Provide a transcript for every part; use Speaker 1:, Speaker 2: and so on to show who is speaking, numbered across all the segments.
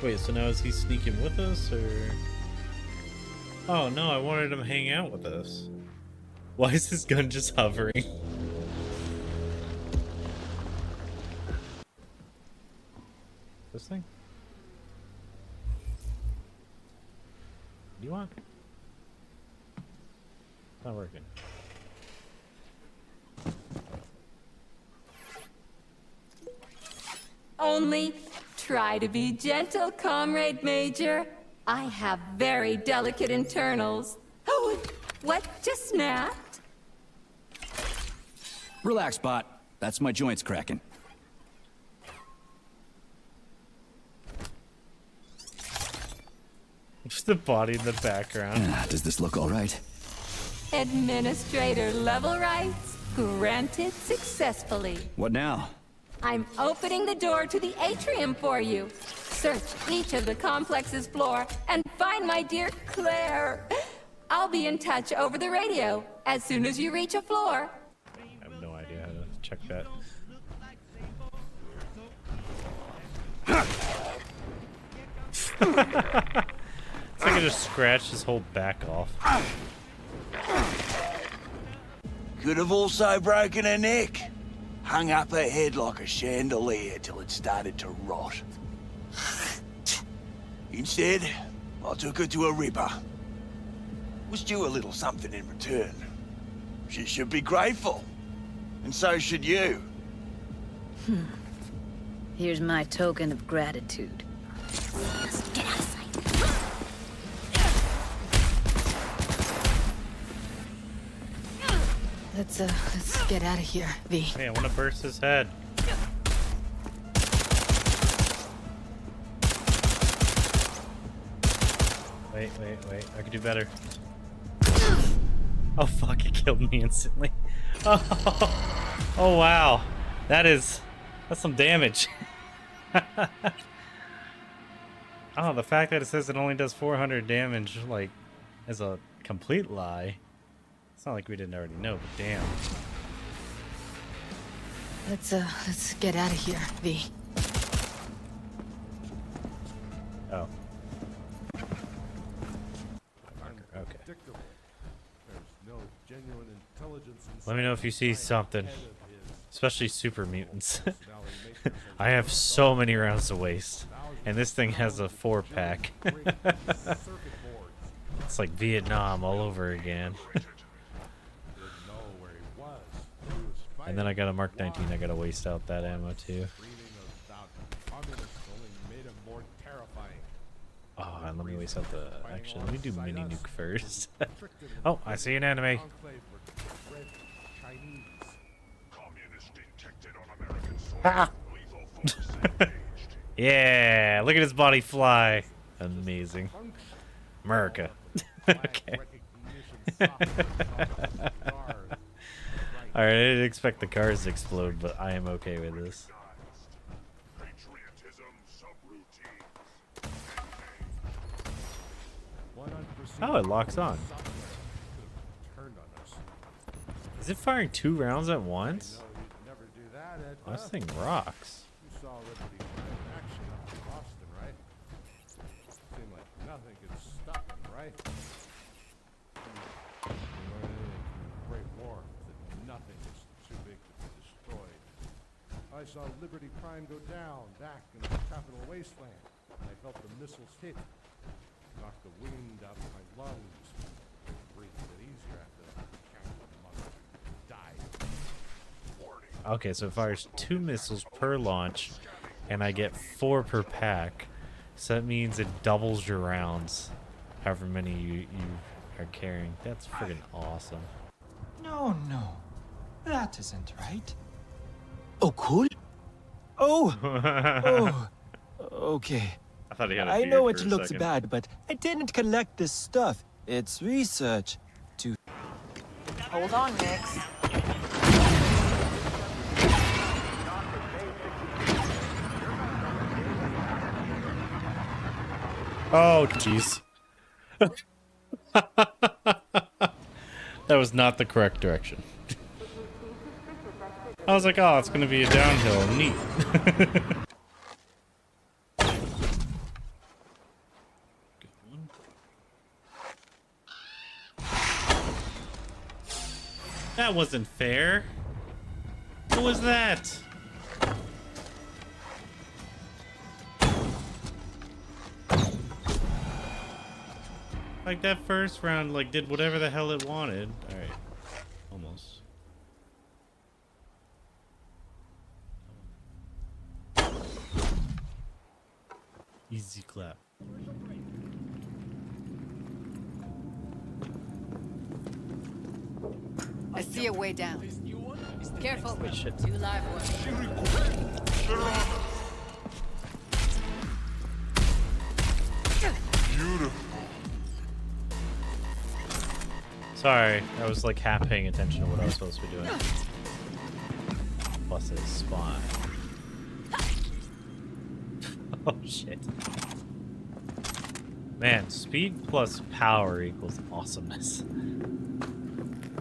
Speaker 1: Wait, so now is he sneaking with us, or? Oh no, I wanted him to hang out with us. Why is this gun just hovering? This thing? What do you want? It's not working.
Speaker 2: Only try to be gentle, Comrade Major. I have very delicate internals. Oh, what just snapped?
Speaker 3: Relax, bot. That's my joints cracking.
Speaker 1: Just the body in the background.
Speaker 3: Does this look all right?
Speaker 2: Administrator level rights granted successfully.
Speaker 3: What now?
Speaker 2: I'm opening the door to the atrium for you. Search each of the complex's floor and find my dear Claire. I'll be in touch over the radio as soon as you reach a floor.
Speaker 1: I have no idea how to check that. It's like I just scratched his whole back off.
Speaker 4: Could have also broken her neck. Hung up her head like a chandelier till it started to rot. Instead, I took her to a ripper. Was due a little something in return. She should be grateful. And so should you.
Speaker 5: Here's my token of gratitude.
Speaker 2: Get out of sight.
Speaker 5: Let's get out of here, V.
Speaker 1: Hey, I want to burst his head. Wait. I could do better. Oh fuck, it killed me instantly. Oh wow. That's some damage. Oh, the fact that it says it only does 400 damage, like, is a complete lie. It's not like we didn't already know, but damn.
Speaker 5: Let's get out of here, V.
Speaker 1: Oh. Okay. Let me know if you see something. Especially super mutants. I have so many rounds to waste. And this thing has a 4-pack. It's like Vietnam all over again. And then I got a Mark 19, I gotta waste out that ammo too. Oh, and let me waste out the... Actually, let me do mini nuke first. Oh, I see an enemy. Ah! Yeah, look at his body fly. Amazing. America. Okay. Alright, I didn't expect the cars to explode, but I am okay with this. Oh, it locks on. Is it firing 2 rounds at once? Oh, this thing rocks.
Speaker 6: I saw Liberty Prime go down back in the capital wasteland. I felt the missiles hit. Knocked the wind out of my lungs. Breathed a bit easier after counting the mother died.
Speaker 1: Okay, so it fires 2 missiles per launch, and I get 4 per pack. So that means it doubles your rounds, however many you are carrying. That's friggin' awesome.
Speaker 7: No, that isn't right.
Speaker 4: Oh, cool.
Speaker 7: Oh, okay.
Speaker 1: I thought he had a
Speaker 7: I
Speaker 1: beard
Speaker 7: know
Speaker 1: for
Speaker 7: it
Speaker 1: a
Speaker 7: looks
Speaker 1: second.
Speaker 7: bad, but I didn't collect this stuff. It's research to...
Speaker 8: Hold on, Nix.
Speaker 1: Oh, jeez. That was not the correct direction. I was like, oh, it's going to be a downhill. Neat. That wasn't fair. What was that? Like that first round, like did whatever the hell it wanted. All right, almost. Easy clap.
Speaker 5: I see a way down. Careful.
Speaker 1: Wait, shit.
Speaker 5: Two live ones.
Speaker 1: Sorry, I was like half paying attention to what I was supposed to be doing. Plus a spawn. Oh shit. Man, speed plus power equals awesomeness.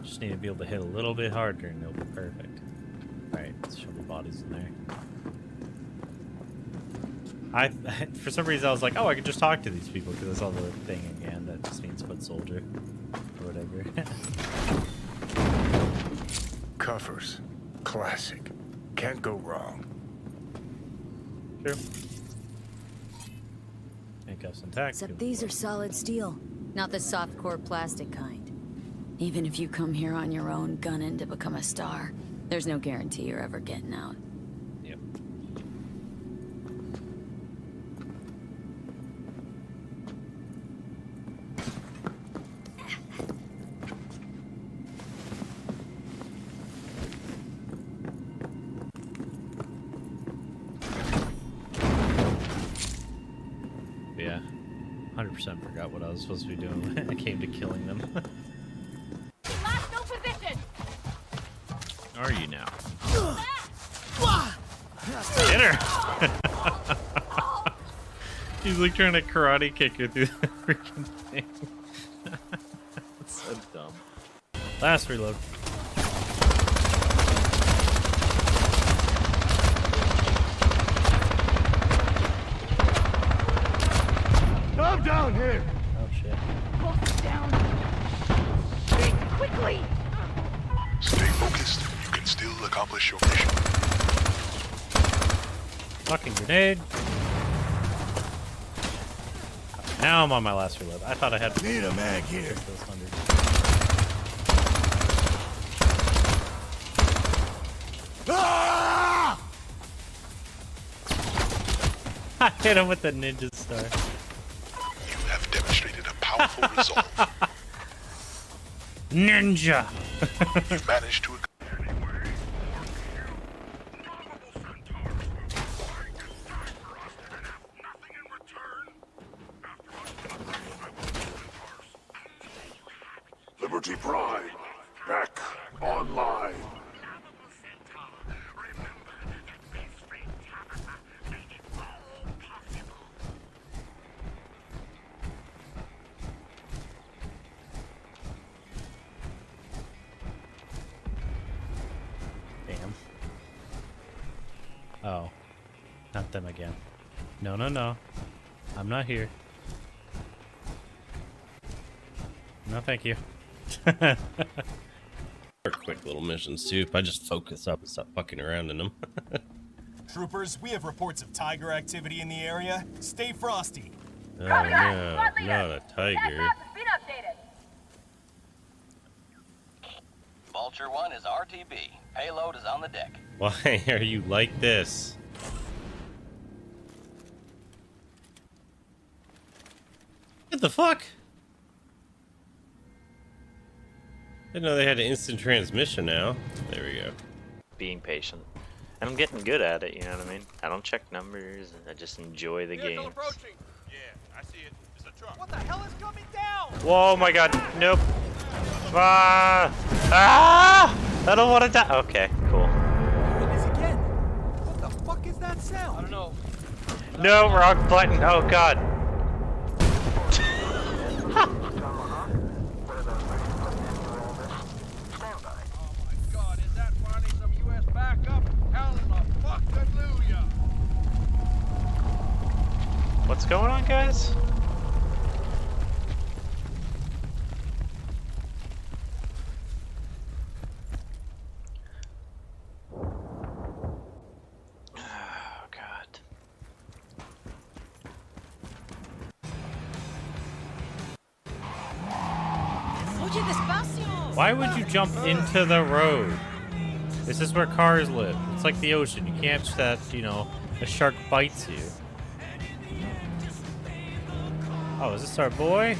Speaker 1: Just need to be able to hit a little bit harder and it'll be perfect. Alright, let's show the bodies in there. For some reason I was like, oh, I could just talk to these people because I saw the thing again. That just means foot soldier. Or whatever.
Speaker 4: Cuffers. Classic. Can't go wrong.
Speaker 1: True. Handcuffs intact.
Speaker 5: Except these are solid steel, not the soft core plastic kind. Even if you come here on your own, gunning to become a star, there's no guarantee you're ever getting out.
Speaker 1: Yep. Yeah, 100% forgot what I was supposed to be doing when I came to killing them.
Speaker 2: Last no position.
Speaker 1: Are you now? Get her! He's like trying to karate kick her through the freaking thing. That's so dumb. Last reload.
Speaker 4: I'm down here!
Speaker 1: Oh shit.
Speaker 2: Close down. Think quickly.
Speaker 9: Stay focused. You can still accomplish your mission.
Speaker 1: Fucking grenade. Now I'm on my last reload. I thought I had
Speaker 4: Need a mag here.
Speaker 1: those 100.
Speaker 4: Ah!
Speaker 1: I hit him with the ninja star.
Speaker 9: You have demonstrated a powerful resolve.
Speaker 1: Ninja!
Speaker 9: You've managed to.
Speaker 6: Liberty Prime, back online.
Speaker 1: Damn. Oh. Not them again. No, no, no. I'm not here. No, thank you.
Speaker 10: They're quick little missions too. If I just focus up and stop fucking around in them.
Speaker 11: Troopers, we have reports of tiger activity in the area. Stay frosty.
Speaker 10: Oh no, not a tiger.
Speaker 2: Been updated.
Speaker 12: Vulture 1 is RTB. Payload is on the deck.
Speaker 10: Why are you like this? What the fuck? Didn't know they had an instant transmission now. There we go.
Speaker 13: Being patient. And I'm getting good at it, you know what I mean? I don't check numbers, and I just enjoy the game.
Speaker 9: approaching. Yeah, I see it. It's a truck.
Speaker 11: What the hell is coming down?
Speaker 13: Whoa, my god, nope. Ah! Ah! I don't want to die. Okay, cool.
Speaker 11: Doing this again. What the fuck is that sound? I don't know.
Speaker 13: No, wrong button. Oh god. What's going on, guys?
Speaker 1: Why would you jump into the road? This is where cars live. It's like the ocean. You can't just that, you know, a shark bites you. Oh, is this our boy?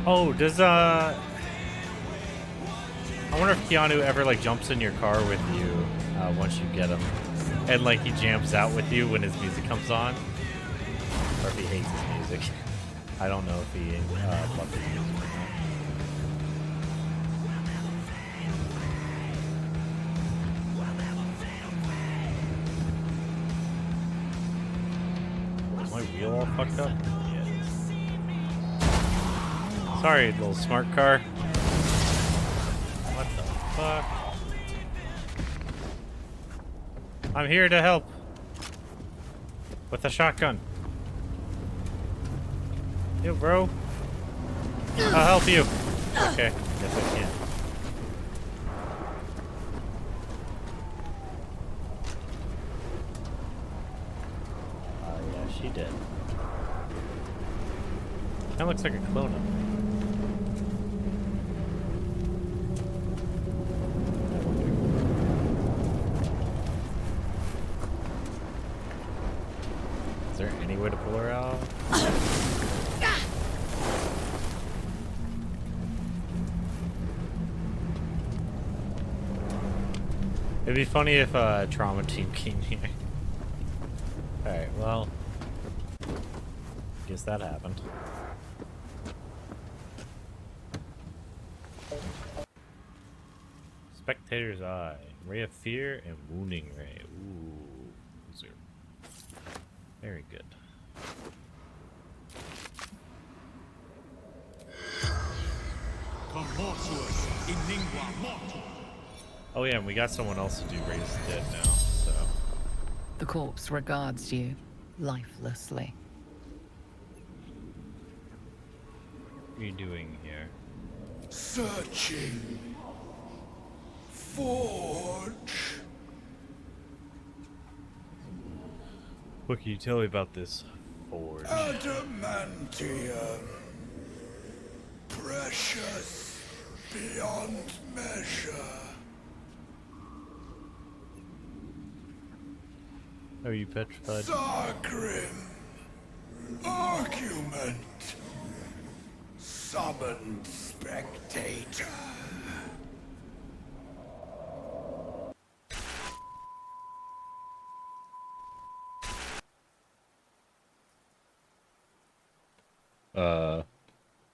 Speaker 1: Oh, does I wonder if Keanu ever like jumps in your car with you once you get him, and like he jams out with you when his music comes on, or if he hates his music. I don't know if he loves his music or not. Is my wheel all fucked up? Sorry, little smart car. What the fuck? I'm here to help. With a shotgun. Yo, bro. I'll help you. Okay, guess I can't. Yeah, she did. That looks like a clone of me. Is there any way to pull her out? It'd be funny if a trauma team came here. Alright, well. Guess that happened. Spectator's Eye. Ray of Fear and Wounding Ray. Ooh. Those are very good. Oh yeah, and we got someone else to do Raise the Dead now, so.
Speaker 14: The corpse regards you lifelessly.
Speaker 1: What are you doing here?
Speaker 4: Searching. Forge.
Speaker 1: What can you tell me about this forge?
Speaker 4: Adamantium. Precious beyond measure.
Speaker 1: Are you petrified?
Speaker 4: Sargrim. Argument. Summoned spectator.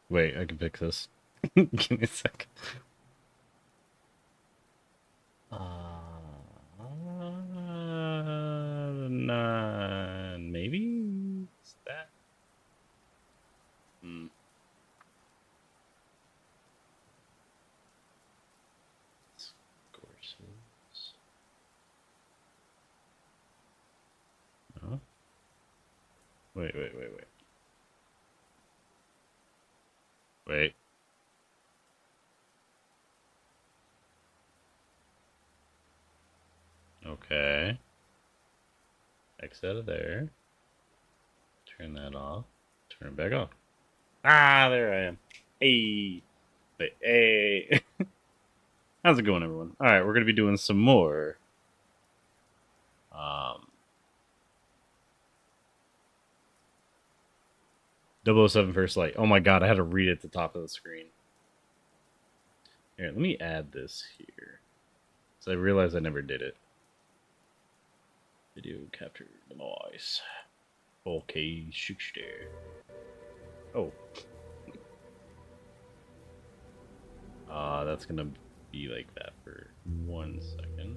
Speaker 10: Wait, I can fix this. Give me a sec. Maybe it's that. Courses. No. Wait. Wait. Okay. X out of there. Turn that off. Turn it back on. Ah, there I am. Hey. Wait, hey. How's it going, everyone? Alright, we're going to be doing some more. 007 First Light. Oh my god, I had to read it at the top of the screen. Here, let me add this here. So I realized I never did it. Video capture device. Okay, 60. Oh. That's gonna be like that for 1 second.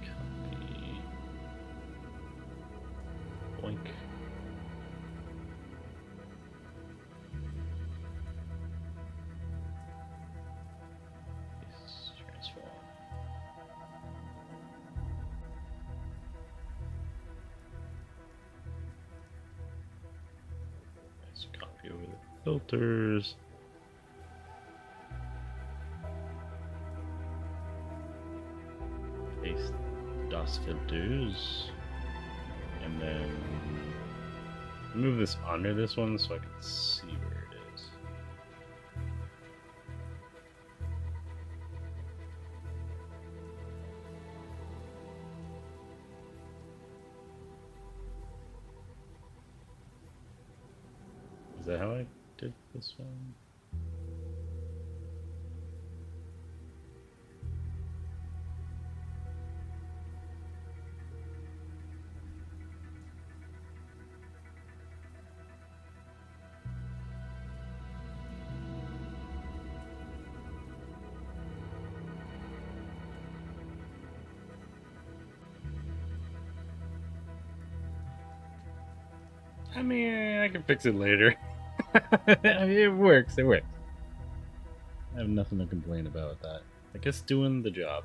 Speaker 10: Copy. Boink. Transform. Let's copy over the filters. Paste DOS filters. And then move this under this one so I can see where it is. Is that how I did this one? I mean, I can fix it later. I mean, it works, it works. I have nothing to complain about with that. I guess doing the job.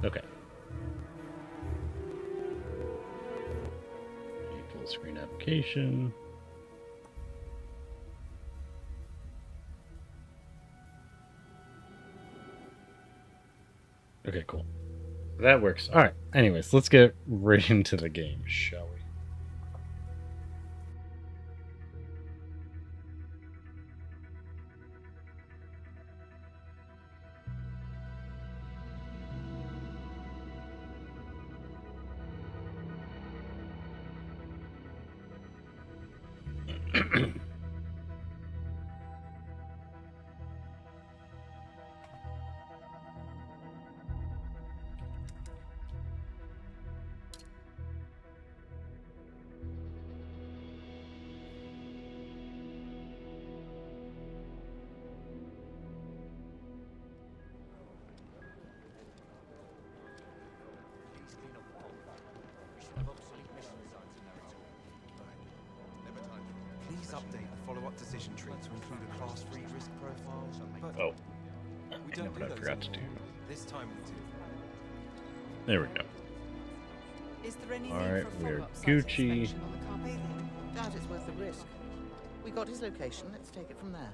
Speaker 10: Okay. Full screen application. Okay, cool. That works. Alright, anyways, let's get right into the game, shall we?
Speaker 15: Please update the follow-up decision tree to include a class 3 risk profile. But
Speaker 10: Oh,
Speaker 15: we
Speaker 10: I know
Speaker 15: don't
Speaker 10: what
Speaker 15: do
Speaker 10: I
Speaker 15: those
Speaker 10: forgot to do.
Speaker 15: anymore. This time we do.
Speaker 10: There we go.
Speaker 16: Is there any
Speaker 10: Alright,
Speaker 16: need for a
Speaker 10: we're
Speaker 16: follow-up site
Speaker 10: Gucci.
Speaker 16: inspection on the Carpathian? Doubt it's worth the risk. We got his location. Let's take it from there.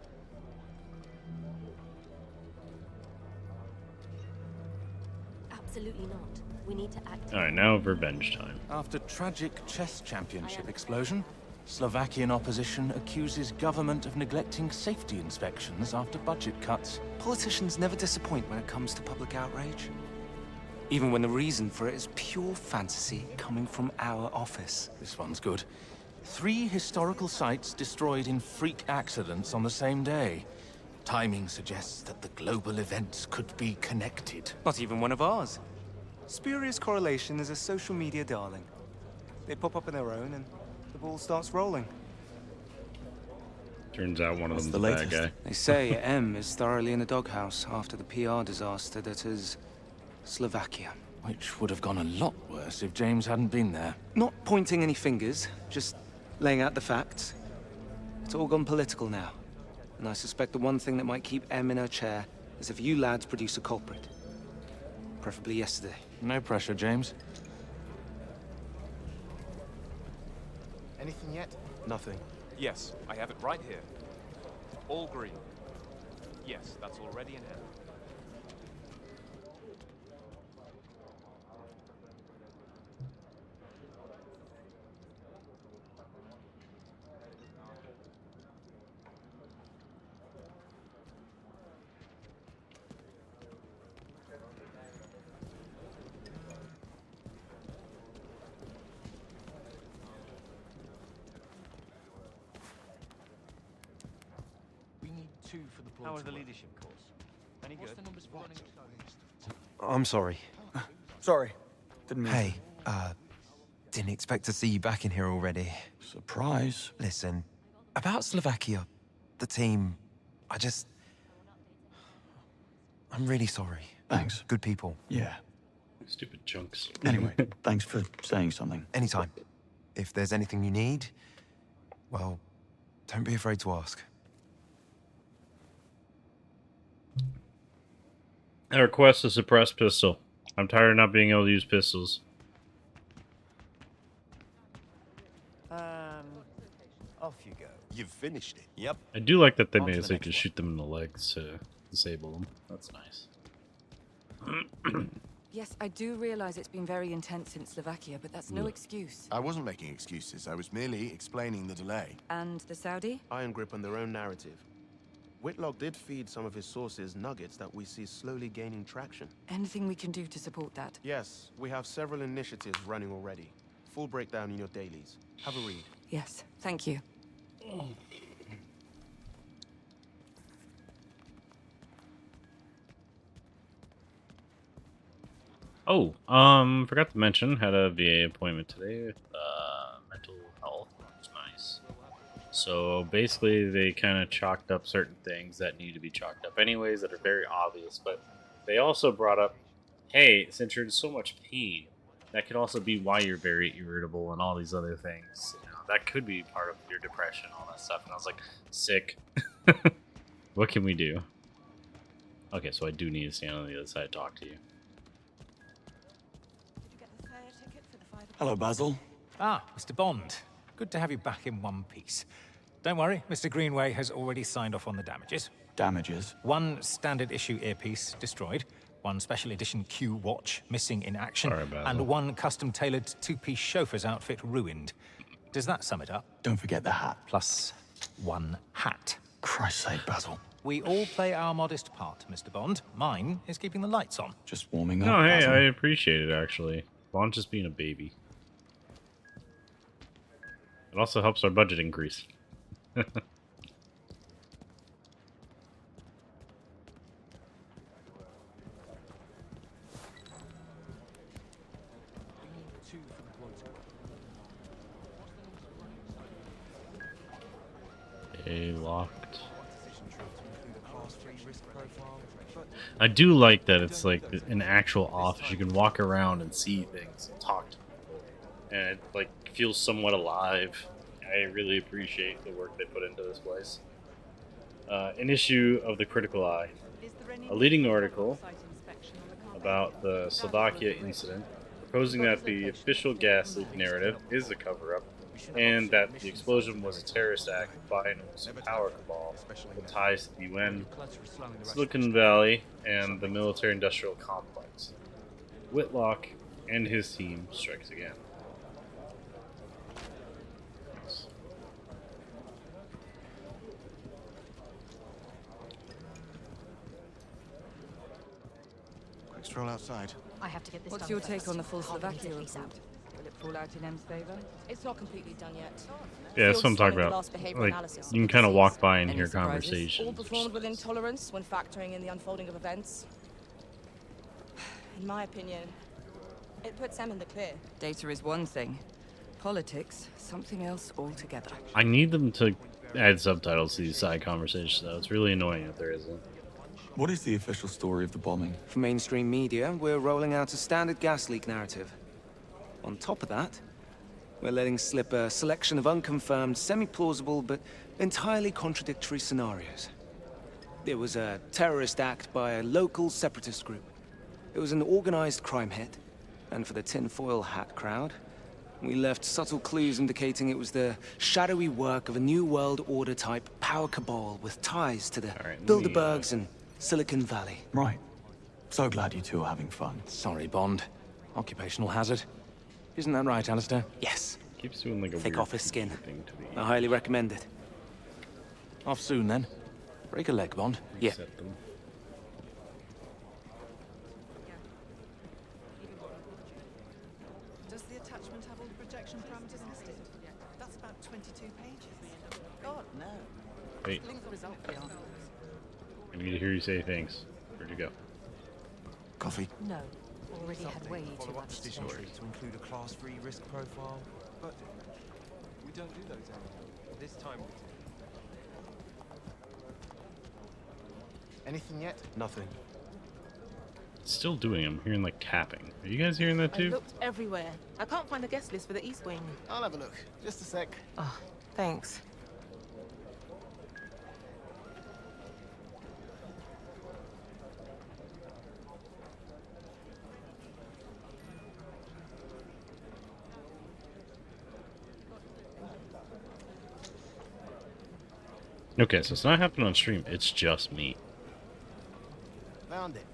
Speaker 17: Absolutely not. We need to act.
Speaker 10: Alright, now revenge time.
Speaker 15: After tragic chess championship explosion, Slovakian opposition accuses government of neglecting safety inspections after budget cuts.
Speaker 18: Politicians never disappoint when it comes to public outrage. Even when the reason for it is pure fantasy coming from our office.
Speaker 15: This one's good. 3 historical sites destroyed in freak accidents on the same day. Timing suggests that the global events could be connected.
Speaker 18: Not even one of ours. Spurious correlation is a social media darling. They pop up on their own and the ball starts rolling.
Speaker 10: Turns out one of them's the bad guy.
Speaker 18: They say M is thoroughly in the doghouse after the PR disaster that is Slovakia.
Speaker 15: Which would have gone a lot worse if James hadn't been there.
Speaker 18: Not pointing any fingers, just laying out the facts. It's all gone political now. And I suspect the one thing that might keep M in her chair is if you lads produce a culprit. Preferably yesterday.
Speaker 15: No pressure, James.
Speaker 19: Anything yet?
Speaker 20: Nothing. Yes, I have it right here. All green. Yes, that's already in hand.
Speaker 19: How was the leadership course? Any good?
Speaker 21: I'm sorry.
Speaker 19: Sorry. Didn't mean
Speaker 21: Hey, didn't expect to see you back in here already.
Speaker 15: Surprise.
Speaker 21: Listen, about Slovakia, the team, I'm really sorry.
Speaker 22: Thanks.
Speaker 21: Good people.
Speaker 22: Yeah.
Speaker 10: Stupid chunks.
Speaker 22: Anyway, thanks for saying something.
Speaker 21: Anytime. If there's anything you need, well, don't be afraid to ask.
Speaker 10: I request a suppressed pistol. I'm tired of not being able to use pistols.
Speaker 19: Off you go. You've finished it. Yep.
Speaker 10: I do like that they
Speaker 19: On to
Speaker 10: made it
Speaker 19: the
Speaker 10: so you
Speaker 19: next
Speaker 10: can
Speaker 19: one.
Speaker 10: shoot them in the legs to disable them. That's nice.
Speaker 3: Yes, I do realize it's been very intense since Slovakia, but that's no excuse.
Speaker 17: I wasn't making excuses. I was merely explaining the delay.
Speaker 3: And the Saudi?
Speaker 23: Iron grip on their own narrative. Whitlock did feed some of his sources nuggets that we see slowly gaining traction.
Speaker 3: Anything we can do to support that?
Speaker 23: Yes, we have several initiatives running already. Full breakdown in your dailies. Have a read.
Speaker 3: Yes, thank you.
Speaker 10: Oh, forgot to mention, had a VA appointment today with mental health. It's nice. So basically, they kind of chalked up certain things that need to be chalked up anyways that are very obvious, but they also brought up, hey, since you're in so much pain, that could also be why you're very irritable and all these other things. You know, that could be part of your depression, all that stuff. And I was like, sick. What can we do? Okay, so I do need to stand on the other side and talk to you.
Speaker 22: Hello, Basil.
Speaker 24: Ah, Mr. Bond. Good to have you back in one piece. Don't worry, Mr. Greenway has already signed off on the damages.
Speaker 22: Damages?
Speaker 24: One standard issue earpiece destroyed, one special edition Q watch missing in action,
Speaker 10: Sorry, Basil.
Speaker 24: and one custom-tailored two-piece chauffeur's outfit ruined. Does that sum it up?
Speaker 22: Don't forget the hat.
Speaker 24: Plus one hat.
Speaker 22: Christ's sake, Basil.
Speaker 24: We all play our modest part, Mr. Bond. Mine is keeping the lights on.
Speaker 22: Just warming up.
Speaker 10: No, hey,
Speaker 22: Basil.
Speaker 10: I appreciate it, actually. Bond's just being a baby. It also helps our budget increase. Okay, locked. I do like that it's like an actual office. You can walk around and see things and talk to people. And it like feels somewhat alive. I really appreciate the work they put into this place. An issue of the Critical Eye. A leading article about the Slovakia incident, proposing that the official gas leak narrative is a cover-up, and that the explosion was a terrorist act by an power cabal with ties to the UN, Silicon Valley, and the military-industrial complex. Whitlock and his team strikes again.
Speaker 17: Quick stroll outside.
Speaker 25: I have to get this
Speaker 3: What's
Speaker 25: done
Speaker 3: your
Speaker 25: first.
Speaker 3: take on the full
Speaker 25: Can't leave
Speaker 3: Slovakia
Speaker 25: it face
Speaker 3: report?
Speaker 25: out.
Speaker 3: Will it fall out in M's favor?
Speaker 25: It's not completely done yet.
Speaker 10: Yeah, that's what I'm talking about. Like, you can kind of walk by and hear
Speaker 25: All
Speaker 10: conversations.
Speaker 25: performed with intolerance when factoring in the unfolding of events. In my opinion, it puts them in the clear.
Speaker 3: Data is one thing. Politics, something else altogether.
Speaker 10: I need them to add subtitles to these side conversations, though. It's really annoying if there isn't.
Speaker 22: What is the official story of the bombing?
Speaker 18: For mainstream media, we're rolling out a standard gas leak narrative. On top of that, we're letting slip a selection of unconfirmed, semi-plausible, but entirely contradictory scenarios. There was a terrorist act by a local separatist group. It was an organized crime hit. And for the tinfoil hat crowd, we left subtle clues indicating it was the shadowy work of a New World Order type power cabal with ties to the Bilderbergs and Silicon Valley.
Speaker 22: Right. So glad you two are having fun.
Speaker 15: Sorry, Bond. Occupational hazard. Isn't that right, Alistair?
Speaker 18: Yes.
Speaker 10: Keeps doing like a
Speaker 18: Thick
Speaker 10: weird
Speaker 18: off his skin.
Speaker 10: thing to me.
Speaker 18: I highly recommend it.
Speaker 15: Off soon, then. Break a leg, Bond.
Speaker 18: Yeah.
Speaker 10: Reset them.
Speaker 16: Does the attachment have all the projection parameters listed? That's about 22 pages. God, no.
Speaker 10: Wait.
Speaker 16: Link the result for the answers.
Speaker 10: I need to hear you say things. Where'd you go?
Speaker 17: Coffee?
Speaker 25: No, already had way too
Speaker 19: Follow up
Speaker 25: much
Speaker 19: decision
Speaker 25: today.
Speaker 19: tree to include a class 3 risk profile. But we don't do those anymore. This time we do. Anything yet? Nothing.
Speaker 10: Still doing. I'm hearing like tapping. Are you guys hearing that
Speaker 25: I
Speaker 10: too?
Speaker 25: looked everywhere. I can't find the guest list for the East Wing.
Speaker 19: I'll have a look. Just a sec.
Speaker 25: Oh, thanks.
Speaker 10: Okay, so it's not happening on stream. It's just me.
Speaker 23: Found it.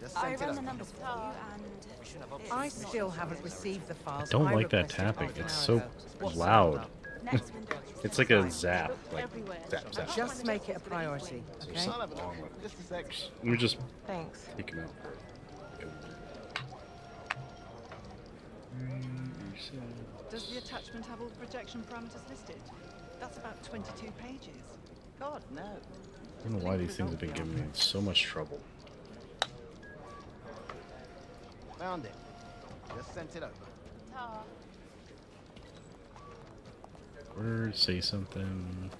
Speaker 23: Just
Speaker 25: I
Speaker 23: sent it
Speaker 25: ran the
Speaker 23: over.
Speaker 25: numbers for you, and
Speaker 16: I still haven't received the
Speaker 10: I
Speaker 16: files.
Speaker 10: don't
Speaker 16: I
Speaker 10: like that
Speaker 16: requested
Speaker 10: tapping.
Speaker 16: half an
Speaker 10: It's
Speaker 16: hour
Speaker 10: so
Speaker 16: ago. What's the
Speaker 10: loud.
Speaker 16: hold up?
Speaker 10: It's like a zap. Like, zap, zap.
Speaker 16: Just make it a priority,
Speaker 10: There's
Speaker 16: okay?
Speaker 10: something wrong with it.
Speaker 23: Just a sec.
Speaker 10: Let me just
Speaker 16: Thanks.
Speaker 10: take him out.
Speaker 16: Does the attachment have all the projection parameters listed? That's about 22 pages. God, no.
Speaker 10: I don't know why these things have been giving me so much trouble.
Speaker 23: Found it. Just sent it over.
Speaker 10: Word, say something.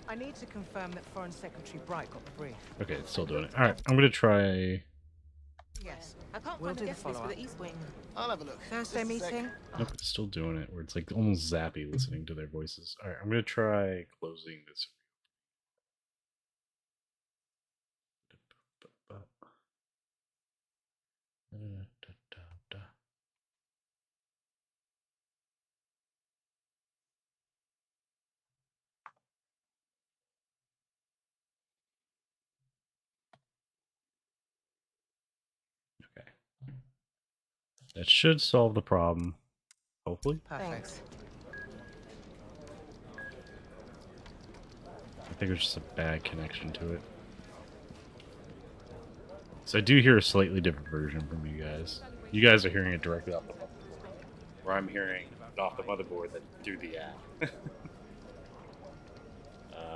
Speaker 16: I need to confirm that Foreign Secretary Bright got the brief.
Speaker 10: Okay, it's still doing it. Alright, I'm gonna try.
Speaker 16: Yes.
Speaker 25: I can't
Speaker 16: We'll
Speaker 25: find
Speaker 16: do
Speaker 25: a
Speaker 16: the
Speaker 25: guest list for
Speaker 16: follow-up.
Speaker 25: the East Wing.
Speaker 23: I'll have a look.
Speaker 16: Thursday
Speaker 23: Just a sec.
Speaker 16: meeting?
Speaker 10: Nope, it's still doing it, where it's like almost zappy listening to their voices. Alright, I'm gonna try closing this. Okay. That should solve the problem. Hopefully.
Speaker 16: Thanks.
Speaker 10: I think it's just a bad connection to it. So I do hear a slightly different version from you guys. You guys are hearing it directly off the motherboard, where I'm hearing it off the motherboard that through the app.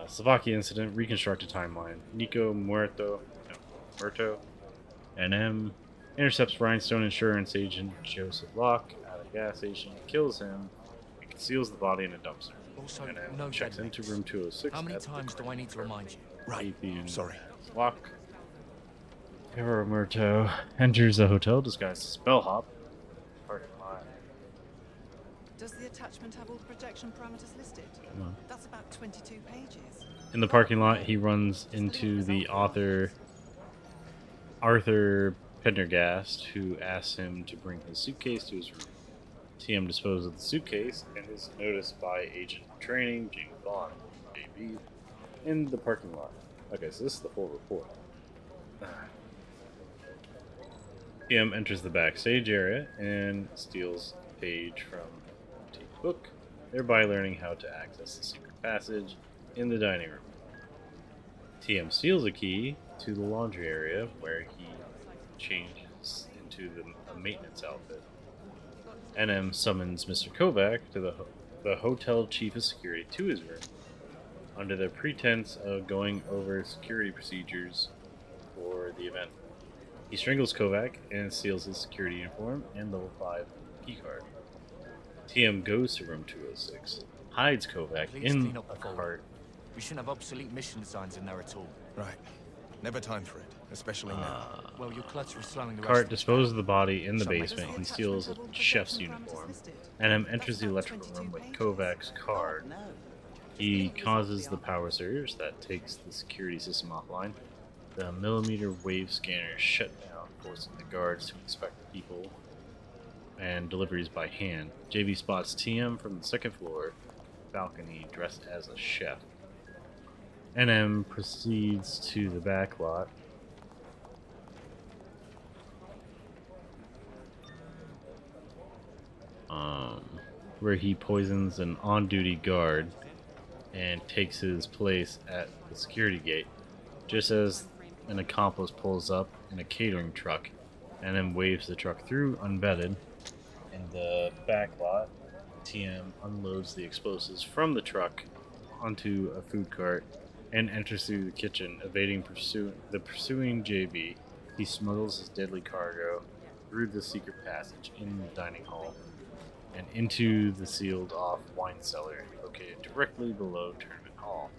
Speaker 10: Slovakia incident, reconstructed timeline. Nico Muerto, NM, intercepts Rhinestone insurance agent Joseph Locke at a gas station, kills him, and conceals the body in a dumpster.
Speaker 15: Also,
Speaker 10: NM
Speaker 15: no
Speaker 10: checks
Speaker 15: dead
Speaker 10: into
Speaker 15: mates.
Speaker 10: room 206.
Speaker 15: How many
Speaker 10: at the
Speaker 15: times do I need to remind you?
Speaker 17: Right. Sorry.
Speaker 10: Locke. Muerto enters the hotel disguised as bellhop. Parking lot.
Speaker 16: Does the attachment have all the projection parameters listed?
Speaker 10: Come on.
Speaker 16: That's about 22 pages.
Speaker 10: In the parking lot, he runs into the author Arthur Pendergast, who asks him to bring his suitcase to his room. TM disposes of the suitcase and is noticed by Agent in Training James Bond, JB, in the parking lot. Okay, so this is the full report. TM enters the backstage area and steals a page from T's book, thereby learning how to access the secret passage in the dining room. TM steals a key to the laundry area where he changes into a maintenance outfit. NM summons Mr. Kovac to the hotel chief of security to his room under the pretense of going over security procedures for the event. He strangles Kovac and steals his security uniform and level 5 keycard. TM goes to room 206, hides Kovac
Speaker 15: Please
Speaker 10: in
Speaker 15: clean up
Speaker 10: a
Speaker 15: the vault.
Speaker 10: cart.
Speaker 15: We shouldn't have obsolete mission signs in there at all.
Speaker 17: Right. Never time for it, especially now.
Speaker 15: Well, your clutch was slowing the
Speaker 10: Cart
Speaker 15: rest of
Speaker 10: disposes of the body in the
Speaker 15: Some make
Speaker 10: basement
Speaker 15: sense.
Speaker 10: and steals a chef's uniform. NM enters the electrical room with Kovac's card. He causes the power surge that takes the security system offline. The millimeter wave scanners shut down, forcing the guards to inspect the people and deliveries by hand. JV spots TM from the second floor balcony dressed as a chef. NM proceeds to the back lot. Where he poisons an on-duty guard and takes his place at the security gate. Just as an accomplice pulls up in a catering truck and then waves the truck through unvetted. In the back lot, TM unloads the explosives from the truck onto a food cart and enters through the kitchen, evading the pursuing JB. He smuggles his deadly cargo through the secret passage in the dining hall and into the sealed-off wine cellar located directly below Tournament Hall.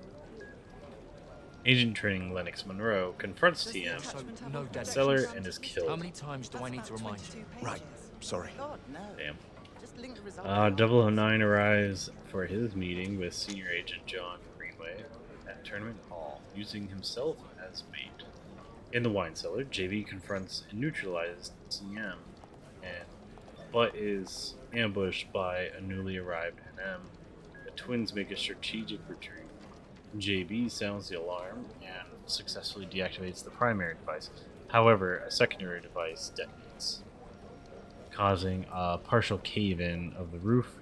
Speaker 10: Agent Training Lennox Monroe confronts TM in the cellar and is killed.
Speaker 15: How many times do I need to remind you?
Speaker 17: Right. Sorry.
Speaker 10: Damn. 009 arrives for his meeting with Senior Agent John Greenway at Tournament Hall, using himself as bait. In the wine cellar, JV confronts and neutralizes TM, but is ambushed by a newly arrived NM The twins make a strategic retreat. JB sounds the alarm and successfully deactivates the primary device. However, a secondary device detonates, causing a partial cave-in of the roof.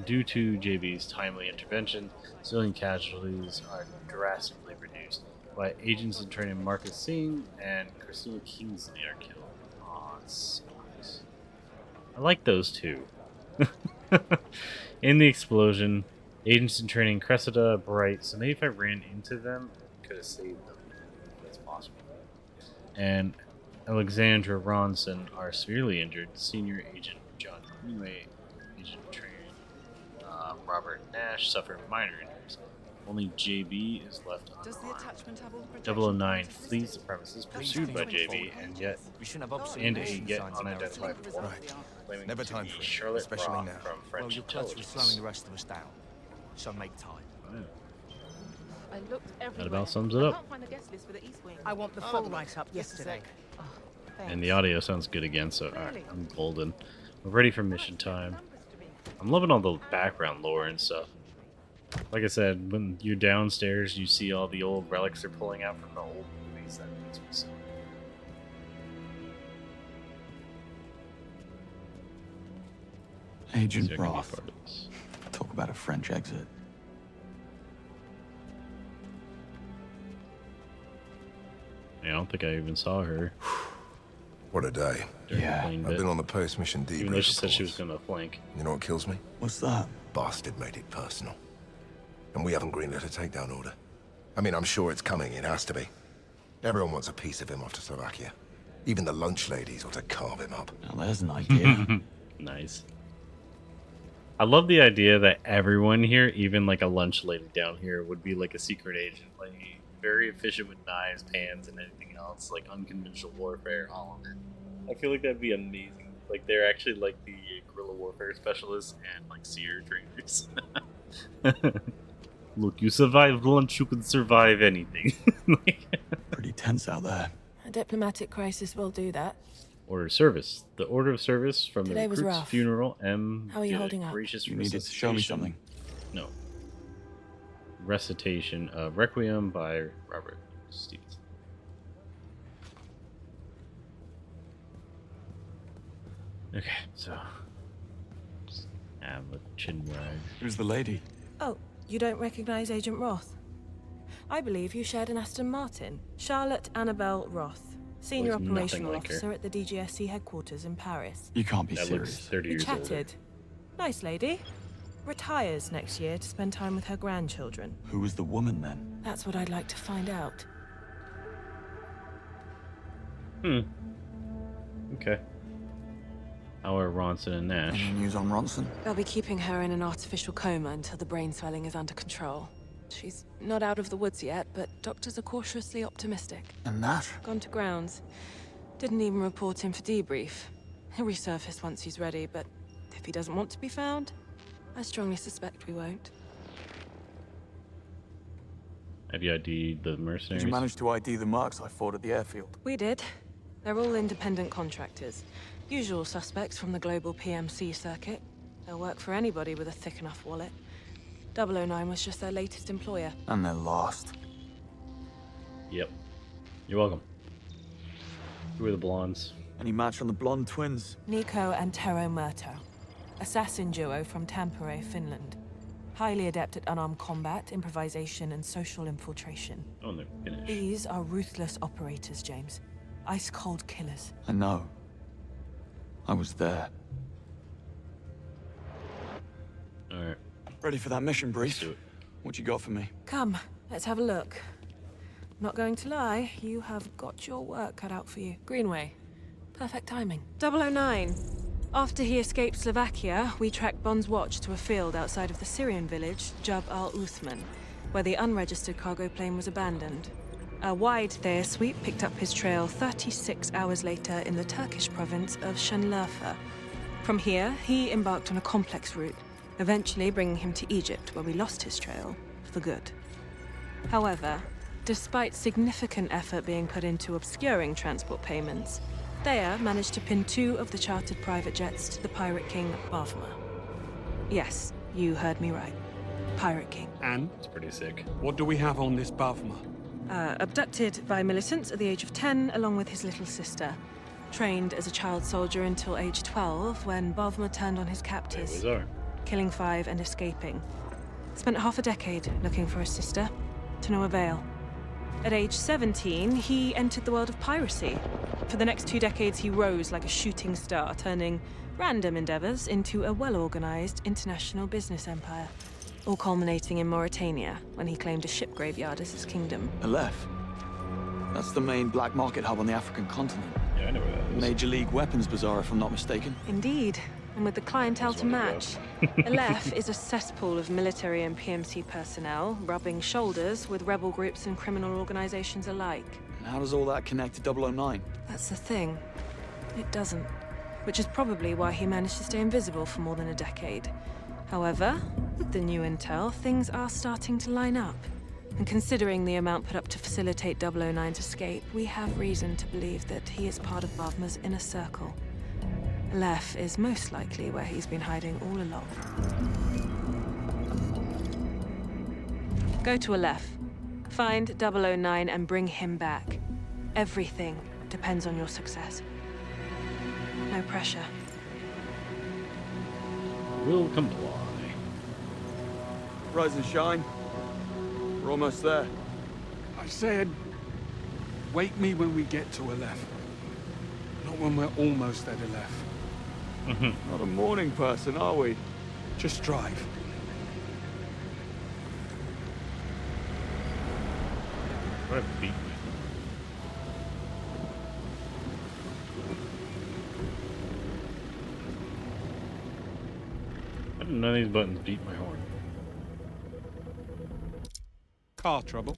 Speaker 10: Due to JB's timely intervention, civilian casualties are drastically reduced, while agents in training Marcus Singh and Christina Kingsley are killed. Aw, it sucks. I like those two. In the explosion, agents in training Cressida, Bright, so maybe if I ran into them, I could have saved them. That's possible. And Alexandra Ronson are severely injured. Senior Agent John Greenway, Agent in training Robert Nash suffered minor injuries. Only JB is left unharmed.
Speaker 16: Does the attachment have all the protection
Speaker 10: 009 flees the premises, pursued by JB, and yet a yet unidentified woman, claiming
Speaker 15: Never
Speaker 10: to
Speaker 15: time
Speaker 10: be
Speaker 15: for it,
Speaker 10: Charlotte
Speaker 15: especially
Speaker 10: Roth
Speaker 15: now.
Speaker 10: from French
Speaker 15: Well, your clutch was slowing
Speaker 10: intelligence.
Speaker 15: the rest of us down, so make time.
Speaker 16: I looked everywhere.
Speaker 10: That about sums it
Speaker 16: I
Speaker 10: up.
Speaker 16: can't find the guest list for the East Wing.
Speaker 2: I want the
Speaker 16: I'll
Speaker 2: full
Speaker 16: have a look.
Speaker 2: write-up
Speaker 16: Just a
Speaker 2: yesterday.
Speaker 16: sec.
Speaker 10: And the audio sounds good again, so alright, I'm golden. We're ready for mission time. I'm loving all the background lore and stuff. Like I said, when you're downstairs, you see all the old relics they're pulling out from the old movies. That makes me so.
Speaker 22: Agent
Speaker 10: See if I can be
Speaker 22: Roth.
Speaker 10: part of this.
Speaker 22: Talk about a French exit.
Speaker 10: I don't think I even saw her.
Speaker 5: What a day.
Speaker 10: during the
Speaker 5: Yeah.
Speaker 10: plane
Speaker 5: I've
Speaker 10: bit.
Speaker 5: been on the post-mission debrief.
Speaker 10: Even though she said
Speaker 5: reports.
Speaker 10: she was going to flank.
Speaker 5: You know what kills me?
Speaker 22: What's that?
Speaker 5: Bastard made it personal. And we haven't greenlit a takedown order. I mean, I'm sure it's coming. It has to be. Everyone wants a piece of him off to Slovakia. Even the lunch ladies ought to carve him up.
Speaker 22: Now there's an idea.
Speaker 10: Nice. I love the idea that everyone here, even like a lunch lady down here, would be like a secret agent. Like, very efficient with knives, pans, and anything else. Like unconventional warfare, all of it. I feel like that'd be amazing. Like, they're actually like the guerrilla warfare specialists and like seer trainers. Look, you survived lunch, you can survive anything.
Speaker 22: Pretty tense out there.
Speaker 25: A diplomatic crisis will do that.
Speaker 10: Order of service. The order of service from
Speaker 25: Today
Speaker 10: the
Speaker 25: was
Speaker 10: recruit's
Speaker 25: rough.
Speaker 10: funeral. M.
Speaker 25: How are you
Speaker 10: did a
Speaker 25: holding up?
Speaker 10: gracious
Speaker 22: You needed to show me
Speaker 10: recitation-
Speaker 22: something.
Speaker 10: No. Recitation of Requiem by Robert Stevenson. Okay, so just have a chin wag.
Speaker 22: Who's the lady?
Speaker 25: Oh, you don't recognize Agent Roth? I believe you shared an Aston Martin. Charlotte Annabelle Roth, Senior
Speaker 10: Looks nothing
Speaker 25: Operational
Speaker 10: like her.
Speaker 25: Officer at the DGSC headquarters in Paris.
Speaker 22: You can't be
Speaker 10: That looks
Speaker 22: serious.
Speaker 10: 30
Speaker 25: We
Speaker 10: years older.
Speaker 25: chatted. Nice lady. Retires next year to spend time with her grandchildren.
Speaker 22: Who was the woman then?
Speaker 25: That's what I'd like to find out.
Speaker 10: Okay. How are Ronson and Nash?
Speaker 22: Any news on Ronson?
Speaker 25: They'll be keeping her in an artificial coma until the brain swelling is under control. She's not out of the woods yet, but doctors are cautiously optimistic.
Speaker 22: And that?
Speaker 25: Gone to grounds. Didn't even report him for debrief. He'll resurface once he's ready, but if he doesn't want to be found, I strongly suspect we won't.
Speaker 10: Have you ID'd the
Speaker 22: Did
Speaker 10: mercenaries?
Speaker 22: you manage to ID the marks I fought at the airfield?
Speaker 25: We did. They're all independent contractors. Usual suspects from the global PMC circuit. They'll work for anybody with a thick enough wallet. 009 was just their latest employer.
Speaker 22: And they're lost.
Speaker 10: Yep. You're welcome. Who are the blondes?
Speaker 22: Any match on the blonde twins?
Speaker 25: Nico and Tero Murto. Assassin duo from Tampere, Finland. Highly adept at unarmed combat, improvisation, and social infiltration.
Speaker 10: Oh, and they're Finnish.
Speaker 25: These are ruthless operators, James. Ice-cold killers.
Speaker 22: I know. I was there.
Speaker 10: Alright.
Speaker 22: Ready for that mission brief?
Speaker 10: Let's do it.
Speaker 22: What you got for me?
Speaker 25: Come, let's have a look. Not going to lie, you have got your work cut out for you. Greenway. Perfect timing. 009. After he escaped Slovakia, we tracked Bond's watch to a field outside of the Syrian village, Jab al-Uthman, where the unregistered cargo plane was abandoned. A wide Thayer sweep picked up his trail 36 hours later in the Turkish province of Şanlıurfa. From here, he embarked on a complex route, eventually bringing him to Egypt, where we lost his trail for good. However, despite significant effort being put into obscuring transport payments, Thayer managed to pin 2 of the chartered private jets to the pirate king Bavma. Yes, you heard me right. Pirate King.
Speaker 2: And?
Speaker 10: It's pretty sick.
Speaker 2: What do we have on this Bavma?
Speaker 25: Abducted by militants at the age of 10, along with his little sister. Trained as a child soldier until age 12, when Bavma turned on his captors, killing 5 and escaping. Spent half a decade looking for his sister, to no avail. At age 17, he entered the world of piracy. For the next 2 decades, he rose like a shooting star, turning random endeavors into a well-organized international business empire. All culminating in Mauritania, when he claimed a ship graveyard as his kingdom.
Speaker 22: Aleph. That's the main black market hub on the African continent.
Speaker 10: Yeah, I know where that is.
Speaker 22: Major League Weapons Bazaar, if I'm not mistaken.
Speaker 25: Indeed. And with the clientele to match, Aleph is a cesspool of military and PMC personnel, rubbing shoulders with rebel groups and criminal organizations alike.
Speaker 22: And how does all that connect to 009?
Speaker 25: That's the thing. It doesn't. Which is probably why he managed to stay invisible for more than a decade. However, with the new intel, things are starting to line up. And considering the amount put up to facilitate 009's escape, we have reason to believe that he is part of Bavma's inner circle. Aleph is most likely where he's been hiding all along. Go to Aleph. Find 009 and bring him back. Everything depends on your success. No pressure.
Speaker 10: Will comply.
Speaker 22: Rise and shine. We're almost there.
Speaker 2: I said, wake me when we get to Aleph. Not when we're almost at Aleph.
Speaker 22: Not a morning person, are we?
Speaker 2: Just drive.
Speaker 10: What a beat. I didn't know these buttons beat my horn.
Speaker 2: Car trouble.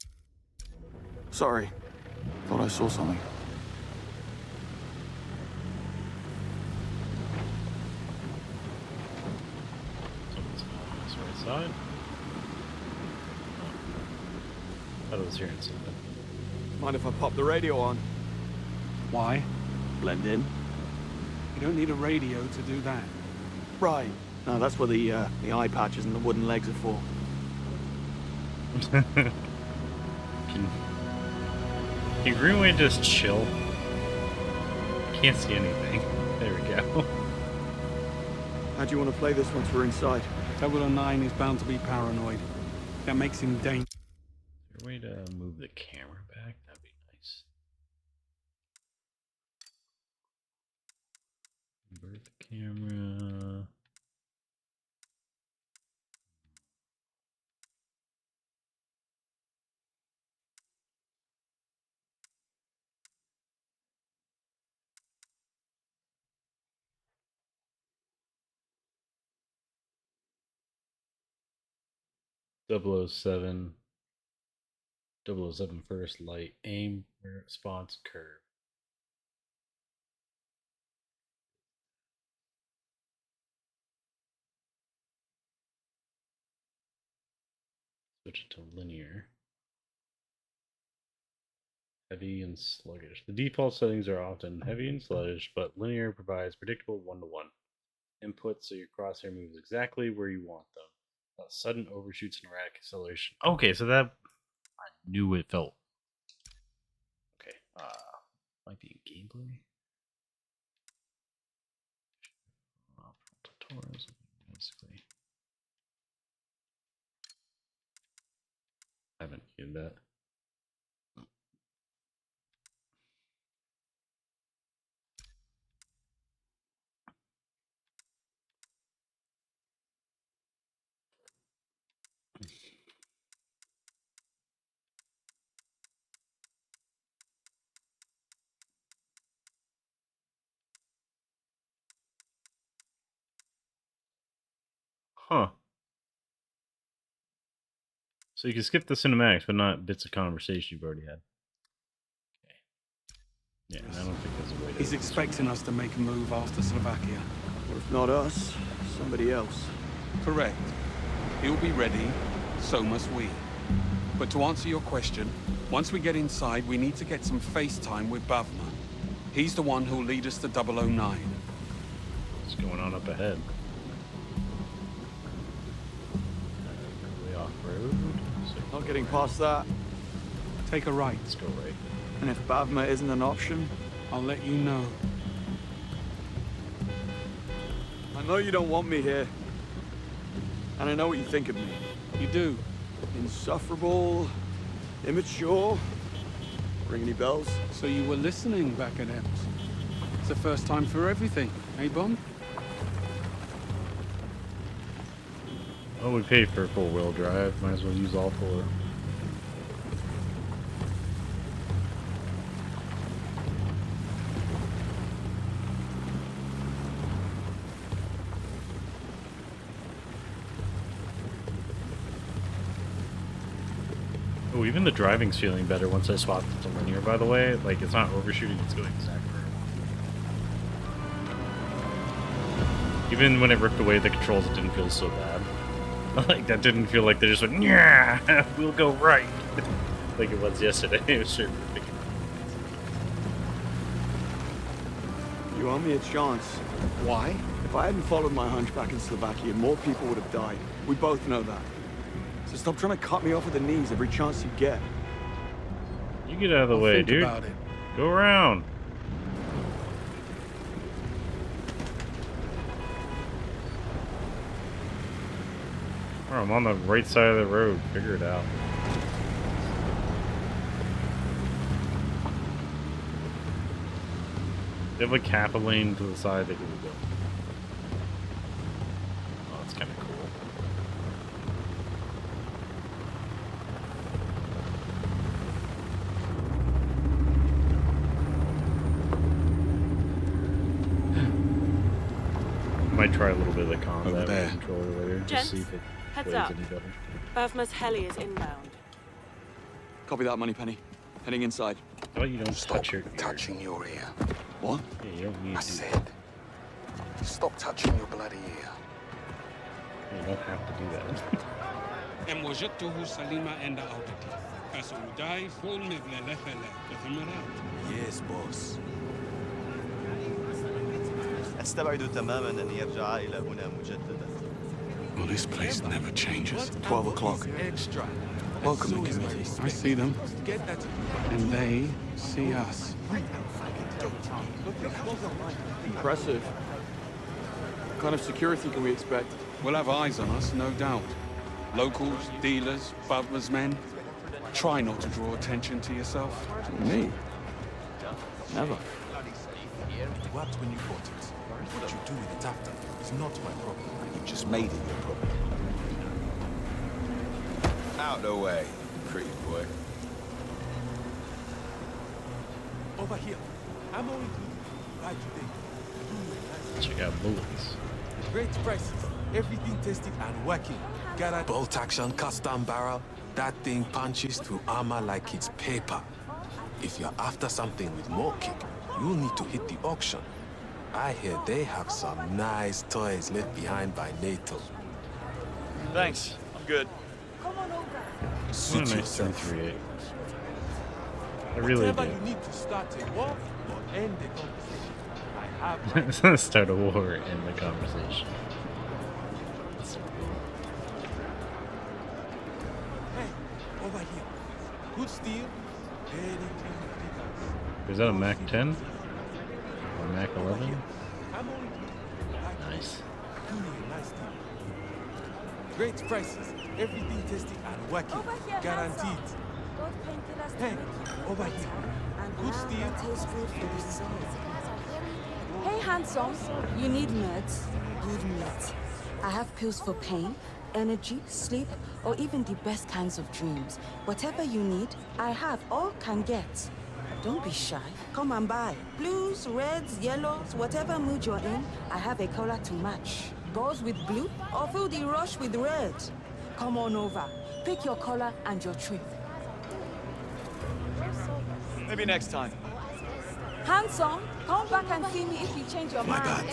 Speaker 22: Sorry. Thought I saw something.
Speaker 10: Something's on this right side. Oh. Thought I was hearing something.
Speaker 22: Mind if I pop the radio on?
Speaker 2: Why?
Speaker 22: Blend in.
Speaker 2: You don't need a radio to do that.
Speaker 22: Right. No, that's what the eye patches and the wooden legs are for.
Speaker 10: Can Greenway just chill? Can't see anything. There we go.
Speaker 22: How do you want to play this once we're inside?
Speaker 2: 009 is bound to be paranoid. That makes him dangerous.
Speaker 10: Is there a way to move the camera back? That'd be nice. Invert the camera. .007 first light aim response curve. Switch it to linear. Heavy and sluggish. The default settings are often heavy and sluggish, but linear provides predictable one-to-one input, so your crosshair moves exactly where you want them. Sudden overshoots and erratic acceleration. Okay, so that I knew it felt. Okay, might be in gameplay. Tutorials, basically. I haven't used that. Huh. So you can skip the cinematics, but not bits of conversation you've already had. Okay. Yeah, I don't think there's a way to...
Speaker 2: He's expecting us to make a move after Slovakia.
Speaker 22: Or if not us, somebody else.
Speaker 2: Correct. He'll be ready, so must we. But to answer your question, once we get inside, we need to get some face time with Bavma. He's the one who'll lead us to 009.
Speaker 10: What's going on up ahead? road.
Speaker 22: Not getting past that.
Speaker 2: Take a right.
Speaker 10: Let's go right.
Speaker 22: And if Bavma isn't an option,
Speaker 2: I'll let you know.
Speaker 22: I know you don't want me here. And I know what you think of me.
Speaker 2: You do.
Speaker 22: Insufferable, immature. Ring any bells?
Speaker 2: So you were listening back at Ends. It's the first time for everything, eh, Bond?
Speaker 10: Oh, we paid for four-wheel drive. Might as well use all four. Oh, even the driving's feeling better once I swapped it to linear, by the way. Like, it's not overshooting, it's going exactly right. Even when it ripped away the controls, it didn't feel so bad. Like, that didn't feel like they just went, yeah, we'll go right. Like it was yesterday. It was sure.
Speaker 22: You owe me a chance.
Speaker 2: Why?
Speaker 22: If I hadn't followed my hunch back in Slovakia, more people would have died. We both know that. So stop trying to cut me off at the knees every chance you get.
Speaker 10: You get out of the way, dude.
Speaker 22: About it.
Speaker 10: Go around. Oh, I'm on the right side of the road. Figure it out. They have like half a lane to the side they can go. Oh, that's kind of cool. Might try a little bit of the combat with controller later, just see if it plays any better.
Speaker 25: Bavma's heli is inbound.
Speaker 22: Copy that, Moneypenny. Heading inside.
Speaker 10: Oh, you don't touch your ear.
Speaker 4: Touching your ear.
Speaker 22: What?
Speaker 10: Yeah, you don't need
Speaker 4: I
Speaker 10: to.
Speaker 4: said, stop touching your bloody ear.
Speaker 10: You don't have to do that.
Speaker 23: Yes, boss. أستبعد تماما أن يرجع إلى هنا مجددا.
Speaker 2: Well, this place never changes.
Speaker 22: 12 o'clock.
Speaker 2: Welcome, committee. I see them. And they see us.
Speaker 22: Impressive. What kind of security can we expect?
Speaker 2: We'll have eyes on us, no doubt. Locals, dealers, Bavma's men. Try not to draw attention to yourself.
Speaker 22: Me? Never.
Speaker 17: What when you bought it? What you do with it after is not my problem.
Speaker 4: You just made it your problem. Out the way, pretty boy.
Speaker 17: Over here. Ammo included. Right today.
Speaker 10: Check out bullets.
Speaker 17: Great prices. Everything tested and working. Guaranteed. Bolt action custom barrel. That thing punches through armor like it's paper. If you're after something with more kick, you'll need to hit the auction. I hear they have some nice toys left behind by NATO.
Speaker 22: Thanks. I'm good.
Speaker 10: What a nice 338. I really
Speaker 17: Whatever
Speaker 10: do.
Speaker 17: you need to start a war or end the conversation, I have.
Speaker 10: Start a war in the conversation.
Speaker 17: Hey, over here. Good steel, very clean figures.
Speaker 10: Is that a Mac 10? Or Mac 11?
Speaker 17: I'm only
Speaker 10: Nice.
Speaker 17: nice deal. Great prices, everything tested and working. Guaranteed. Hey, over here. Good steel.
Speaker 6: Hey, handsome. You need meds? Good meds. I have pills for pain, energy, sleep, or even the best kinds of dreams. Whatever you need, I have or can get. Don't be shy. Come and buy. Blues, reds, yellows, whatever mood you're in, I have a color to match. Goes with blue or feel the rush with red. Come on over. Pick your color and your trip.
Speaker 22: Maybe next time.
Speaker 6: Handsome, come back and see me if you change your mind.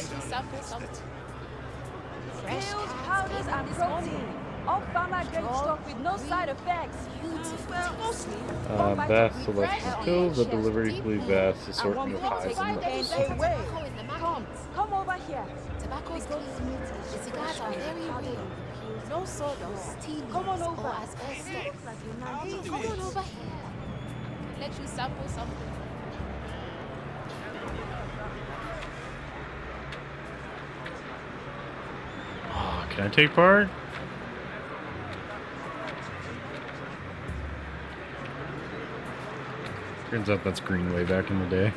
Speaker 6: Pills, powders, and protein. All pharma grade stock with no side effects. Well, mostly.
Speaker 10: Bath selection pills, a deliberately vast assortment of highs and lows.
Speaker 6: Come over here.
Speaker 7: Tobacco is good. The cigars are very real. No sawdust, tea leaves,
Speaker 6: Come on
Speaker 7: or
Speaker 6: over.
Speaker 7: asbestos.
Speaker 6: It looks like you're not
Speaker 7: Hey, come on over here. Let you sample something.
Speaker 10: Oh, can I take part? Turns out that's Greenway back in the day.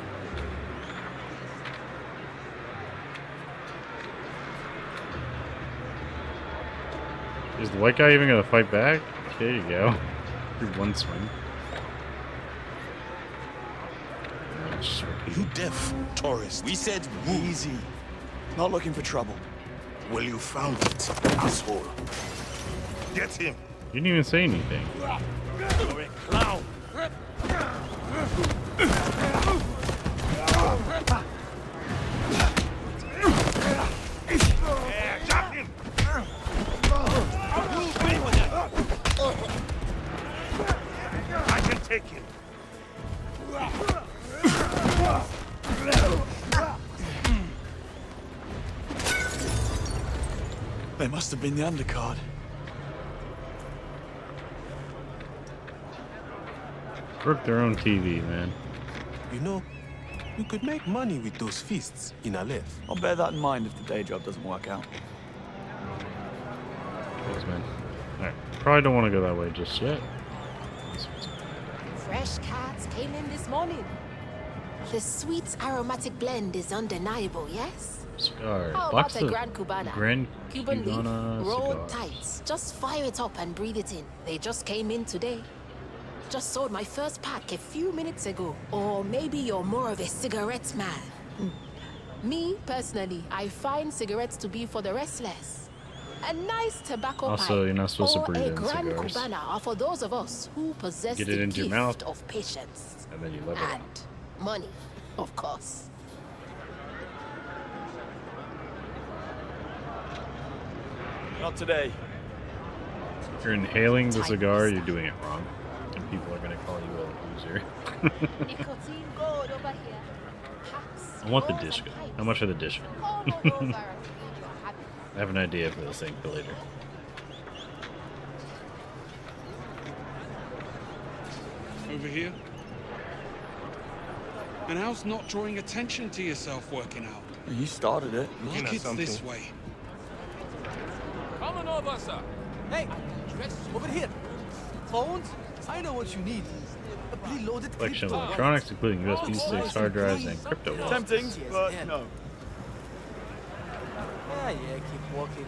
Speaker 10: Is the white guy even gonna fight back? There you go. Through one swing.
Speaker 4: You deaf, tourist. We said move.
Speaker 22: Easy. Not looking for trouble.
Speaker 4: Well, you found it, asshole. Get him.
Speaker 10: You didn't even say anything.
Speaker 4: You're a clown. Yeah, got him. I can take him.
Speaker 22: They must have been the undercard.
Speaker 10: Broke their own TV, man.
Speaker 23: You know, you could make money with those fists in Aleph.
Speaker 22: I'll bear that in mind if the day job doesn't work out.
Speaker 10: Thanks, man. Alright, probably don't want to go that way just yet.
Speaker 7: Fresh cats came in this morning. The sweet aromatic blend is undeniable, yes?
Speaker 10: Cigar.
Speaker 7: How
Speaker 10: Box
Speaker 7: about a
Speaker 10: of
Speaker 7: Grand Cubana?
Speaker 10: Grand
Speaker 7: Cuban leaf,
Speaker 10: Cubana
Speaker 7: rolled
Speaker 10: cigars.
Speaker 7: tight. Just fire it up and breathe it in. They just came in today. Just sold my first pack a few minutes ago. Or maybe you're more of a cigarette man. Me, personally, I find cigarettes to be for the restless. A nice tobacco
Speaker 10: Also,
Speaker 7: pipe
Speaker 10: you're not supposed to
Speaker 7: or
Speaker 10: breathe
Speaker 7: a
Speaker 10: in
Speaker 7: Grand
Speaker 10: cigars.
Speaker 7: Cubana are for those of us who possess
Speaker 10: Get
Speaker 7: the
Speaker 10: it into your
Speaker 7: gift
Speaker 10: mouth.
Speaker 7: of patience.
Speaker 10: And then you let it out.
Speaker 7: And money, of course.
Speaker 22: Not today.
Speaker 10: If you're inhaling the cigar, you're doing it wrong. And people are going to call you a loser.
Speaker 7: Nicotine gold over here. Packs,
Speaker 10: I want the
Speaker 7: rolls,
Speaker 10: dish
Speaker 7: and
Speaker 10: gun.
Speaker 7: pipes.
Speaker 10: How much are the dish gun?
Speaker 7: All over to feed your habit.
Speaker 10: I have an idea for this thing for later.
Speaker 2: Over here. And how's not drawing attention to yourself working out?
Speaker 22: You started it.
Speaker 2: Like it's this way.
Speaker 8: Come on over, sir. Hey, over here. Phones? I know what you need. A preloaded
Speaker 10: Collection of
Speaker 8: crypto.
Speaker 10: electronics, including USB sticks, hard drives, and crypto wallets.
Speaker 22: Tempting, but no.
Speaker 8: Yeah, keep walking.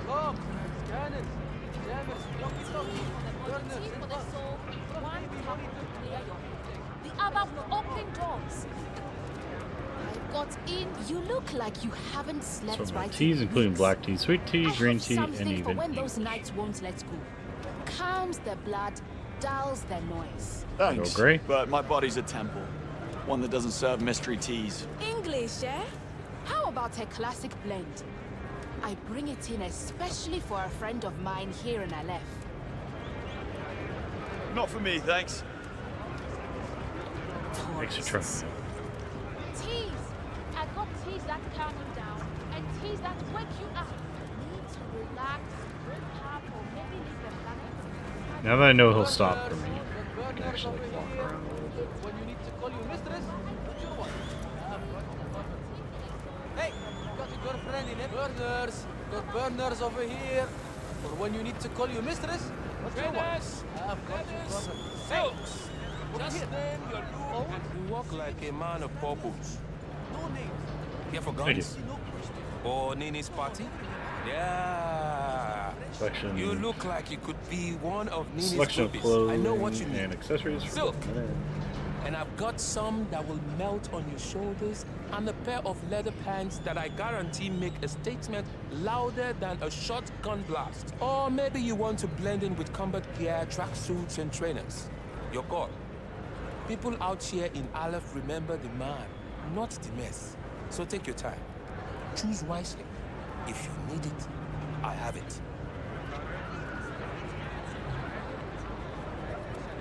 Speaker 8: Come, scanners, jammers,
Speaker 7: The other will open doors. I've got in. You look like you haven't slept
Speaker 10: So my
Speaker 7: right.
Speaker 10: teas,
Speaker 7: in
Speaker 10: including
Speaker 7: weeks.
Speaker 10: black tea, sweet tea,
Speaker 7: I
Speaker 10: green
Speaker 7: have
Speaker 10: tea, and
Speaker 7: something for
Speaker 10: even
Speaker 7: when
Speaker 10: English.
Speaker 7: those nights won't let go. Calms the blood, dulls the noise.
Speaker 22: Thanks.
Speaker 10: Go grey?
Speaker 22: But my body's a temple. One that doesn't serve mystery teas.
Speaker 7: English, eh? How about a classic blend? I bring it in especially for a friend of mine here in Aleph.
Speaker 22: Not for me, thanks.
Speaker 10: Makes you trust me.
Speaker 7: Teas! I've got teas that calm you down, and teas that wake you up. Need to relax, break up, or maybe leave the planet.
Speaker 10: Now that I know he'll stop for me, I can actually like, walk around a little bit.
Speaker 8: When you need to call your mistress, what you want? Hey, you got your girlfriend in it? Burners! Got burners over here. Or when you need to call your mistress, what you want? I've got your burners.
Speaker 17: Silks!
Speaker 8: Over here.
Speaker 17: You walk like a man of purpose.
Speaker 8: No names.
Speaker 17: Here for
Speaker 10: Thank you.
Speaker 17: guns? Or Nini's party? Yeah.
Speaker 10: Selection.
Speaker 17: You look like you could be one of Nini's
Speaker 10: Selection of
Speaker 17: groupies.
Speaker 10: clothes
Speaker 17: I know what you need.
Speaker 10: and accessories. for
Speaker 17: Silk.
Speaker 10: men.
Speaker 17: And I've got some that will melt on your shoulders and a pair of leather pants that I guarantee make a statement louder than a shotgun blast. Or maybe you want to blend in with combat gear, tracksuits, and trainers. Your call. People out here in Aleph remember the man, not the mess. So take your time. Choose wisely. If you need it, I have it.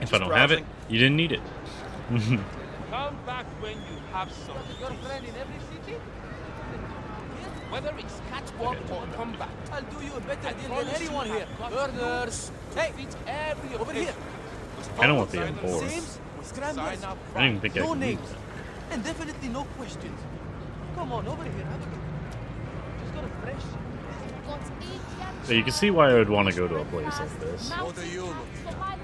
Speaker 10: If I don't have it, you didn't need it.
Speaker 8: Come back when you have some. Got your girlfriend in every city? Whether it's catwalk or combat, I'll do you a better deal than anyone here. Burners! Hey! Over here!
Speaker 10: I don't want the M4.
Speaker 8: Seams, scramblers,
Speaker 10: I didn't even think I
Speaker 8: no
Speaker 10: could use
Speaker 8: names, and definitely no questions. Come on, over here, have a look. Just got a fresh.
Speaker 10: So you can see why I would want to go to a place like this.
Speaker 2: What are you looking at?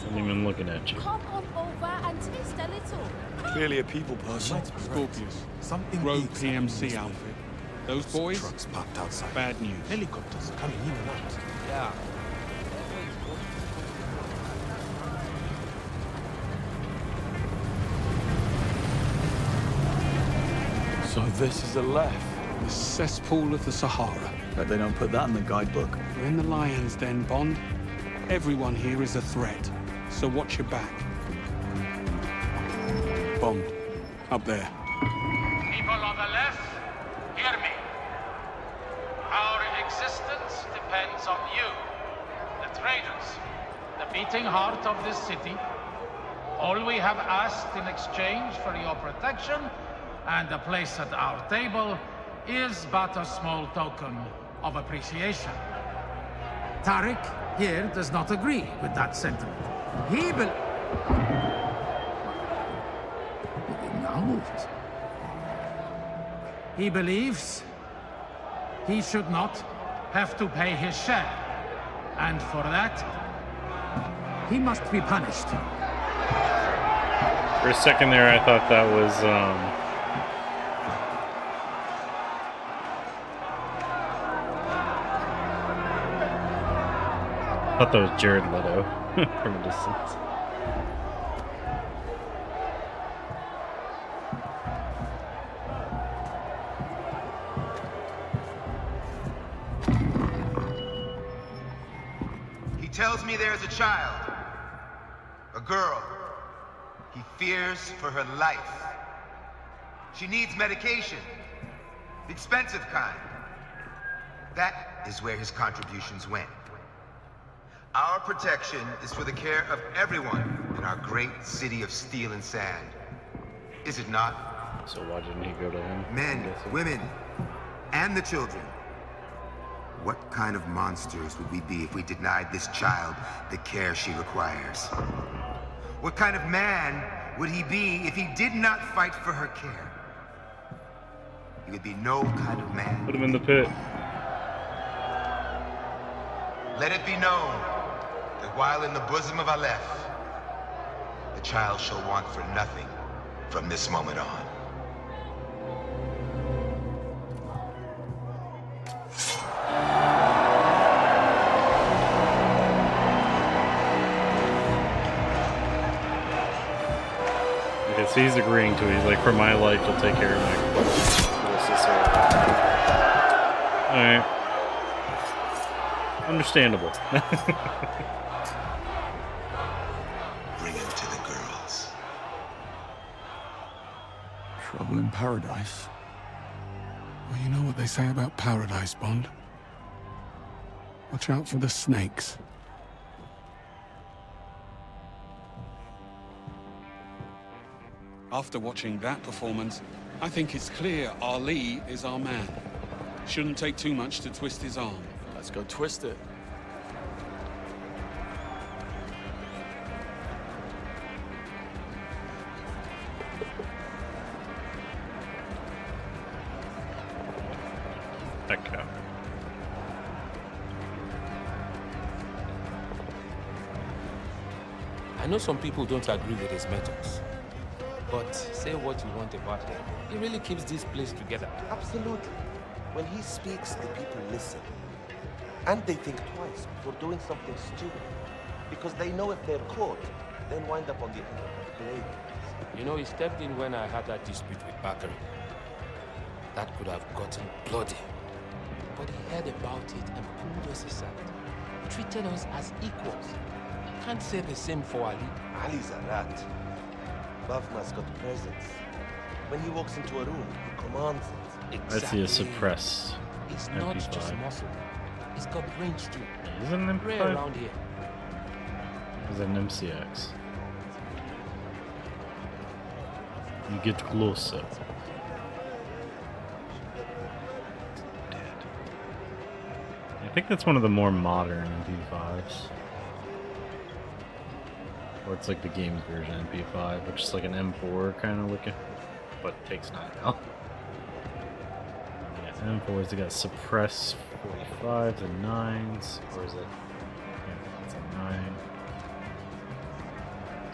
Speaker 10: I'm even looking at you.
Speaker 9: Come on over and taste a little.
Speaker 22: Clearly a people person.
Speaker 2: Scorpius.
Speaker 23: Something
Speaker 2: Rogue
Speaker 23: big's happening
Speaker 2: PMC
Speaker 23: this way.
Speaker 2: outfit. Those boys?
Speaker 23: Trucks parked outside.
Speaker 2: Bad news.
Speaker 23: Helicopters coming in and out.
Speaker 8: Yeah.
Speaker 22: So this is a left.
Speaker 2: The cesspool of the Sahara.
Speaker 22: Bet they don't put that in the guidebook.
Speaker 2: We're in the lion's den, Bond. Everyone here is a threat, so watch your back. Bond, up there.
Speaker 11: People on the left, hear me. Our existence depends on you, the traders, the beating heart of this city. All we have asked in exchange for your protection and a place at our table is but a small token of appreciation. Tariq here does not agree with that sentiment. He believes he should not have to pay his share, and for that, he must be punished.
Speaker 10: For a second there, I thought that was, I thought that was Jared Leto from a distance.
Speaker 12: He tells me there's a child, a girl. He fears for her life. She needs medication, the expensive kind. That is where his contributions went. Our protection is for the care of everyone in our great city of steel and sand. Is it not?
Speaker 10: So why didn't he go to him?
Speaker 12: Men, women, and the children. What kind of monsters would we be if we denied this child the care she requires? What kind of man would he be if he did not fight for her care? He would be no kind of man.
Speaker 10: Put him in the pit.
Speaker 12: Let it be known that while in the bosom of Aleph, the child shall want for nothing from this moment on.
Speaker 10: Okay, so he's agreeing to it. He's like, for my life, you'll take care of my questions. Alright. Understandable.
Speaker 12: Bring him to the girls.
Speaker 2: Trouble in paradise. Well, you know what they say about paradise, Bond. Watch out for the snakes. After watching that performance, I think it's clear Ali is our man. Shouldn't take too much to twist his arm.
Speaker 22: Let's go twist it.
Speaker 10: Okay.
Speaker 8: I know some people don't agree with his methods. But say what you want about him. He really keeps this place together.
Speaker 23: Absolutely. When he speaks, the people listen. And they think twice before doing something stupid. Because they know if they're caught, they'll wind up on the end of the blade.
Speaker 8: You know, he stepped in when I had that dispute with Bakary. That could have gotten bloody. But he heard about it and pulled us aside. Treated us as equals. Can't say the same for Ali.
Speaker 23: Ali's a rat. Bavna's got presence. When he walks into a room, he commands it.
Speaker 10: I see a suppress.
Speaker 8: It's not just
Speaker 10: MP5.
Speaker 8: muscle. It's got brains too.
Speaker 10: Is it an
Speaker 8: Rare
Speaker 10: MP5?
Speaker 8: around here.
Speaker 10: Is it an MCX? You get closer. think that's one of the more modern MP5s. Or it's like the games version MP5, which is like an M4 kind of looking, but it takes 9 now. Yeah, M4s, they got suppress 45s and 9s, or is it? Yeah, it's a 9.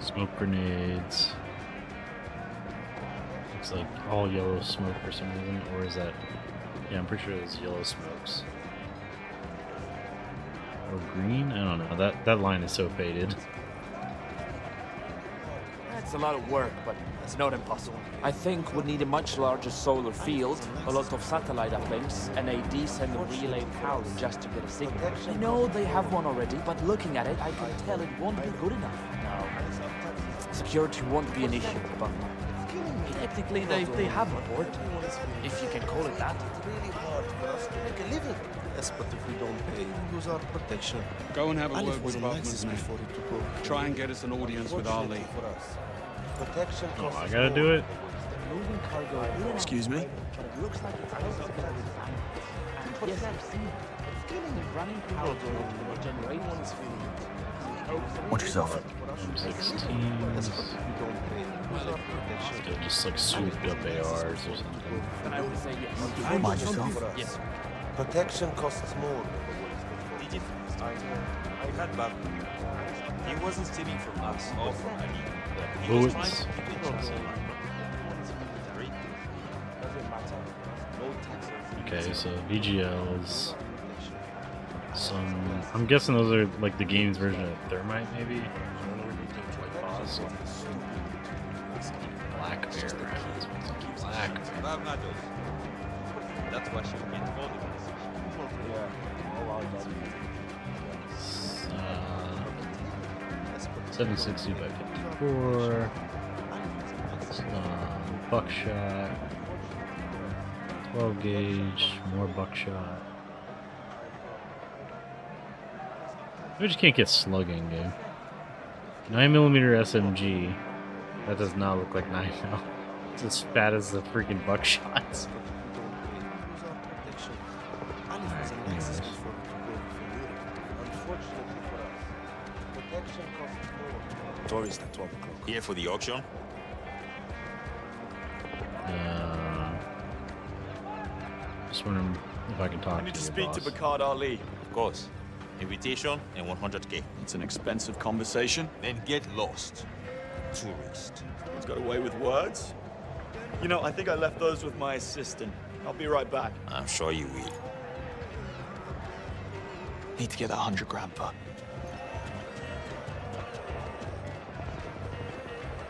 Speaker 10: Smoke grenades. Looks like all yellow smoke for some reason, or is that? Yeah, I'm pretty sure it's yellow smokes. Or green? I don't know. That line is so faded.
Speaker 1: It's a lot of work, but it's not impossible. I think we'd need a much larger solar field, a lot of satellite uplinks, and a decent relay tower just to get a signal. I know they have one already, but looking at it, I can tell it won't be good enough. No. Security won't be an issue, but technically they have a port, if you can call it that.
Speaker 23: It's really hard for us to make a living. Yes, but if we don't pay, we lose our protection.
Speaker 2: Go and have a
Speaker 23: Alif
Speaker 2: word
Speaker 23: was
Speaker 2: with
Speaker 23: on
Speaker 2: Bachman's
Speaker 23: Lexus
Speaker 2: men.
Speaker 23: before he took over.
Speaker 2: Try and get us an audience with Ali.
Speaker 23: For us. Protection
Speaker 10: Oh,
Speaker 23: costs
Speaker 10: I gotta do it.
Speaker 1: Moving cargo.
Speaker 22: Excuse me?
Speaker 1: Looks like it's and yes, I've seen it. Feeling running power to generate one's feeling.
Speaker 22: Watch yourself.
Speaker 10: M16s. They're just like souped up ARs or something.
Speaker 1: Then I would say yes.
Speaker 22: Mind yourself.
Speaker 1: Yes.
Speaker 23: Protection costs more.
Speaker 19: I had back. He wasn't stealing from us or from Ali. He was trying
Speaker 10: Bullets.
Speaker 19: to keep it inside.
Speaker 10: Okay, so VGLs. Some. I'm guessing those are like the game's version of Thermite, maybe. Black Bear. Black Bear.
Speaker 19: That's why she can't hold it.
Speaker 10: 760 by 54. Buckshot. 12 gauge. More buckshot. We just can't get slugging, game. 9mm SMG. That does not look like 9 now. It's as fat as the freaking buckshots. Anyways.
Speaker 22: Tourist at 12 o'clock.
Speaker 19: Here for the auction?
Speaker 10: Just wondering if I can talk
Speaker 22: I need to
Speaker 10: your
Speaker 22: speak to
Speaker 10: boss.
Speaker 22: Bacard Ali.
Speaker 19: Of course. Invitation and 100K.
Speaker 22: It's an expensive conversation.
Speaker 19: Then get lost. Tourist.
Speaker 22: He's got away with words. You know, I think I left those with my assistant. I'll be right back.
Speaker 19: I'm sure you will.
Speaker 22: Need to get that 100 grand for.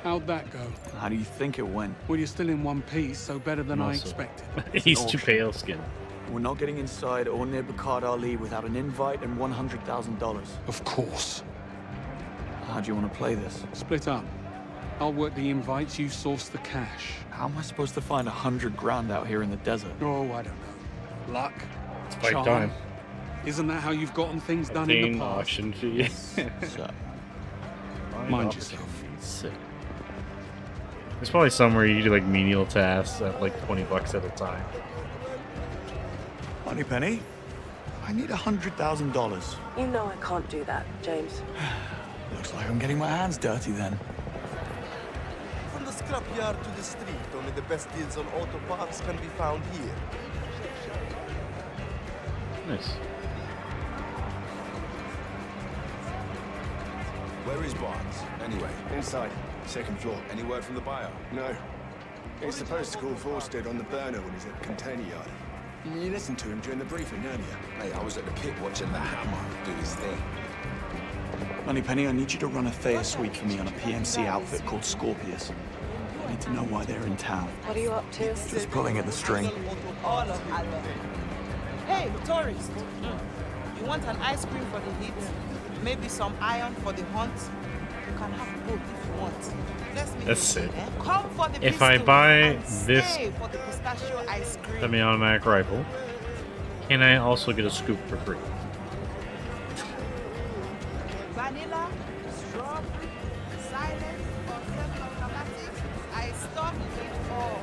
Speaker 2: How'd that go?
Speaker 22: How do you think it went?
Speaker 2: Well, you're still in one piece, so better than I
Speaker 10: Also,
Speaker 2: expected.
Speaker 10: he's too pale skinned.
Speaker 22: We're not getting inside or near Bacard Ali without an invite and $100,000.
Speaker 2: Of course.
Speaker 22: How do you want to play this?
Speaker 2: Split up. I'll work the invites, you source the cash.
Speaker 22: How am I supposed to find 100 grand out here in the desert?
Speaker 2: Oh, I don't know. Luck.
Speaker 10: It's fight
Speaker 2: charm.
Speaker 10: time.
Speaker 2: Isn't that how you've gotten things done in
Speaker 10: Obtain
Speaker 2: the past?
Speaker 10: auction fee.
Speaker 22: So,
Speaker 2: Mind yourself.
Speaker 10: Sick. There's probably somewhere you do like menial tasks at like $20 at a time.
Speaker 22: Money Penny, I need $100,000.
Speaker 6: You know I can't do that, James.
Speaker 22: Looks like I'm getting my hands dirty then.
Speaker 23: From the scrapyard to the street, only the best deals on auto parts can be found here.
Speaker 10: Nice.
Speaker 13: Where is Barnes, anyway? Inside. Second floor. Any word from the buyer? No. He's supposed to call Forsted on the burner when he's at the container yard. You listened to him during the briefing earlier. Mate, I was at the pit watching the hammer do his thing.
Speaker 22: Moneypenny, I need you to run a Thayer suite for me on a PMC outfit called Scorpius. I need to know why they're in town.
Speaker 6: What are you up to?
Speaker 22: Just pulling at the string.
Speaker 14: Hey, tourist. You want an ice cream for the heat? Maybe some iron for the hunt? You can have both if you want. Let's make
Speaker 10: That's
Speaker 14: it,
Speaker 10: sick.
Speaker 14: eh? Come for the
Speaker 10: If I
Speaker 14: pistols
Speaker 10: buy
Speaker 14: and
Speaker 10: this
Speaker 14: stay for the pistachio ice cream.
Speaker 10: semi-automatic rifle, can I also get a scoop for free?
Speaker 14: Vanilla, strawberry, silent, or semi-automatic. I stock it all.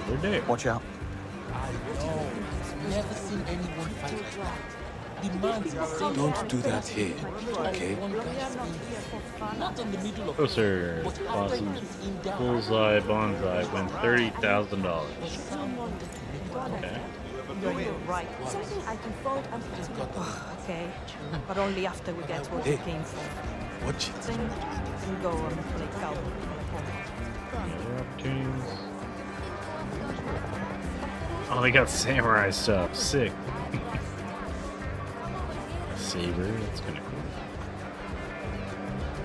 Speaker 10: They're dead.
Speaker 22: Watch out.
Speaker 8: I know. Never seen anyone fight like that. The man's insane.
Speaker 17: Don't do that here, okay?
Speaker 8: Not in the middle of
Speaker 10: Closer. Awesome. Bullseye Bonsai wins $30,000. Okay.
Speaker 6: Right. Something I can fold and put together. Okay. But only after we get what we came for.
Speaker 17: Watch it.
Speaker 6: Then go and play cow.
Speaker 10: Other opportunities. Oh, they got samurai stuff. Sick. Saber, that's kind of cool.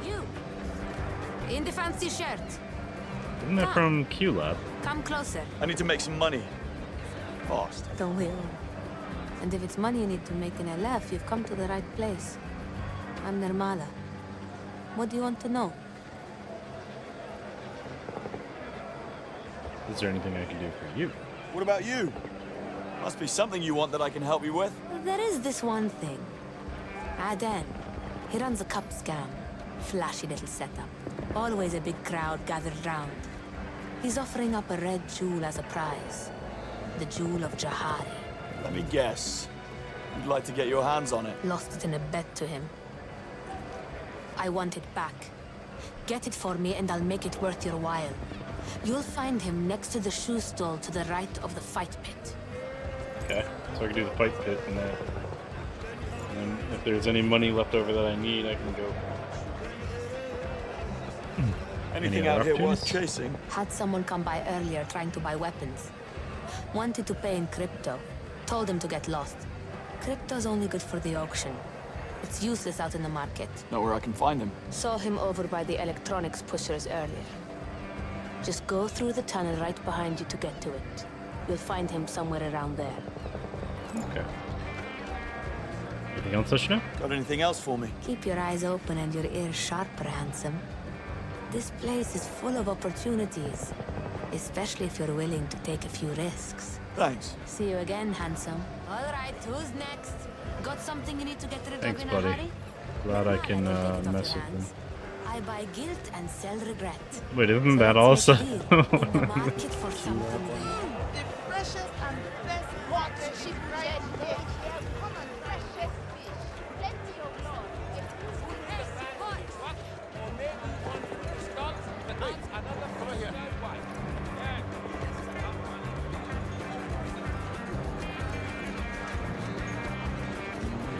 Speaker 3: You! In the fancy shirt.
Speaker 10: Isn't that from Q-Lab?
Speaker 3: Come closer.
Speaker 22: I need to make some money. Fast.
Speaker 3: Don't we all? And if it's money you need to make in LF, you've come to the right place. I'm Nirmala. What do you want to know?
Speaker 10: Is there anything I can do for you?
Speaker 22: What about you? Must be something you want that I can help you with.
Speaker 3: There is this one thing. Aden. He runs a cup scam. Flashy little setup. Always a big crowd gathered round. He's offering up a red jewel as a prize. The Jewel of Jahari.
Speaker 22: Let me guess. You'd like to get your hands on it.
Speaker 3: Lost it in a bet to him. I want it back. Get it for me and I'll make it worth your while. You'll find him next to the shoe stall to the right of the fight pit.
Speaker 10: Okay, so I can do the fight pit and then if there's any money left over that I need, I can go.
Speaker 22: Anything out here worth chasing?
Speaker 3: Had someone come by earlier trying to buy weapons. Wanted to pay in crypto. Told him to get lost. Crypto's only good for the auction. It's useless out in the market.
Speaker 22: Know where I can find him?
Speaker 3: Saw him over by the electronics pushers earlier. Just go through the tunnel right behind you to get to it. You'll find him somewhere around there.
Speaker 10: Okay. Anything else I should know?
Speaker 22: Got anything else for me?
Speaker 3: Keep your eyes open and your ears sharper, handsome. This place is full of opportunities. Especially if you're willing to take a few risks.
Speaker 22: Thanks.
Speaker 3: See you again, handsome. All right, who's next? Got something you need to get rid
Speaker 10: Thanks,
Speaker 3: of in
Speaker 10: buddy.
Speaker 3: a hurry?
Speaker 10: Glad I can mess with them.
Speaker 3: I buy guilt and sell regret.
Speaker 10: Wait, isn't that also?
Speaker 3: Market for something real.
Speaker 14: The freshest and best water ship right there. Come on, freshest fish. Plenty of love.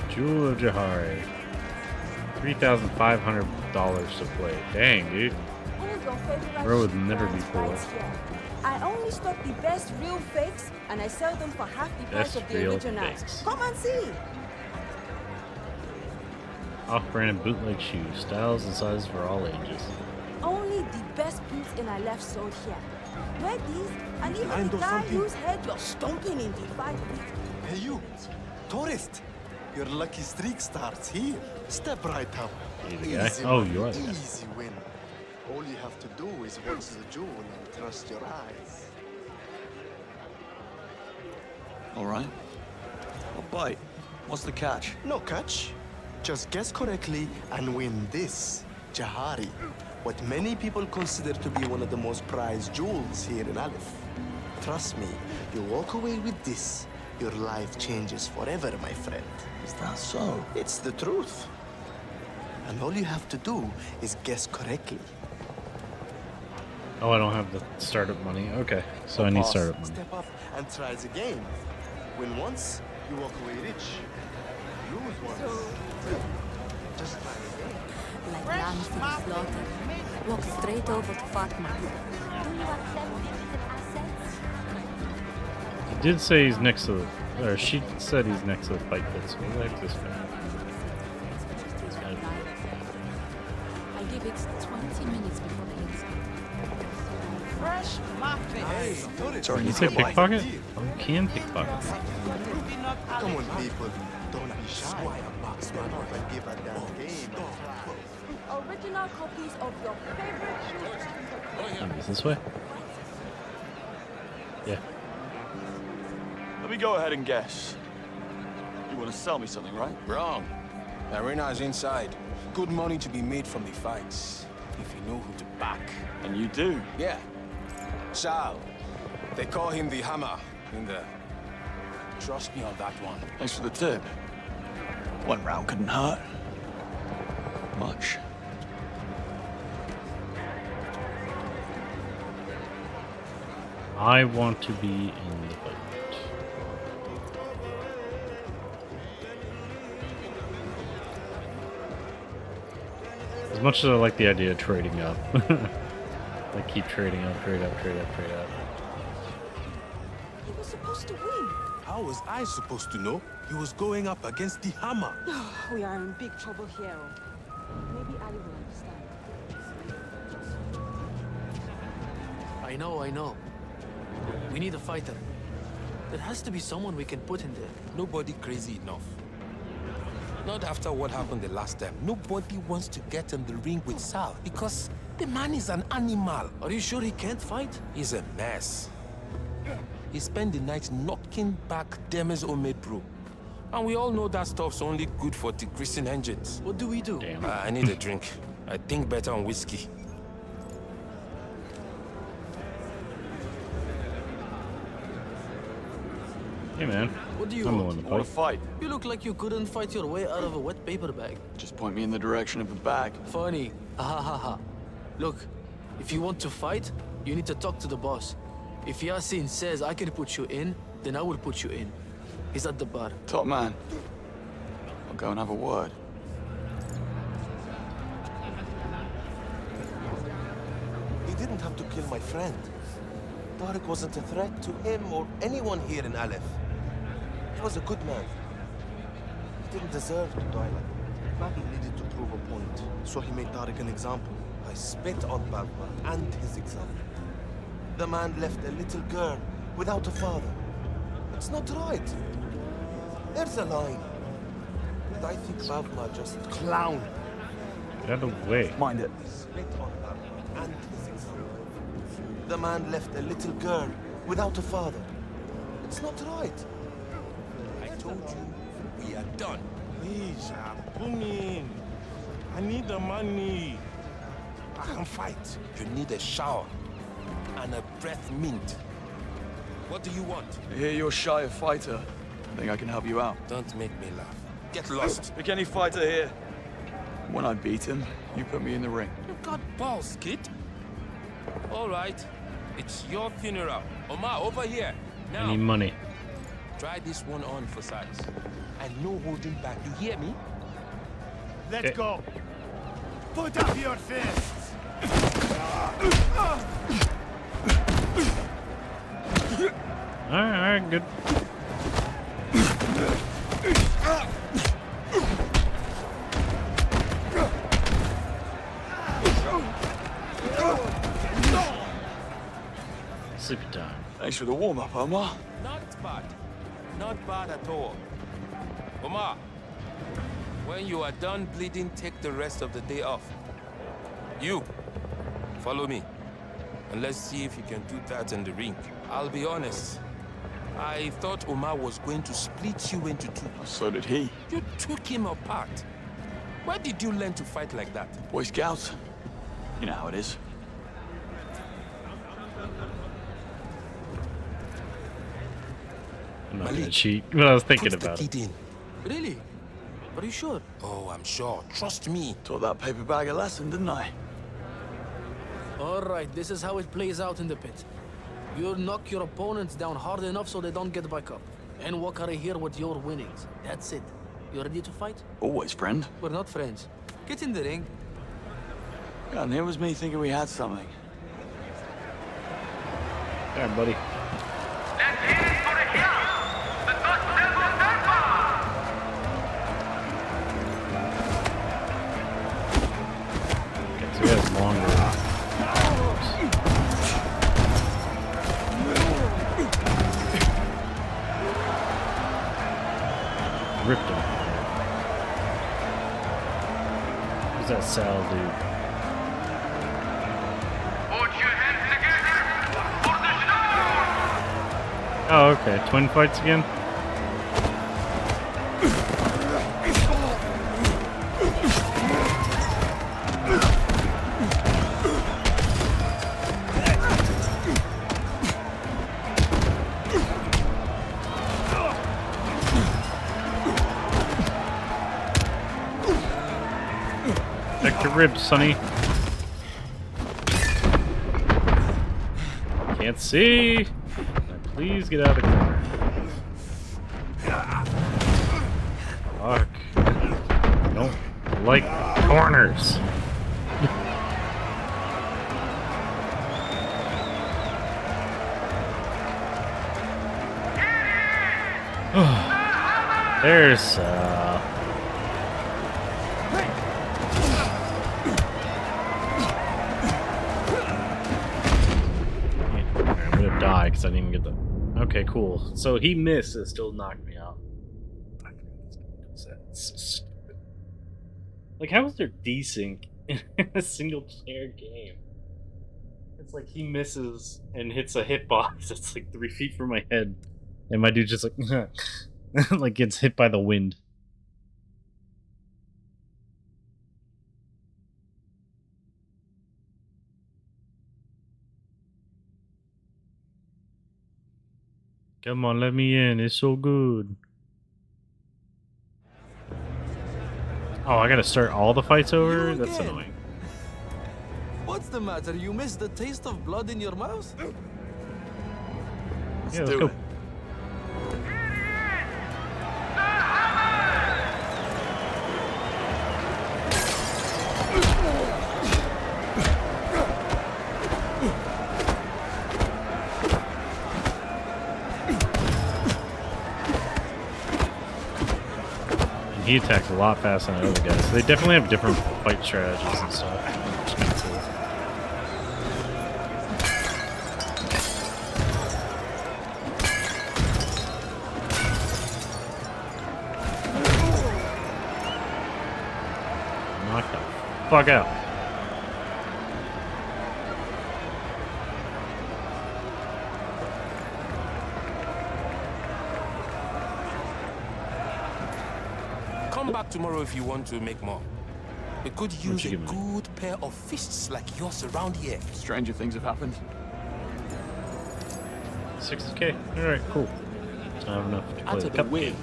Speaker 10: Jewel of Jahari. $3,500 to play. Dang, dude. Bro would never be poor.
Speaker 6: I only stock the best real fakes and I sell them for half the price
Speaker 10: Best
Speaker 6: of the
Speaker 10: real
Speaker 6: originals.
Speaker 10: fakes.
Speaker 6: Come and see.
Speaker 10: Off-brand bootleg shoes, styles and sizes for all ages.
Speaker 6: Only the best boots in I left sold here. Wear these and even
Speaker 13: Mind
Speaker 6: the
Speaker 13: or
Speaker 6: guy
Speaker 13: something?
Speaker 6: whose head you're stomping in the fight with.
Speaker 13: Hey you, tourist. Your lucky streak starts here. Step right up.
Speaker 10: You the guy? Oh, you are the guy.
Speaker 13: Easy win. All you have to do is watch the jewel and trust your eyes.
Speaker 22: All right. I'll bite. What's the catch?
Speaker 13: No catch. Just guess correctly and win this. Jahari. What many people consider to be one of the most prized jewels here in Aleph. Trust me, you walk away with this, your life changes forever, my friend.
Speaker 22: Is that so?
Speaker 13: It's the truth. And all you have to do is guess correctly.
Speaker 10: Oh, I don't have the startup money. Okay, so I need startup money.
Speaker 13: Step up and try the game. Win once, you walk away rich. Lose once. Just try again.
Speaker 3: Like lambs to the slaughter. Walk straight over to Fatma. Do you accept digital assets?
Speaker 10: He did say he's next to the, or she said he's next to the fight pit, so we'll like this guy.
Speaker 3: I give it 20 minutes before the hits.
Speaker 14: Fresh muffins.
Speaker 13: Hey,
Speaker 10: Sorry, you say pickpocket? Oh, you can pickpocket.
Speaker 13: Come on, people. Don't be shy. Step up and give a damn game.
Speaker 6: Original copies of your favorite shoes.
Speaker 10: Is this way? Yeah.
Speaker 22: Let me go ahead and guess. You want to sell me something, right?
Speaker 17: Wrong. Arena's inside. Good money to be made from the fights, if you know who to back.
Speaker 22: And you do?
Speaker 17: Yeah. Sal, They call him the Hammer in there. Trust me on that one.
Speaker 22: Thanks for the tip. One round couldn't hurt. Much.
Speaker 10: I want to be in the boat. As much as I like the idea of trading up. I keep trading up, trade up, trade up, trade up.
Speaker 6: He was supposed to win.
Speaker 17: How was I supposed to know? He was going up against the Hammer.
Speaker 6: We are in big trouble here. Maybe Ali will understand.
Speaker 15: I know. We need a fighter. There has to be someone we can put in there.
Speaker 17: Nobody crazy enough. Not after what happened the last time. Nobody wants to get in the ring with Sal because the man is an animal.
Speaker 15: Are you sure he can't fight?
Speaker 17: He's a mess. He spent the night knocking back Deme's homemade brew. And we all know that stuff's only good for degreasing engines.
Speaker 15: What do we do?
Speaker 10: Damn.
Speaker 17: I need a drink. I think better on whiskey.
Speaker 10: Hey man,
Speaker 15: What do you
Speaker 10: I'm the
Speaker 15: want?
Speaker 10: one to
Speaker 22: Want
Speaker 10: fight.
Speaker 22: to fight?
Speaker 15: You look like you couldn't fight your way out of a wet paper bag.
Speaker 22: Just point me in the direction of the bag.
Speaker 15: Funny. Ha. Look, if you want to fight, you need to talk to the boss. If Yasin says I can put you in, then I will put you in. He's at the bar.
Speaker 22: Top man. I'll go and have a word.
Speaker 23: He didn't have to kill my friend. Tariq wasn't a threat to him or anyone here in Aleph. He was a good man. He didn't deserve to die like that. But he needed to prove a point, so he made Tariq an example. I spit on Bavma and his example. The man left a little girl without a father. It's not right. There's a line. And I think Bavma just clown.
Speaker 10: Get out of the way.
Speaker 22: Mind it.
Speaker 23: Spit on Bavma and his example. The man left a little girl without a father. It's not right.
Speaker 17: I told you, we are done.
Speaker 18: Please, put me in. I need the money. I can fight.
Speaker 17: You need a shower and a breath mint. What do you want?
Speaker 22: I hear you're shy of fighter. I think I can help you out.
Speaker 17: Don't make me laugh. Get lost.
Speaker 22: Pick any fighter here. When I beat him, you put me in the ring.
Speaker 17: You got balls, kid. All right. It's your funeral. Omar, over here. Now.
Speaker 10: I need money.
Speaker 17: Try this one on for size. And no holding back. You hear me?
Speaker 18: Let's go. Put up your fists.
Speaker 10: Alright, good. Sleepy time.
Speaker 22: Thanks for the warm-up, Omar.
Speaker 17: Not bad. Not bad at all. Omar, when you are done bleeding, take the rest of the day off. You, follow me. And let's see if you can do that in the ring. I'll be honest. I thought Omar was going to split you into two.
Speaker 22: So did he.
Speaker 17: You took him apart. Where did you learn to fight like that?
Speaker 22: Boy Scouts. You know how it is.
Speaker 10: I'm not gonna cheat, but I was thinking about it.
Speaker 15: Really? Are you sure?
Speaker 17: Oh, I'm sure. Trust me.
Speaker 22: Taught that paper bag a lesson, didn't I?
Speaker 15: All right, this is how it plays out in the pit. You knock your opponents down hard enough so they don't get back up. And walk out of here with your winnings. That's it. You ready to fight?
Speaker 22: Always, friend.
Speaker 15: We're not friends. Get in the ring.
Speaker 22: God, and it was me thinking we had something.
Speaker 10: Alright, buddy. Okay, so he has longer. Ripped him. Who's that Sal dude? Oh, okay. Twin fights again? ribs, sonny. Can't see. Please get out of the corner. Fuck. I don't like corners. There's I'm gonna die because I didn't even get the. Okay, cool. So he missed and still knocked me out. That's so stupid. Like, how is there desync in a single player game? It's like he misses and hits a hitbox that's like 3 feet from my head, and my dude just like like gets hit by the wind. Come on, let me in. It's so good. Oh, I gotta start all the fights over? That's annoying.
Speaker 15: What's the matter? You miss the taste of blood in your mouth?
Speaker 10: Yeah, let's go. He attacks a lot faster than the other guys. They definitely have different fight strategies and stuff. Which is kinda cool. Knock the fuck out.
Speaker 17: Come back tomorrow if you want to make more. We could use a good pair of fists like yours around here.
Speaker 22: Stranger things have happened.
Speaker 10: 60k. Alright, cool. So I have enough to play the cup game.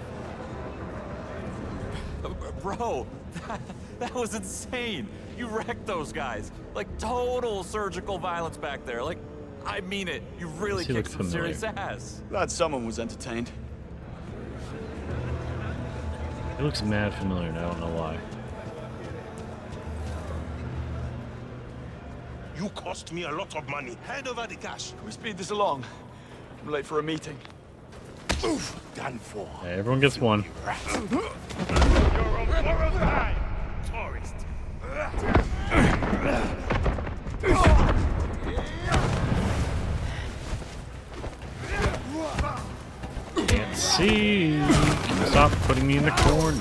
Speaker 5: Bro, that was insane. You wrecked those guys. Like, total surgical violence back there. Like, I mean it. You really kicked some serious ass.
Speaker 22: Glad someone was entertained.
Speaker 10: It looks mad familiar and I don't know why.
Speaker 18: You cost me a lot of money. Hand over the cash.
Speaker 22: Can we speed this along? I'm late for a meeting.
Speaker 18: Oof, done for.
Speaker 10: Yeah, everyone gets one.
Speaker 18: You're on borrowed time, tourist.
Speaker 10: Can't see. Stop putting me in the corner.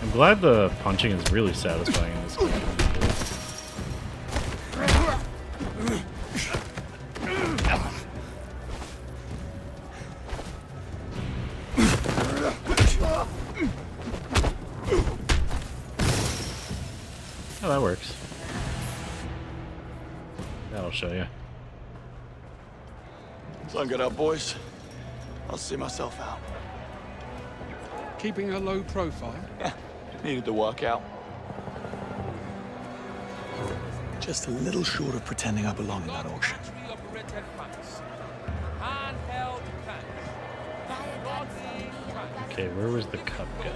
Speaker 10: I'm glad the punching is really satisfying in this game. Oh, that works. That'll show you.
Speaker 22: Sun got out, boys. I'll see myself out.
Speaker 2: Keeping a low profile?
Speaker 22: Yeah, needed to work out. Just a little short of pretending I belong in that auction.
Speaker 10: Okay, where was the cup guy?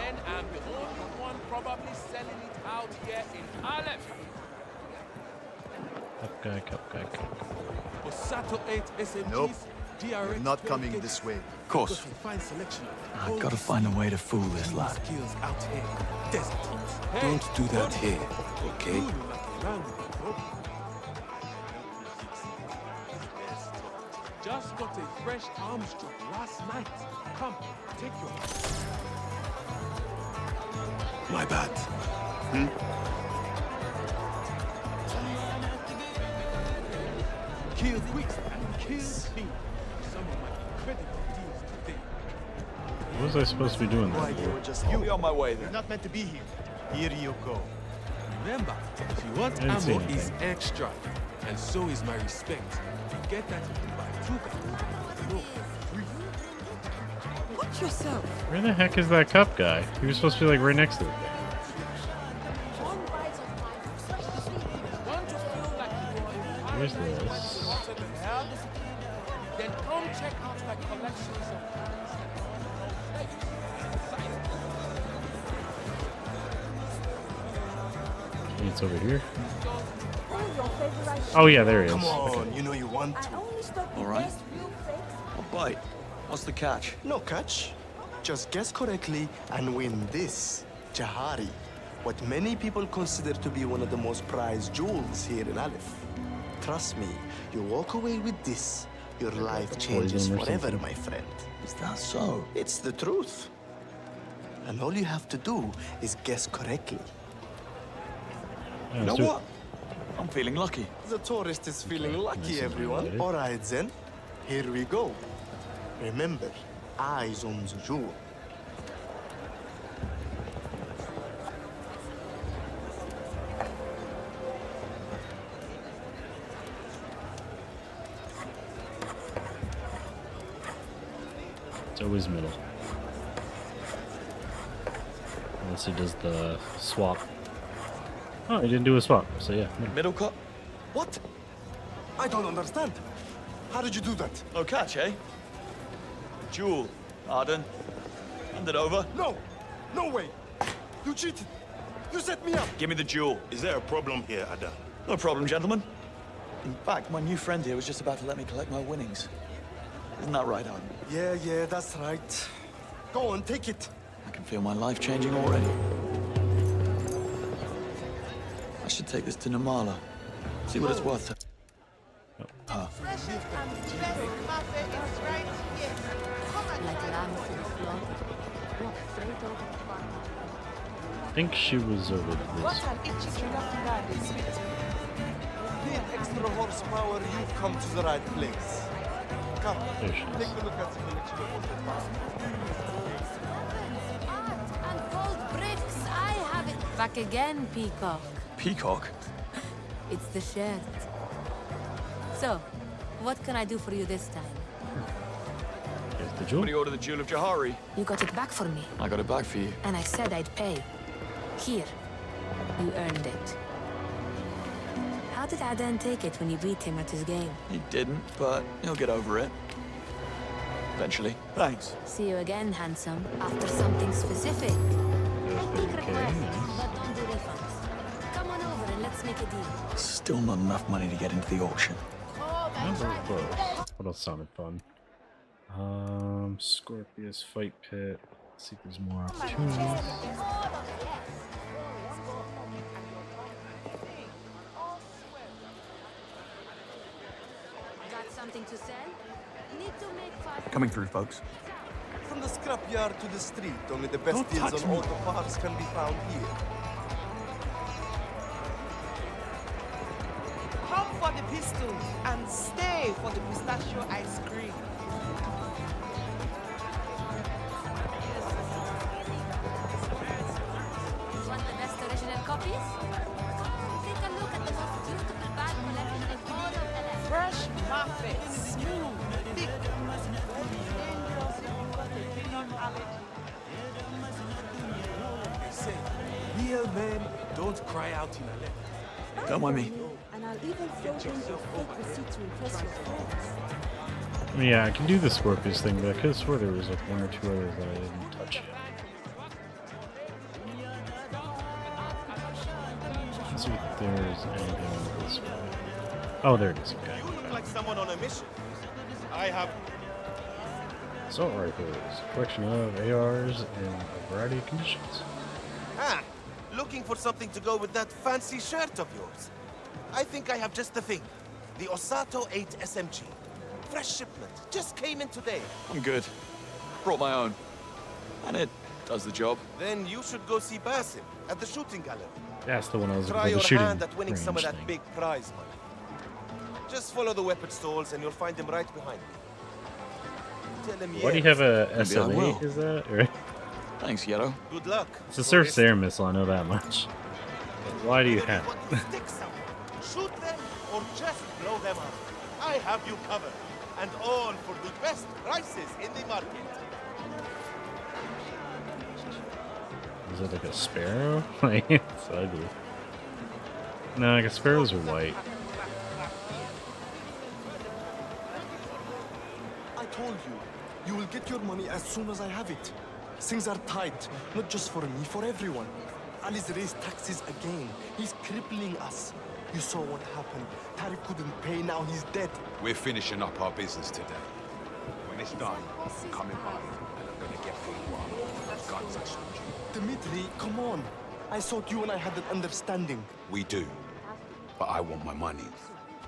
Speaker 8: And I'm the only one probably selling it out here in Aleph.
Speaker 10: Cup guy, cup guy, cup guy.
Speaker 8: Osato 8 SMGs.
Speaker 16: Nope. You're not coming this way.
Speaker 22: Of course. I've got to find a way to fool this lad.
Speaker 17: Don't do that here, okay?
Speaker 8: Just got a fresh arm stroke last night. Come, take your.
Speaker 22: My bad.
Speaker 8: Kill quick and kill clean. Some of my incredible deals today.
Speaker 10: What was I supposed to be doing there?
Speaker 22: I'll be on my way then.
Speaker 16: You're not meant to be here. Here you go.
Speaker 8: Remember, if you want
Speaker 10: I didn't see
Speaker 8: ammo is
Speaker 10: anything.
Speaker 8: extra.
Speaker 17: and so is my respect. Forget that you can buy 2 guns. No, 3.
Speaker 6: Watch yourself.
Speaker 10: Where the heck is that cup guy? He was supposed to be like right next to it. Where's this?
Speaker 1: Then come check out my collections of
Speaker 10: It's over here. Oh yeah, there he is.
Speaker 22: Come on,
Speaker 10: Okay.
Speaker 22: you know you want to. All right. I'll bite. What's the catch? No catch. Just guess correctly and win this. Jahari. What many people consider to be one of the most prized jewels here in Aleph. Trust me, you walk away with this, your life changes forever, my friend. Is that so? It's the truth. And all you have to do is guess correctly.
Speaker 10: Yeah,
Speaker 22: You know
Speaker 10: let's do it.
Speaker 22: what? I'm feeling lucky. The tourist is feeling lucky, everyone. All right, then. Here we go. Remember, eyes on the jewel.
Speaker 10: It's always middle. Unless he does the swap. Oh, he didn't do a swap, so yeah.
Speaker 22: Middle cut? What? I don't understand. How did you do that? No catch, eh? Jewel, Arden. Hand it over. No! No way! You cheated! You set me up! Give me the jewel. Is there a problem here, Arden? No problem, gentlemen. In fact, my new friend here was just about to let me collect my winnings. Isn't that right, Arden? Yeah, that's right. Go on, take it. I can feel my life changing already. I should take this to Namala. See what it's worth. Huh.
Speaker 3: Like lambs in slaughter. Walk straight over the farm.
Speaker 10: I think she was over this.
Speaker 19: What an itchy trigger is it? Need extra horsepower, you've come to the right place. Come,
Speaker 10: There she is.
Speaker 19: take a look at the collection of water
Speaker 3: And gold bricks, I have it. Back again, Peacock.
Speaker 22: Peacock?
Speaker 3: It's the shirt. So, what can I do for you this time?
Speaker 10: There's the jewel.
Speaker 22: Somebody order the Jewel of Jahari.
Speaker 3: You got it back for me,
Speaker 22: I got it back for you.
Speaker 3: and I said I'd pay. Here, you earned it. How did Aden take it when you beat him at his game?
Speaker 22: He didn't, but he'll get over it. Eventually. Thanks.
Speaker 3: See you again, handsome, after something specific. Big request, but don't do refunds. Come on over and let's make a deal.
Speaker 22: Still not enough money to get into the auction.
Speaker 10: What else sounded fun? Scorpius fight pit. Let's see if there's more opportunities.
Speaker 3: Got something to sell? Need to make 5.
Speaker 22: Coming through, folks.
Speaker 19: From the scrapyard to the street, only the best
Speaker 22: Don't
Speaker 19: deals
Speaker 22: touch
Speaker 19: on
Speaker 22: me.
Speaker 19: auto parts can be found here.
Speaker 14: Come for the pistols and stay for the pistachio ice cream.
Speaker 3: Want the best original copies? Come take a look at the most beautiful bag collection in all of LA.
Speaker 14: Fresh muffins, smooth, thick, dangerous if you've got a peanut allergy.
Speaker 17: They say, real men don't cry out in Aleppo.
Speaker 22: Don't mind me.
Speaker 6: And I'll even throw in your fake receipt to impress your friends.
Speaker 10: Yeah, I can do the Scorpius thing, but I could have swore there was like 1 or 2 others that I didn't touch yet. Let's see if there's anything on this way. Oh, there it is. Okay.
Speaker 19: You look like someone on a mission. I have...
Speaker 10: Assault rifles. Collection of ARs in a variety of conditions.
Speaker 11: Ah, looking for something to go with that fancy shirt of yours. I think I have just the thing. The Osato 8 SMG. Fresh shipment. Just came in today.
Speaker 22: I'm good. Brought my own. And it does the job.
Speaker 11: Then you should go see Basim at the shooting gallery.
Speaker 10: That's the one I was
Speaker 11: Try
Speaker 10: looking
Speaker 11: your
Speaker 10: for, the shooting
Speaker 11: hand at winning some of
Speaker 10: range
Speaker 11: that
Speaker 10: thing.
Speaker 11: big prize money. Just follow the weapon stalls and you'll find him right behind you. Tell him
Speaker 10: Why do you have a
Speaker 22: Maybe I will.
Speaker 10: SLA? Is that? Or...
Speaker 11: Thanks, Yellow. Good luck.
Speaker 10: It's a surface air missile, I know that much. Why do you have it?
Speaker 11: Shoot them
Speaker 19: or just blow them up. I have you covered. And all for the best prices in the market.
Speaker 10: Is it like a sparrow? Like, it's ugly. No, like a sparrows are white.
Speaker 4: I told you, you will get your money as soon as I have it. Things are tight, not just for me, for everyone. Ali's raised taxes again. He's crippling us. You saw what happened. Tariq couldn't pay, now he's dead.
Speaker 20: We're finishing up our business today. When it's done, I'm coming by and I'm gonna get who you are. The guns I sold you.
Speaker 4: Dimitri, come on. I thought you and I had an understanding.
Speaker 20: We do. But I want my money.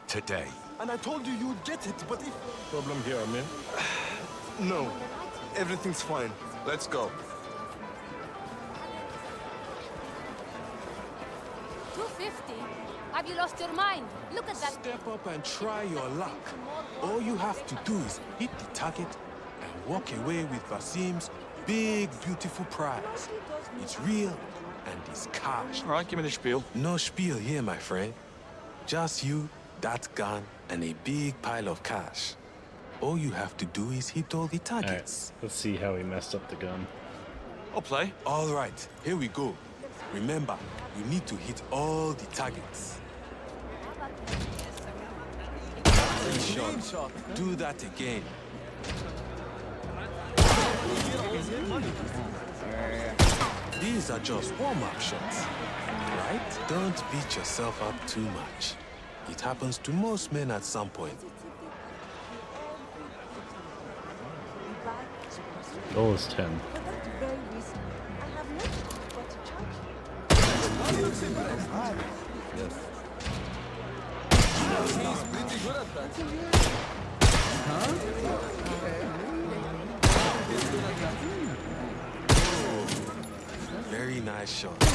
Speaker 20: Today.
Speaker 4: And I told you you'd get it, but if...
Speaker 18: Problem here, man?
Speaker 4: No. Everything's fine.
Speaker 20: Let's go.
Speaker 9: 250? Have you lost your mind? Look at that.
Speaker 17: Step up and try your luck. All you have to do is hit the target and walk away with Basim's big, beautiful prize. It's real and it's cash.
Speaker 5: All right, give me the spiel.
Speaker 17: No spiel here, my friend. Just you, that gun, and a big pile of cash. All you have to do is hit all the targets.
Speaker 10: Let's see how he messed up the gun.
Speaker 5: I'll play.
Speaker 17: All right, here we go. Remember, you need to hit all the targets. Shot. Do that again. These are just warm-up shots, right? Don't beat yourself up too much. It happens to most men at some point.
Speaker 10: Goal is 10.
Speaker 19: Yes.
Speaker 21: He's pretty good at that.
Speaker 17: Very nice shot. Can't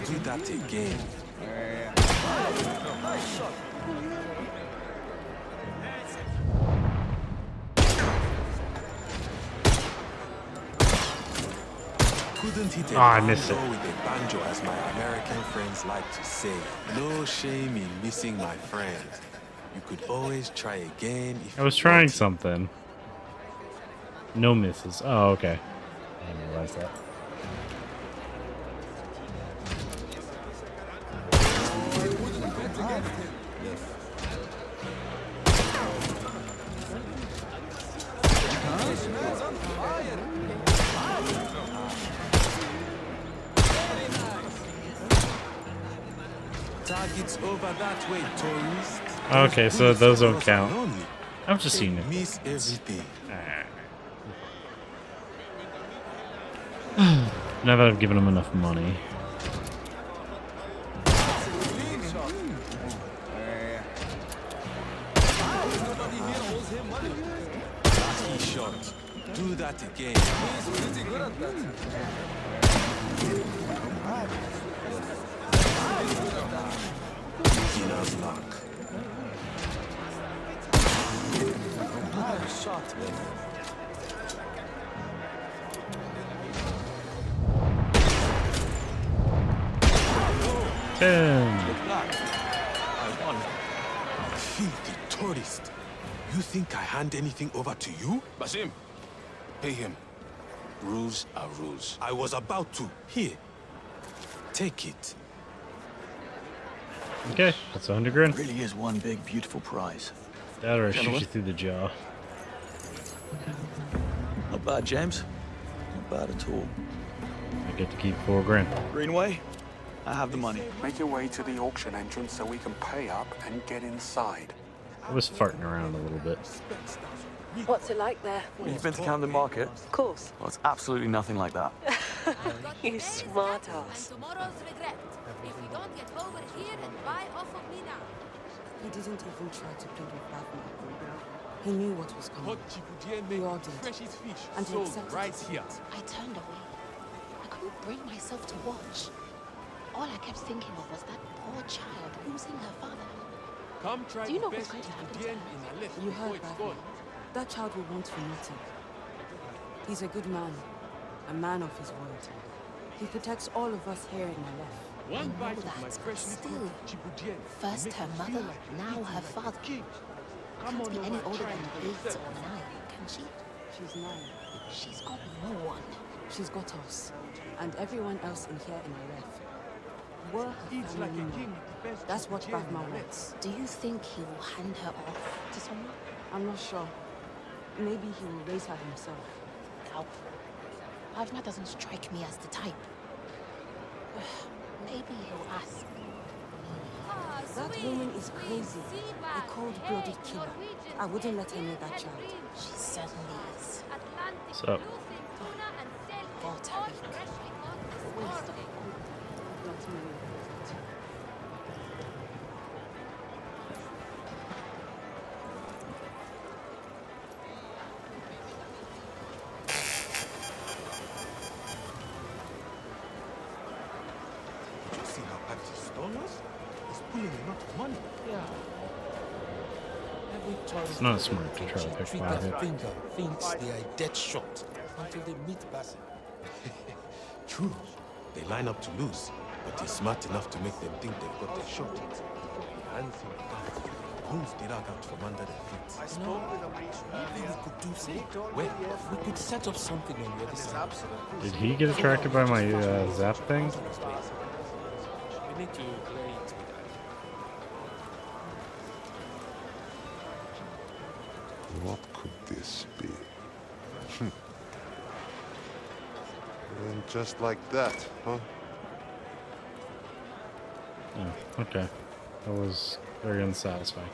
Speaker 17: do that again.
Speaker 19: Nice shot.
Speaker 17: Couldn't hit a
Speaker 10: I missed it.
Speaker 17: with a banjo, as my American friends like to say. No shame in missing, my friend. You could always try again if
Speaker 10: I was trying something. No misses. Oh, okay. I didn't realize that.
Speaker 17: Targets over that way, tourist.
Speaker 10: Okay, so those don't count. I've just seen it.
Speaker 17: Miss everything.
Speaker 10: Now that I've given him enough money.
Speaker 17: Lucky shot. Do that again.
Speaker 21: He's pretty good at that.
Speaker 17: Beginner's luck.
Speaker 19: Nice shot.
Speaker 5: I won.
Speaker 17: Filthy tourist. You think I hand anything over to you?
Speaker 20: Basim, pay him. Rules are rules.
Speaker 17: I was about to. Here. Take it.
Speaker 10: Okay, that's 100 grand.
Speaker 24: Really is one big, beautiful prize.
Speaker 10: That or I shoot you through the jaw.
Speaker 24: Not bad, James. Not bad at all.
Speaker 10: I get to keep 4 grand.
Speaker 24: Greenway, I have the money.
Speaker 2: Make your way to the auction entrance so we can pay up and get inside.
Speaker 10: I was farting around a little bit.
Speaker 25: What's it like there?
Speaker 5: You've been to Camden Market?
Speaker 25: Of course.
Speaker 5: Well, it's absolutely nothing like that.
Speaker 25: You smart ass.
Speaker 9: Tomorrow's regret. If you don't get over here and buy off of me now.
Speaker 6: He didn't even try to plead with Batman. He knew what was coming. We all did. And he accepted
Speaker 17: right here.
Speaker 7: I turned away. I couldn't bring myself to watch. All I kept thinking of was that poor child losing her father.
Speaker 17: Come try
Speaker 7: Do you know
Speaker 17: the
Speaker 7: what's
Speaker 17: best
Speaker 7: going to
Speaker 17: you
Speaker 7: happen
Speaker 17: can
Speaker 7: to
Speaker 17: in
Speaker 6: You heard Batman. That child will want for nothing. He's a good man. A man of his word. He protects all of us here in Aleph.
Speaker 7: I know that, but still. First her mother, now her father. Can't be any older than 8 or 9, can she?
Speaker 6: She's 9.
Speaker 7: She's got no one.
Speaker 6: She's got us. And everyone else in here in the ref. We're her family now. That's what Bavma wants.
Speaker 7: Do you think he will hand her off to someone?
Speaker 6: I'm not sure. Maybe he will raise her himself.
Speaker 7: Doubtful. Bavma doesn't strike me as the type. Maybe he'll ask.
Speaker 6: That woman is crazy. A cold-blooded killer. I wouldn't let her near that child.
Speaker 7: She certainly is.
Speaker 10: What's up?
Speaker 7: Got her. Waste of
Speaker 6: Not many.
Speaker 18: Did you see how bad he stole us? He's pulling a lot of money.
Speaker 8: Yeah.
Speaker 10: It's not smart to try to pickpocket.
Speaker 8: Finger thinks they are a dead shot until they meet Bassett.
Speaker 18: True. They line up to lose, but he's smart enough to make them think they've got their shot. Hands him down. Pulls the rug out from under their feet.
Speaker 8: I spoke with maybe we could do something. We could set up something on the other side.
Speaker 10: Did he get attracted by my zap thing?
Speaker 8: We need to play it with that.
Speaker 17: What could this be? And just like that, huh?
Speaker 10: Oh, okay. That was very unsatisfying.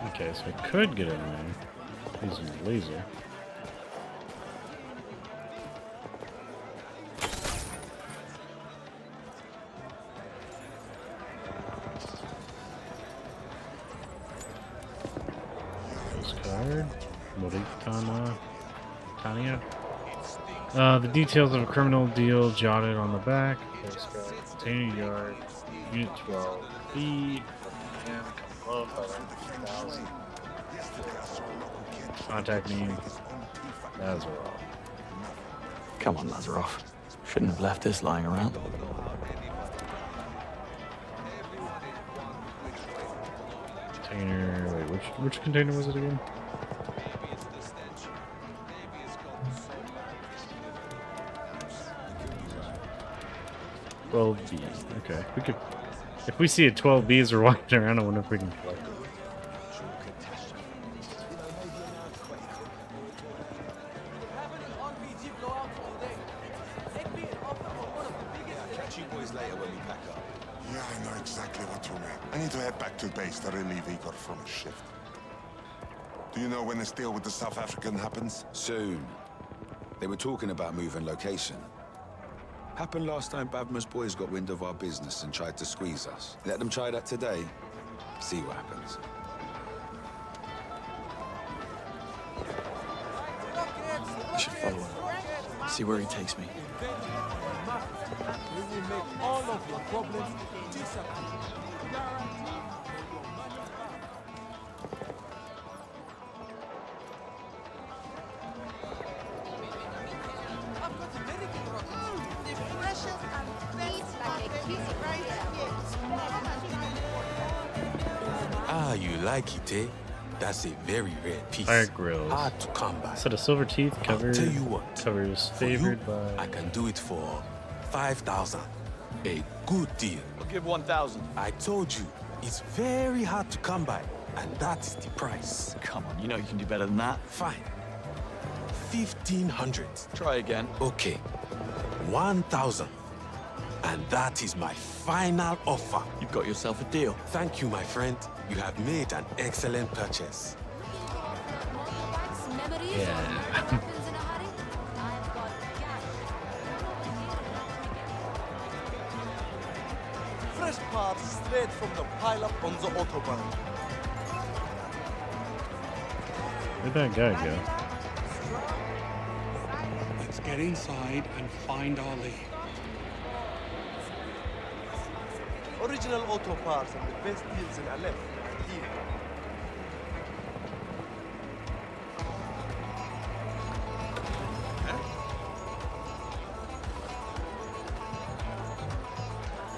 Speaker 10: Okay, so I could get in there using the laser. Postcard. Morikana. Tanya. The details of a criminal deal jotted on the back. Postcard. Container yard. Unit 12B. Love by 1,000. Contact me. Lazarov.
Speaker 24: Come on, Lazarov. Shouldn't have left this lying around.
Speaker 10: Container. Wait, which container was it again? Well, B. Okay, we could. If we see a 12Bs we're walking around, I wonder if we can collect it.
Speaker 17: Yeah, I know exactly what you mean. I need to head back to base to relieve Igor from his shift. Do you know when this deal with the South African happens?
Speaker 20: Soon. They were talking about moving location. Happened last time Bavma's boys got wind of our business and tried to squeeze us. Let them try that today. See what happens.
Speaker 24: I should follow him. See where he takes me.
Speaker 18: We will make all of your problems disappear.
Speaker 17: Ah, you like it, eh? That's a very rare piece.
Speaker 10: Fire grills.
Speaker 17: Hard to come by.
Speaker 10: Set of silver teeth covered.
Speaker 17: I'll tell you what.
Speaker 10: Covers
Speaker 17: For you,
Speaker 10: favored by.
Speaker 17: I can do it for 5,000. A good deal.
Speaker 24: I'll give 1,000.
Speaker 17: I told you, it's very hard to come by, and that is the price.
Speaker 24: Come on, you know you can do better than that.
Speaker 17: Fine. 1,500.
Speaker 24: Try again.
Speaker 17: Okay. 1,000. And that is my final offer.
Speaker 24: You've got yourself a deal.
Speaker 17: Thank you, my friend. You have made an excellent purchase.
Speaker 10: Yeah.
Speaker 4: Fresh parts straight from the pile-up on the Autobahn.
Speaker 10: Where'd that guy go?
Speaker 2: Let's get inside and find our lead.
Speaker 19: Original auto parts and the best deals in Aleppo.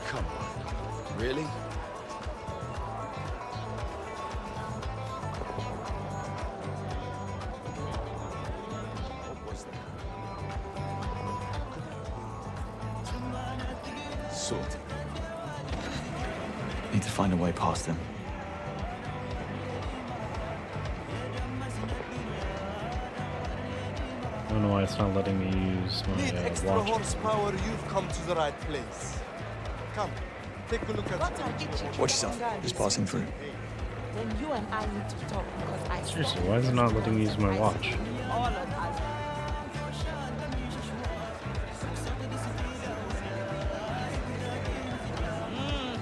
Speaker 20: Come on. Really? What was that? Sorted.
Speaker 24: Need to find a way past him.
Speaker 10: I don't know why it's not letting me use
Speaker 19: Need
Speaker 10: my
Speaker 19: extra
Speaker 10: watch.
Speaker 19: horsepower, you've come to the right place. Come, take a look at
Speaker 24: Watch yourself. Just passing through.
Speaker 6: Then you and I need to talk because I
Speaker 10: Seriously, why is it not letting me use my watch?
Speaker 6: all of us.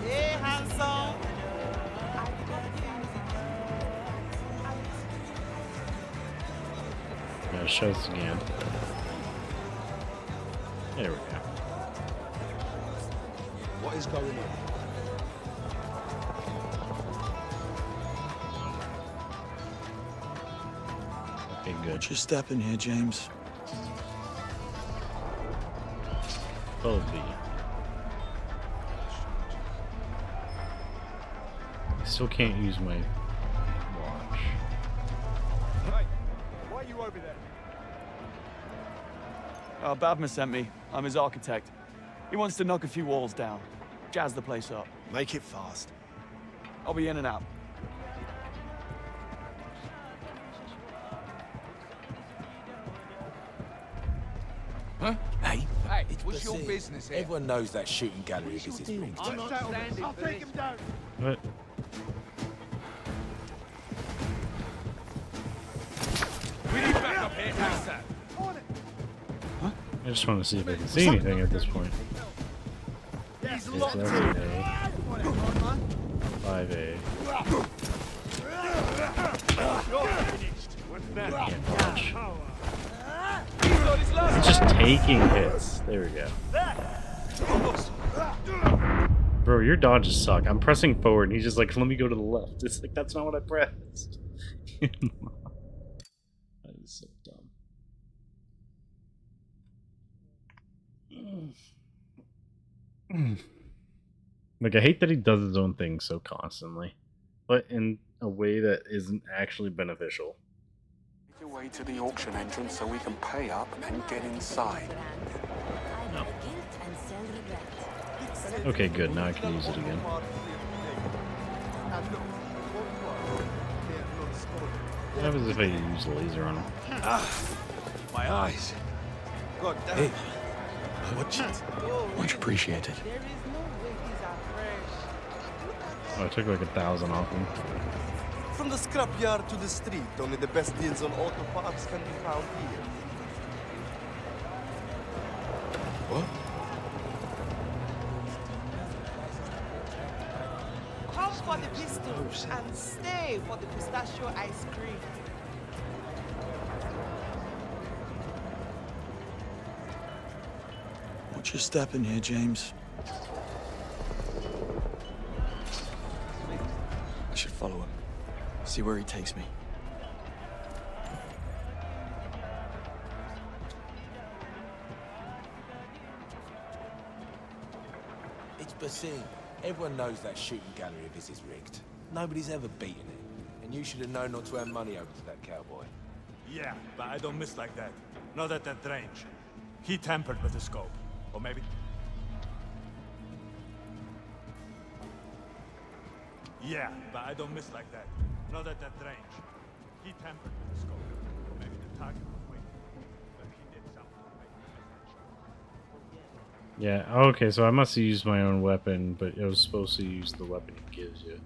Speaker 14: Hey, handsome.
Speaker 10: Yeah, show us again. There we go.
Speaker 20: What is going on?
Speaker 10: Okay, good.
Speaker 24: Watch your step in here, James.
Speaker 10: Bobby. I still can't use my watch.
Speaker 12: Hey, why are you over there?
Speaker 5: Bavma sent me. I'm his architect. He wants to knock a few walls down. Jazz the place up.
Speaker 12: Make it fast.
Speaker 5: I'll be in and out.
Speaker 17: Huh? Hey,
Speaker 21: What's your business here?
Speaker 17: everyone knows that shooting gallery of his is rigged.
Speaker 21: I'm not standing. I'll take him down.
Speaker 10: What?
Speaker 12: We need backup here, ASAP.
Speaker 10: I just want to see if I can see anything at this point.
Speaker 12: He's
Speaker 10: Okay, so
Speaker 12: locked
Speaker 10: that's
Speaker 12: in.
Speaker 10: an A. 5A.
Speaker 12: You're finished. What's that?
Speaker 10: Can't dodge.
Speaker 12: He's on his last.
Speaker 10: It's just taking hits. There we go. Bro, your dodges suck. I'm pressing forward and he's just like, let me go to the left. It's like, that's not what I pressed. That is so dumb. Like, I hate that he does his own thing so constantly, but in a way that isn't actually beneficial.
Speaker 2: Make your way to the auction entrance so we can pay up and get inside.
Speaker 10: No. Okay, good. Now I can use it again. What happens if I use a laser on him?
Speaker 12: My eyes.
Speaker 19: God damn.
Speaker 24: Hey, watch it. Much appreciated.
Speaker 14: There is no way these are fresh.
Speaker 10: Oh, I took like 1,000 off him.
Speaker 19: From the scrapyard to the street, only the best deals on auto parts can be found here.
Speaker 24: What?
Speaker 14: Come for the pistols and stay for the pistachio ice cream.
Speaker 24: Watch your step in here, James. I should follow him. See where he takes me.
Speaker 17: It's Basim. Everyone knows that shooting gallery of his is rigged. Nobody's ever beaten it. And you should have known not to hand money over to that cowboy.
Speaker 12: Yeah, but I don't miss like that. Not at that range. He tampered with the scope. Or maybe... Yeah, but I don't miss like that. Not at that range. He tampered with the scope. Or maybe the target was waiting. But he did something to make the
Speaker 10: Yeah, okay, so I must have used my own weapon, but it was supposed to use the weapon it gives you.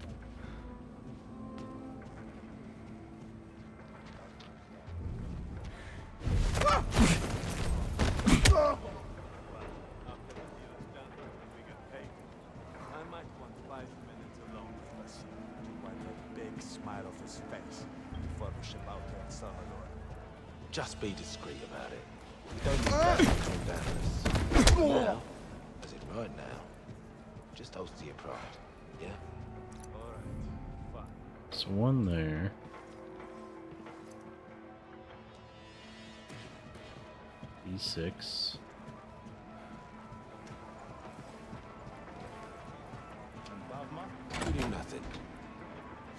Speaker 12: I might want 5 minutes alone with Basim to wipe that big smile off his face before we ship out to El Salvador.
Speaker 17: Just be discreet about it. You don't need that to calm down this. Now, as in right now.
Speaker 1: Just toast to your pride, yeah?
Speaker 10: There's one there. E6.
Speaker 1: We do nothing.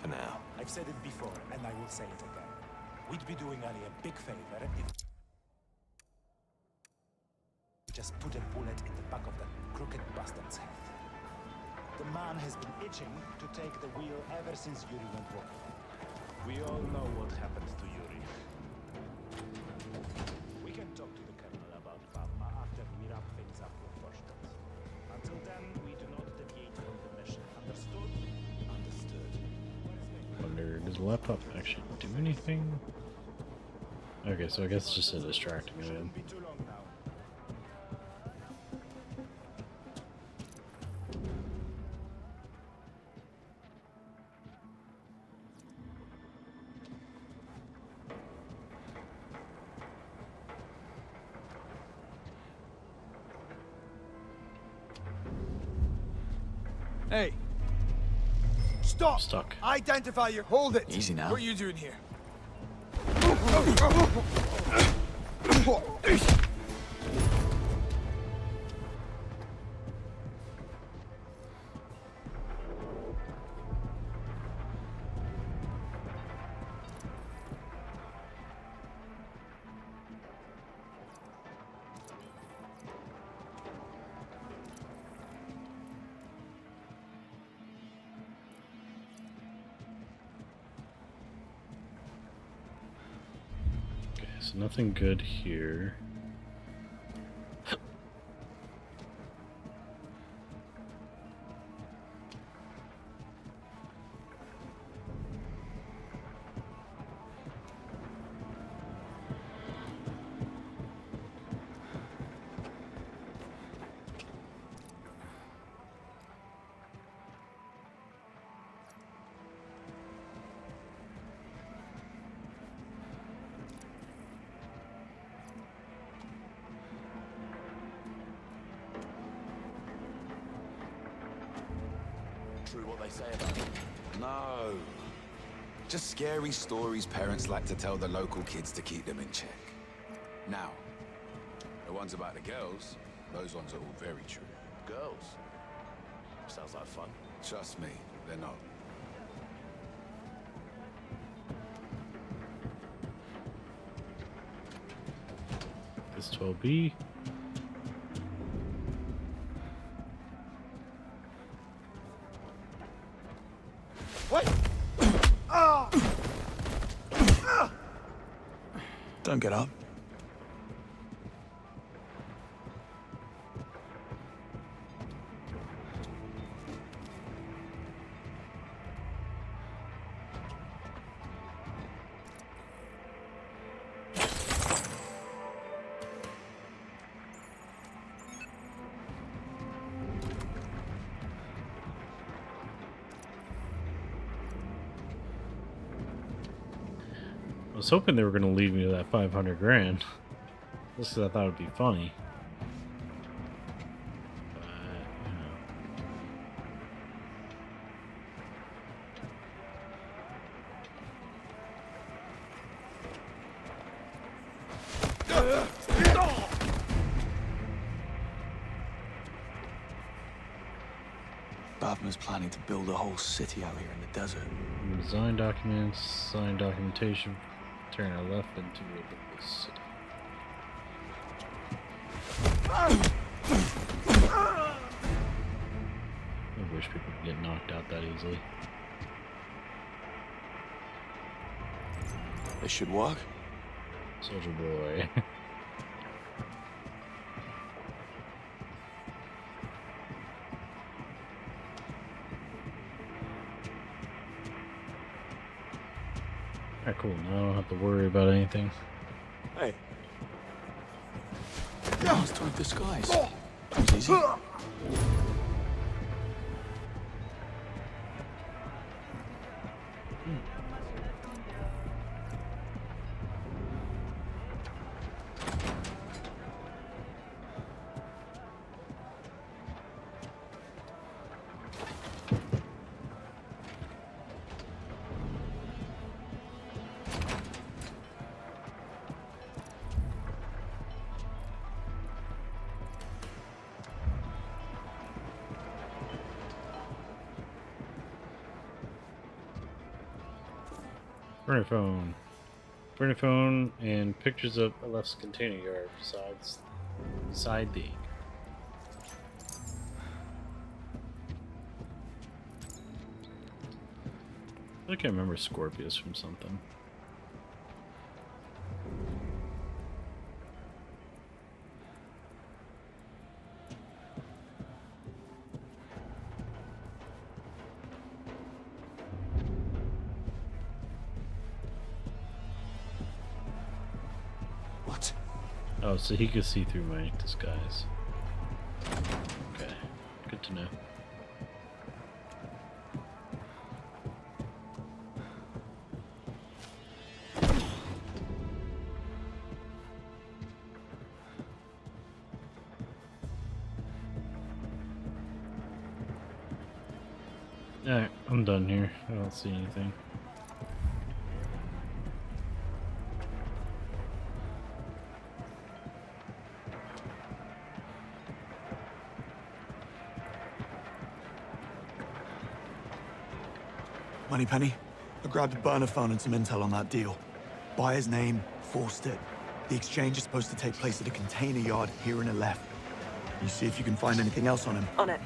Speaker 1: For now.
Speaker 12: I've said it before, and I will say it again. We'd be doing Ali a big favor if... just put a bullet in the back of that crooked bastard's head. The man has been itching to take the wheel ever since Yuri went wrong. We all know what happened to Yuri. We can talk to the colonel about Bavma after we wrap things up with Vorstadt. Until then, we do not deviate from the mission. Understood? Understood.
Speaker 10: Wonder, does the laptop actually do anything? Okay, so I guess it's just a distracting event.
Speaker 21: Hey. Stop!
Speaker 10: Stuck.
Speaker 21: Identify your... Hold it!
Speaker 24: Easy now.
Speaker 21: What are you doing here?
Speaker 10: Okay, so nothing good here.
Speaker 1: True what they say about it.
Speaker 20: No. Just scary stories parents like to tell the local kids to keep them in check. Now, the ones about the girls, those ones are all very true.
Speaker 1: Girls? Sounds like fun.
Speaker 20: Trust me, they're not.
Speaker 10: This 12B.
Speaker 21: What?
Speaker 24: Don't get up.
Speaker 10: I was hoping they were going to lead me to that 500 grand. Just because I thought it would be funny. But,
Speaker 24: Bavma's planning to build a whole city out here in the desert.
Speaker 10: Design documents, sign documentation, turn our left into a little city. I wish people could get knocked out that easily.
Speaker 24: This should work.
Speaker 10: Soldier boy. Alright, cool. Now I don't have to worry about anything.
Speaker 24: Hey. Last time disguise. Comes easy.
Speaker 10: Burner phone and pictures of a left's container yard besides side dig. I can't remember Scorpius from something.
Speaker 4: What?
Speaker 10: Oh, so he could see through my disguise. Okay, good to know. Alright, I'm done here. I don't see anything.
Speaker 4: Moneypenny, I grabbed a burner phone and some intel on that deal. Buyer's name, forced it. The exchange is supposed to take place at a container yard here in a left. You see if you can find anything else on him.
Speaker 25: On it.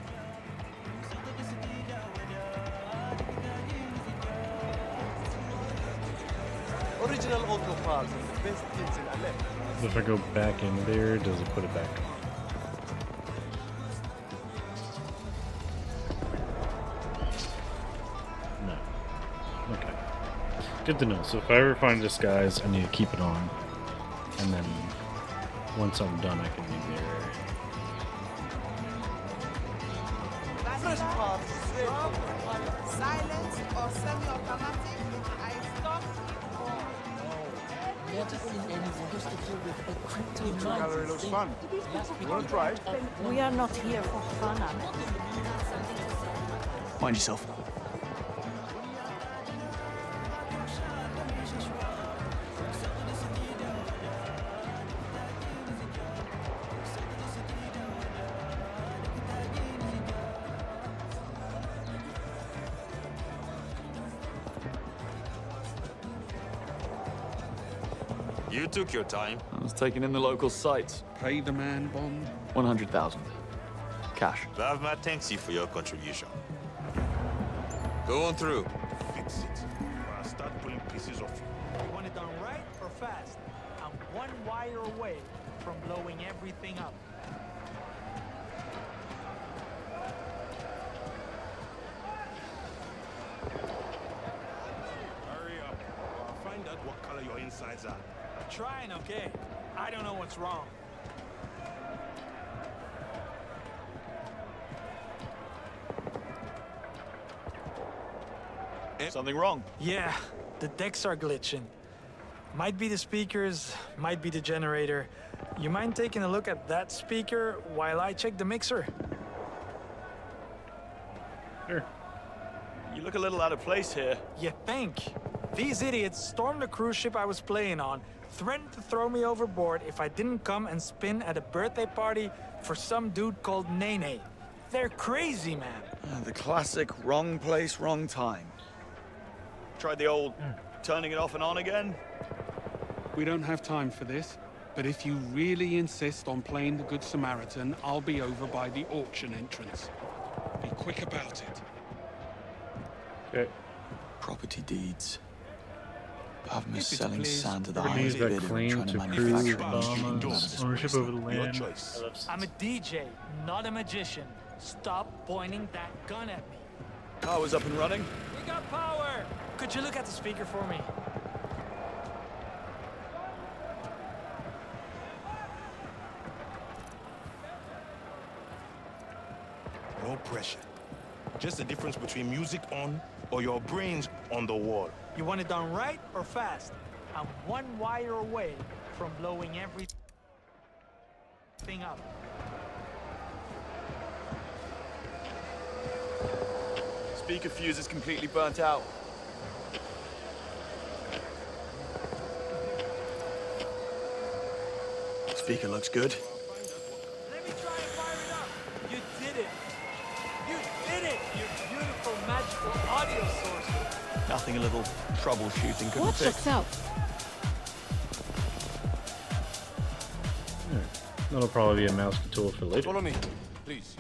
Speaker 19: Original auto files are the best things in Aleppo.
Speaker 10: If I go back in there, does it put it back on? No. Okay. Good to know. So if I ever find this disguise, I need to keep it on. And then once I'm done, I can leave the area.
Speaker 14: Fresh parts, silent or semi-automatic. I stop.
Speaker 6: Never seen anyone used to deal with a crypto
Speaker 21: Gallery looks fun. You want to try?
Speaker 6: We are not here for fun, Ahmed.
Speaker 4: Mind yourself.
Speaker 5: You took your time. I was taking in the local sights.
Speaker 2: Pay the man bond.
Speaker 24: 100,000. Cash.
Speaker 1: Bavma thanks you for your contribution. Go on through.
Speaker 12: Fix it. Or I'll start pulling pieces off you.
Speaker 3: You want it done right or fast? I'm one wire away from blowing everything up.
Speaker 12: Hurry up. Or I'll find out what color your insides are.
Speaker 3: Trying, okay? I don't know what's wrong.
Speaker 22: Something wrong?
Speaker 3: Yeah, the decks are glitching. Might be the speakers, might be the generator. You mind taking a look at that speaker while I check the mixer?
Speaker 22: Sure. You look a little out of place here.
Speaker 3: You think? These idiots stormed the cruise ship I was playing on, threatened to throw me overboard if I didn't come and spin at a birthday party for some dude called Nene. They're crazy, man.
Speaker 22: The classic wrong place, wrong time. Tried the old turning it off and on again?
Speaker 2: We don't have time for this, but if you really insist on playing the Good Samaritan, I'll be over by the auction entrance. Be quick about it.
Speaker 10: Okay.
Speaker 4: Property deeds. Bavma is
Speaker 2: Keep it,
Speaker 4: selling
Speaker 2: please.
Speaker 4: sand to the
Speaker 10: Companies
Speaker 4: highest
Speaker 10: that
Speaker 4: bidder and
Speaker 10: claim
Speaker 4: trying to
Speaker 10: to
Speaker 4: manufacture
Speaker 10: prove
Speaker 4: machines
Speaker 10: Obama's ownership over the land.
Speaker 12: choice.
Speaker 3: I'm a DJ, not a magician. Stop pointing that gun at me.
Speaker 22: Car was up and running.
Speaker 3: We got power! Could you look at the speaker for me?
Speaker 12: No pressure. Just the difference between music on or your brains on the wall.
Speaker 3: You want it done right or fast? I'm one wire away from blowing everything up.
Speaker 22: Speaker fuse is completely burnt out.
Speaker 4: Speaker looks good.
Speaker 3: Let me try and fire it up. You did it. You did it, you beautiful magical audio source.
Speaker 4: Nothing
Speaker 22: something a little troubleshooting couldn't
Speaker 7: Watch
Speaker 22: fix.
Speaker 7: yourself.
Speaker 10: That'll probably be a mouse tool for later.
Speaker 18: Follow me, please.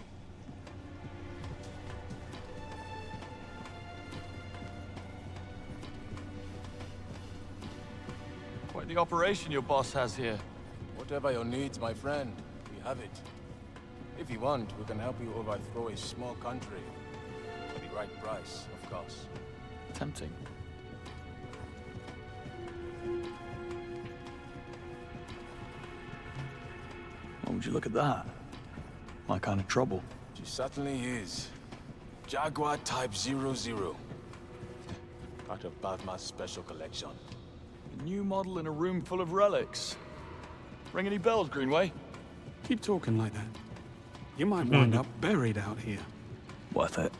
Speaker 22: Quite the operation your boss has here.
Speaker 24: Whatever your needs, my friend, we have it. If you want, we can help you overthrow a small country. For the right price, of course. Tempting. Oh, would you look at that? My kind of trouble.
Speaker 18: She certainly is. Jaguar Type 00. Part of Bavma's special collection.
Speaker 22: A new model in a room full of relics. Ring any bells, Greenway?
Speaker 2: Keep talking like that. You might wind up buried out here.
Speaker 24: Worth it.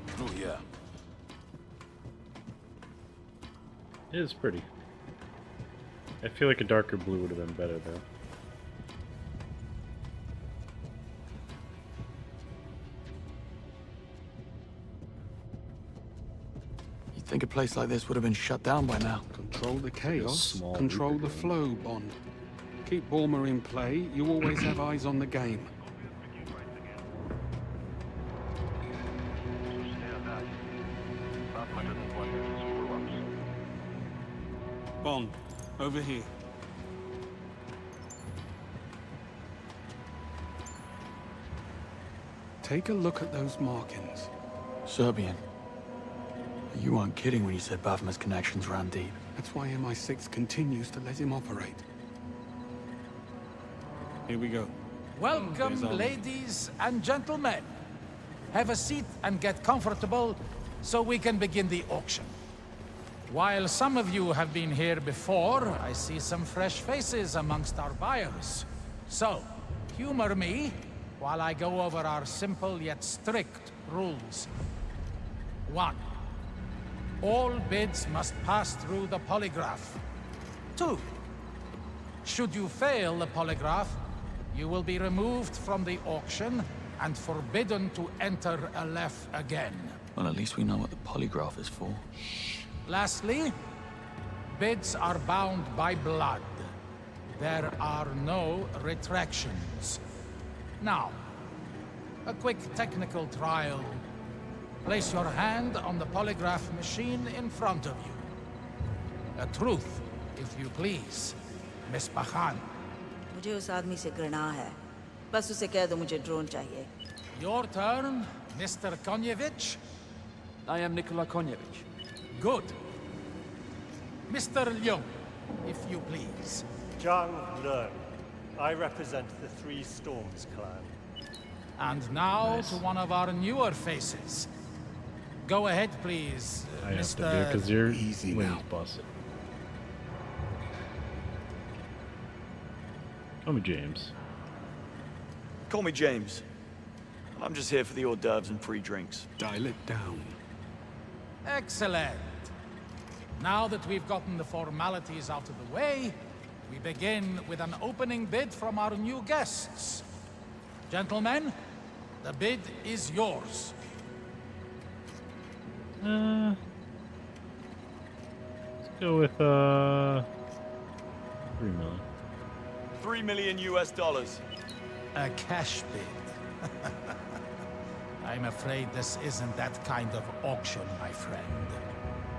Speaker 18: Through here.
Speaker 10: It is pretty. I feel like a darker blue would have been better though.
Speaker 24: You'd think a place like this would have been shut down by now.
Speaker 2: Control the chaos,
Speaker 10: small
Speaker 2: control
Speaker 10: Uber
Speaker 2: the flow, Bond. Keep Bulmer in play, you always have eyes on the game. Bond, over here. Take a look at those markings.
Speaker 24: Serbian. You weren't kidding when you said Bavma's connections ran deep.
Speaker 2: That's why MI6 continues to let him operate. Here we go.
Speaker 11: Welcome,
Speaker 2: There's our-
Speaker 11: ladies and gentlemen. Have a seat and get comfortable so we can begin the auction. While some of you have been here before, I see some fresh faces amongst our buyers. So, humor me while I go over our simple yet strict rules. 1. All bids must pass through the polygraph. 2. Should you fail the polygraph, you will be removed from the auction and forbidden to enter Aleph again.
Speaker 24: Well, at least we know what the polygraph is for.
Speaker 11: Lastly, bids are bound by blood. There are no retractions. Now, a quick technical trial. Place your hand on the polygraph machine in front of you. A truth, if you please, Miss Bakhan.
Speaker 6: मुझे उस आदमी से घृणा है बस उसे कह दो मुझे ड्रोन चाहिए
Speaker 11: Your turn, Mr. Konyevich.
Speaker 8: I am Nikola Konyevich.
Speaker 11: Good. Mr. Leung, if you please.
Speaker 13: Zhang Leung. I represent the Three Storms clan.
Speaker 11: And now to one of our newer faces. Go ahead, please,
Speaker 10: I have
Speaker 11: Mr.
Speaker 10: to do because you're
Speaker 11: Easy
Speaker 10: wings
Speaker 11: now.
Speaker 10: busted. Call me James.
Speaker 22: Call me James. I'm just here for the hors d'oeuvres and free drinks.
Speaker 2: Dial it down.
Speaker 11: Excellent. Now that we've gotten the formalities out of the way, we begin with an opening bid from our new guests. Gentlemen, the bid is yours.
Speaker 10: Let's go with 3 million.
Speaker 22: 3 million US dollars.
Speaker 11: A cash bid. I'm afraid this isn't that kind of auction, my friend.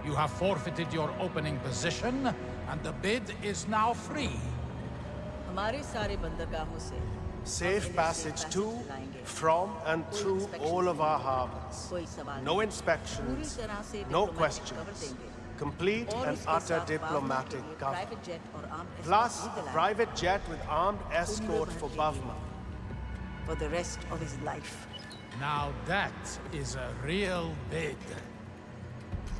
Speaker 11: You have forfeited your opening position, and the bid is now free.
Speaker 6: हमारे सारे बंदरगाहों से
Speaker 19: Safe passage to, from, and through all of our harbors. No inspections, no questions. Complete and utter diplomatic cover. Plus, private jet with armed escort for Bavma.
Speaker 6: For the rest of his life.
Speaker 11: Now that is a real bid.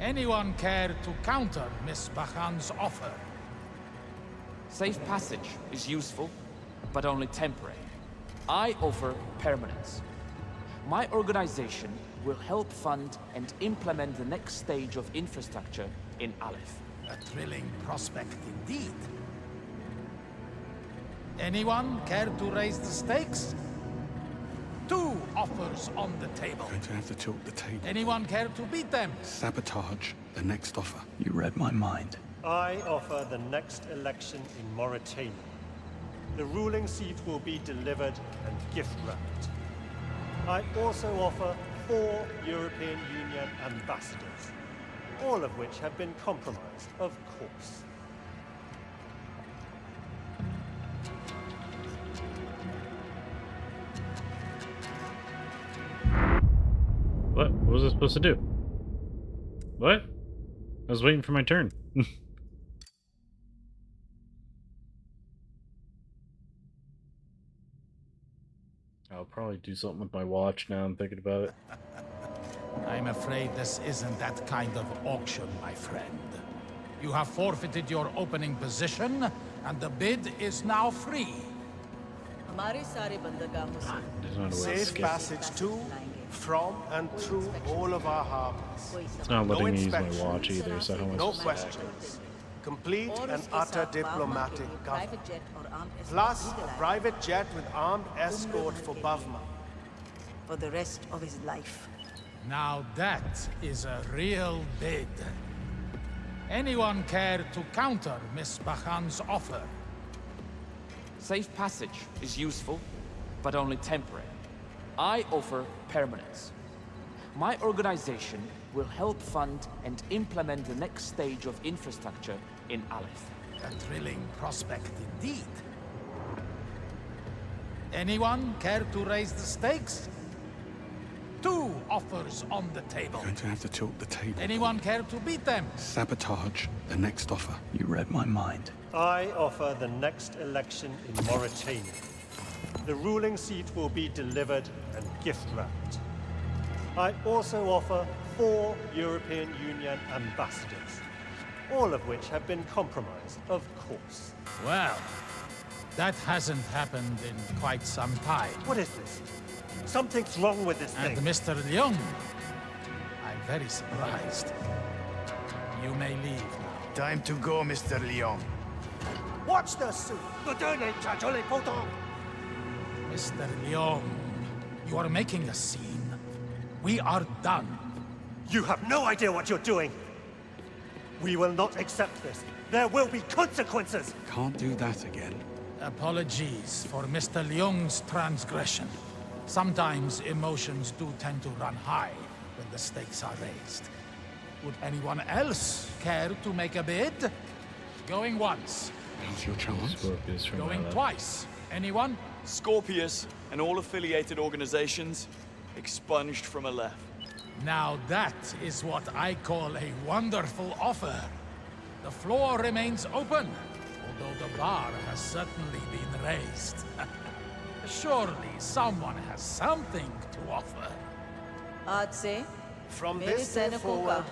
Speaker 11: Anyone care to counter Miss Bakhan's offer?
Speaker 8: Safe passage is useful, but only temporary. I offer permanence. My organization will help fund and implement the next stage of infrastructure in Aleph.
Speaker 11: A thrilling prospect indeed. Anyone care to raise the stakes? 2 offers on the table.
Speaker 2: Going to have to tilt the table.
Speaker 11: Anyone care to beat them?
Speaker 2: Sabotage the next offer.
Speaker 8: You read my mind.
Speaker 13: I offer the next election in Mauritania. The ruling seat will be delivered and gift-wrapped. I also offer 4 European Union ambassadors, all of which have been compromised, of course.
Speaker 10: What? What was I supposed to do? What? I was waiting for my turn. I'll probably do something with my watch now I'm thinking about it.
Speaker 11: I'm afraid this isn't that kind of auction, my friend. You have forfeited your opening position, and the bid is now free.
Speaker 10: There's not a way to
Speaker 19: Safe
Speaker 10: skip.
Speaker 19: passage to, from, and through all of our harbors.
Speaker 10: It's not letting
Speaker 19: No
Speaker 10: me use my
Speaker 19: inspections,
Speaker 10: watch either, so how am I
Speaker 19: no
Speaker 10: supposed to
Speaker 19: questions. Complete and utter diplomatic cover. Plus, a private jet with armed escort for Bavma.
Speaker 6: For the rest of his life.
Speaker 11: Now that is a real bid. Anyone care to counter Miss Bachan's offer?
Speaker 9: Safe passage is useful, but only temporary. I offer permanence. My organization will help fund and implement the next stage of infrastructure in Aleph.
Speaker 11: A thrilling prospect indeed. Anyone care to raise the stakes? 2 offers on the table.
Speaker 2: Going to have to tilt the table.
Speaker 11: Anyone care to beat them?
Speaker 2: Sabotage the next offer.
Speaker 8: You read my mind.
Speaker 13: I offer the next election in Mauritania. The ruling seat will be delivered and gift-wrapped. I also offer 4 European Union ambassadors, all of which have been compromised, of course.
Speaker 11: Well, that hasn't happened in quite some time.
Speaker 13: What is this? Something's wrong with this thing.
Speaker 11: And Mr. Leung, I'm very surprised. You may leave now.
Speaker 21: Time to go, Mr. Leon.
Speaker 19: Watch the suit!
Speaker 11: Mr. Leung, you are making a scene. We are done.
Speaker 13: You have no idea what you're doing. We will not accept this. There will be consequences.
Speaker 2: Can't do that again.
Speaker 11: Apologies for Mr. Leung's transgression. Sometimes emotions do tend to run high when the stakes are raised. Would anyone else care to make a bid? Going once.
Speaker 2: Now's your chance.
Speaker 10: Scorpius from
Speaker 11: Going
Speaker 10: Aleph.
Speaker 11: twice. Anyone?
Speaker 15: Scorpius and all affiliated organizations expunged from Aleph.
Speaker 11: Now that is what I call a wonderful offer. The floor remains open, although the bar has certainly been raised. Surely someone has something to offer.
Speaker 6: I'd say.
Speaker 19: From this day forward,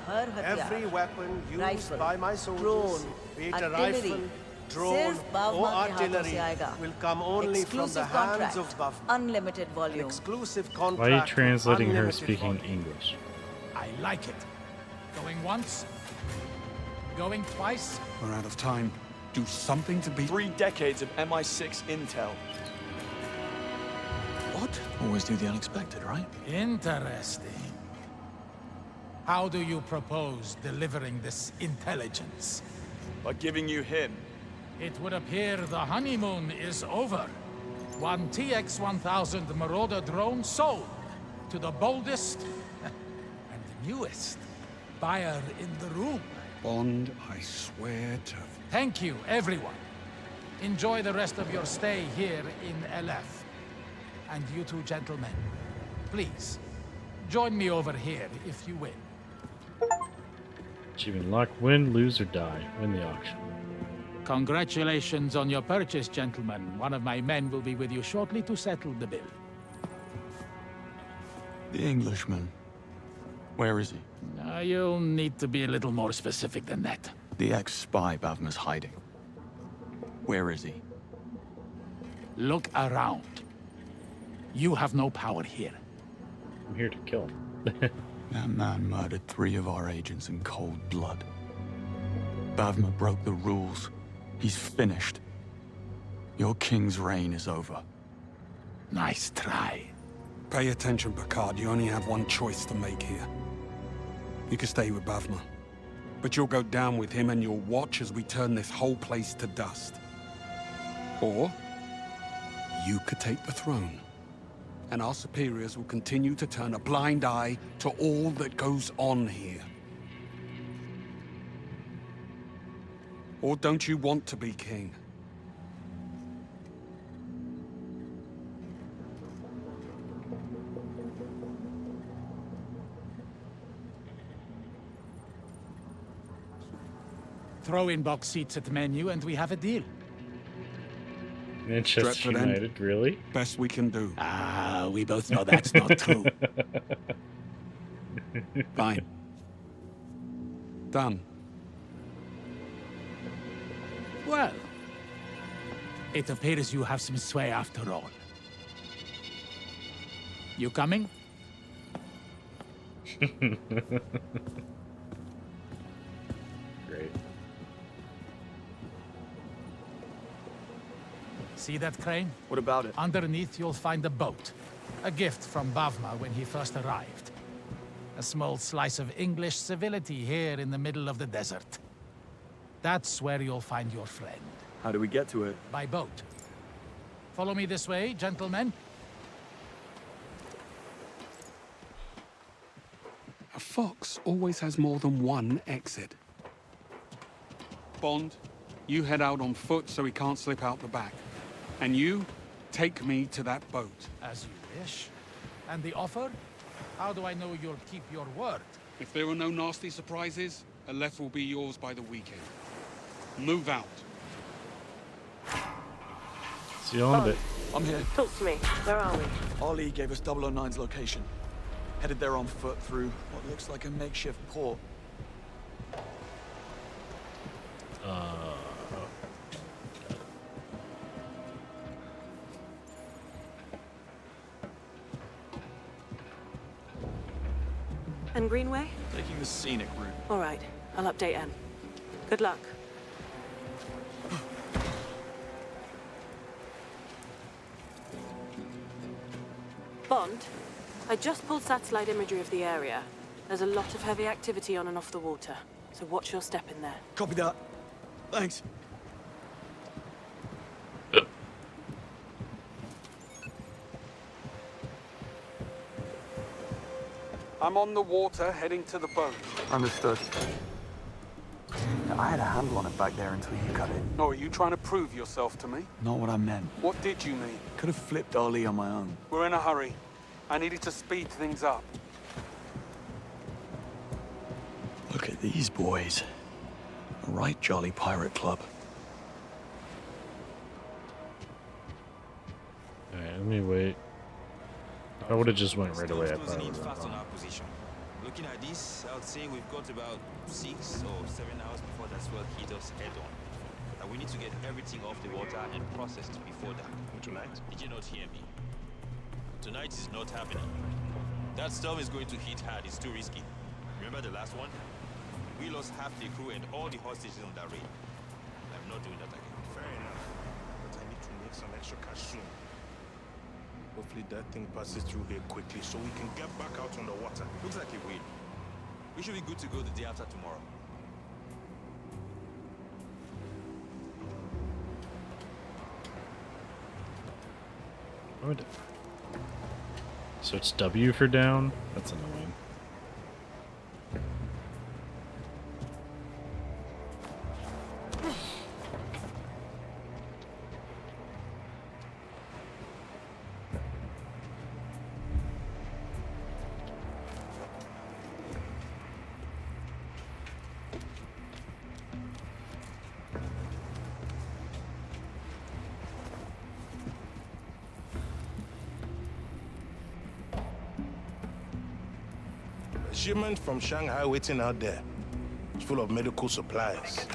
Speaker 19: every weapon used
Speaker 6: Rifle,
Speaker 19: by my soldiers,
Speaker 6: drone,
Speaker 19: be it a
Speaker 6: artillery,
Speaker 19: rifle, drone, or artillery, will come only from the hands of Bavma.
Speaker 6: Unlimited volume.
Speaker 19: Exclusive
Speaker 10: Why are you
Speaker 19: contract.
Speaker 10: translating her
Speaker 19: unlimited
Speaker 10: speaking
Speaker 19: volume.
Speaker 10: English?
Speaker 11: I like it. Going once. Going twice.
Speaker 2: We're out of time. Do something to beat
Speaker 15: 3 decades of MI6 intel.
Speaker 8: What? Always do the unexpected, right?
Speaker 11: Interesting. How do you propose delivering this intelligence?
Speaker 15: By giving you him.
Speaker 11: It would appear the honeymoon is over. One TX-1000 Marauder drone sold to the boldest and newest buyer in the room.
Speaker 2: Bond, I swear to...
Speaker 11: Thank you, everyone. Enjoy the rest of your stay here in LF. And you two gentlemen, please, join me over here if you will.
Speaker 10: Achievement luck. Win, lose, or die. Win the auction.
Speaker 11: Congratulations on your purchase, gentlemen. One of my men will be with you shortly to settle the bill.
Speaker 8: The Englishman. Where is he?
Speaker 11: You'll need to be a little more specific than that.
Speaker 8: The ex-spy Bavma's hiding. Where is he?
Speaker 11: Look around. You have no power here.
Speaker 10: I'm here to kill him.
Speaker 8: That man murdered 3 of our agents in cold blood. Bavma broke the rules. He's finished. Your king's reign is over.
Speaker 11: Nice try.
Speaker 2: Pay attention, Picard. You only have one choice to make here. You can stay with Bavma, but you'll go down with him and you'll watch as we turn this whole place to dust. Or you could take the throne, and our superiors will continue to turn a blind eye to all that goes on here. Or don't you want to be king?
Speaker 11: Throw in box seats at the menu and we have a deal.
Speaker 10: Manchester United, really?
Speaker 2: Best we can do.
Speaker 11: Ah, we both know that's not true.
Speaker 2: Fine. Done.
Speaker 11: Well, it appears you have some sway after all. You coming?
Speaker 10: Great.
Speaker 11: See that crane?
Speaker 15: What about it?
Speaker 11: Underneath, you'll find a boat. A gift from Bavma when he first arrived. A small slice of English civility here in the middle of the desert. That's where you'll find your friend.
Speaker 15: How do we get to it?
Speaker 11: By boat. Follow me this way, gentlemen.
Speaker 2: A fox always has more than one exit. Bond, you head out on foot so he can't slip out the back. And you, take me to that boat.
Speaker 11: As you wish. And the offer? How do I know you'll keep your word?
Speaker 2: If there are no nasty surprises, Aleph will be yours by the weekend. Move out.
Speaker 10: See you on a bit.
Speaker 15: I'm here.
Speaker 16: Talk to me. Where are we?
Speaker 15: Ali gave us 009's location. Headed there on foot through what looks like a makeshift port.
Speaker 16: And Greenway?
Speaker 15: Taking the scenic route.
Speaker 16: All right. I'll update Em. Good luck. Bond, I just pulled satellite imagery of the area. There's a lot of heavy activity on and off the water, so watch your step in there.
Speaker 15: Copy that. Thanks.
Speaker 2: I'm on the water, heading to the boat.
Speaker 15: Understood. I had a handle on it back there until you cut it.
Speaker 2: Oh, are you trying to prove yourself to me?
Speaker 15: Not what I meant.
Speaker 2: What did you mean?
Speaker 15: Could have flipped Ali on my own.
Speaker 2: We're in a hurry. I needed to speed things up.
Speaker 15: Look at these boys. A right jolly pirate club.
Speaker 10: Alright, let me wait. I would have just went right away. I probably would have gone.
Speaker 17: Looking at this, I would say we've got about 6 or 7 hours before that swell hit us head on. And we need to get everything off the water and processed before that. Tonight? Did you not hear me? Tonight is not happening. That storm is going to hit hard. It's too risky. Remember the last one? We lost half the crew and all the hostages on that raid. I'm not doing that again.
Speaker 21: Fair enough. But I need to make some extra cash soon. Hopefully that thing passes through here quickly so we can get back out on the water.
Speaker 17: Looks like a win. We should be good to go the day after tomorrow.
Speaker 10: Good. So it's W for down? That's annoying.
Speaker 21: Shipment from Shanghai waiting out there. It's full of medical supplies.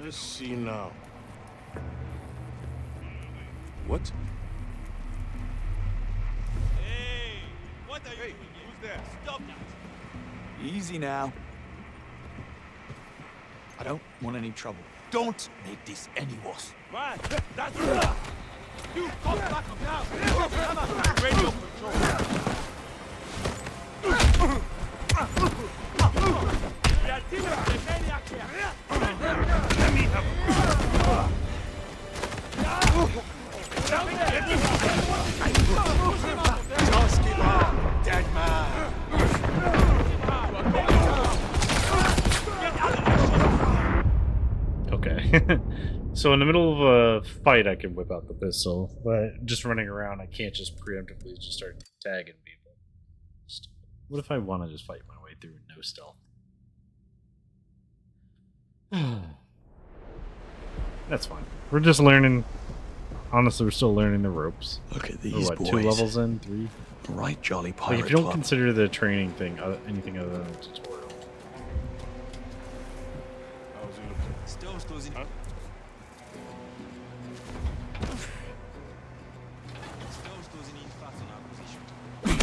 Speaker 21: Let's see now. What?
Speaker 17: Hey! What are you doing? Who's there? Stop that!
Speaker 15: Easy now. I don't want any trouble. Don't make this any worse.
Speaker 17: Man, that's
Speaker 2: You got back up now! Radio control! Let me have
Speaker 19: Just keep on, dead man.
Speaker 10: Okay. So in the middle of a fight, I can whip out the pistol, but just running around, I can't just preemptively just start tagging people. What if I want to just fight my way through no stealth? That's fine. We're just learning. Honestly, we're still learning the ropes.
Speaker 15: Look at
Speaker 10: We're,
Speaker 15: these
Speaker 10: what,
Speaker 15: boys.
Speaker 10: 2 levels in? 3?
Speaker 15: Right, jolly pirate
Speaker 10: Like, if you don't
Speaker 15: club.
Speaker 10: consider the training thing anything other than a tutorial.
Speaker 21: How's he looking?
Speaker 17: Storm's closing. Huh? Storm's closing in fast on our position. 7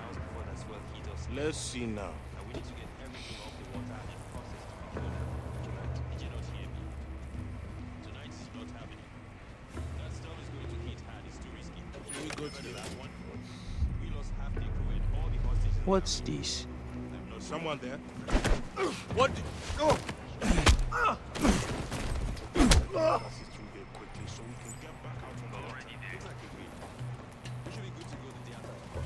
Speaker 17: hours before that swell hit us.
Speaker 21: Let's see now.
Speaker 17: And we need to get everything off the water and processed before that. Tonight? Did you not hear me? Tonight is not happening. That storm is going to hit hard. It's too risky.
Speaker 21: We go to
Speaker 17: the last one. We lost half the crew and all the hostages.
Speaker 15: What's this?
Speaker 21: Someone there?
Speaker 2: What?
Speaker 21: Go! Pass it through here quickly so we can get back out on the water. Looks like a green.
Speaker 17: We should be good to go the day after.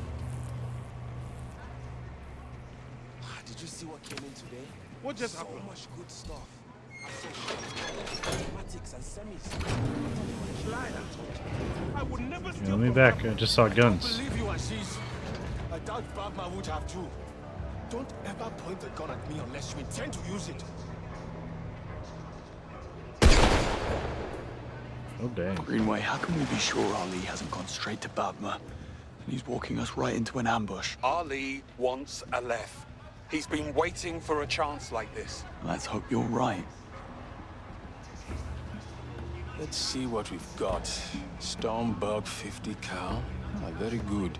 Speaker 18: Did you see what came in today?
Speaker 21: What just happened?
Speaker 18: So much good stuff. I saw automatics and semis.
Speaker 21: I would never
Speaker 10: Yeah, let me back. I just saw guns.
Speaker 19: I believe you, Aziz. I doubt Bagma would have too. Don't ever point a gun at me unless you intend to use it.
Speaker 10: Oh, dang.
Speaker 15: Greenway, how can we be sure Ali hasn't gone straight to Babma? And he's walking us right into an ambush.
Speaker 2: Ali wants Aleph. He's been waiting for a chance like this.
Speaker 15: Let's hope you're right.
Speaker 24: Let's see what we've got. Stormbug 50 cal. Very good.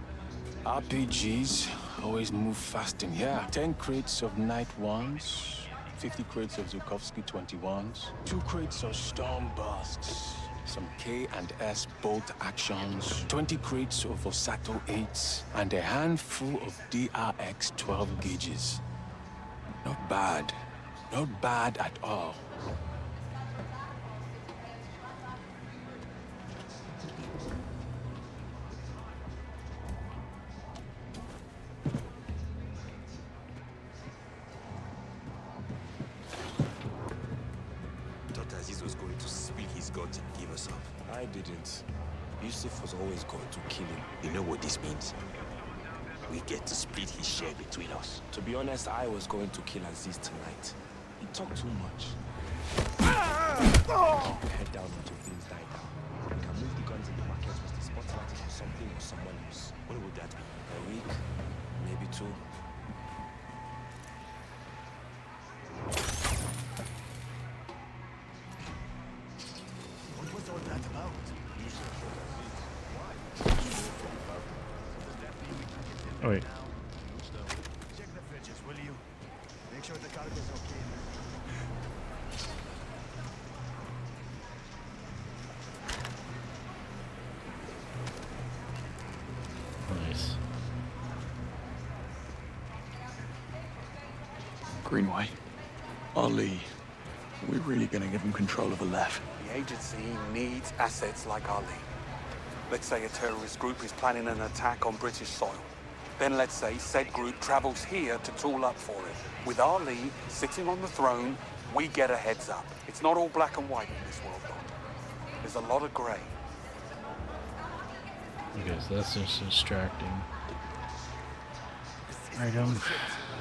Speaker 24: RPGs always move fast in here. 10 crates of Night 1s, 50 crates of Zukovsky 21s, 2 crates of Storm Bursts, some K and S bolt actions, 20 crates of Osato 8s, and a handful of DRX 12 gauges. Not bad. Not bad at all.
Speaker 17: Aziz was going to spill his guts and give us up.
Speaker 18: I didn't. Yusuf was always going to kill him.
Speaker 17: You know what this means? We get to split his share between us.
Speaker 18: To be honest, I was going to kill Aziz tonight. He talked too much. Head down until things die down. We can move the guns in the market with the spotlight for something or someone else.
Speaker 17: When would that be?
Speaker 18: A week, maybe 2.
Speaker 19: What was all that about?
Speaker 10: Oh, wait.
Speaker 19: Check the fridges, will you? Make sure the cargo's okay.
Speaker 10: Nice.
Speaker 15: Greenway, Ali, are we really going to give him control of Aleph?
Speaker 2: The agency needs assets like Ali. Let's say a terrorist group is planning an attack on British soil. Then let's say said group travels here to tool up for it. With Ali sitting on the throne, we get a heads up. It's not all black and white in this world, Doctor. There's a lot of grey.
Speaker 10: Okay, so that's just distracting. Item.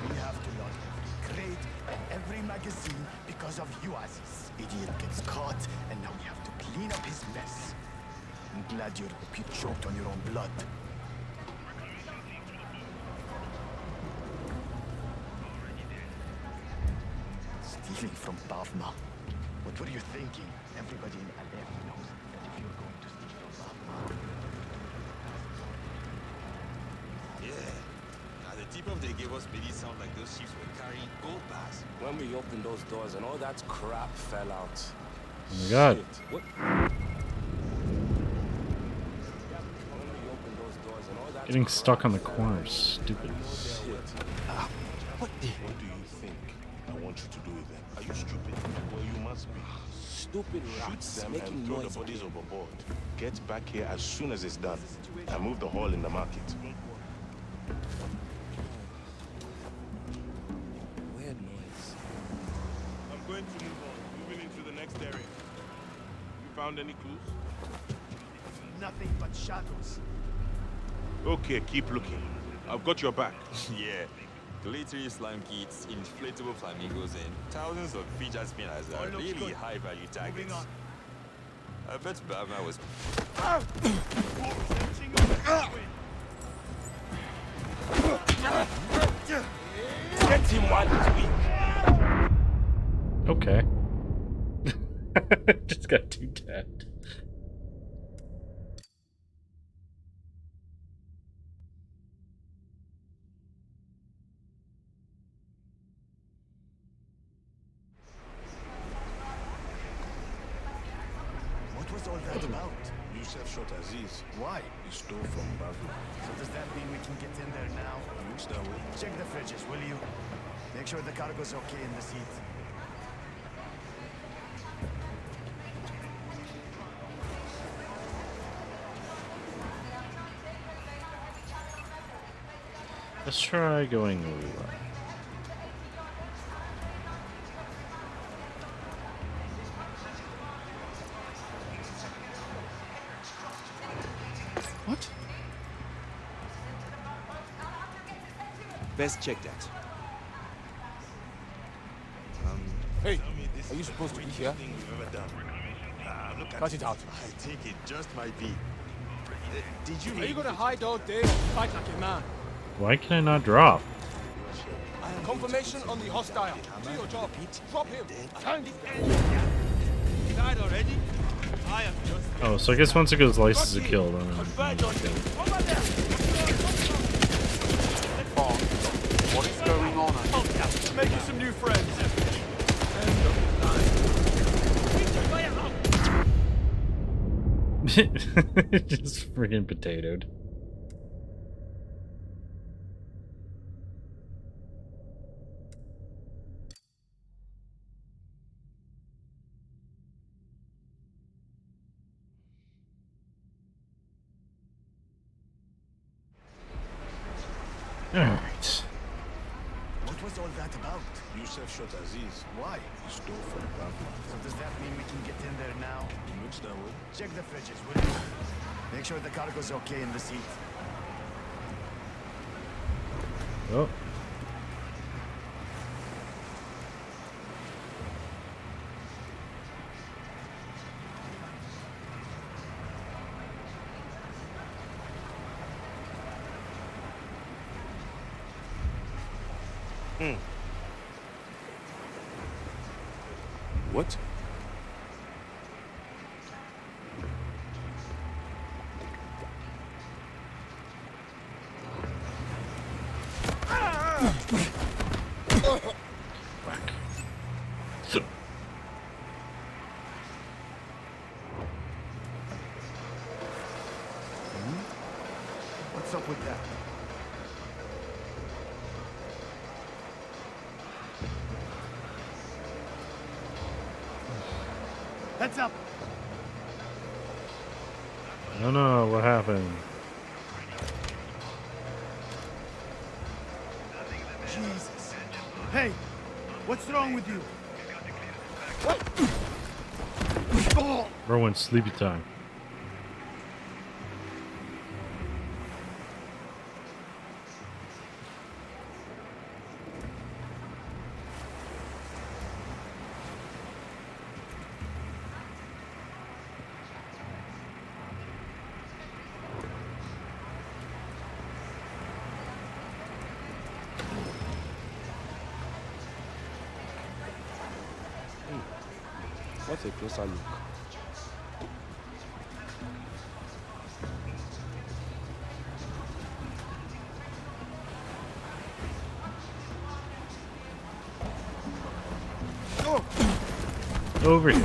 Speaker 19: We have to load every crate and every magazine because of you, Aziz. Idiot gets caught, and now we have to clean up his mess. I'm glad you choked on your own blood. Stealing from Bavma. What were you thinking? Everybody in Aleph knows that if you're going to steal from Bavma...
Speaker 17: Yeah. Now the tip-off they gave us made it sound like those ships were carrying gold bars.
Speaker 18: When we opened those doors and all that crap fell out,
Speaker 10: Oh my god.
Speaker 17: What?
Speaker 10: Getting stuck on the corner. Stupid.
Speaker 18: What do you think I want you to do with them? Are you stupid? Well, you must be.
Speaker 8: Stupid rats
Speaker 18: Shoot them
Speaker 8: making
Speaker 18: and throw
Speaker 8: noise.
Speaker 18: the bodies overboard. Get back here as soon as it's done. And move the hall in the market.
Speaker 8: Weird noise.
Speaker 18: I'm going to move on. Moving into the next area. You found any clues?
Speaker 12: Nothing but shadows.
Speaker 18: Okay, keep looking. I've got your back.
Speaker 17: Yeah. Glittery slime kits, inflatable flamingos, and thousands of feature spinners are really high-value targets. I bet Bavna was...
Speaker 8: Get him while he's weak.
Speaker 10: Okay. Just got too tapped.
Speaker 12: What was all that about?
Speaker 18: Yusef shot Aziz.
Speaker 12: Why?
Speaker 18: He stole from Bavna.
Speaker 12: So does that mean we can get in there now?
Speaker 18: Looks that way.
Speaker 12: Check the fridges, will you? Make sure the cargo's okay in the seat.
Speaker 10: Let's try going over.
Speaker 15: What?
Speaker 17: Best check that.
Speaker 8: Hey, are you supposed to be here? Cut it out.
Speaker 17: I think it just might be. Did you
Speaker 8: Are you gonna hide out there? Fight like a man.
Speaker 10: Why can I not drop?
Speaker 8: Confirmation on the hostile. Do your job. Drop him.
Speaker 17: He died already? I am just...
Speaker 10: Oh, so I guess once it goes license to kill, then I'm
Speaker 2: What is going on?
Speaker 15: Making some new friends.
Speaker 10: just friggin' potatoed. Alright.
Speaker 12: What was all that about?
Speaker 18: Yusef shot Aziz.
Speaker 12: Why?
Speaker 18: He stole from Bavna.
Speaker 12: So does that mean we can get in there now?
Speaker 18: Looks that way.
Speaker 12: Check the fridges, will you? Make sure the cargo's okay in the seat.
Speaker 10: Oh.
Speaker 18: What?
Speaker 12: What's up with that? Heads up!
Speaker 10: I don't know what happened.
Speaker 12: Jesus. Hey! What's wrong with you? What?
Speaker 10: Bro went sleepy time.
Speaker 8: What's a closer look?
Speaker 10: Over here.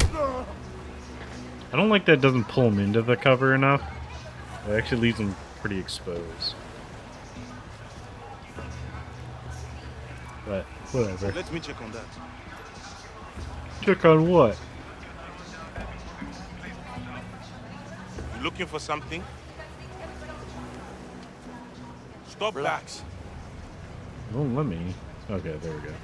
Speaker 10: I don't like that it doesn't pull them into the cover enough. It actually leaves them pretty exposed. But whatever.
Speaker 21: Let me check on that.
Speaker 10: Check on what?
Speaker 21: You looking for something? Stop
Speaker 19: Relax.
Speaker 10: Don't let me. Okay, there we go.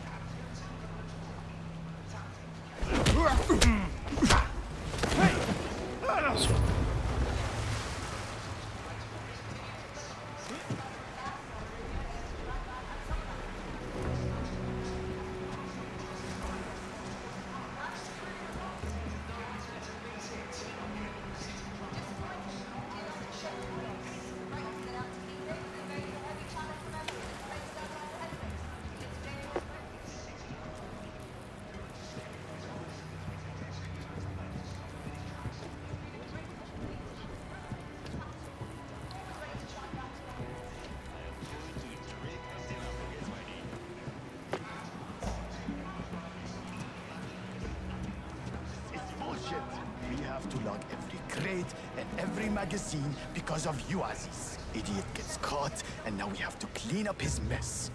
Speaker 5: We have to log every crate and every magazine because of you, Aziz. Idiot gets caught, and now we have to clean up his mess.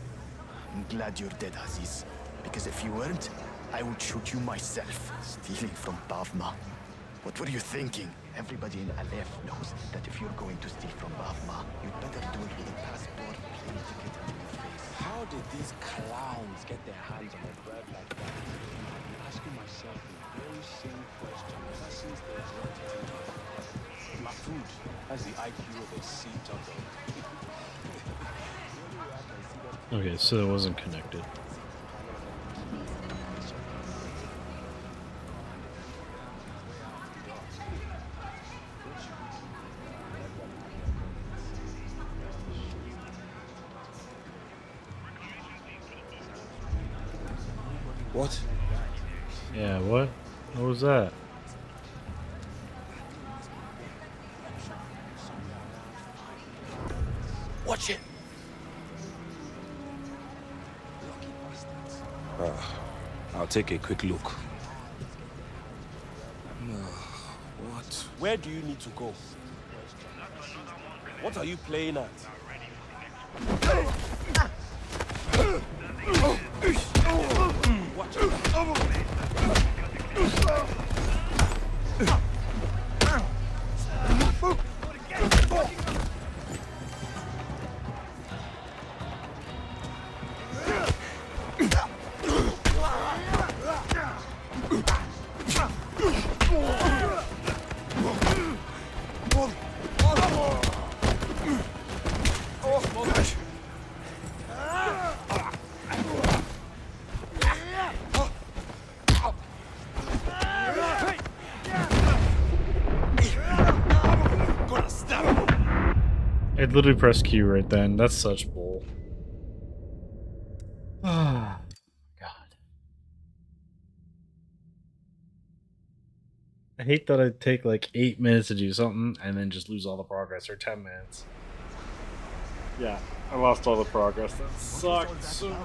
Speaker 5: I'm glad you're dead, Aziz. Because if you weren't, I would shoot you myself, stealing from Bavma. What were you thinking? Everybody in Aleph knows that if you're going to steal from Bavma, you'd better do it with a passport, plane ticket, and your face.
Speaker 24: How did these clowns get their hands on a bird like that? I'm asking myself the very same question ever since they brought it into the My food has the IQ of a sea turtle.
Speaker 10: Okay, so it wasn't connected.
Speaker 21: What?
Speaker 10: Yeah, what? What was that?
Speaker 21: Watch it. I'll take a quick look. What?
Speaker 19: Where do you need to go? What are you playing at? Watch it.
Speaker 10: I literally pressed Q right then. That's such bull. Ah, God. I hate that I take like 8 minutes to do something and then just lose all the progress, or 10 minutes. Yeah, I lost all the progress. That sucked so much.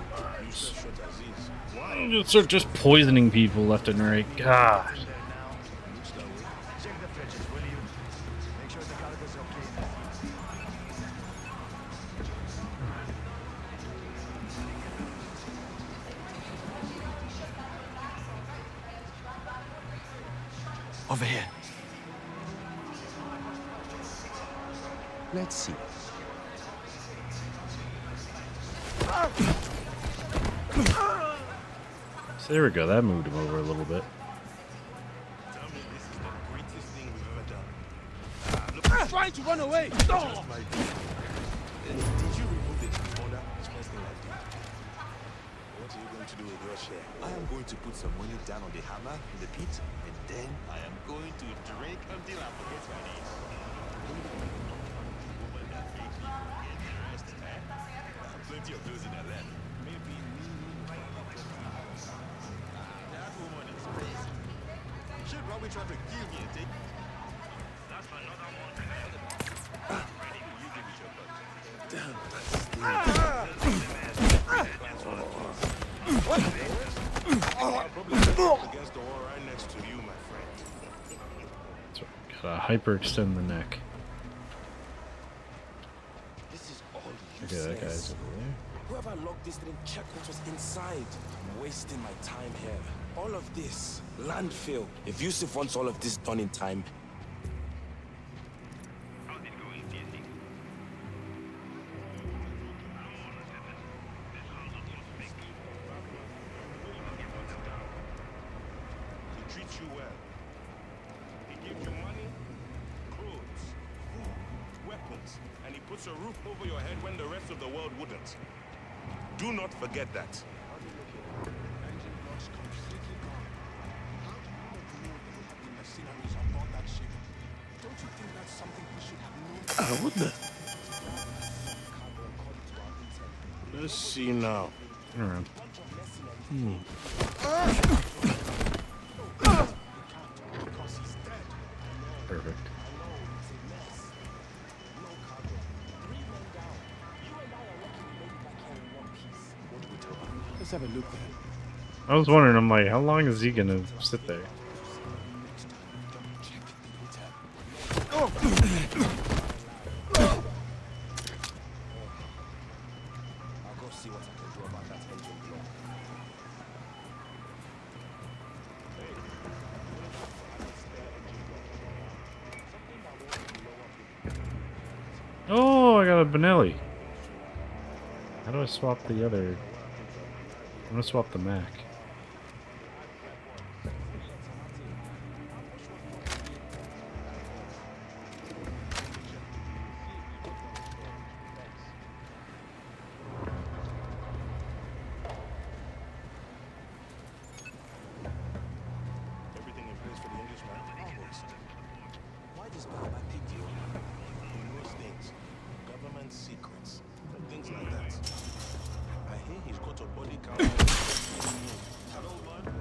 Speaker 10: I'm gonna start just poisoning people left and right. God.
Speaker 5: Over here.
Speaker 21: Let's see.
Speaker 10: So there we go. That moved him over a little bit.
Speaker 19: Trying to run away!
Speaker 21: Did you remove the transponder? First thing I did. What are you going to do with your share?
Speaker 1: I am going to put some money down on the hammer in the pit, and then I am going to drink until I forget my name. Woman that make people get the rest, eh? Plenty of those in the land. Maybe that woman is crazy. She'd probably try to kill me and take. That's another one. Ready to use it with your butt. Damn,
Speaker 21: I'll probably go against the wall right next to you, my friend.
Speaker 10: That's hyperextend the neck.
Speaker 3: This is all
Speaker 10: Okay, that guy's over there.
Speaker 3: Whoever locked this didn't check what was inside. I'm wasting my time here. All of this, landfill. If Yusuf wants all of this done in time,
Speaker 21: Treats you well. He gives you money, clothes, food, weapons, and he puts a roof over your head when the rest of the world wouldn't. Do not forget that.
Speaker 18: What the? Let's see now.
Speaker 10: Turn around. Perfect.
Speaker 24: Let's have a look there.
Speaker 10: I was wondering, I'm like, how long is he gonna sit there? Oh, I got a Benelli. How do I swap the other? I'm gonna swap the Mac.
Speaker 21: Everything in place for the Englishman? Almost. Why does BRB pick you? He knows things. Government secrets. And things like that. I hear he's got a body count. Hello, bud.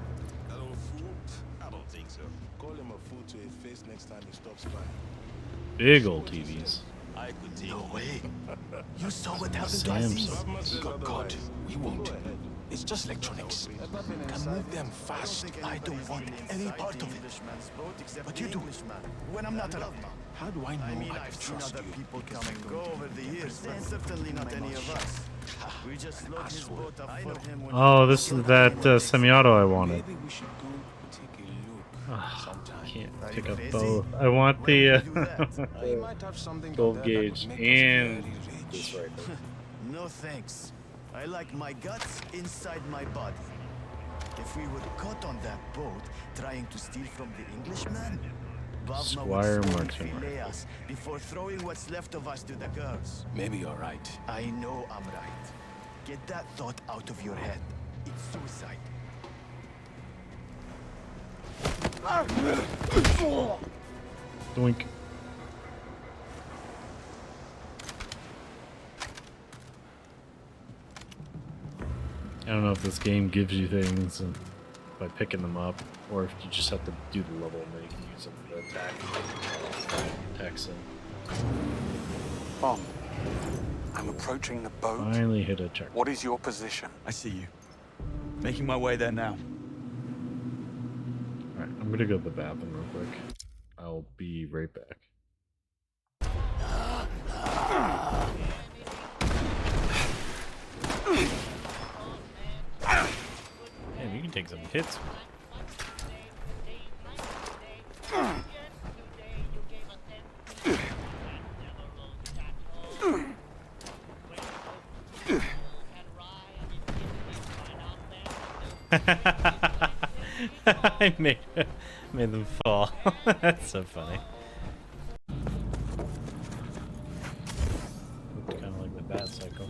Speaker 21: Hello, fool. I don't think so. Call him a fool to his face next time he stops by.
Speaker 10: Big old TVs.
Speaker 21: I could take
Speaker 5: No way. You saw what happened to
Speaker 10: Samsung.
Speaker 5: Aziz. He got caught. We won't. It's just electronics. Can move them fast. I don't want any part of it. But you do. When I'm not around. How do I know I can trust you?
Speaker 14: People come and go over the years, but certainly not any of us. We just load his boat up for him when
Speaker 10: Oh, this is that semi-auto I wanted.
Speaker 14: maybe we should go take a look
Speaker 10: I can't pick up both. I want the 12 gauge and this right there.
Speaker 14: No thanks. I like my guts inside my body. If we were caught on that boat trying to steal from the Englishman,
Speaker 10: Squire
Speaker 14: would
Speaker 10: Martin.
Speaker 14: fillet us before throwing what's left of us to the girls.
Speaker 5: Maybe you're right.
Speaker 14: I know I'm right. Get that thought out of your head. It's suicide.
Speaker 10: Doink. I don't know if this game gives you things by picking them up, or if you just have to do the level and then you can use them to attack. Attacks them.
Speaker 2: Bond, I'm approaching the boat.
Speaker 10: Finally hit a check.
Speaker 2: What is your position?
Speaker 15: I see you. Making my way there now.
Speaker 10: Alright, I'm gonna go to the bathroom real quick. I'll be right back. Man, you can take some hits. I made them fall. That's so funny. Looked kind of like the bat cycle.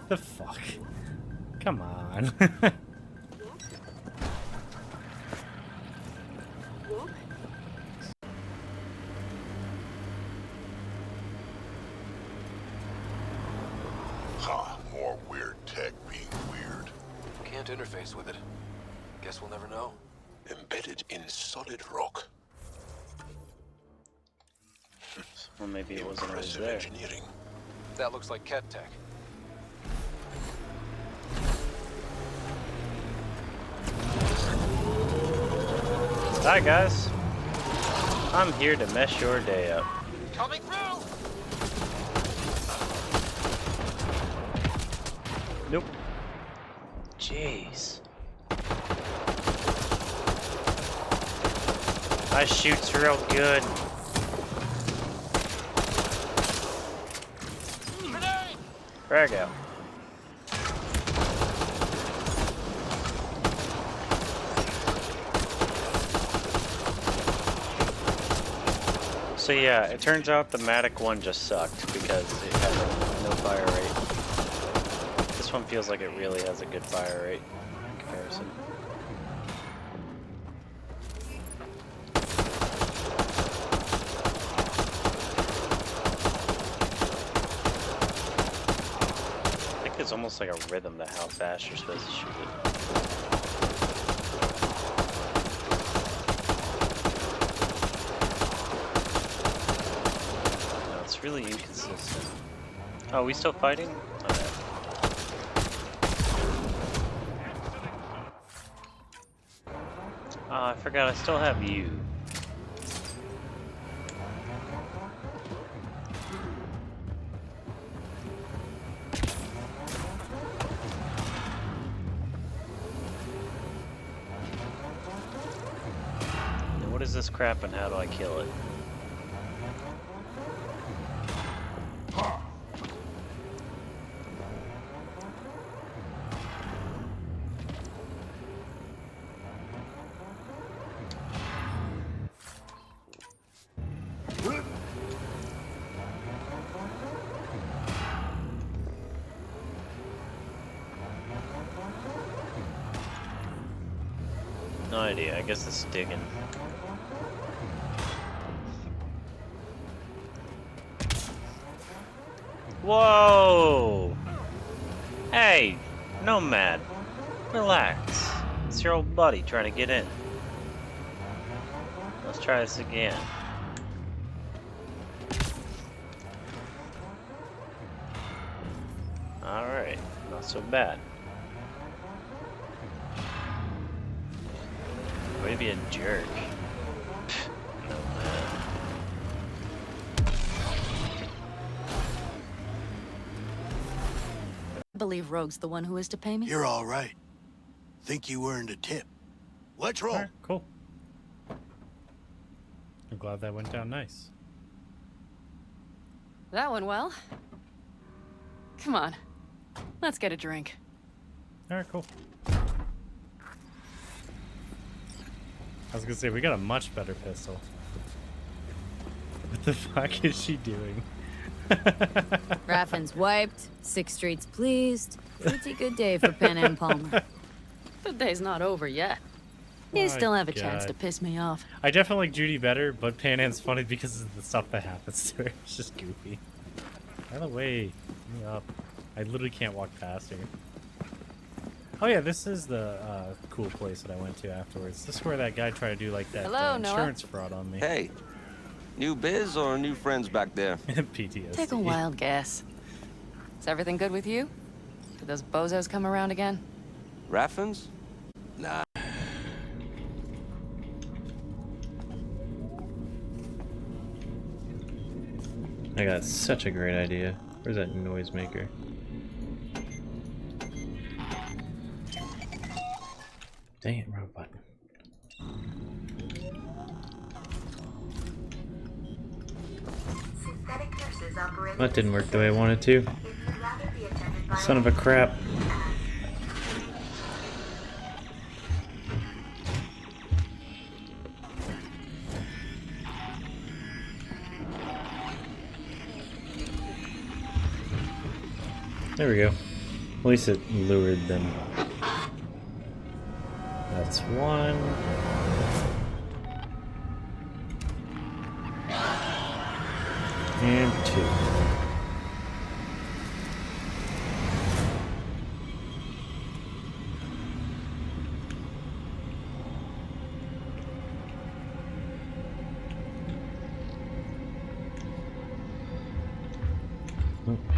Speaker 10: The fuck? Come on.
Speaker 20: Huh, more weird tech being weird.
Speaker 23: Can't interface with it. Guess we'll never know.
Speaker 20: Embedded in solid rock.
Speaker 10: Well, maybe it wasn't always there.
Speaker 20: Engineering.
Speaker 4: That looks like Ket tech.
Speaker 10: Hi guys. I'm here to mess your day up.
Speaker 4: Coming through!
Speaker 10: Nope. Jeez. I shoots real good. Frag out. So yeah, it turns out the Matic one just sucked because it had no fire rate. This one feels like it really has a good fire rate in comparison. I think it's almost like a rhythm to how fast you're supposed to shoot it. Really inconsistent. Oh, we still fighting? Okay. Oh, I forgot I still have you. Now, what is this crap and how do I kill it? No idea, I guess it's digging. Whoa! Hey, Nomad, relax. It's your old buddy trying to get in. Let's try this again. Alright, not so bad. Way to be a jerk. No, man.
Speaker 6: I believe Rogue's the one who is to pay me.
Speaker 20: You're all right. Think you earned a tip. Let's roll.
Speaker 10: Right, cool. I'm glad that went down nice.
Speaker 16: That went well. Come on, let's get a drink.
Speaker 10: Alright, cool. I was gonna say, we got a much better pistol. What the fuck is she doing?
Speaker 6: Raffin's wiped, 6th Street's pleased. Pretty good day for Penn and Palmer.
Speaker 16: The day's not over yet.
Speaker 6: You still have a
Speaker 10: God.
Speaker 6: chance to piss me off.
Speaker 10: I definitely like Judy better, but Panam's funny because of the stuff that happens to her. It's just goofy. By the way, give me up. I literally can't walk past her. Oh yeah, this is the cool place that I went to afterwards. This is where that guy tried to do like that insurance fraud on me.
Speaker 7: Hey, new biz or new friends back there?
Speaker 10: PTSD.
Speaker 16: Take a wild guess. Is everything good with you? Did those bozos come around again?
Speaker 7: Raffins? Nah.
Speaker 10: I got such a great idea. Where's that noisemaker? Dang it, wrong button. That didn't work the way I wanted to. Son of a crap. There we go. At least it lured them. That's one. And two.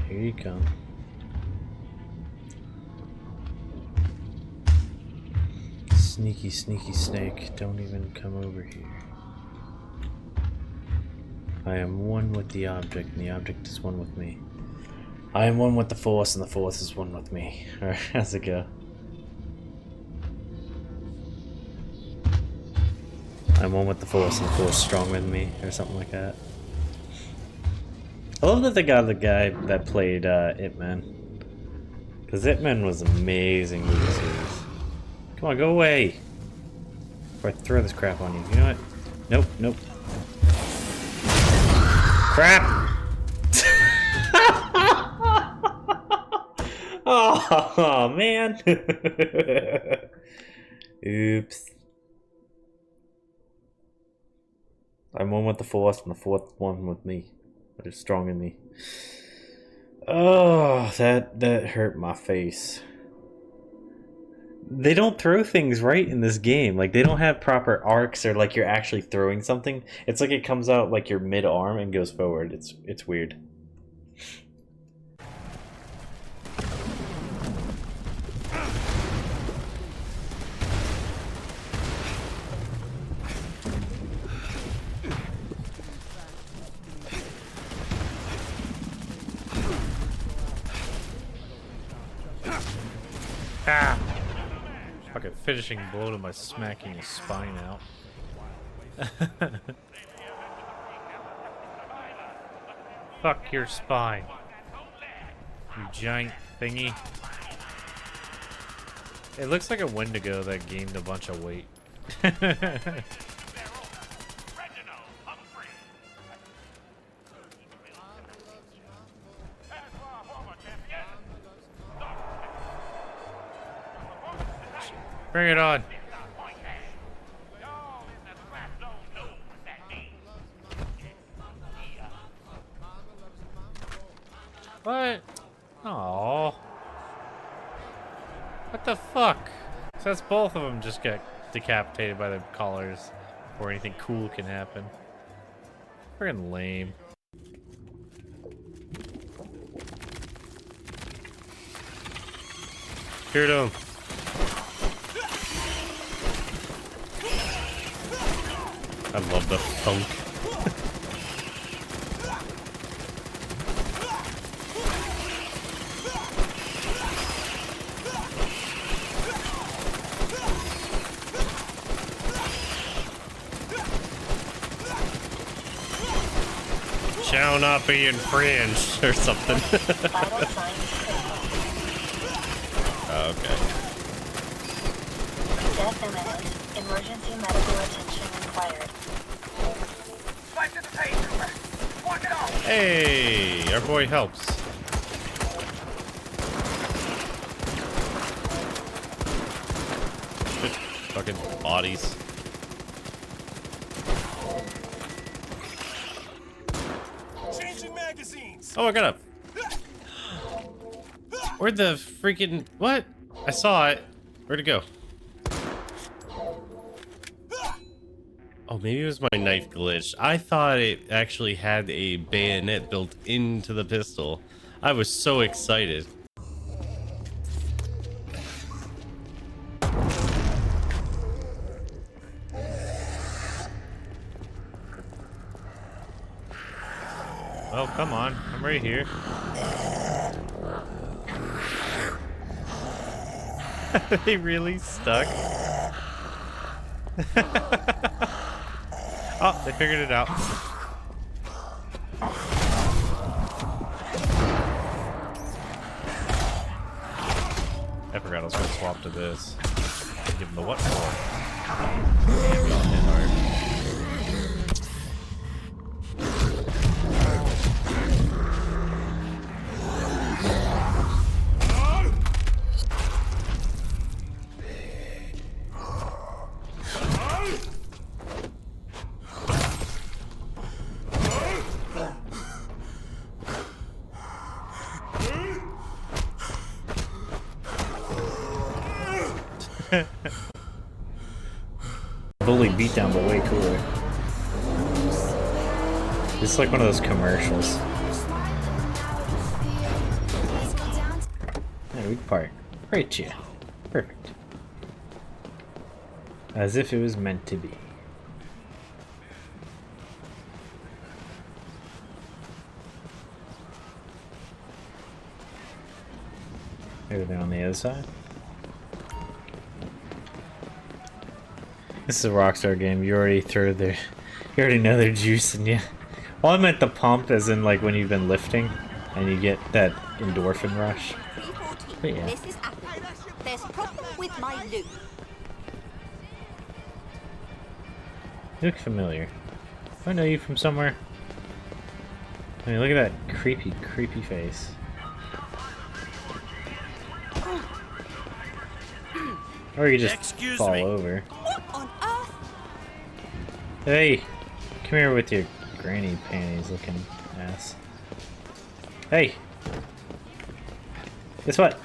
Speaker 10: Here you come. Sneaky, sneaky snake, don't even come over here. I am one with the object, and the object is one with me. I am one with the Force, and the Force is one with me. Alright, how's it go? I'm one with the Force, and the Force is strong with me, or something like that. I love that they got the guy that played Ip Man. Because Ip Man was amazing movie series. Come on, go away! Before I throw this crap on you. You know what? Nope, nope. Crap! Oh, man! Oops. I'm one with the Force, and the fourth one with me. That is strong in me. Oh, that hurt my face. They don't throw things right in this game. Like, they don't have proper arcs or like you're actually throwing something. It's like it comes out like your mid-arm and goes forward. It's weird. Ah! Fucking finishing blow to my smacking his spine out. Fuck your spine. You giant thingy. It looks like a Wendigo that gained a bunch of weight. Bring it on. What? Aww. What the fuck? So that's both of them just get decapitated by the collars before anything cool can happen. Friggin' lame. Shoot him. I love the funk. Shall not be infringed or something. Okay.
Speaker 9: Death imminent. Emergency medical attention required. Fight to the pain trooper. Walk it off.
Speaker 10: Hey, our boy helps. Fucking bodies.
Speaker 21: Changing magazines.
Speaker 10: Oh, I got up. Where'd the freaking... What? I saw it. Where'd it go? Oh, maybe it was my knife glitched. I thought it actually had a bayonet built into the pistol. I was so excited. Oh, come on. I'm right here. They really stuck? Oh, they figured it out. I forgot I was going to swap to this. Give him the what for? Damn, we all hit hard. Bully beatdown, but way cooler. It's like one of those commercials.
Speaker 11: part. Right to you. Perfect. As if it was meant to be. Everything on the other side. This is a Rockstar game. You already throw their, you already know their juice in you. Well, I meant the pump, as in like when you've been lifting, and you get that endorphin rush. But yeah.
Speaker 13: This is Apple. There's a problem with my loop.
Speaker 11: You look familiar. Do I know you from somewhere? I mean, look at that creepy, creepy face. Or you just fall over.
Speaker 13: What on earth?
Speaker 11: Hey, come here with your granny panties looking ass. Hey! Guess what?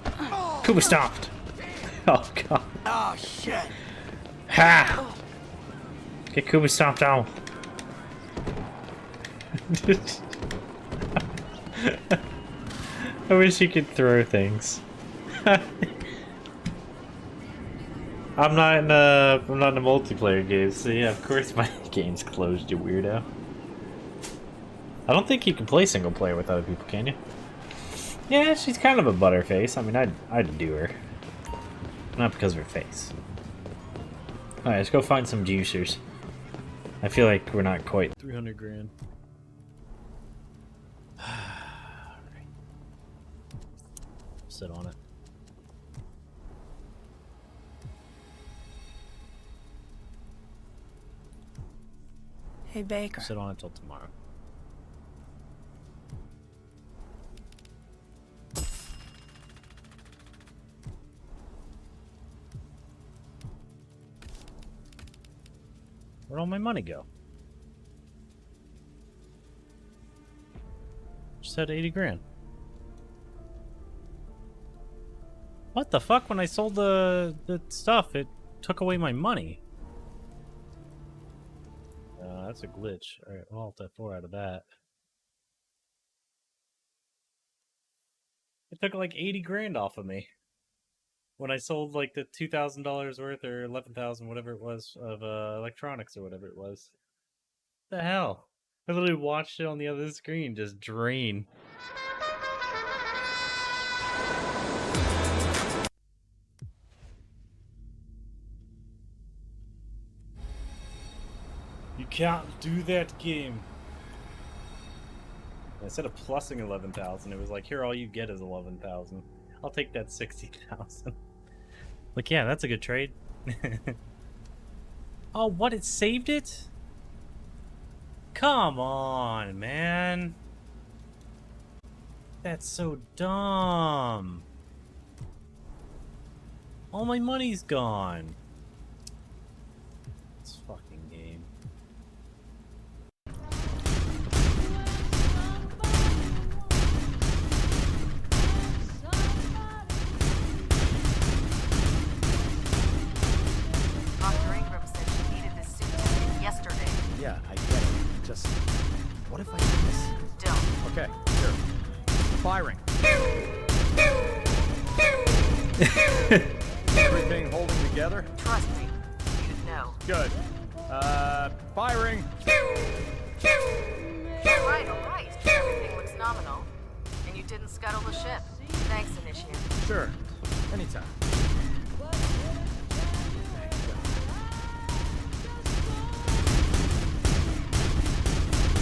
Speaker 11: Koopa stomped! Oh god.
Speaker 20: Oh shit.
Speaker 11: Ha! Get Koopa stomped on. I wish you could throw things. I'm not in a multiplayer game, so yeah, of course my game's closed, you weirdo. I don't think you can play single player with other people, can you? Yeah, she's kind of a butterface. I mean, I'd do her. Not because of her face. Alright, let's go find some juicers. I feel like we're not quite 300 grand. Sit on it.
Speaker 13: Hey, Baker.
Speaker 11: Sit on it till tomorrow. Where'd all my money go? Just had 80 grand. What the fuck? When I sold the stuff, it took away my money. That's a glitch. Alright, well, I'll have 4 out of that. It took like 80 grand off of me. When I sold like the $2,000 worth or 11,000, whatever it was, of electronics or whatever it was. What the hell? I literally watched it on the other screen just drain. You can't do that game. Instead of plussing 11,000, it was like, here, all you get is 11,000. I'll take that 60,000. Like, yeah, that's a good trade. Oh, what? It saved it? Come on, man. That's so dumb. All my money's gone. This fucking game.
Speaker 13: Dr. Ingram said she needed this suit yesterday.
Speaker 12: Yeah, I get it. Just, what if I do this?
Speaker 13: Don't.
Speaker 12: Okay, sure. Firing. Everything holding together?
Speaker 13: Trust me, you'd know.
Speaker 12: Good. Firing.
Speaker 13: All right. Everything looks nominal. And you didn't scuttle the ship. Thanks, Initiate.
Speaker 12: Sure. Anytime.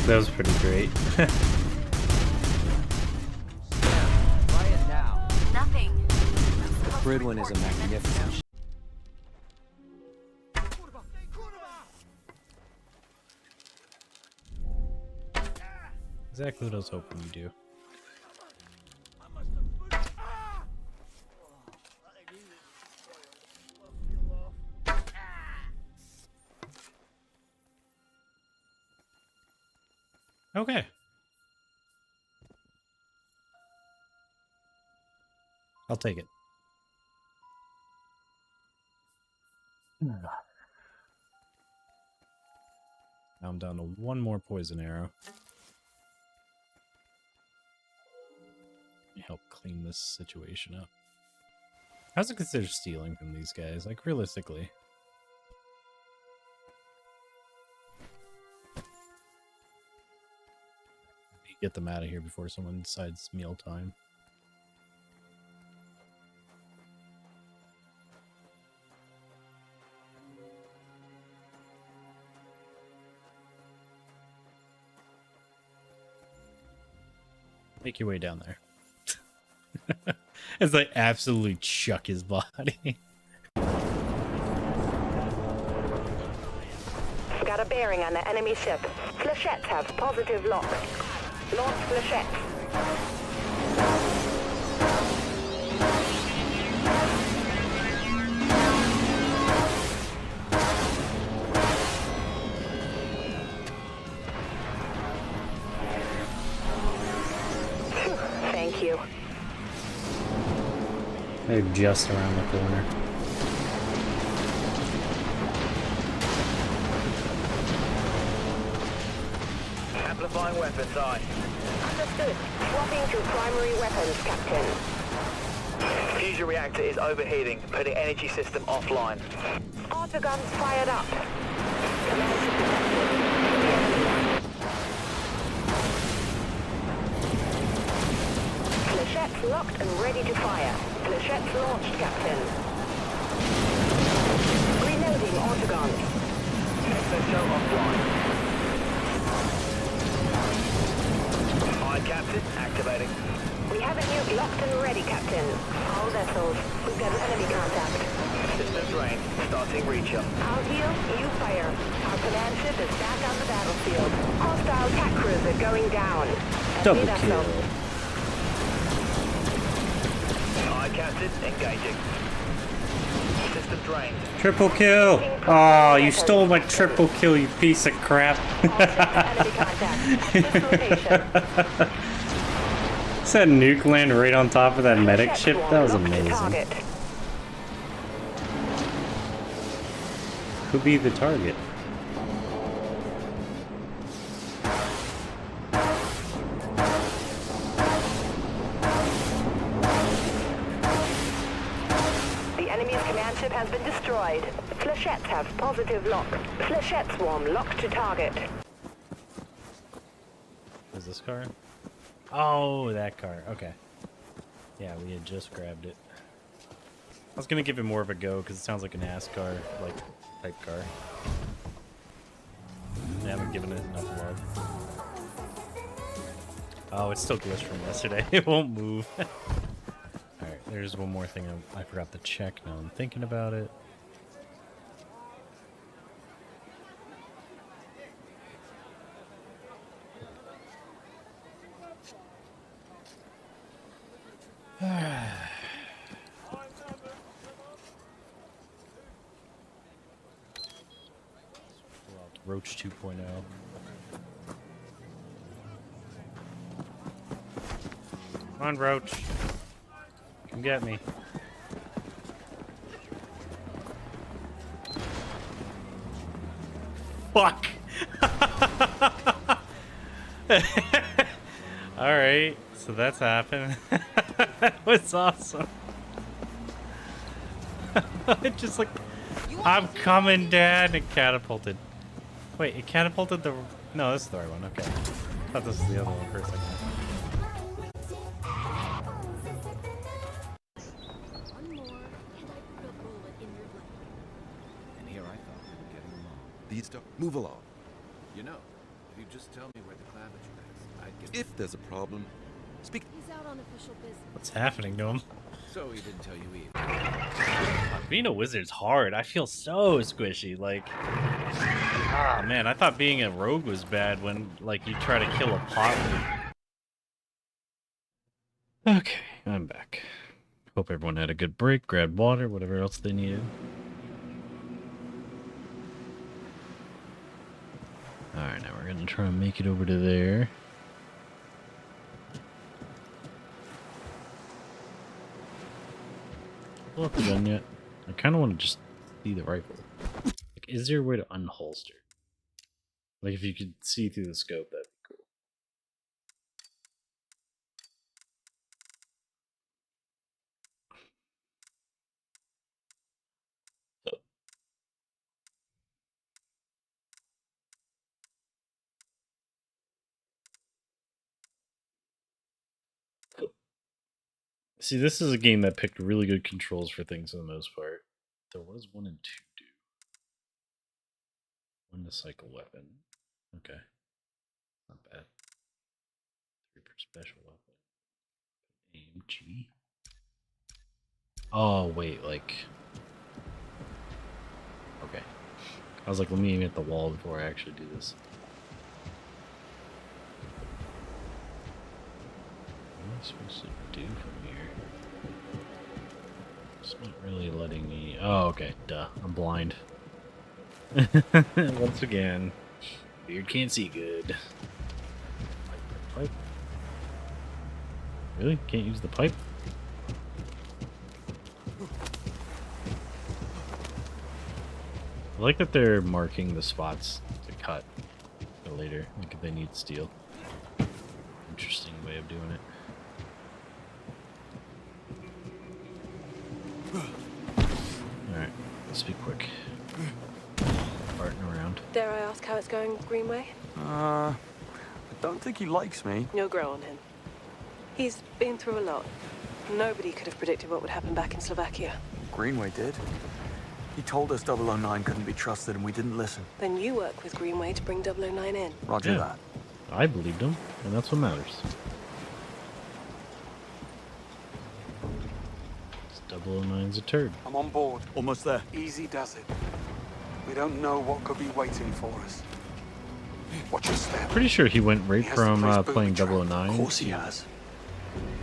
Speaker 11: That was pretty great.
Speaker 13: Try it now. Nothing.
Speaker 17: Bridwin is a magnificent.
Speaker 11: Exactly what I was hoping you do. Okay. I'll take it. Now I'm down to one more poison arrow. Help clean this situation up. How's it considered stealing from these guys? Like, realistically. Get them out of here before someone decides mealtime. Make your way down there. As I absolutely chuck his body.
Speaker 9: Got a bearing on the enemy ship. Flechettes have positive lock. Launch flechettes. Thank you.
Speaker 11: They're just around the corner.
Speaker 1: Amplifying weapons, aye.
Speaker 9: Understood. Swapping to primary weapons, Captain.
Speaker 1: Fusion reactor is overheating, putting energy system offline.
Speaker 9: Autoguns fired up. Flechettes locked and ready to fire. Flechettes launched, Captain. Reloading autoguns.
Speaker 1: SSO offline. Aye, Captain. Activating.
Speaker 9: We have a nuke locked and ready, Captain. All vessels. We've got an enemy contact.
Speaker 1: Systems range. Starting reacher.
Speaker 9: I'll heal, you fire. Our command ship is back on the battlefield. Hostile attack cruiser going down.
Speaker 11: Double kill.
Speaker 1: Aye, Captain. Engaging. System drained.
Speaker 11: Triple kill! Oh, you stole my triple kill, you piece of crap. Is that nuke land right on top of that medic ship? That was amazing. Who'd be the target?
Speaker 9: The enemy's command ship has been destroyed. Flechettes have positive lock. Flechette swarm locked to target.
Speaker 11: Is this car? Oh, that car. Okay. Yeah, we had just grabbed it. I was gonna give it more of a go because it sounds like a NASCAR like type car. I haven't given it enough love. Oh, it's still glitched from yesterday. It won't move. Alright, there's one more thing I forgot to check now I'm thinking about it. Roach 2.0. Come on, Roach. Come get me. Fuck! Alright, so that's happened. That was awesome. It just like, I'm coming, Dad, and catapulted. Wait, it catapulted the... No, this is the right one, okay. I thought this was the other one for a second.
Speaker 8: And here I thought we were getting along. These don't move along. You know, if you just tell me where the claviture is, I'd get... If there's a problem, speak...
Speaker 19: He's out on official business.
Speaker 11: What's happening to him?
Speaker 8: So he didn't tell you either.
Speaker 11: Being a wizard's hard. I feel so squishy, like... Ah, man, I thought being a rogue was bad when, like, you try to kill a pot. Okay, I'm back. Hope everyone had a good break, grabbed water, whatever else they needed. Alright, now we're gonna try and make it over to there. Pull up the gun yet? I kind of want to just see the rifle. Like, is there a way to unholster? Like, if you could see through the scope, that'd be cool.
Speaker 10: See, this is a game that picked really good controls for things for the most part. There was 1 and 2 do. 1 to cycle weapon. Okay. Not bad. 3 per special weapon. Aim G. Oh, wait, like... Okay. I was like, let me aim at the wall before I actually do this. What am I supposed to do from here? It's not really letting me... Oh, okay. Duh. I'm blind. Once again. Beard can't see good. Pipe. Really? Can't use the pipe? I like that they're marking the spots to cut for later, like if they need steel. Interesting way of doing it. Alright, let's be quick. Farting around.
Speaker 16: Dare I ask how it's going with Greenway?
Speaker 15: I don't think he likes me.
Speaker 16: No grow on him. He's been through a lot. Nobody could have predicted what would happen back in Slovakia.
Speaker 15: Greenway did. He told us 009 couldn't be trusted and we didn't listen.
Speaker 16: Then you work with Greenway to bring 009 in.
Speaker 15: Roger that.
Speaker 10: I believed him, and that's what matters. 009's a turd.
Speaker 2: I'm on board.
Speaker 15: Almost there.
Speaker 2: Easy does it. We don't know what could be waiting for us. Watch your step.
Speaker 10: Pretty sure he went right
Speaker 2: He has
Speaker 10: from
Speaker 2: the place
Speaker 10: playing
Speaker 2: booby trapped.
Speaker 10: 009
Speaker 15: Of course he has.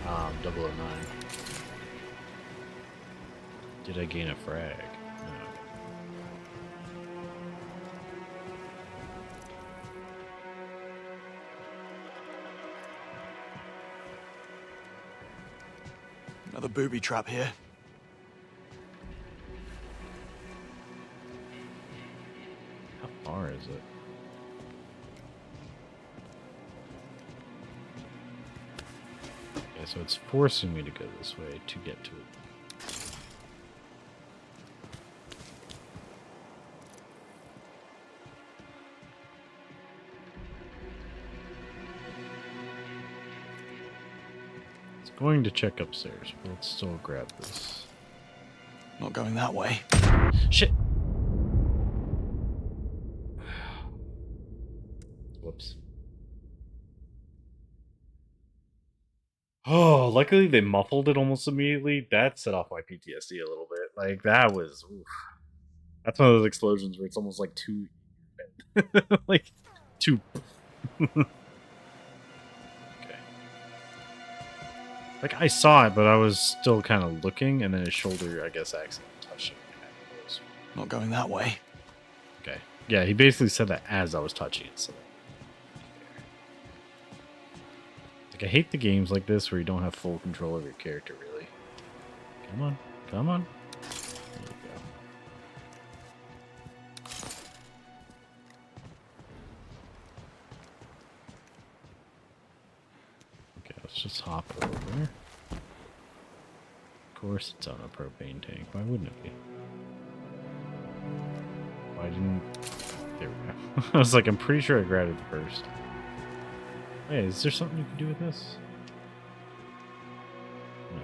Speaker 10: 009. Did I gain a frag? No.
Speaker 15: Another booby trap here.
Speaker 10: How far is it? Okay, so it's forcing me to go this way to get to it. It's going to check upstairs, but let's still grab this.
Speaker 15: Not going that way.
Speaker 10: Shit! Whoops. Oh, luckily they muffled it almost immediately. That set off my PTSD a little bit. Like, that was... Oof. That's one of those explosions where it's almost like too... like, too... Okay. Like, I saw it, but I was still kind of looking, and then his shoulder, I guess, accidentally touched it.
Speaker 15: Not going that way.
Speaker 10: Okay. Yeah, he basically said that as I was touching it, so... Like, I hate the games like this where you don't have full control of your character, really. Come on. Come on. There you go. Okay, let's just hop over. Of course it's on a propane tank. Why wouldn't it be? Why didn't... There we go. I was like, I'm pretty sure I grabbed it first. Hey, is there something you can do with this? No.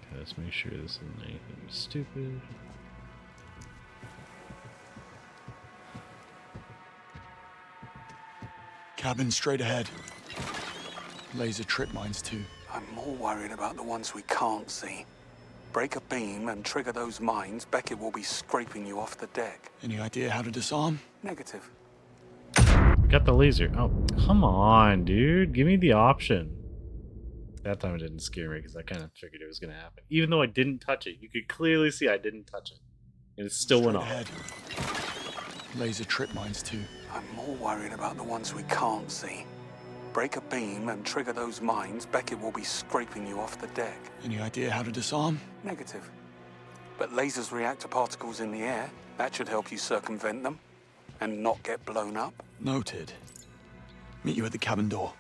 Speaker 10: Okay, let's make sure this isn't anything stupid.
Speaker 15: Cabin straight ahead. Laser trip mines too.
Speaker 2: I'm more worried about the ones we can't see. Break a beam and trigger those mines, Beckett will be scraping you off the deck.
Speaker 15: Any idea how to disarm?
Speaker 2: Negative.
Speaker 10: We got the laser. Oh, come on, dude. Give me the option. That time it didn't scare me because I kind of figured it was going to happen. Even though I didn't touch it. You could clearly see I didn't touch it. And it still went off.
Speaker 15: Laser trip mines too.
Speaker 2: I'm more worried about the ones we can't see. Break a beam and trigger those mines, Beckett will be scraping you off the deck.
Speaker 15: Any idea how to disarm?
Speaker 2: Negative. But lasers react to particles in the air. That should help you circumvent them and not get blown up.
Speaker 15: Noted. Meet you at the cabin door.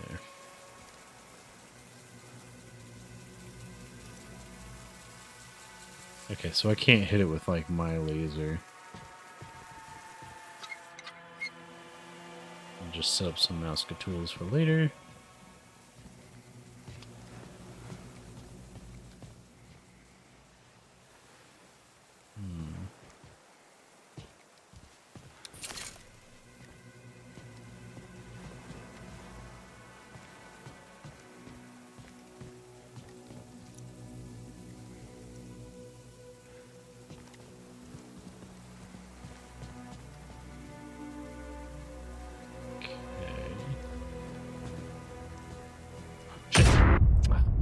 Speaker 10: There. Okay, so I can't hit it with, like, my laser. just set up some Mouska tools for later.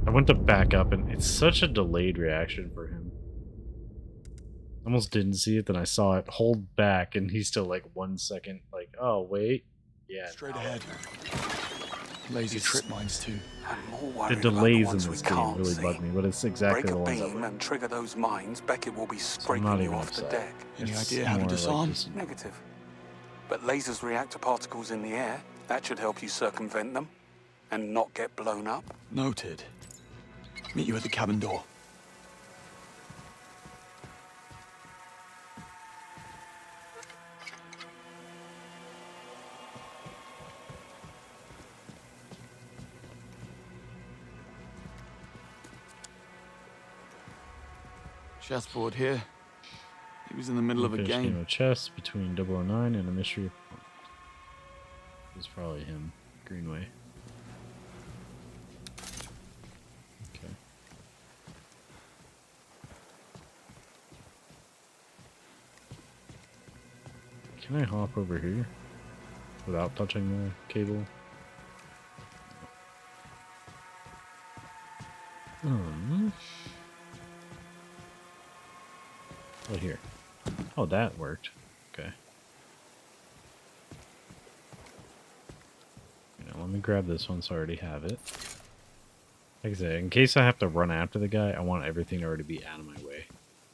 Speaker 10: I went to back up and it's such a delayed reaction for him. Almost didn't see it, then I saw it hold back and he's still like 1 second like, oh wait. Yeah.
Speaker 15: Straight ahead. Laser trip mines too.
Speaker 10: The delays in this game really bug me, but it's exactly the ones
Speaker 2: beam and trigger those mines, Beckett will be scraping
Speaker 10: not
Speaker 2: you
Speaker 10: even
Speaker 2: off the
Speaker 10: upset.
Speaker 2: deck.
Speaker 15: Any idea how to disarm?
Speaker 2: Negative. But lasers react to particles in the air. That should help you circumvent them and not get blown up.
Speaker 15: Noted. Meet you at the cabin door. Chessboard here. He was in the middle of a game.
Speaker 10: Of chess between 009 and a mystery opponent. It's probably him, Greenway. Okay. Can I hop over here without touching the cable? Right here. Oh, that worked. Okay. Let me grab this one so I already have it. Like I said, in case I have to run after the guy, I want everything to already be out of my way.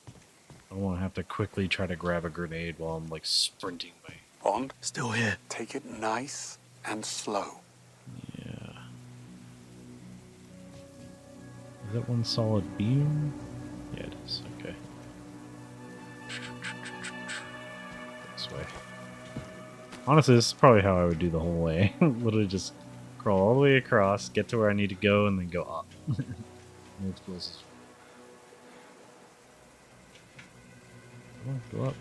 Speaker 10: I don't want to have to quickly try to grab a grenade while I'm like sprinting by.
Speaker 2: Bond?
Speaker 15: Still here.
Speaker 2: Take it nice and slow.
Speaker 10: Yeah. Is that one solid beam? Yeah, it is. Okay. This way. Honestly, this is probably how I would do the whole way. Literally just crawl all the way across, get to where I need to go, and then go up. No explosives. Come on, go up.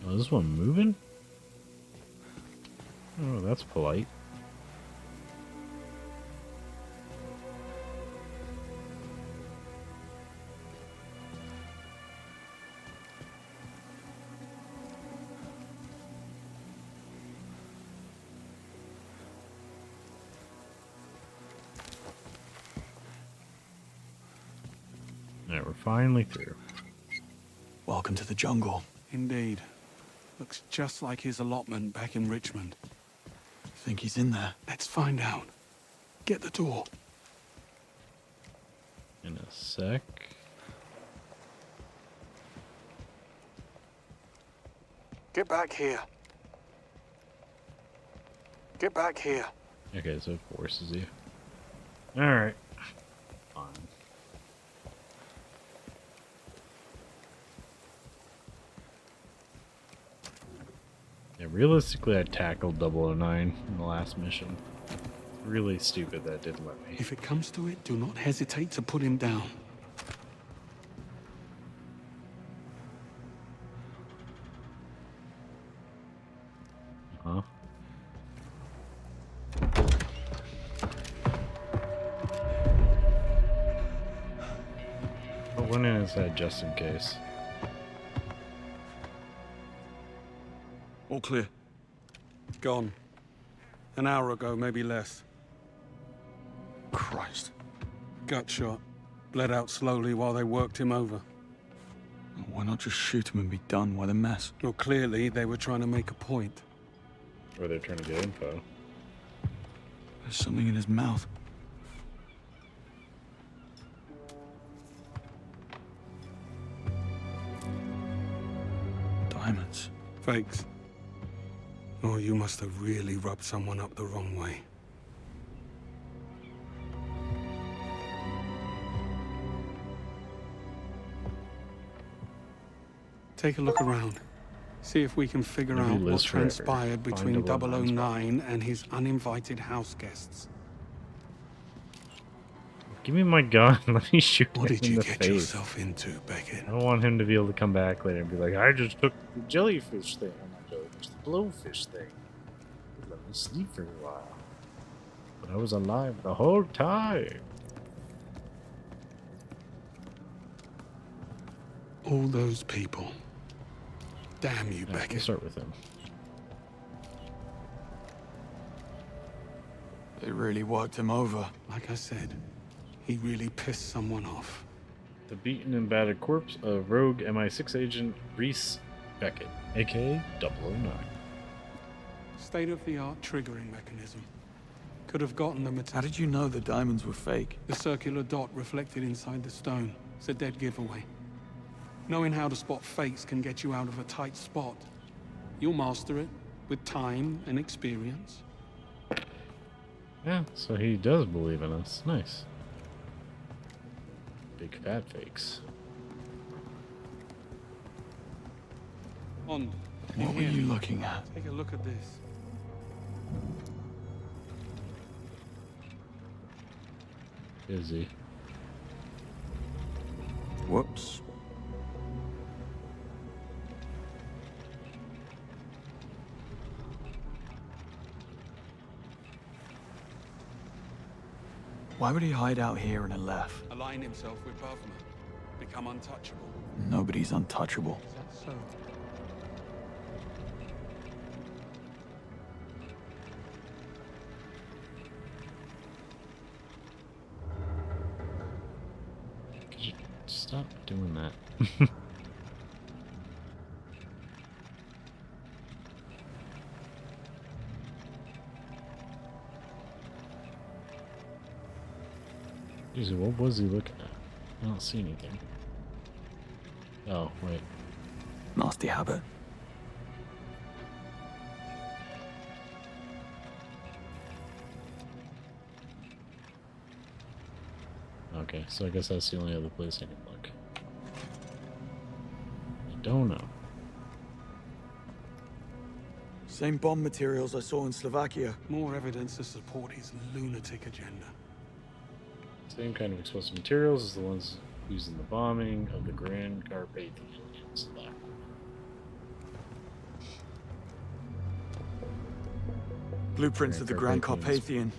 Speaker 10: Oh, is this one moving? Oh, that's polite. Alright, we're finally through.
Speaker 15: Welcome to the jungle.
Speaker 2: Indeed. Looks just like his allotment back in Richmond.
Speaker 15: Think he's in there?
Speaker 2: Let's find out. Get the door.
Speaker 10: In a sec.
Speaker 2: Get back here. Get back here.
Speaker 10: Okay, so it forces you. Alright. Fine. Yeah, realistically, I tackled 009 in the last mission. It's really stupid that it didn't let me.
Speaker 2: If it comes to it, do not hesitate to put him down.
Speaker 10: Huh? Put one in his head just in case.
Speaker 2: All clear. Gone. An hour ago, maybe less.
Speaker 15: Christ.
Speaker 2: Gut shot. Bled out slowly while they worked him over.
Speaker 15: Why not just shoot him and be done? Why the mess?
Speaker 2: Well, clearly they were trying to make a point.
Speaker 10: Or they're trying to get info.
Speaker 15: There's something in his mouth. Diamonds.
Speaker 2: Fakes. Oh, you must have really rubbed someone up the wrong way. Take a look around. See if we can figure
Speaker 10: Maybe
Speaker 2: out what
Speaker 10: lives forever.
Speaker 2: transpired
Speaker 10: Find
Speaker 2: between
Speaker 10: 009's
Speaker 2: 009 and his uninvited house guests.
Speaker 10: Give me my gun. Let me shoot
Speaker 2: What
Speaker 10: him
Speaker 2: did
Speaker 10: in
Speaker 2: you
Speaker 10: the
Speaker 2: get
Speaker 10: face.
Speaker 2: yourself into, Beckett?
Speaker 10: I don't want him to be able to come back later and be like, I just took the jellyfish thing. Or not jellyfish, the blowfish thing. Let me sleep for a while. But I was alive the whole time.
Speaker 2: All those people. Damn you,
Speaker 10: Yeah,
Speaker 2: Beckett.
Speaker 10: we'll start with him.
Speaker 15: They really worked him over.
Speaker 2: Like I said, he really pissed someone off.
Speaker 10: The beaten and battered corpse of rogue MI6 agent Reese Beckett, aka 009.
Speaker 2: State-of-the-art triggering mechanism. Could have gotten them
Speaker 15: How did you know the diamonds were fake?
Speaker 2: The circular dot reflected inside the stone. It's a dead giveaway. Knowing how to spot fakes can get you out of a tight spot. You'll master it with time and experience.
Speaker 10: Yeah, so he does believe in us. Nice. Big fat fakes.
Speaker 2: On.
Speaker 15: What were you looking at?
Speaker 2: Take a look at this.
Speaker 10: Is he?
Speaker 15: Whoops. Why would he hide out here and have left?
Speaker 2: Align himself with Bavma. Become untouchable.
Speaker 15: Nobody's untouchable.
Speaker 2: Is that so?
Speaker 10: Could you stop doing that? Jeez, what was he looking at? I don't see anything. Oh, wait.
Speaker 15: Nasty habit.
Speaker 10: Okay, so I guess that's the only other place I can look. I don't know.
Speaker 15: Same bomb materials I saw in Slovakia.
Speaker 2: More evidence to support his lunatic agenda.
Speaker 10: Same kind of explosive materials as the ones used in the bombing of the Grand Carpathian in Slovakia.
Speaker 15: Blueprints of the Grand Carpathian.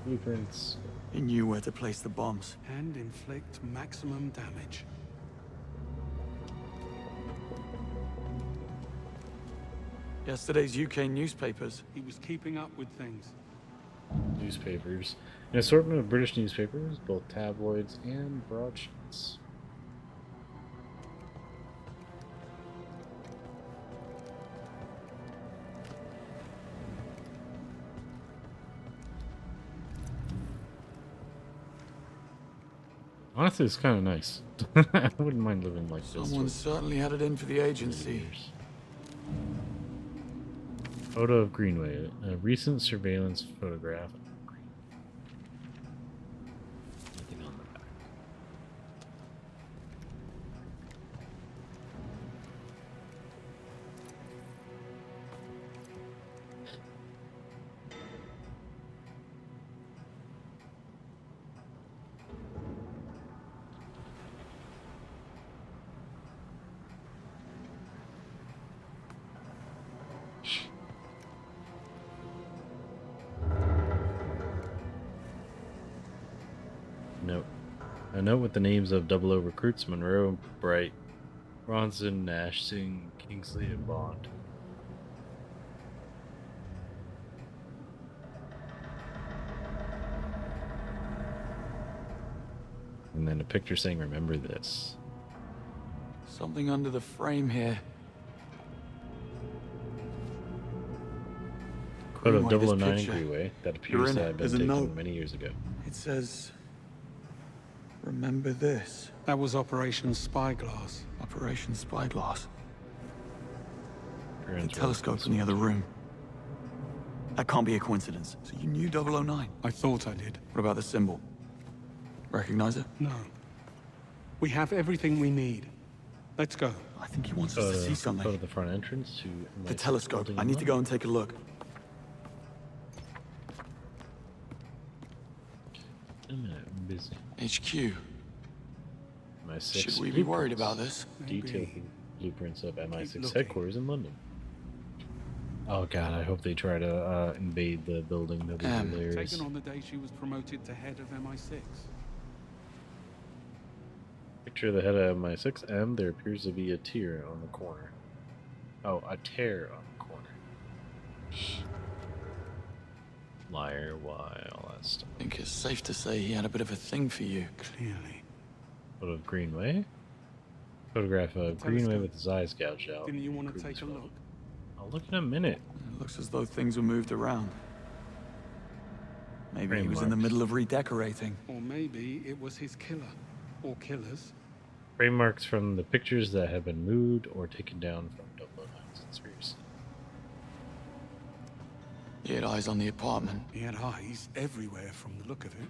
Speaker 10: Blueprints.
Speaker 15: He knew where to place the bombs.
Speaker 2: And inflict maximum damage.
Speaker 15: Yesterday's UK newspapers.
Speaker 2: He was keeping up with things.
Speaker 10: Newspapers. An assortment of British newspapers, both tabloids and broadsheets. Honestly, it's kind of nice. I wouldn't mind living like this.
Speaker 15: Someone certainly had it in for the agency.
Speaker 10: Photo of Greenway, a recent surveillance photograph. Nothing on the back. Note. A note with the names of 00 recruits: Monroe, Bright, Bronson, Nash, Singh, Kingsley, and Bond. And then a picture saying, remember this.
Speaker 15: Something under the frame here.
Speaker 10: Photo
Speaker 15: Greenway, this
Speaker 10: of 009
Speaker 15: picture.
Speaker 10: Greenway that
Speaker 15: You're
Speaker 10: appears
Speaker 15: in
Speaker 10: to
Speaker 15: it.
Speaker 10: have been
Speaker 15: There's a
Speaker 10: taken
Speaker 15: note.
Speaker 10: many years ago.
Speaker 15: It says, remember this.
Speaker 2: That was Operation Spyglass.
Speaker 15: Operation Spyglass.
Speaker 10: Parents
Speaker 15: The telescope's in the other room. That can't be a coincidence. So you knew 009?
Speaker 2: I thought I did.
Speaker 15: What about the symbol? Recognize it?
Speaker 2: No. We have everything we need. Let's go.
Speaker 15: I think he wants us to see something.
Speaker 10: Go to the front entrance to
Speaker 15: The telescope. I need to go and take a look.
Speaker 10: I'm busy.
Speaker 15: HQ.
Speaker 10: MI6
Speaker 15: Should we be worried about this?
Speaker 10: Detailed blueprints of MI6 headquarters in London. Oh god, I hope they try to invade the building. That'd be hilarious.
Speaker 2: Taken on the day she was promoted to head of MI6.
Speaker 10: Picture of the head of MI6 M. There appears to be a tear on the corner. Oh, a tear on the corner. Liar, why, all that stuff.
Speaker 15: I think it's safe to say he had a bit of a thing for you.
Speaker 2: Clearly.
Speaker 10: Photo of Greenway? Photograph of Greenway with his eyes gouged out.
Speaker 2: Didn't you want to take a look?
Speaker 10: I'll look in a minute.
Speaker 15: It looks as though things were moved around. Maybe
Speaker 10: Frame
Speaker 15: he was in the
Speaker 10: marks.
Speaker 15: middle of redecorating.
Speaker 2: Or maybe it was his killer. Or killers.
Speaker 10: Frame marks from the pictures that have been moved or taken down from 009's conspiracy.
Speaker 15: He had eyes on the apartment.
Speaker 2: He had eyes everywhere from the look of it.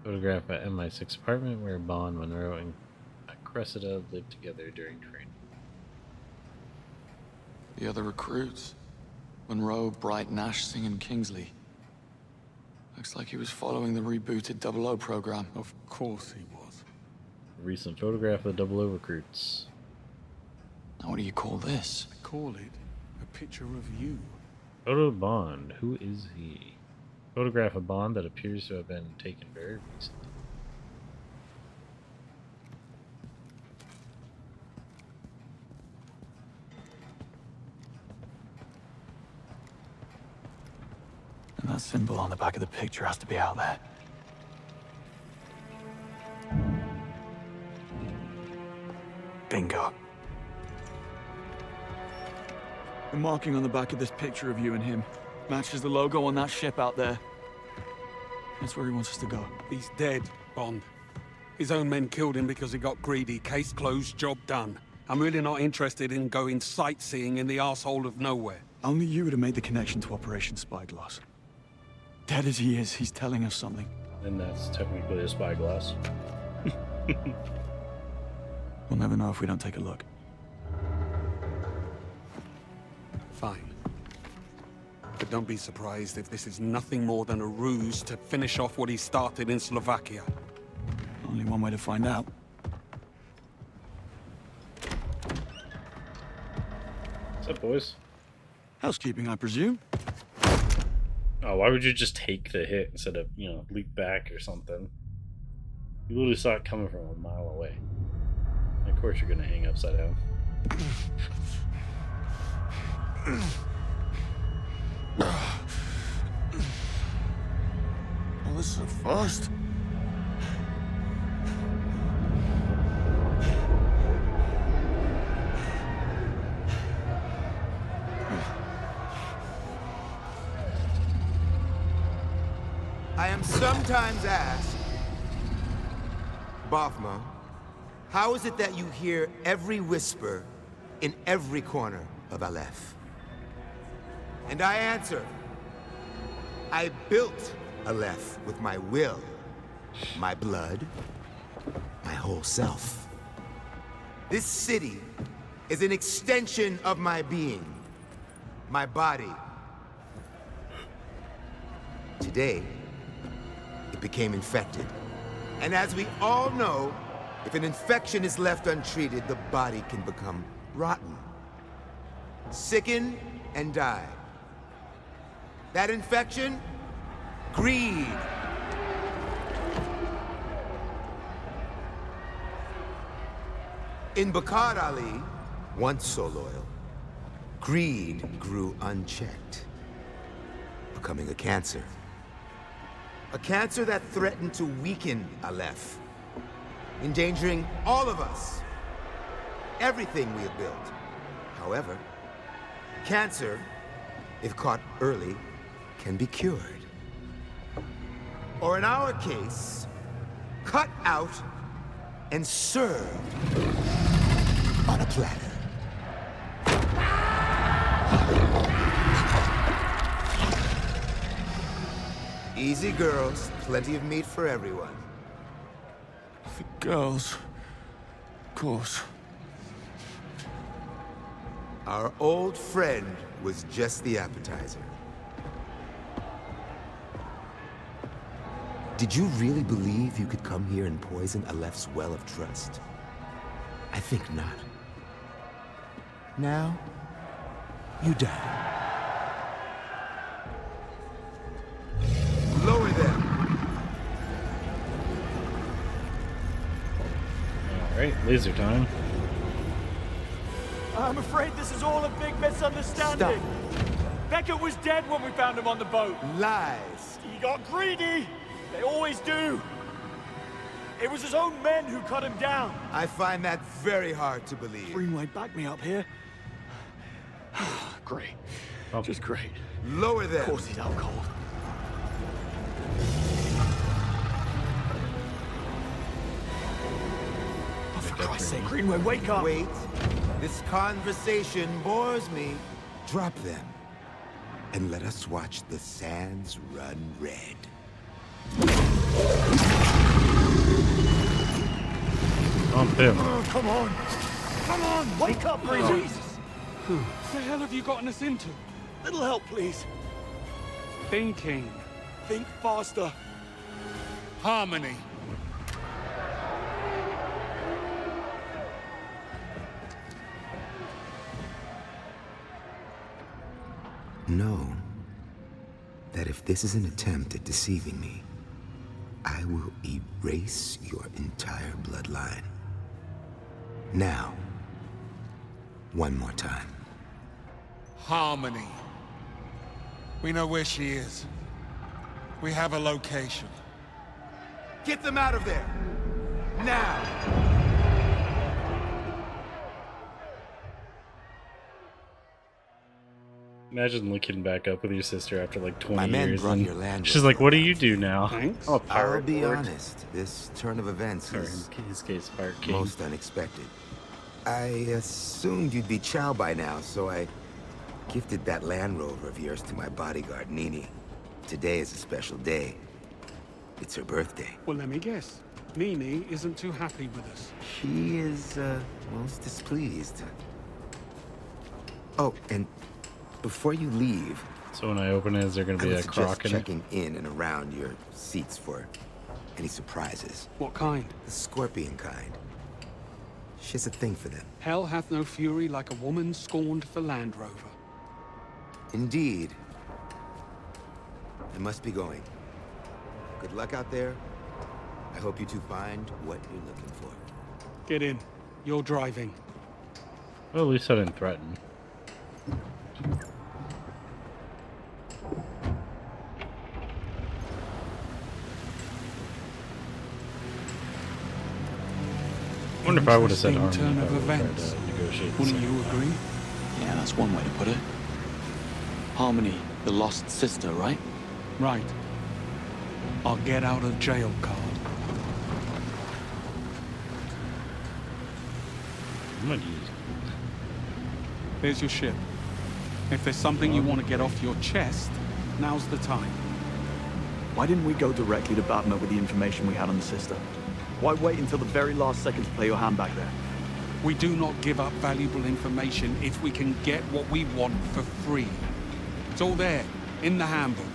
Speaker 10: Photograph at MI6 apartment where Bond, Monroe, and Cressida lived together during training.
Speaker 15: The other recruits. Monroe, Bright, Nash, Singh, and Kingsley. Looks like he was following the rebooted 00 program.
Speaker 2: Of course he was.
Speaker 10: A recent photograph of the 00 recruits.
Speaker 15: Now what do you call this?
Speaker 2: I call it a picture of you.
Speaker 10: Photo of Bond. Who is he? Photograph of Bond that appears to have been taken very recently.
Speaker 15: And that symbol on the back of the picture has to be out there. Bingo. The marking on the back of this picture of you and him matches the logo on that ship out there. That's where he wants us to go.
Speaker 2: He's dead, Bond. His own men killed him because he got greedy. Case closed, job done. I'm really not interested in going sightseeing in the arsehole of nowhere.
Speaker 15: Only you would have made the connection to Operation Spyglass. Dead as he is, he's telling us something.
Speaker 10: And that's technically a spyglass.
Speaker 15: We'll never know if we don't take a look.
Speaker 2: Fine. But don't be surprised if this is nothing more than a ruse to finish off what he started in Slovakia.
Speaker 15: Only one way to find out.
Speaker 10: What's up, boys?
Speaker 15: Housekeeping, I presume?
Speaker 10: Oh, why would you just take the hit instead of, leap back or something? You literally saw it coming from a mile away. Of course you're gonna hang upside down.
Speaker 14: Well, this is a first.
Speaker 3: I am sometimes asked, Bafma, how is it that you hear every whisper in every corner of Aleph? And I answer, I built Aleph with my will, my blood, my whole self. This city is an extension of my being, my body. Today, it became infected. And as we all know, if an infection is left untreated, the body can become rotten, sicken, and die. That infection? Greed. In Bakar Ali, once so loyal, greed grew unchecked, becoming a cancer. A cancer that threatened to weaken Aleph, endangering all of us, everything we have built. However, cancer, if caught early, can be cured. Or in our case, cut out and served on a platter. Easy, girls. Plenty of meat for everyone.
Speaker 15: For girls. Of course.
Speaker 3: Our old friend was just the appetizer. Did you really believe you could come here and poison Aleph's well of trust? I think not. Now, you die. Lower them!
Speaker 11: Alright, laser time.
Speaker 18: I'm afraid this is all a big misunderstanding. Beckett was dead when we found him on the boat.
Speaker 3: Lies.
Speaker 18: He got greedy. They always do. It was his own men who cut him down.
Speaker 3: I find that very hard to believe.
Speaker 18: Greenway, back me up here. Great.
Speaker 11: Oh.
Speaker 18: Just great.
Speaker 3: Lower them.
Speaker 18: Of course he's out cold. Oh, for Christ's sake, Greenway, wake up!
Speaker 3: Wait. This conversation bores me. Drop them. And let us watch the sands run red.
Speaker 11: Bump him.
Speaker 18: Oh, come on! Come on! Wake up, Breezy!
Speaker 2: What the hell have you gotten us into?
Speaker 18: Little help, please.
Speaker 2: Thinking.
Speaker 18: Think faster.
Speaker 2: Harmony.
Speaker 3: Know that if this is an attempt at deceiving me, I will erase your entire bloodline. Now, one more time.
Speaker 2: Harmony. We know where she is. We have a location.
Speaker 3: Get them out of there! Now!
Speaker 11: Imagine looking back up with your sister after like 20
Speaker 3: My men
Speaker 11: years.
Speaker 3: brought
Speaker 11: And
Speaker 3: your land
Speaker 11: she's
Speaker 3: over.
Speaker 11: like, what do you do now?
Speaker 2: Thanks.
Speaker 11: Oh,
Speaker 3: I'll
Speaker 11: pirate
Speaker 3: be
Speaker 11: lord.
Speaker 3: honest, this turn of events
Speaker 11: Or
Speaker 3: is
Speaker 11: in his case, pirate king.
Speaker 3: most unexpected. I assumed you'd be Chow by now, so I gifted that Land Rover of yours to my bodyguard, Nini. Today is a special day. It's her birthday.
Speaker 2: Well, let me guess. Nini isn't too happy with us.
Speaker 3: She is, most displeased. Oh, and before you leave...
Speaker 11: So when I open it, is there going to be a crock in it?
Speaker 3: checking in and around your seats for any surprises.
Speaker 2: What kind?
Speaker 3: The scorpion kind. She has a thing for them.
Speaker 2: Hell hath no fury like a woman scorned for Land Rover.
Speaker 3: Indeed. I must be going. Good luck out there. I hope you two find what you're looking for.
Speaker 2: Get in. You're driving.
Speaker 11: Well, at least I didn't threaten. I wonder if I would have said harmony
Speaker 2: Turn
Speaker 11: if I
Speaker 2: of
Speaker 11: would have
Speaker 2: events.
Speaker 11: tried to negotiate.
Speaker 2: Wouldn't you agree?
Speaker 17: Yeah, that's one way to put it. Harmony, the lost sister, right?
Speaker 2: Right. Our get out of jail card.
Speaker 11: I'm gonna use
Speaker 2: There's your ship. If there's something you want to get off your chest, now's the time.
Speaker 18: Why didn't we go directly to Batman with the information we had on the sister? Why wait until the very last second to play your hand back there?
Speaker 2: We do not give up valuable information if we can get what we want for free. It's all there, in the handbook.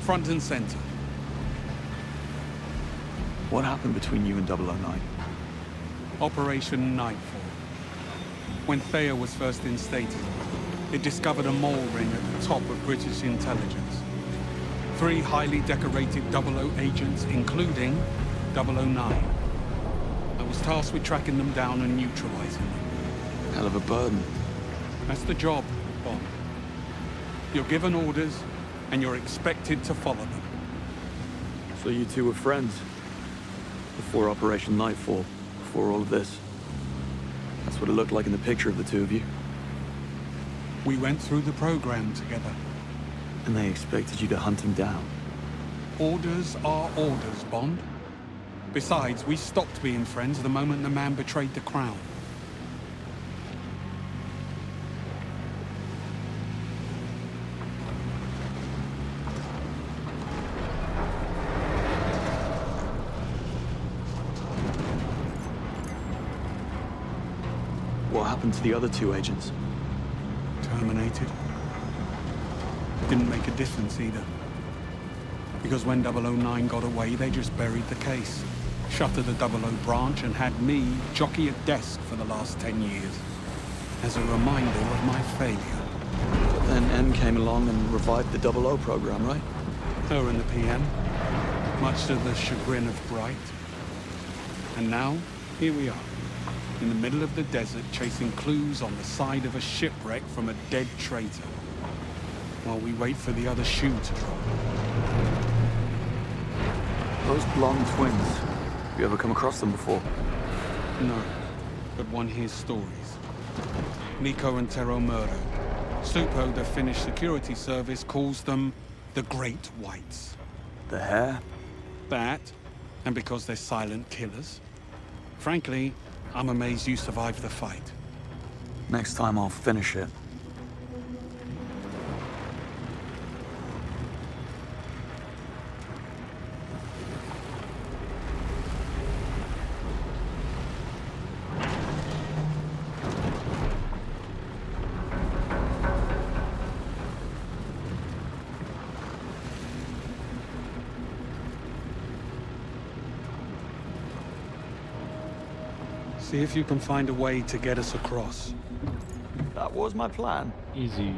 Speaker 2: Front and center.
Speaker 18: What happened between you and 009?
Speaker 2: Operation Nightfall. When Thea was first instated, it discovered a mole ring at the top of British intelligence. 3 highly decorated 00 agents, including 009. I was tasked with tracking them down and neutralizing them.
Speaker 17: Hell of a burden.
Speaker 2: That's the job, Bond. You're given orders, and you're expected to follow them.
Speaker 18: So you two were friends? Before Operation Nightfall? Before all of this? That's what it looked like in the picture of the two of you.
Speaker 2: We went through the program together.
Speaker 18: And they expected you to hunt him down?
Speaker 2: Orders are orders, Bond. Besides, we stopped being friends the moment the man betrayed the Crown.
Speaker 18: happened to the other 2 agents?
Speaker 2: Terminated. Didn't make a difference either. Because when 009 got away, they just buried the case. Shuttered the 00 branch and had me jockey a desk for the last 10 years. As a reminder of my failure.
Speaker 18: But then M came along and revived the 00 program, right?
Speaker 2: Her and the PM. Much to the chagrin of Bright. And now, here we are. In the middle of the desert, chasing clues on the side of a shipwreck from a dead traitor. While we wait for the other shoe to drop.
Speaker 18: Those blonde twins. Have you ever come across them before?
Speaker 2: No, but one hears stories. Nico and Tero murder. Supo, the Finnish security service, calls them the Great Whites.
Speaker 18: The hair?
Speaker 2: That, and because they're silent killers. Frankly, I'm amazed you survived the fight.
Speaker 18: Next time I'll finish it.
Speaker 2: See if you can find a way to get us across.
Speaker 18: That was my plan.
Speaker 10: Easy.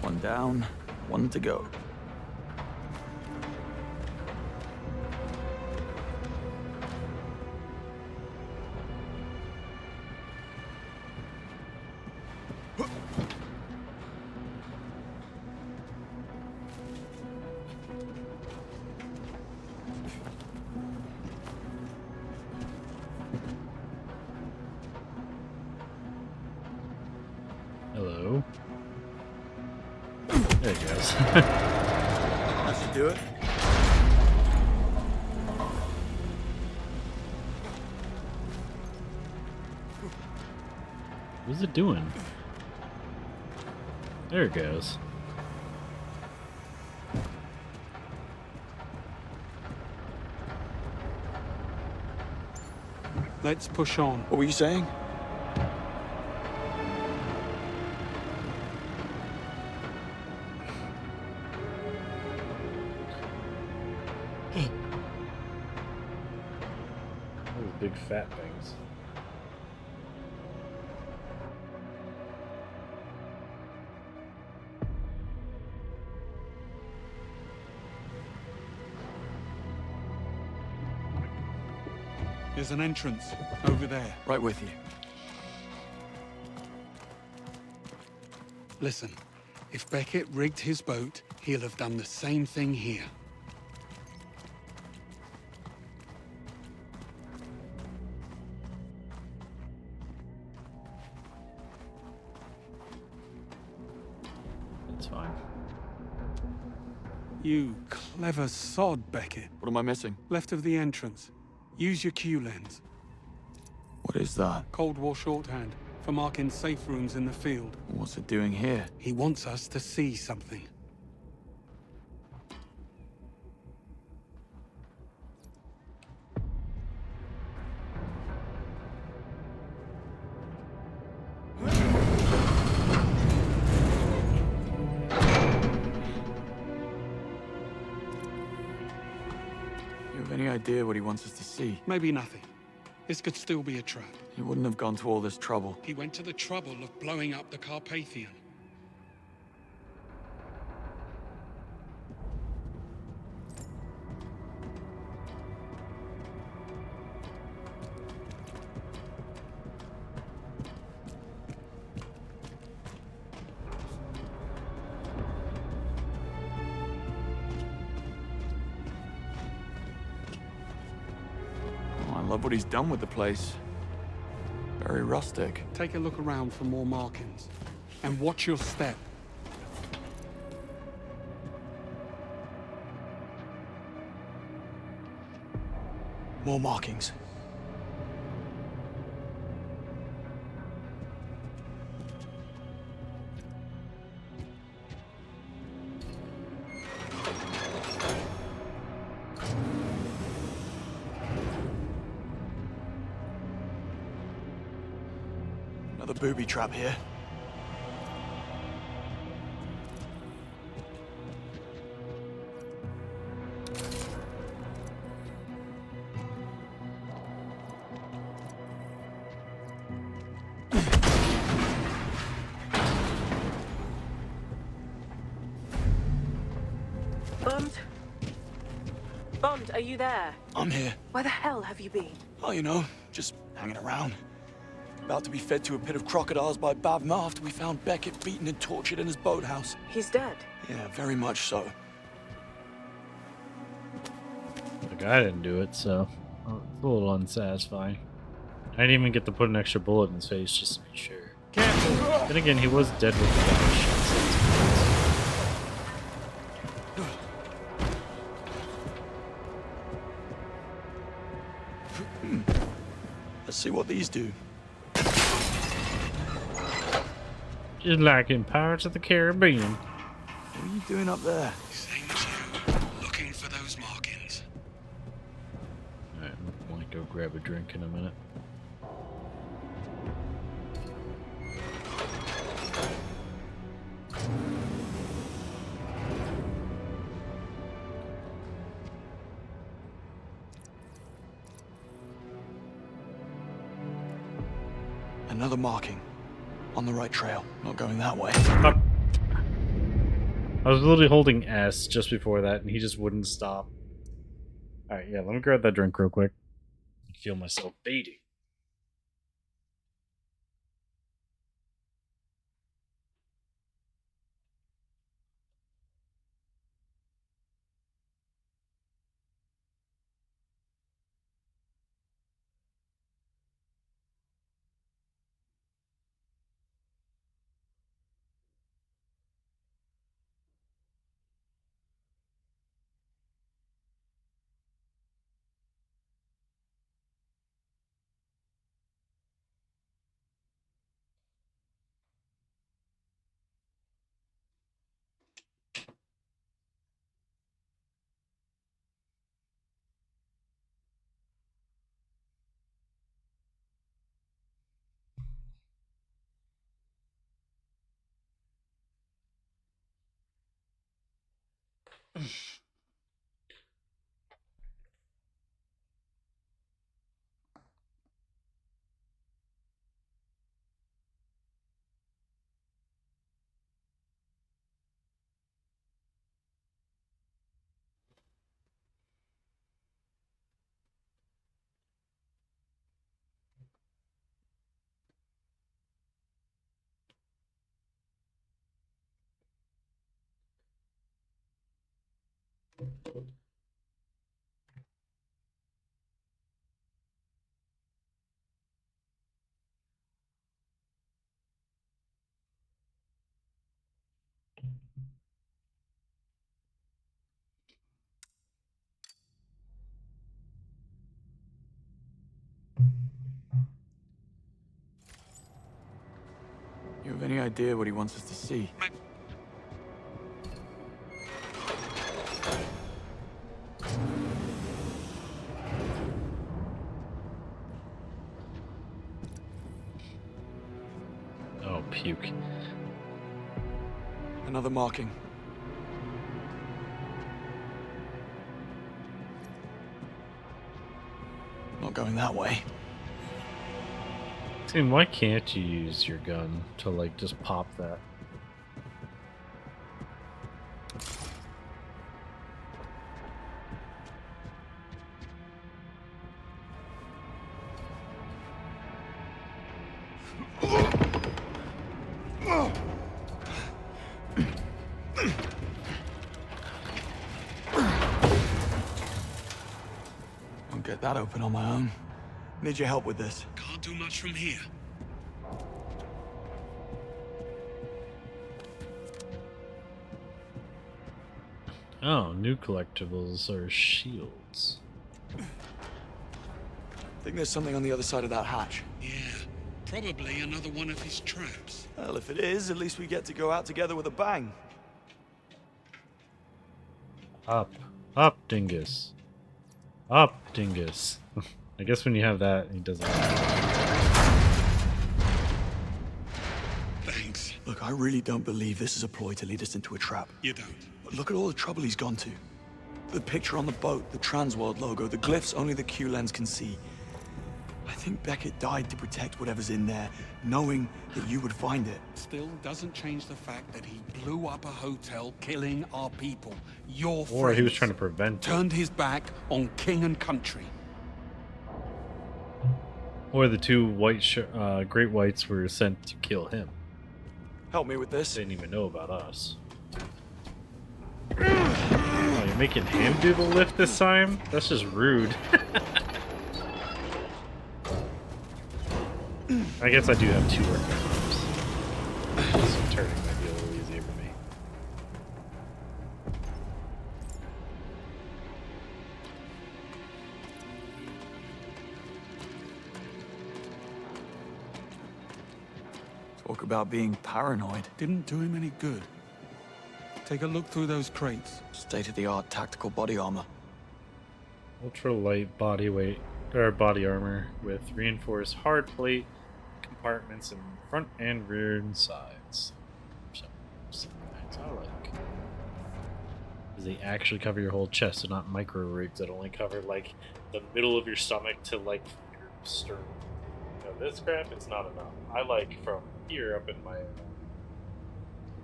Speaker 18: One down, one to go.
Speaker 10: Hello. There he goes.
Speaker 18: That should do it.
Speaker 10: What's it doing? There it goes.
Speaker 2: Let's push on.
Speaker 18: What were you saying?
Speaker 10: Those big fat things.
Speaker 2: There's an entrance over there.
Speaker 18: Right with you.
Speaker 2: Listen, if Beckett rigged his boat, he'll have done the same thing here.
Speaker 10: It's fine.
Speaker 2: You clever sod, Beckett.
Speaker 18: What am I missing?
Speaker 2: Left of the entrance. Use your Q lens.
Speaker 18: What is that?
Speaker 2: Cold War shorthand for marking safe rooms in the field.
Speaker 18: What's it doing here?
Speaker 2: He wants us to see something.
Speaker 18: You have any idea what he wants us to see?
Speaker 2: Maybe nothing. This could still be a trap.
Speaker 18: He wouldn't have gone to all this trouble.
Speaker 2: He went to the trouble of blowing up the Carpathian.
Speaker 18: Oh, I love what he's done with the place.
Speaker 15: Very rustic.
Speaker 2: Take a look around for more markings. And watch your step.
Speaker 17: More markings. Another booby trap here.
Speaker 16: Bond? Bond, are you there?
Speaker 18: I'm here.
Speaker 16: Where the hell have you been?
Speaker 18: Oh, you know, just hanging around. About to be fed to a pit of crocodiles by Bavma after we found Beckett beaten and tortured in his boathouse.
Speaker 16: He's dead.
Speaker 18: Yeah, very much so.
Speaker 11: The guy didn't do it, so it's a little unsatisfying. I didn't even get to put an extra bullet in his face just to be sure. Then again, he was dead with the guy who shot
Speaker 18: Let's see what these do.
Speaker 11: just like in Pirates of the Caribbean.
Speaker 18: What are you doing up there?
Speaker 2: Same as you. Looking for those markings.
Speaker 11: Alright, I might go grab a drink in a minute.
Speaker 18: Another marking. On the right trail. Not going that way.
Speaker 11: I was literally holding S just before that, and he just wouldn't stop. Alright, yeah, let me grab that drink real quick. I feel myself fading.
Speaker 18: You have any idea what he wants us to see?
Speaker 11: Oh, puke.
Speaker 18: Another marking. Not going that way.
Speaker 11: Tim, why can't you use your gun to, like, just pop that?
Speaker 18: I'll get that open on my own. Need your help with this.
Speaker 2: Can't do much from here.
Speaker 11: Oh, new collectibles are shields.
Speaker 17: I think there's something on the other side of that hatch.
Speaker 2: Yeah, probably another one of his traps.
Speaker 17: Well, if it is, at least we get to go out together with a bang.
Speaker 11: Up. Up, dingus. Up, dingus. I guess when you have that, he doesn't.
Speaker 2: Thanks.
Speaker 17: Look, I really don't believe this is a ploy to lead us into a trap.
Speaker 2: You don't?
Speaker 17: But look at all the trouble he's gone to. The picture on the boat, the Transworld logo, the glyphs only the Q-lens can see. I think Beckett died to protect whatever's in there, knowing that you would find it.
Speaker 2: Still doesn't change the fact that he blew up a hotel, killing our people. Your
Speaker 11: Or he was
Speaker 2: friends.
Speaker 11: trying to prevent it.
Speaker 2: Turned his back on king and country.
Speaker 11: Or the two great whites were sent to kill him.
Speaker 17: Help me with this.
Speaker 11: They didn't even know about us. Oh, you're making him do the lift this time? That's just rude. I guess I do have two working arms. So turning might be a little easier for me.
Speaker 17: Talk about being paranoid.
Speaker 2: Didn't do him any good. Take a look through those crates.
Speaker 17: State-of-the-art tactical body armor.
Speaker 11: Ultralight body weight or body armor with reinforced hard plate compartments in front and rear and sides. I like. Because they actually cover your whole chest, so not micro rigs that only cover like the middle of your stomach to like your sternum. You know, this crap is not enough. I like from here up in my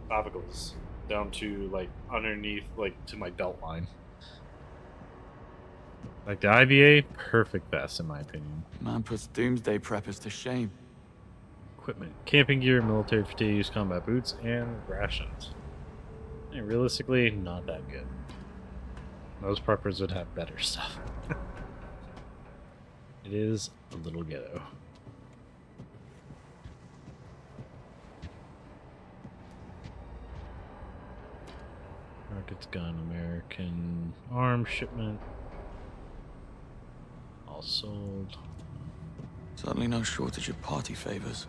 Speaker 11: clavicles down to like underneath, like to my belt line. Like the IVA, perfect vest in my opinion.
Speaker 17: Man puts doomsday preppers to shame.
Speaker 11: Equipment, camping gear, military fatigues, combat boots, and rations. And realistically, not that good. Most preppers would have better stuff. It is a little ghetto. Rockets gun, American arms shipment. All sold.
Speaker 17: Certainly no shortage of party favors.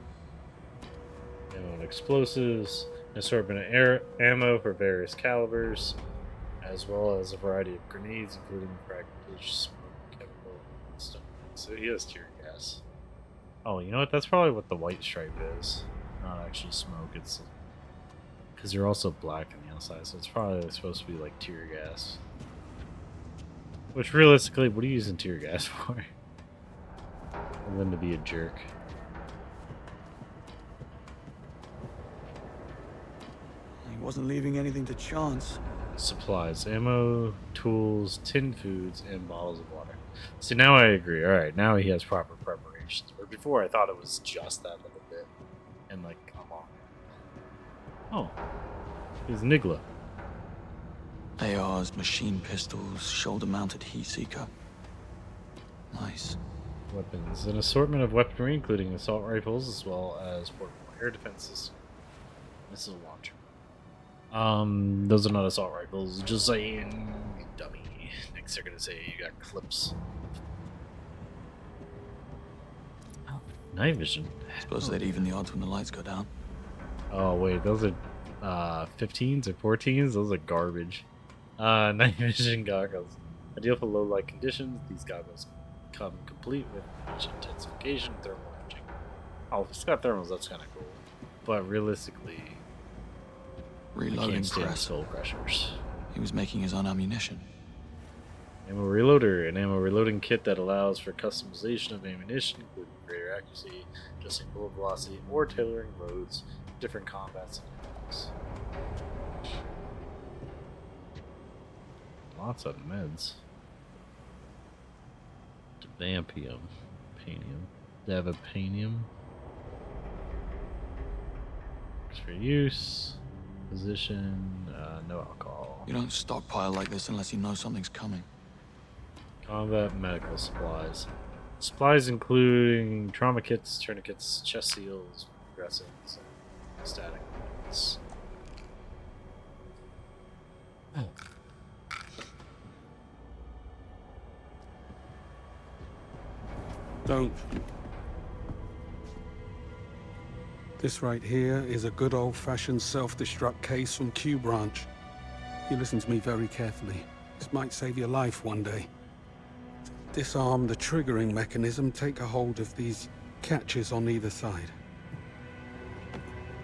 Speaker 11: Ammo and explosives, an assortment of ammo for various calibers, as well as a variety of grenades, including fragmentation, smoke, chemical, and stuff. So he has tear gas. Oh, you know what? That's probably what the white stripe is. Not actually smoke. It's because they're also black on the outside, so it's probably supposed to be like tear gas. Which realistically, what are you using tear gas for? Other than to be a jerk.
Speaker 17: He wasn't leaving anything to chance.
Speaker 11: Supplies, ammo, tools, tinned foods, and bottles of water. See, now I agree. Alright, now he has proper preparations. But before I thought it was just that little bit. And like, come on. Oh. Here's Nigla.
Speaker 17: ARs, machine pistols, shoulder-mounted heat seeker. Nice.
Speaker 11: Weapons. An assortment of weaponry, including assault rifles, as well as portable air defense system. Missile launcher. Those are not assault rifles. Just saying, you dummy. Next they're gonna say you got clips. Oh, night vision.
Speaker 17: Suppose they'd even the odds when the lights go down.
Speaker 11: Oh wait, those are 15s or 14s. Those are garbage. Night vision goggles. Ideal for low light conditions. These goggles come complete with image intensification, thermal imaging. Oh, if it's got thermals, that's kind of cool. But realistically,
Speaker 17: Reloading
Speaker 11: can't stand
Speaker 17: press.
Speaker 11: skull crushers.
Speaker 17: He was making his own ammunition.
Speaker 11: Ammo reloader, an ammo reloading kit that allows for customization of ammunition, including greater accuracy, adjusting bullet velocity, or tailoring loads, different combat scenarios. Lots of meds. Vampium, Panium, Davapanium. For use, position, no alcohol.
Speaker 17: You don't stockpile like this unless you know something's coming.
Speaker 11: Combat medical supplies. Supplies including trauma kits, tourniquets, chest seals, dressings, and static kits.
Speaker 2: Don't. This right here is a good old-fashioned self-destruct case from Q Branch. You listen to me very carefully. This might save your life one day. Disarm the triggering mechanism, take a hold of these catches on either side.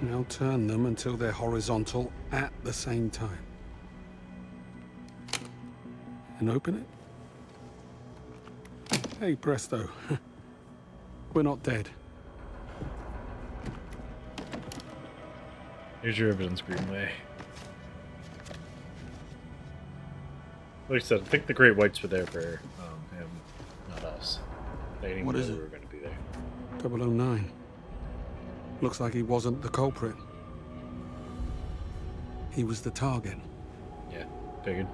Speaker 2: Now turn them until they're horizontal at the same time. And open it. Hey, presto. We're not dead.
Speaker 10: Here's your evidence, Greenway. Like I said, I think the Great Whites were there for him, not us. They didn't
Speaker 2: What
Speaker 10: know
Speaker 2: is
Speaker 10: we
Speaker 2: it?
Speaker 10: were going to be there.
Speaker 2: 009. Looks like he wasn't the culprit. He was the target.
Speaker 10: Yeah, figured.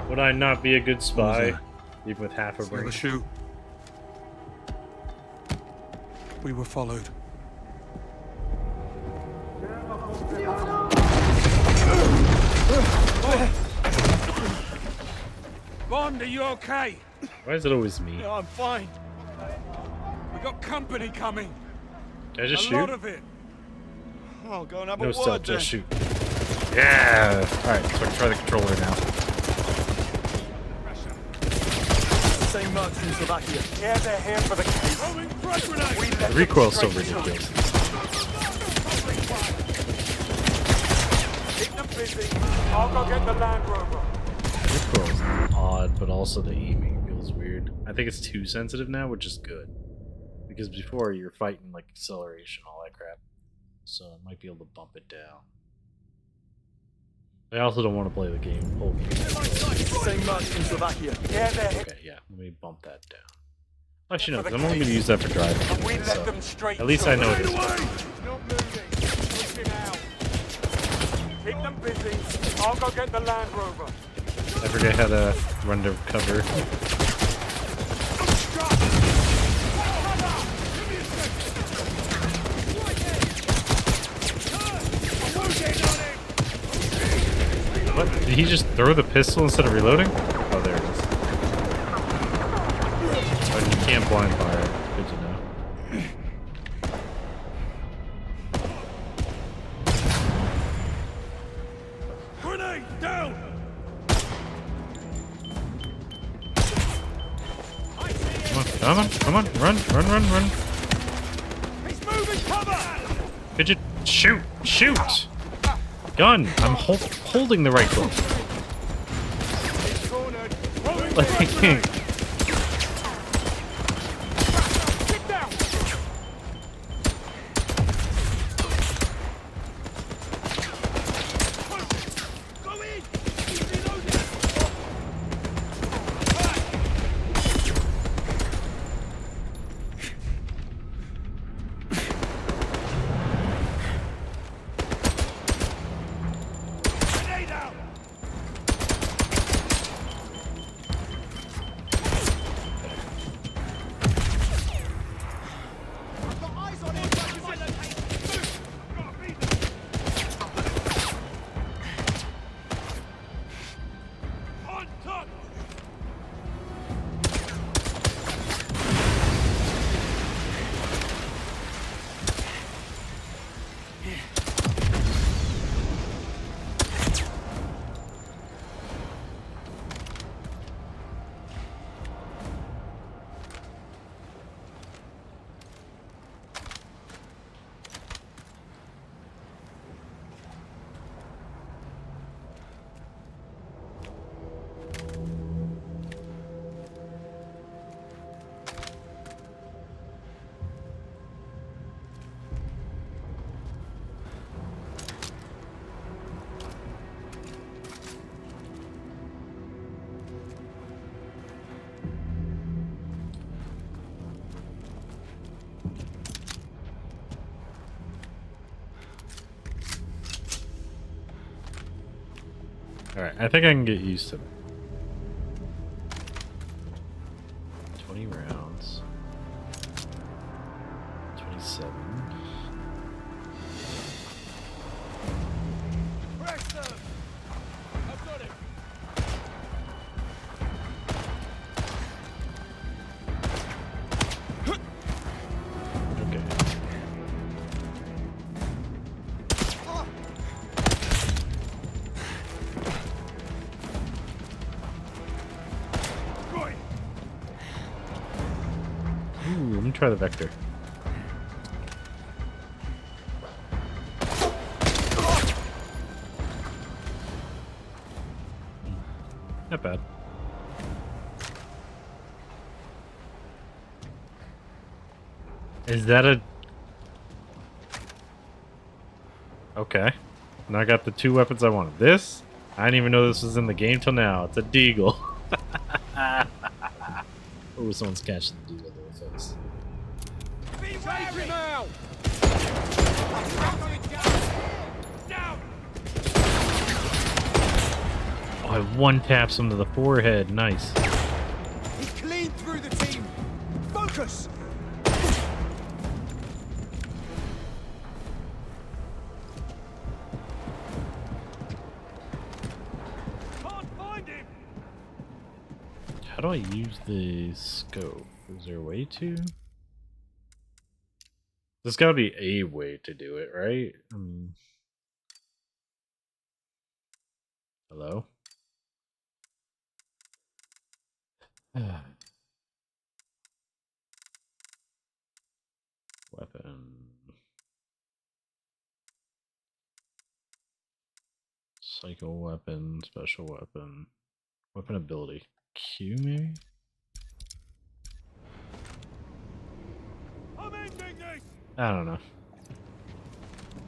Speaker 10: Would I not be a good spy, even with half a brain?
Speaker 2: Never shoot. We were followed. Bond, are you okay?
Speaker 10: Why is it always me?
Speaker 2: Yeah, I'm fine. We got company coming.
Speaker 10: Can I just shoot?
Speaker 2: A lot of it.
Speaker 14: I'll go and have
Speaker 10: No
Speaker 14: a word
Speaker 10: stealth,
Speaker 14: then.
Speaker 10: just shoot. Yeah! Alright, so I can try the controller now.
Speaker 14: Same mercs in Slovakia.
Speaker 12: Yeah, they're here for the case.
Speaker 10: The recoil's so ridiculous.
Speaker 12: Keep them busy. I'll go get the Land Rover.
Speaker 10: The recoil's odd, but also the aiming feels weird. I think it's too sensitive now, which is good. Because before you're fighting like acceleration, all that crap. So I might be able to bump it down. I also don't want to play the game. Whole game.
Speaker 14: Same mercs in Slovakia.
Speaker 12: Yeah, they're here.
Speaker 10: Okay, yeah. Let me bump that down. Actually, no, because I'm only going to use that for driving. Anyway, so at least I know it is.
Speaker 12: Not moving. Push him out. Keep them busy. I'll go get the Land Rover.
Speaker 10: I forget how to run to cover. What? Did he just throw the pistol instead of reloading? Oh, there it is. Oh, you can't blind fire. Good to know.
Speaker 2: Grenade down!
Speaker 10: Come on, run.
Speaker 12: He's moving cover!
Speaker 10: Could you shoot? Gun! I'm holding the right click.
Speaker 12: He's cornered.
Speaker 10: Like,
Speaker 12: Sit down! Go in! He's reloading! Grenade out!
Speaker 10: alright, I think I can get used to it. 20 rounds. 27.
Speaker 11: try the Vector. Not bad. Is that a... Okay. Now I got the 2 weapons I wanted. This? I didn't even know this was in the game till now. It's a deagle. Oh, someone's catching the deagle in the face.
Speaker 2: Take him out!
Speaker 11: Oh, I one-taps him to the forehead. Nice.
Speaker 14: He cleaned through the team. Focus.
Speaker 11: How do I use the scope? Is there a way to? There's gotta be a way to do it, right? Hello? Weapon. Cycle weapon, special weapon. Weapon ability. Q maybe? I don't know.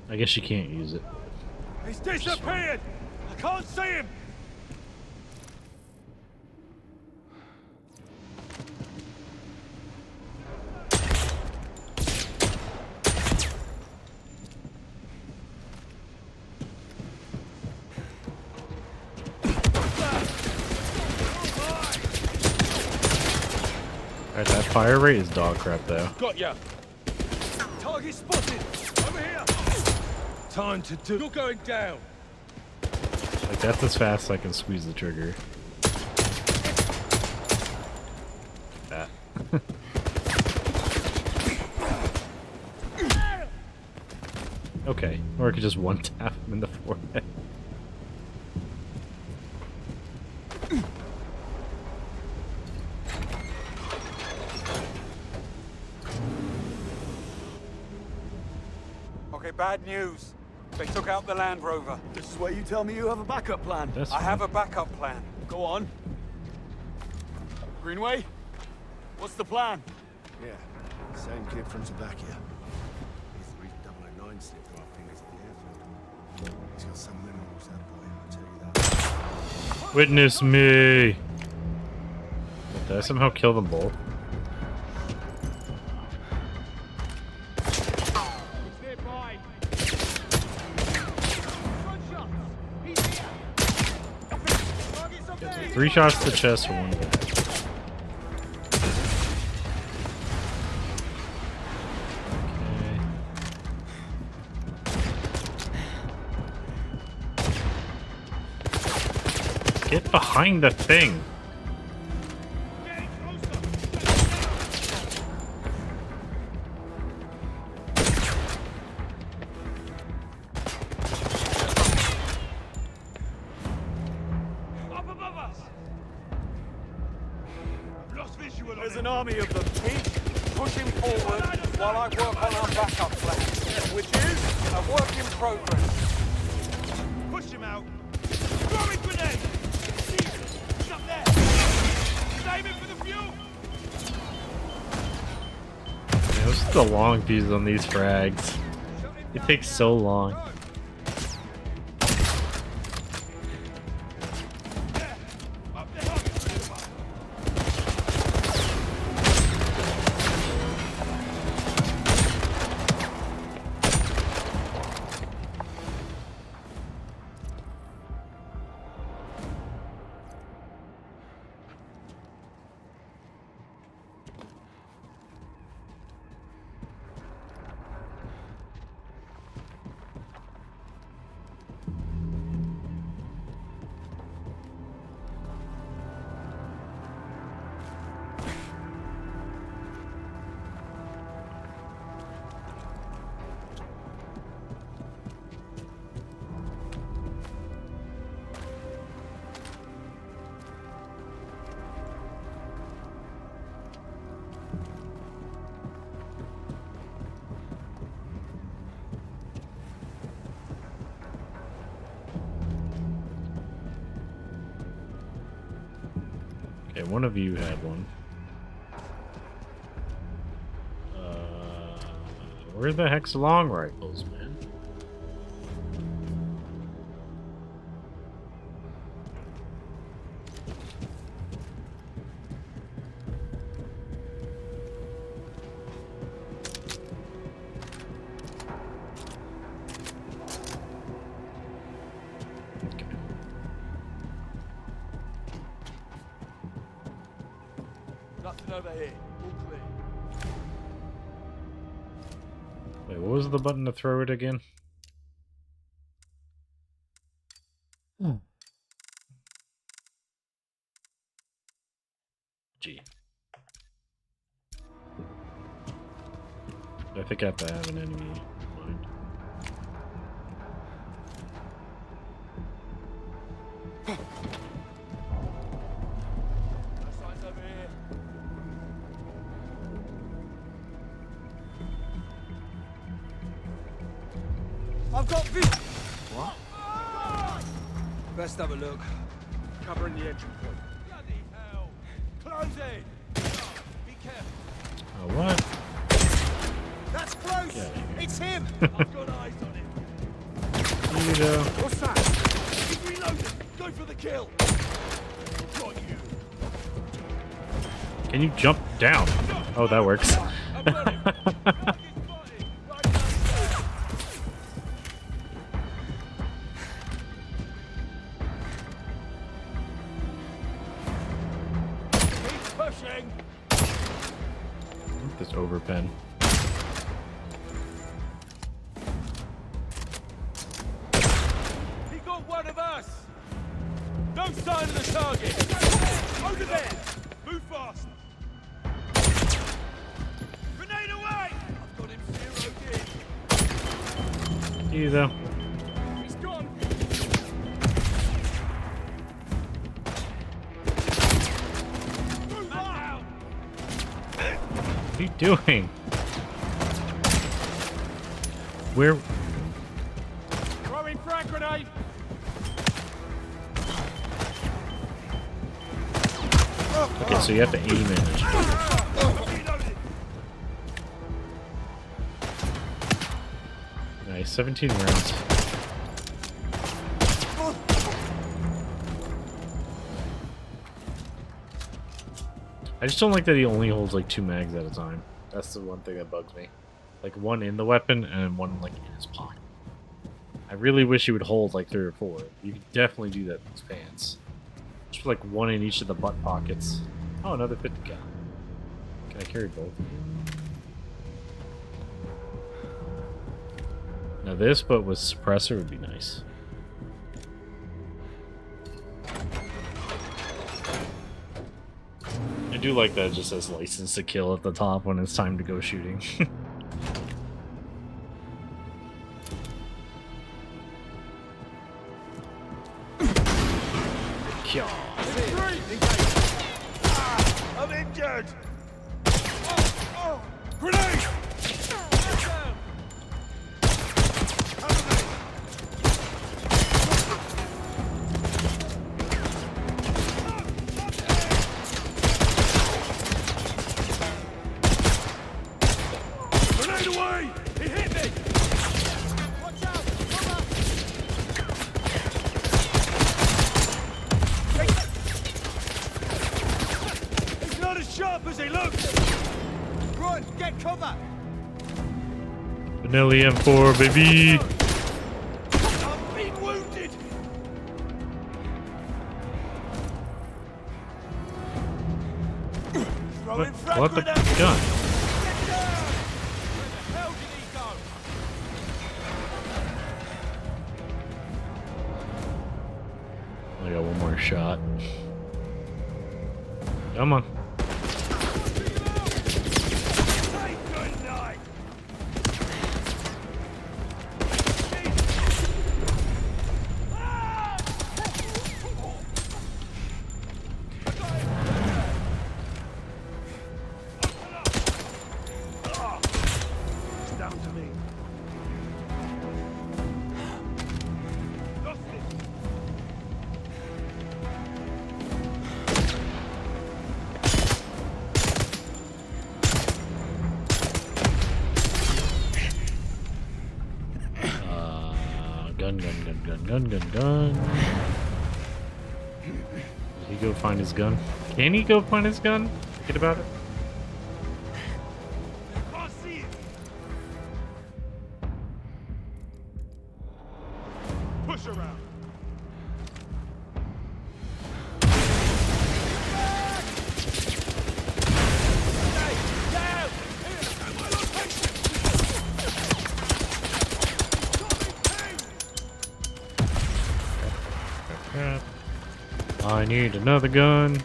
Speaker 11: I guess you can't use it.
Speaker 14: He's disappeared. I can't see him.
Speaker 11: Alright, that fire rate is dog crap though.
Speaker 14: Got ya. Target spotted. Over here. Time to do. You're going down.
Speaker 11: Like that's as fast as I can squeeze the trigger. That. Okay, or I could just one tap him in the forehead.
Speaker 2: Okay, bad news. They took out the Land Rover.
Speaker 14: This is where you tell me you have a backup plan.
Speaker 2: I have a backup plan.
Speaker 14: Go on. Greenway, what's the plan?
Speaker 21: Yeah, same kid from Slovakia. He's the reason 009 slipped through our fingers at the airfield. He's got some minerals, that boy, I'll tell you that.
Speaker 11: Witness me! Did I somehow kill them both? Yeah, 3 shots to the chest for 1 guy. Get behind the thing.
Speaker 14: There's an army of them.
Speaker 2: Keep pushing forward while I work on our backup plan.
Speaker 14: Which is?
Speaker 2: A work in progress.
Speaker 14: Push him out. Throwing grenade. He's up there. Save him for the fuel.
Speaker 11: Man, this is the long fuse on these frags. It takes so long.
Speaker 10: Okay, one of you had one. Where the heck's the long rifles, man?
Speaker 21: Nothing over here. All clear.
Speaker 10: Wait, what was the button to throw it again? G. I think I have to have an enemy in mind.
Speaker 21: No signs over here.
Speaker 5: I've got this. What? Best have a look. Covering the entry point.
Speaker 21: Bloody hell! Close it! Be careful.
Speaker 10: Oh, what?
Speaker 5: That's close.
Speaker 10: Yeah.
Speaker 5: It's him.
Speaker 21: I've got eyes on him.
Speaker 10: You know.
Speaker 5: What's that?
Speaker 21: He's reloading. Go for the kill. Got you.
Speaker 10: Can you jump down? Oh, that works.
Speaker 21: Keep pushing.
Speaker 10: This overpen.
Speaker 21: He got one of us. No sign of the target. Over there. Move fast. Grenade away. I've got him zeroed in.
Speaker 10: You though.
Speaker 21: He's gone. Move out.
Speaker 10: What are you doing? Where?
Speaker 21: Throwing frag grenade.
Speaker 10: Okay, so you have to aim it. Nice, 17 rounds. I just don't like that he only holds like 2 mags at a time. That's the one thing that bugs me. Like one in the weapon and one like in his pocket. I really wish he would hold like 3 or 4. You could definitely do that with his pants. Just like one in each of the butt pockets. Oh, another 50 cal. Can I carry both? Now this, but with suppressor, would be nice. I do like that it just says license to kill at the top when it's time to go shooting.
Speaker 21: I'm injured. Grenade. Grenade away! He hit me! Watch out! Cover! He's not as sharp as he looks!
Speaker 5: Run! Get cover!
Speaker 10: Benelli M4, baby!
Speaker 21: I'm being wounded! Throwing frag
Speaker 10: What the
Speaker 21: grenade!
Speaker 10: gun?
Speaker 21: Get down! Where the hell did he go?
Speaker 10: I got one more shot. Come on.
Speaker 21: Say good night! It's down to me. Lost it.
Speaker 10: Gun. Did he go find his gun? Can he go find his gun? Forget about it.
Speaker 5: Push around.
Speaker 10: I need another gun.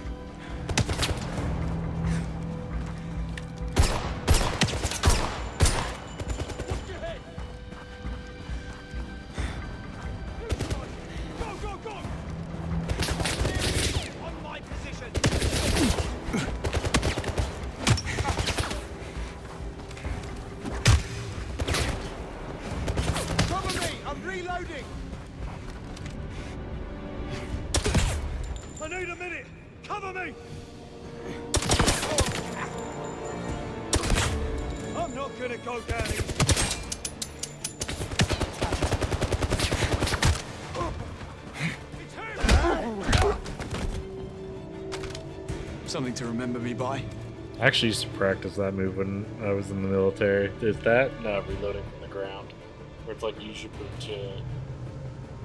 Speaker 17: Something to remember me by.
Speaker 10: I actually used to practice that move when I was in the military. There's that, reloading from the ground. Where it's like use your boot to...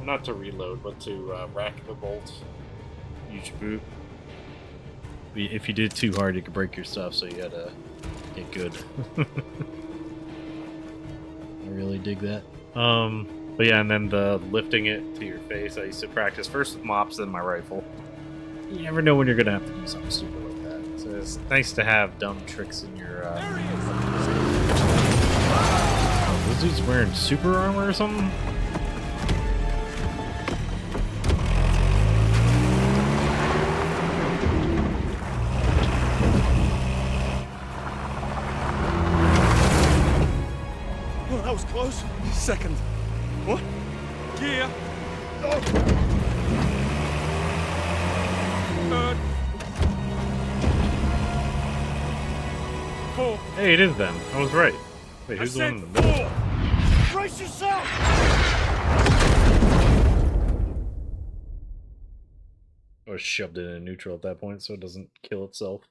Speaker 10: Not to reload, but to rack the bolt. Use your boot. If you did too hard, you could break your stuff, so you gotta get good. I really dig that. But yeah, and then the lifting it to your face, I used to practice first with mops, then my rifle. You never know when you're gonna have to do something stupid like that. So it's nice to have dumb tricks in your. Oh, this dude's wearing super armor or something.
Speaker 17: Oh, that was close. Second. What? Gear. Oh. Third. Four.
Speaker 10: Hey, it is them. I was right. Wait, who's the one in the middle?
Speaker 17: Brace yourself!
Speaker 10: I was shoved it in neutral at that point, so it doesn't kill itself.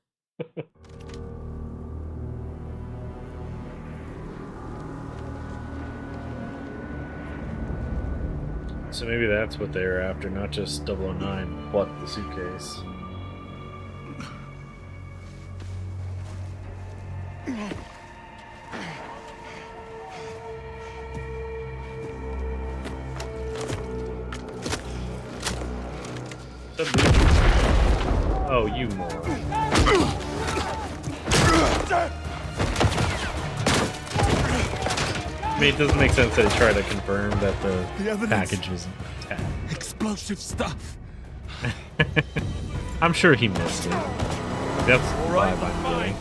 Speaker 10: So maybe that's what they were after, not just 009, but the suitcase. Oh, you moron. I mean, it doesn't make sense that they try to confirm that the package isn't tagged.
Speaker 17: Explosive stuff.
Speaker 10: I'm sure he missed it. That's the vibe I'm getting.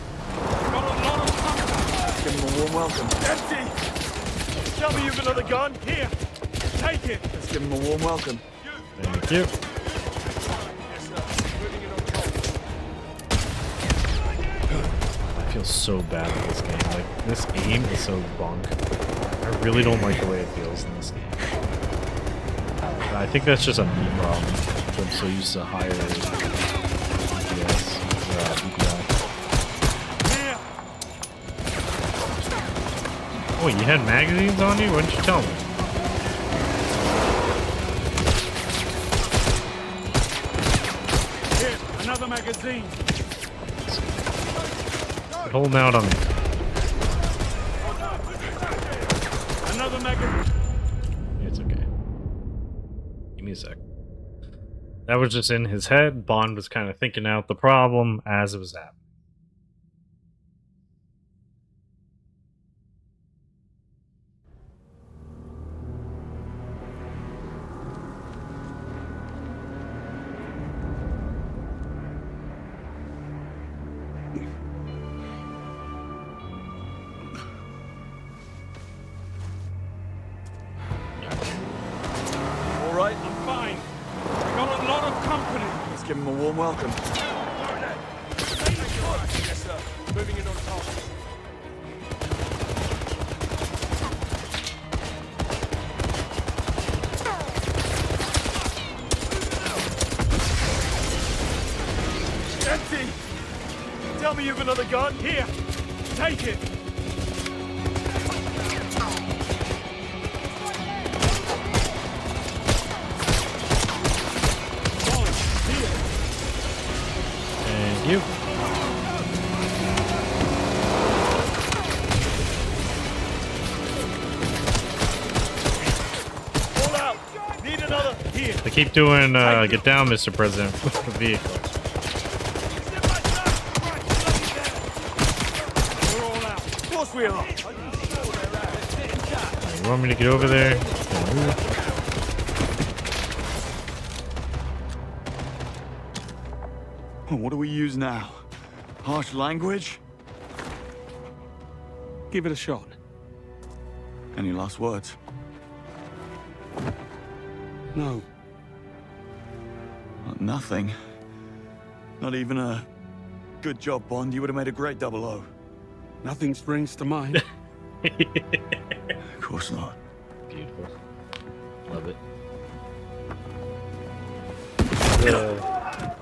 Speaker 17: Give him a warm welcome.
Speaker 5: Empty! Tell me you've another gun. Here, take it.
Speaker 17: Let's give him a warm welcome.
Speaker 10: Thank you. I feel so bad with this game. Like, this aim is so bunk. I really don't like the way it feels in this game. I think that's just a me problem. I'm so used to higher DPS, DPI. Oh, you had magazines on you? Why didn't you tell me?
Speaker 5: Here, another magazine.
Speaker 10: Quit holding out on me.
Speaker 5: Another magazine.
Speaker 10: It's okay. Give me a sec. That was just in his head. Bond was kind of thinking out the problem as it was happening.
Speaker 17: All right.
Speaker 5: I'm fine. I got a lot of company.
Speaker 17: Let's give him a warm welcome.
Speaker 5: Yes, sir. Moving in on top. Tell me you've another gun. Here, take it.
Speaker 11: Thank you.
Speaker 5: Pull out. Need another. Here.
Speaker 11: They keep doing get down, Mr. President, with the vehicle.
Speaker 5: We're all out. Of course we are.
Speaker 11: You want me to get over there?
Speaker 17: What do we use now? Harsh language?
Speaker 2: Give it a shot.
Speaker 17: Any last words?
Speaker 2: No.
Speaker 17: Nothing. Not even a good job, Bond. You would have made a great 00.
Speaker 2: Nothing springs to mind.
Speaker 17: Of course not.
Speaker 11: Beautiful. Love it.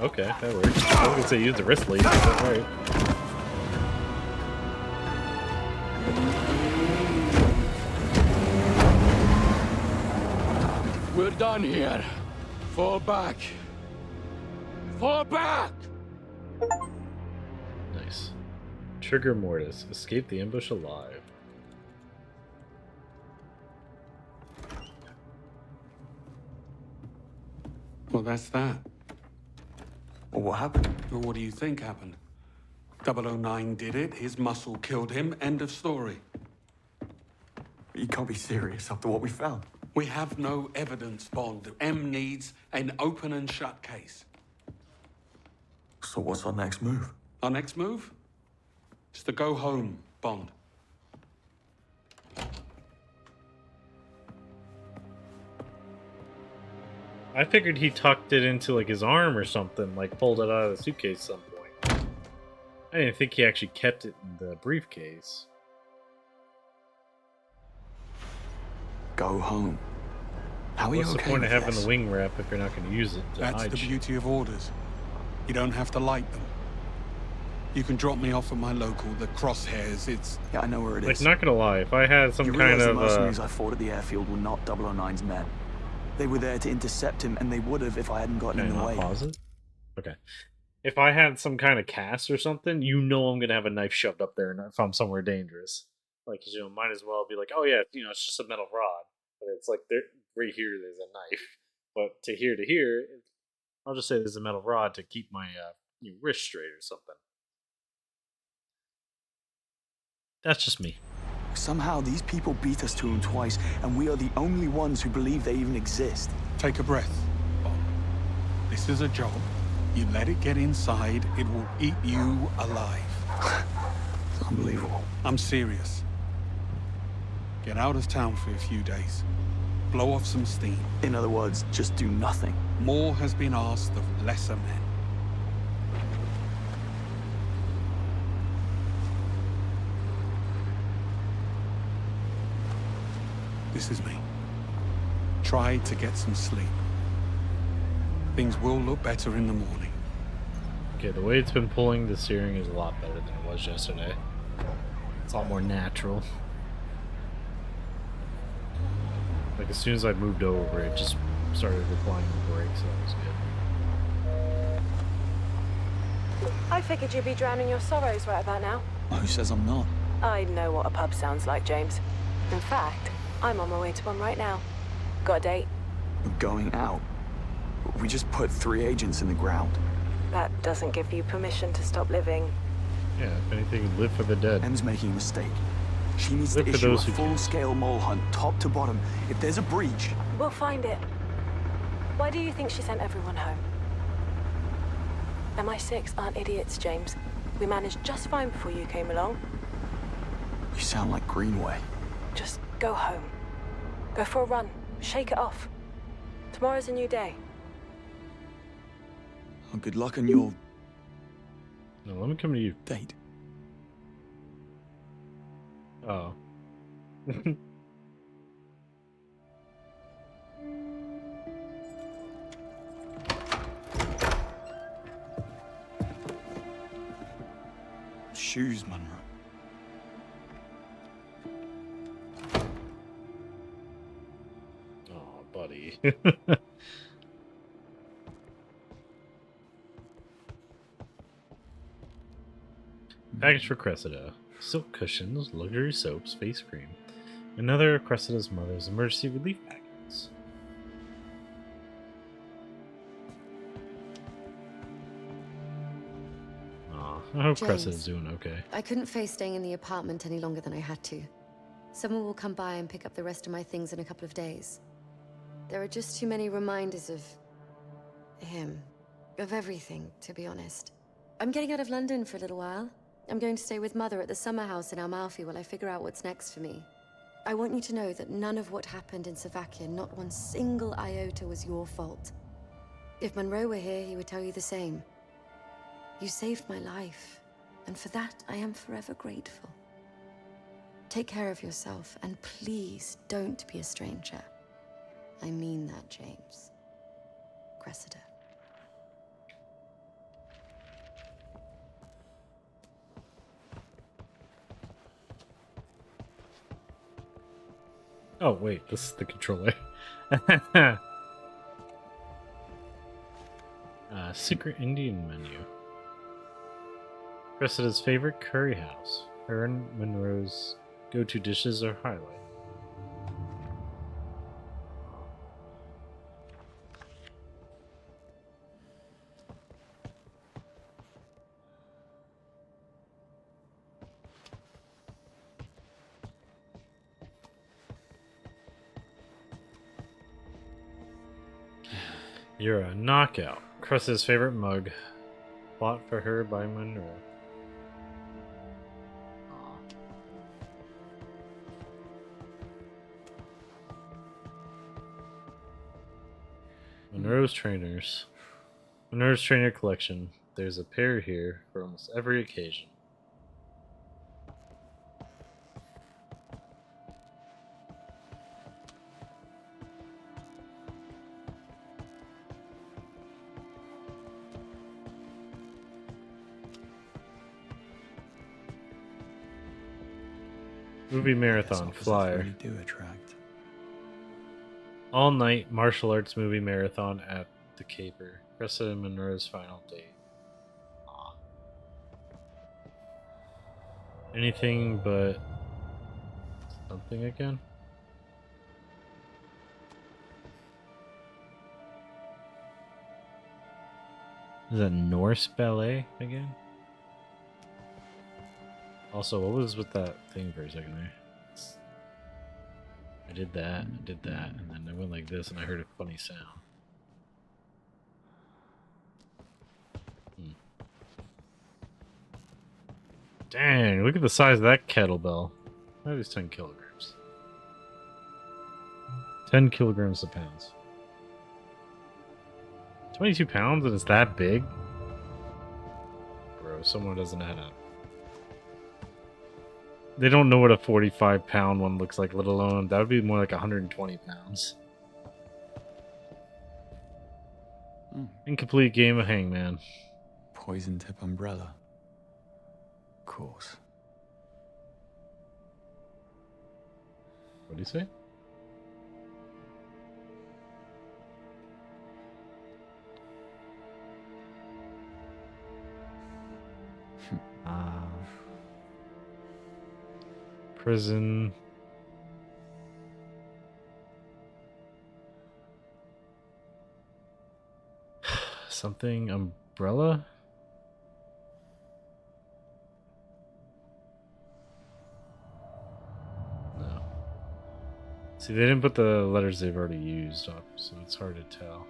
Speaker 11: Okay, that works. I was gonna say use the wrist lead. That's right.
Speaker 2: We're done here. Fall back. Fall back!
Speaker 11: Nice. Trigger Mortis. Escape the ambush alive.
Speaker 2: Well, that's that.
Speaker 17: Well, what happened?
Speaker 2: Well, what do you think happened? 009 did it, his muscle killed him, end of story.
Speaker 17: You can't be serious after what we found.
Speaker 2: We have no evidence, Bond. M needs an open and shut case.
Speaker 17: So what's our next move?
Speaker 2: Our next move? Is to go home, Bond.
Speaker 11: I figured he tucked it into like his arm or something, like pulled it out of the suitcase at some point. I didn't think he actually kept it in the briefcase.
Speaker 17: Go home. How are you
Speaker 11: What's the
Speaker 17: okay
Speaker 11: point
Speaker 17: with
Speaker 11: of having
Speaker 17: this?
Speaker 11: the wing wrap if you're not going to use it to
Speaker 2: That's
Speaker 11: hide
Speaker 2: the
Speaker 11: shit?
Speaker 2: beauty of orders. You don't have to like them. You can drop me off at my local, the Crosshairs. It's...
Speaker 17: Yeah, I know where it is.
Speaker 11: Like, not gonna lie, if I had some
Speaker 17: You
Speaker 11: kind
Speaker 17: realize
Speaker 11: of
Speaker 17: the mercenaries I fought at the airfield were not 009's men. They were there to intercept him, and they would have if I hadn't gotten in the way.
Speaker 11: Pause it? Okay. If I had some kind of cast or something, you know I'm gonna have a knife shoved up there if I'm somewhere dangerous. Like, you know, might as well be like, oh yeah, you know, it's just a metal rod. But it's like, right here, there's a knife. But to here, I'll just say there's a metal rod to keep my wrist straight or something. That's just me.
Speaker 17: Somehow these people beat us to him twice, and we are the only ones who believe they even exist.
Speaker 2: Take a breath, Bond. This is a job. You let it get inside, it will eat you alive.
Speaker 17: It's unbelievable.
Speaker 2: I'm serious. Get out of town for a few days. Blow off some steam.
Speaker 17: In other words, just do nothing.
Speaker 2: More has been asked of lesser men. This is me. Try to get some sleep. Things will look better in the morning.
Speaker 11: Okay, the way it's been pulling the steering is a lot better than it was yesterday. It's a lot more natural. Like, as soon as I moved over, it just started applying the brakes, so that was good.
Speaker 16: I figured you'd be drowning your sorrows right about now.
Speaker 17: Who says I'm not?
Speaker 16: I know what a pub sounds like, James. In fact, I'm on my way to one right now. Got a date?
Speaker 17: We're going out. We just put 3 agents in the ground.
Speaker 16: That doesn't give you permission to stop living.
Speaker 11: Yeah, if anything, live for the dead.
Speaker 17: Em's making a mistake. She needs
Speaker 11: Live
Speaker 17: to
Speaker 11: for
Speaker 17: issue a
Speaker 11: those who
Speaker 17: full-scale mole hunt, top to bottom. If there's a breach...
Speaker 16: We'll find it. Why do you think she sent everyone home? MI6 aren't idiots, James. We managed just fine before you came along.
Speaker 17: You sound like Greenway.
Speaker 16: Just go home. Go for a run. Shake it off. Tomorrow's a new day.
Speaker 17: Well, good luck on your...
Speaker 11: No, let me come to you.
Speaker 17: Date.
Speaker 11: Oh.
Speaker 17: shoes, Munro.
Speaker 10: Oh, buddy. Package for Cressida. Silk cushions, luxury soaps, face cream. Another Cressida's mother's emergency relief packets. Aw, I hope Cressida's doing okay.
Speaker 19: I couldn't face staying in the apartment any longer than I had to. Someone will come by and pick up the rest of my things in a couple of days. There are just too many reminders of him. Of everything, to be honest. I'm getting out of London for a little while. I'm going to stay with Mother at the summer house in Amalfi while I figure out what's next for me. I want you to know that none of what happened in Slovakia, not one single iota, was your fault. If Monroe were here, he would tell you the same. You saved my life, and for that I am forever grateful. Take care of yourself, and please don't be a stranger. I mean that, James. Cressida.
Speaker 10: Oh, wait, this is the controller. Secret Indian menu. Cressida's favorite curry house. Her and Monroe's go-to dishes are highlight. You're a knockout. Cressida's favorite mug. Bought for her by Monroe. Monroe's trainers. Monroe's trainer collection. There's a pair here for almost every occasion. Movie marathon flyer.
Speaker 17: Really do attract.
Speaker 10: All night martial arts movie marathon at the Caper. Cressida and Monroe's final date. Aw. Anything but something again? Is that Norse ballet again? Also, what was with that thing for a second there? I did that, and then I went like this, and I heard a funny sound. Dang, look at the size of that kettlebell. That is 10 kilograms. 10 kilograms of pounds. 22 pounds and it's that big? Bro, someone doesn't add up. They don't know what a 45-pound one looks like, let alone, that would be more like 120 pounds. Incomplete game of Hangman.
Speaker 18: Poison tip umbrella. Of course.
Speaker 10: What do you say? Prison. Something umbrella? No. See, they didn't put the letters they've already used up, so it's hard to tell.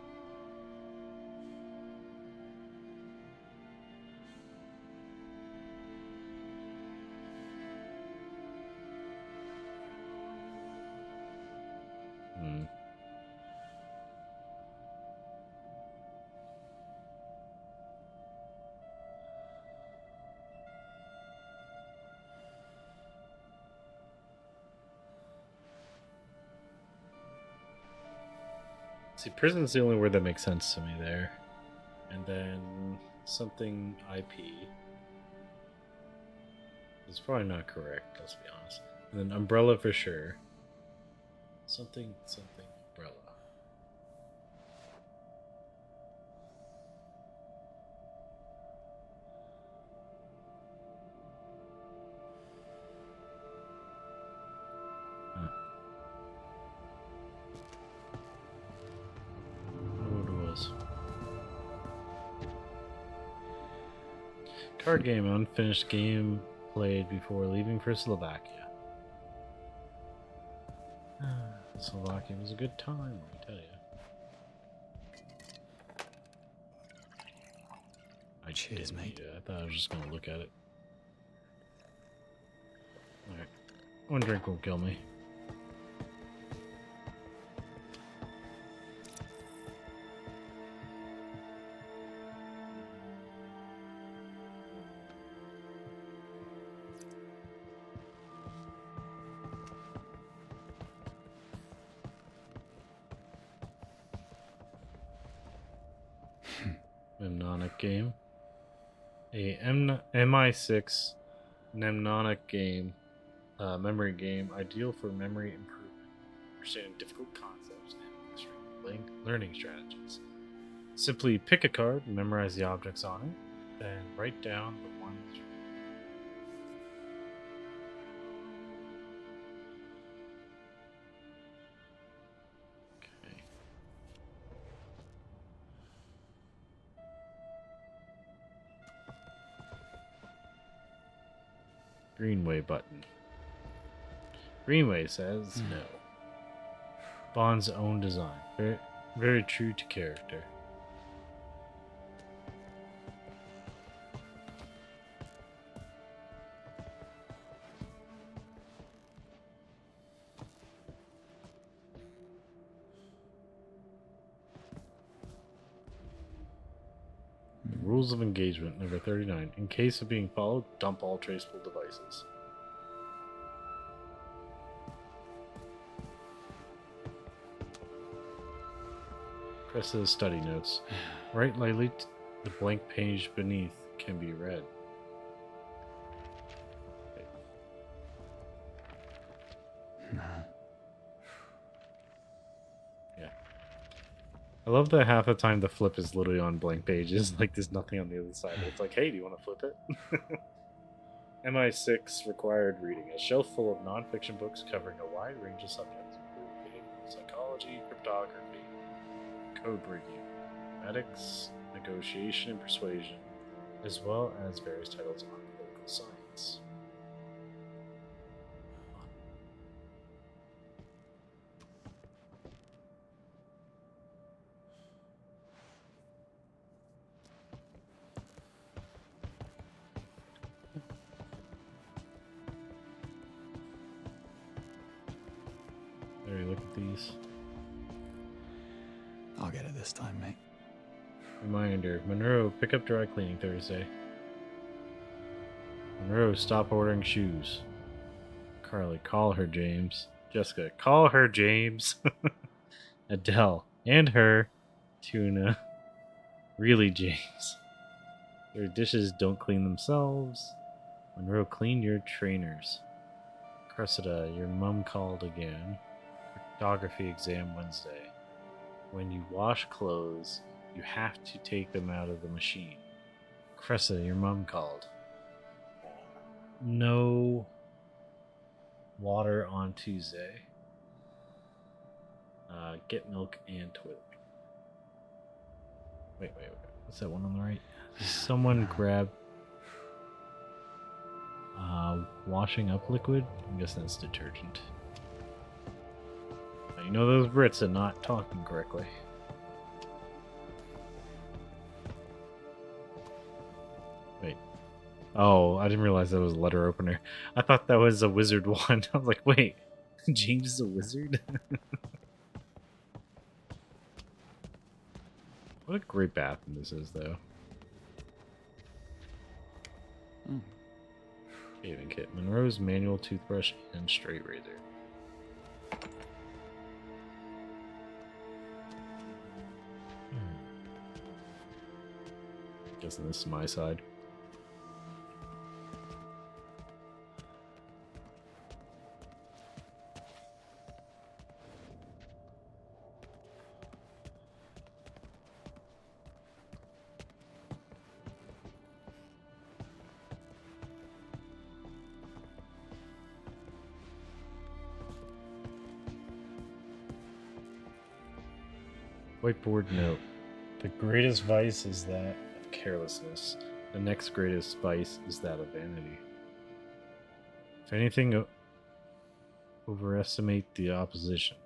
Speaker 10: See, prison's the only word that makes sense to me there. And then something IP. It's probably not correct, let's be honest. And then umbrella for sure. Something umbrella. Card game, unfinished game played before leaving for Slovakia. Slovakia was a good time, let me tell you.
Speaker 17: Cheers, mate.
Speaker 10: I thought I was just gonna look at it. Alright. One drink won't kill me. Mnemonic game. A MI6 mnemonic game, memory game, ideal for memory improvement, understanding difficult concepts, and learning strategies. Simply pick a card, memorize the objects on it, then write down the ones. Greenway button. Greenway says no. Bond's own design. Very, very true to character. Rules of engagement, number 39. In case of being followed, dump all traceable devices. Press the study notes. Write lightly, the blank page beneath can be read. I love that half the time the flip is literally on blank pages, like there's nothing on the other side. It's like, hey, do you want to flip it? MI6 required reading. A shelf full of non-fiction books covering a wide range of subjects, including behavioral psychology, cryptography, code breaking, mathematics, negotiation, and persuasion, as well as various titles on political science. There, look at these.
Speaker 17: I'll get it this time, mate.
Speaker 10: Reminder, Monroe, pick up dry cleaning Thursday. Monroe, stop ordering shoes. Carly, call her, James. Jessica, call her, James. Adele, and her. Tuna. Really, James. Your dishes don't clean themselves. Monroe, clean your trainers. Cressida, your mum called again. Cryptography exam Wednesday. When you wash clothes, you have to take them out of the machine. Cressida, your mum called. No water on Tuesday. Get milk and toilet. Wait. What's that one on the right? Someone grab washing up liquid? I guess that's detergent. You know those Brits are not talking correctly. Wait. Oh, I didn't realize that was a letter opener. I thought that was a wizard one. I was like, wait, James is a wizard? What a great bathroom this is, though. Shaving kit. Monroe's manual toothbrush and straight razor. Guessing this is my side. Whiteboard note. The greatest vice is that of carelessness. The next greatest vice is that of vanity. If anything, overestimate the opposition.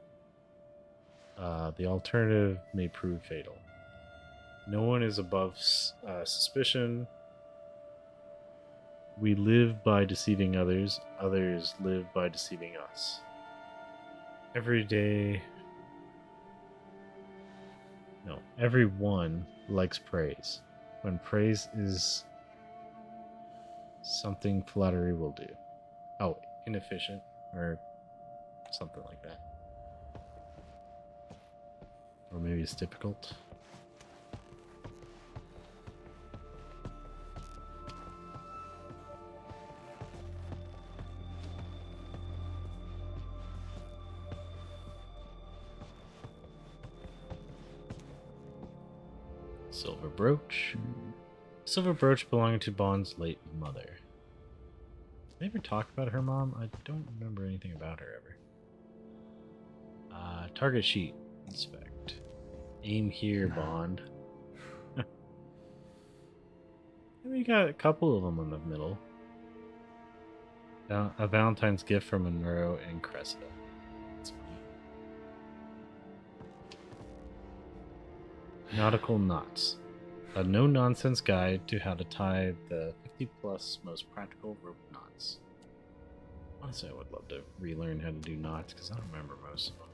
Speaker 10: The alternative may prove fatal. No one is above suspicion. We live by deceiving others. Others live by deceiving us. Everyone likes praise. When praise is something, flattery will do. Oh, inefficient or something like that. Or maybe it's difficult. Silver brooch. Silver brooch belonging to Bond's late mother. Did they ever talk about her mom? I don't remember anything about her ever. Target sheet. Inspect. Aim here, Bond. We got a couple of them in the middle. A Valentine's gift from Monroe and Cressida. That's funny. Nautical knots. A no-nonsense guide to how to tie the 50-plus most practical rope knots. Honestly, I would love to relearn how to do knots because I don't remember most of them.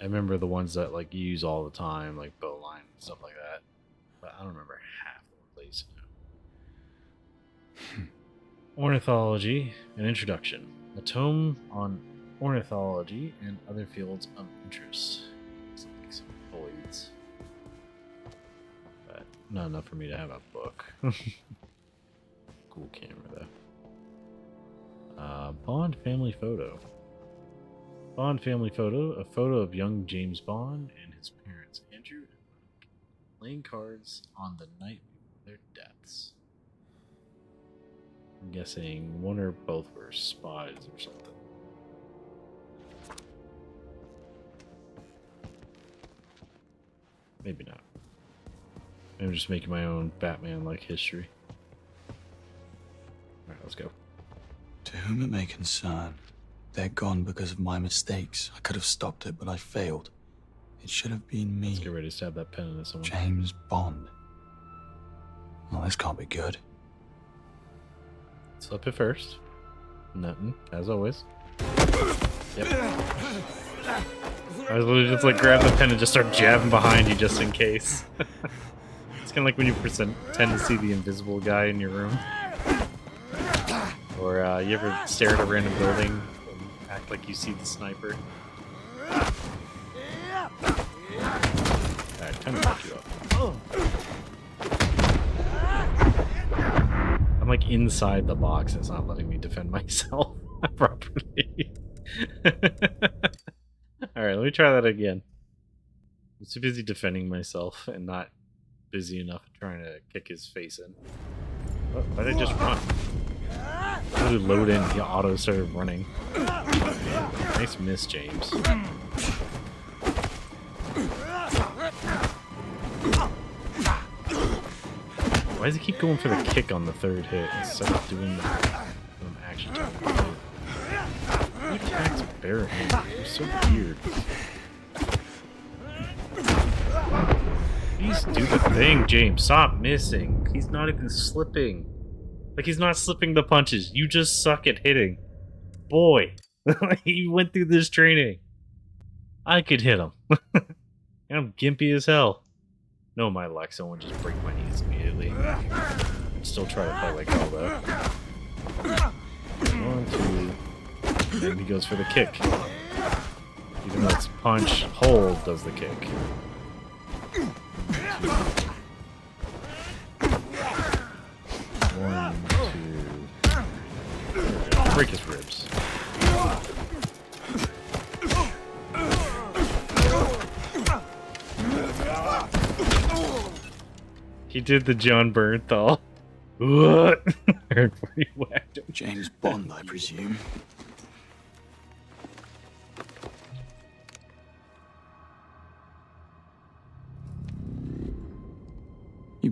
Speaker 10: I remember the ones that like you use all the time, like bow line and stuff like that. But I don't remember half the ones I used to know. Ornithology, an introduction. A tome on ornithology and other fields of interest. Something like some voids. But not enough for me to have a book. Cool camera though. Bond family photo. Bond family photo, a photo of young James Bond and his parents, Andrew and Mike, playing cards on the night before their deaths. I'm guessing one or both were spies or something. Maybe not. I'm just making my own Batman-like history. Alright, let's go.
Speaker 17: To whom it may concern, they're gone because of my mistakes. I could have stopped it, but I failed. It should have been me.
Speaker 10: Let's get ready to stab that pen into someone.
Speaker 17: James Bond. Well, this can't be good.
Speaker 10: Slip it first. Nothing, as always. Yep. I was literally just like grab the pen and just start jabbing behind you just in case. It's kind of like when you tend to see the invisible guy in your room. Or you ever stare at a random building and act like you see the sniper? Alright, time to put you up. I'm like inside the box, it's not letting me defend myself properly. Alright, let me try that again. I'm too busy defending myself and not busy enough trying to kick his face in. Oh, why did I just run? Literally load in, he auto started running. Nice miss, James. Why does he keep going for the kick on the third hit instead of doing the action attack? He attacks barehanded. He's so weird. Please do the thing, James. Stop missing. He's not even slipping. Like, he's not slipping the punches. You just suck at hitting. Boy. He went through this training. I could hit him. I'm gimpy as hell. No, my luck, someone just break my knees immediately. Still try to play like hell, though. 1, 2. And he goes for the kick. Even though it's punch, hold does the kick. 2. 1, 2. Break his ribs. He did the John Bernthal. What? He whacked him.
Speaker 17: James Bond, I presume.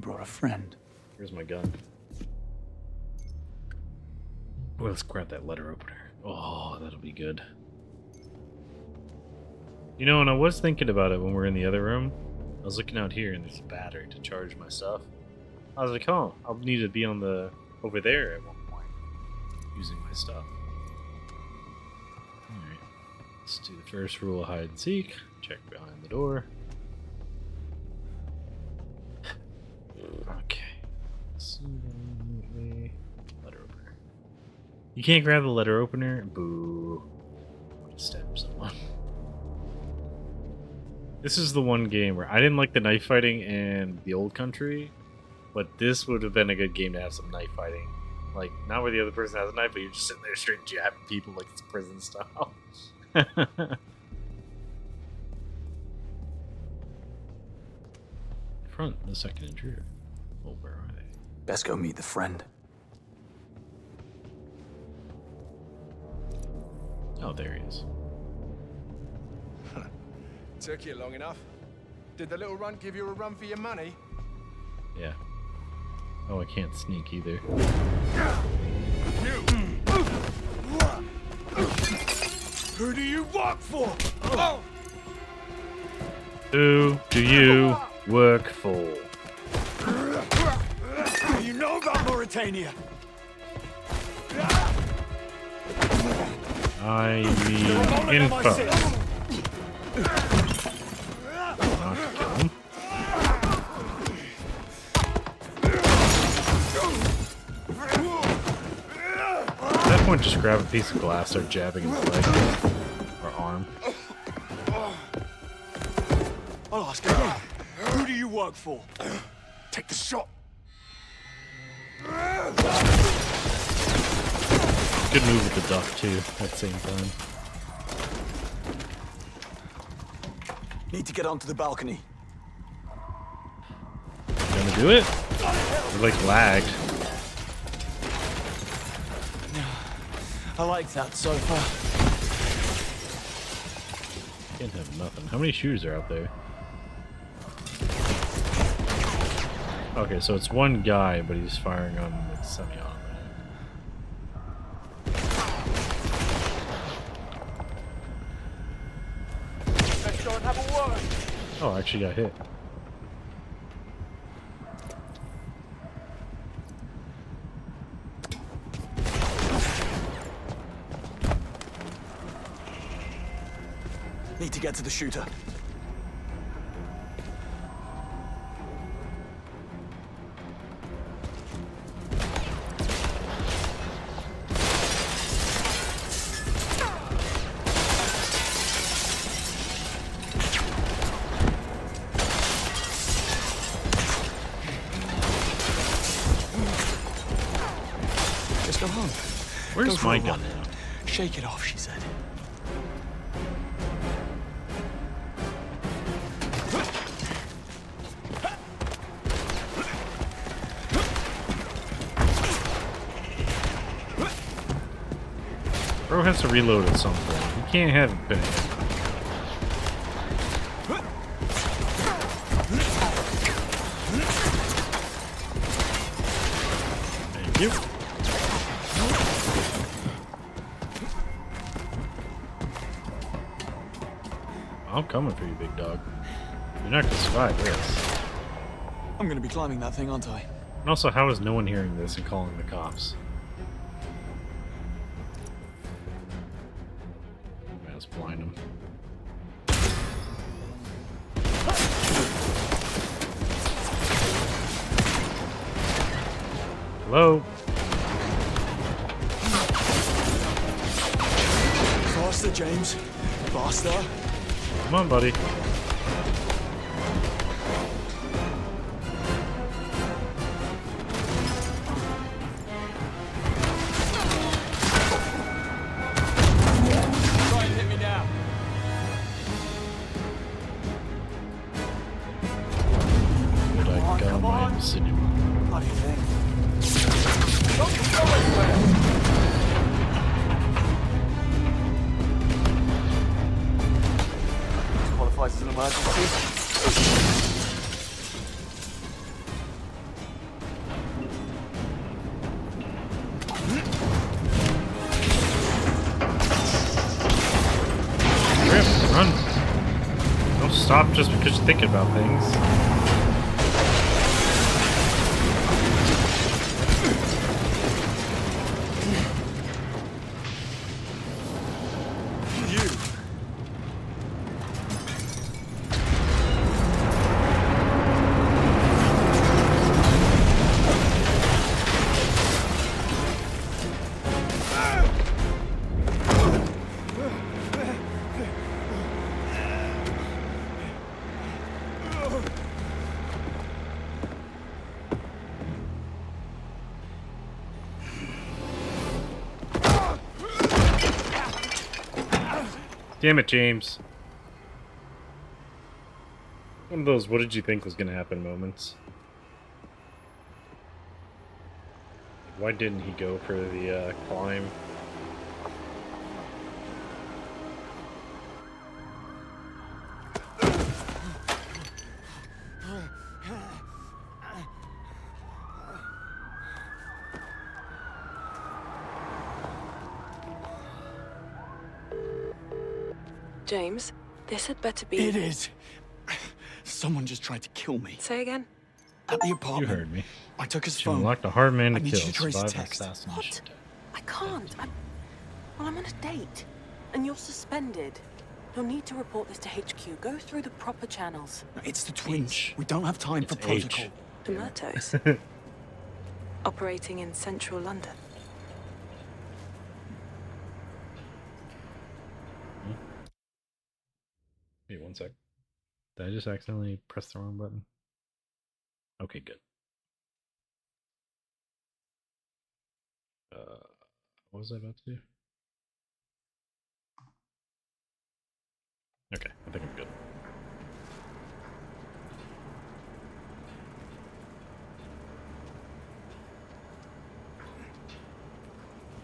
Speaker 17: brought a friend.
Speaker 10: Where's my gun? Well, let's grab that letter opener. Oh, that'll be good. You know, and I was thinking about it when we were in the other room. I was looking out here and there's a battery to charge my stuff. I was like, oh, I'll need to be on the over there at one point using my stuff. Alright. Let's do the first rule of hide and seek. Check behind the door. Okay. Letter opener. You can't grab the letter opener? Boo. I'm gonna stab someone. This is the one game where I didn't like the knife fighting in the old country, but this would have been a good game to have some knife fighting. Like, not where the other person has a knife, but you're just sitting there straight jabbing people like it's prison style. Front, the second intruder. Oh, where are they?
Speaker 17: Best go meet the friend.
Speaker 10: Oh, there he is.
Speaker 4: Took you long enough. Did the little runt give you a run for your money?
Speaker 10: Yeah. Oh, I can't sneak either.
Speaker 4: Who do you work for?
Speaker 10: Who do you work for?
Speaker 17: You know about Mauritania?
Speaker 10: I need info. Not to kill him. At that point, just grab a piece of glass, start jabbing his leg or arm.
Speaker 17: I'll ask again. Who do you work for? Take the shot.
Speaker 10: Good move with the duck too, at the same time.
Speaker 17: Need to get onto the balcony.
Speaker 10: Gonna do it? It like lagged.
Speaker 17: I like that so far.
Speaker 10: Can't have nothing. How many shooters are out there? Okay, so it's one guy, but he's firing on like semi-automatic.
Speaker 4: Let's go and have a word.
Speaker 10: Oh, I actually got hit.
Speaker 17: Need to get to the shooter. Just go home.
Speaker 10: Where's
Speaker 17: Go
Speaker 10: my
Speaker 17: for a
Speaker 10: gun
Speaker 17: run.
Speaker 10: now?
Speaker 17: Shake it off, she said.
Speaker 10: Bro has to reload at some point. He can't have it been hit. Thank you. I'm coming for you, big dog. You're not gonna survive this.
Speaker 17: I'm gonna be climbing that thing, aren't I?
Speaker 10: And also, how is no one hearing this and calling the cops? Let's blind him. Hello?
Speaker 17: Faster, James. Faster.
Speaker 10: Come on, buddy.
Speaker 4: Try and hit me now.
Speaker 10: Good, I got my insinuation.
Speaker 17: Bloody thing.
Speaker 4: Don't go anywhere.
Speaker 17: Qualifies as an emergency.
Speaker 11: stop just because you're thinking about things. Damn it, James. One of those what did you think was going to happen moments. Why didn't he go for the climb?
Speaker 16: James, this had better be...
Speaker 17: It is. Someone just tried to kill me.
Speaker 16: Say again?
Speaker 17: At the apartment.
Speaker 11: You heard me.
Speaker 17: I took his
Speaker 11: She
Speaker 17: phone.
Speaker 11: unlocked a hard man to
Speaker 17: I need
Speaker 11: kill.
Speaker 17: you to trace the
Speaker 11: Survive
Speaker 17: text.
Speaker 11: assassination.
Speaker 16: I can't. I'm on a date. And you're suspended. You'll need to report this to HQ. Go through the proper channels.
Speaker 17: No, it's the twins. We don't have time for protocol.
Speaker 16: The Murtos. Operating in central London.
Speaker 11: Wait, one sec. Did I just accidentally press the wrong button? Okay, good. What was I about to do? Okay, I think I'm good.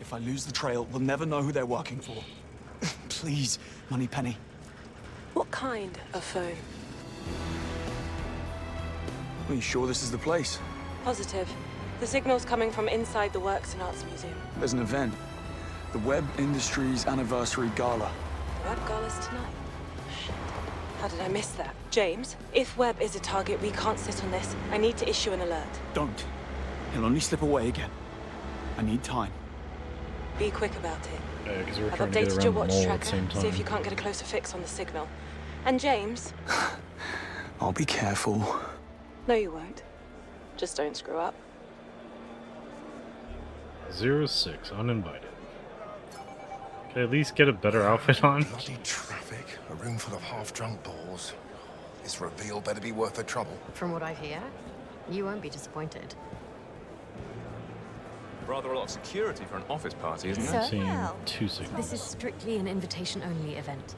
Speaker 17: If I lose the trail, we'll never know who they're working for. Please, Moneypenny.
Speaker 16: What kind of phone?
Speaker 17: Are you sure this is the place?
Speaker 16: Positive. The signal's coming from inside the Works and Arts Museum.
Speaker 17: There's an event. The Web Industries Anniversary Gala.
Speaker 16: The Web Gala's tonight. Shit. How did I miss that? James, if Webb is a target, we can't sit on this. I need to issue an alert.
Speaker 17: Don't. He'll only slip away again. I need time.
Speaker 16: Be quick about it.
Speaker 11: Because we're
Speaker 16: I've
Speaker 11: trying to get
Speaker 16: updated
Speaker 11: around
Speaker 16: your
Speaker 11: the
Speaker 16: watch
Speaker 11: mole at the
Speaker 16: tracker.
Speaker 11: same time.
Speaker 16: See if you can't get a closer fix on the signal. And James...
Speaker 17: I'll be careful.
Speaker 16: No, you won't. Just don't screw up.
Speaker 11: 06, uninvited. Can I at least get a better outfit on?
Speaker 4: Bloody traffic, a room full of half-drunk balls. This reveal better be worth the trouble.
Speaker 6: From what I hear, you won't be disappointed.
Speaker 22: Rather a lot of security for an office party, isn't it?
Speaker 11: I'm seeing two signals.
Speaker 6: This is strictly an invitation-only event.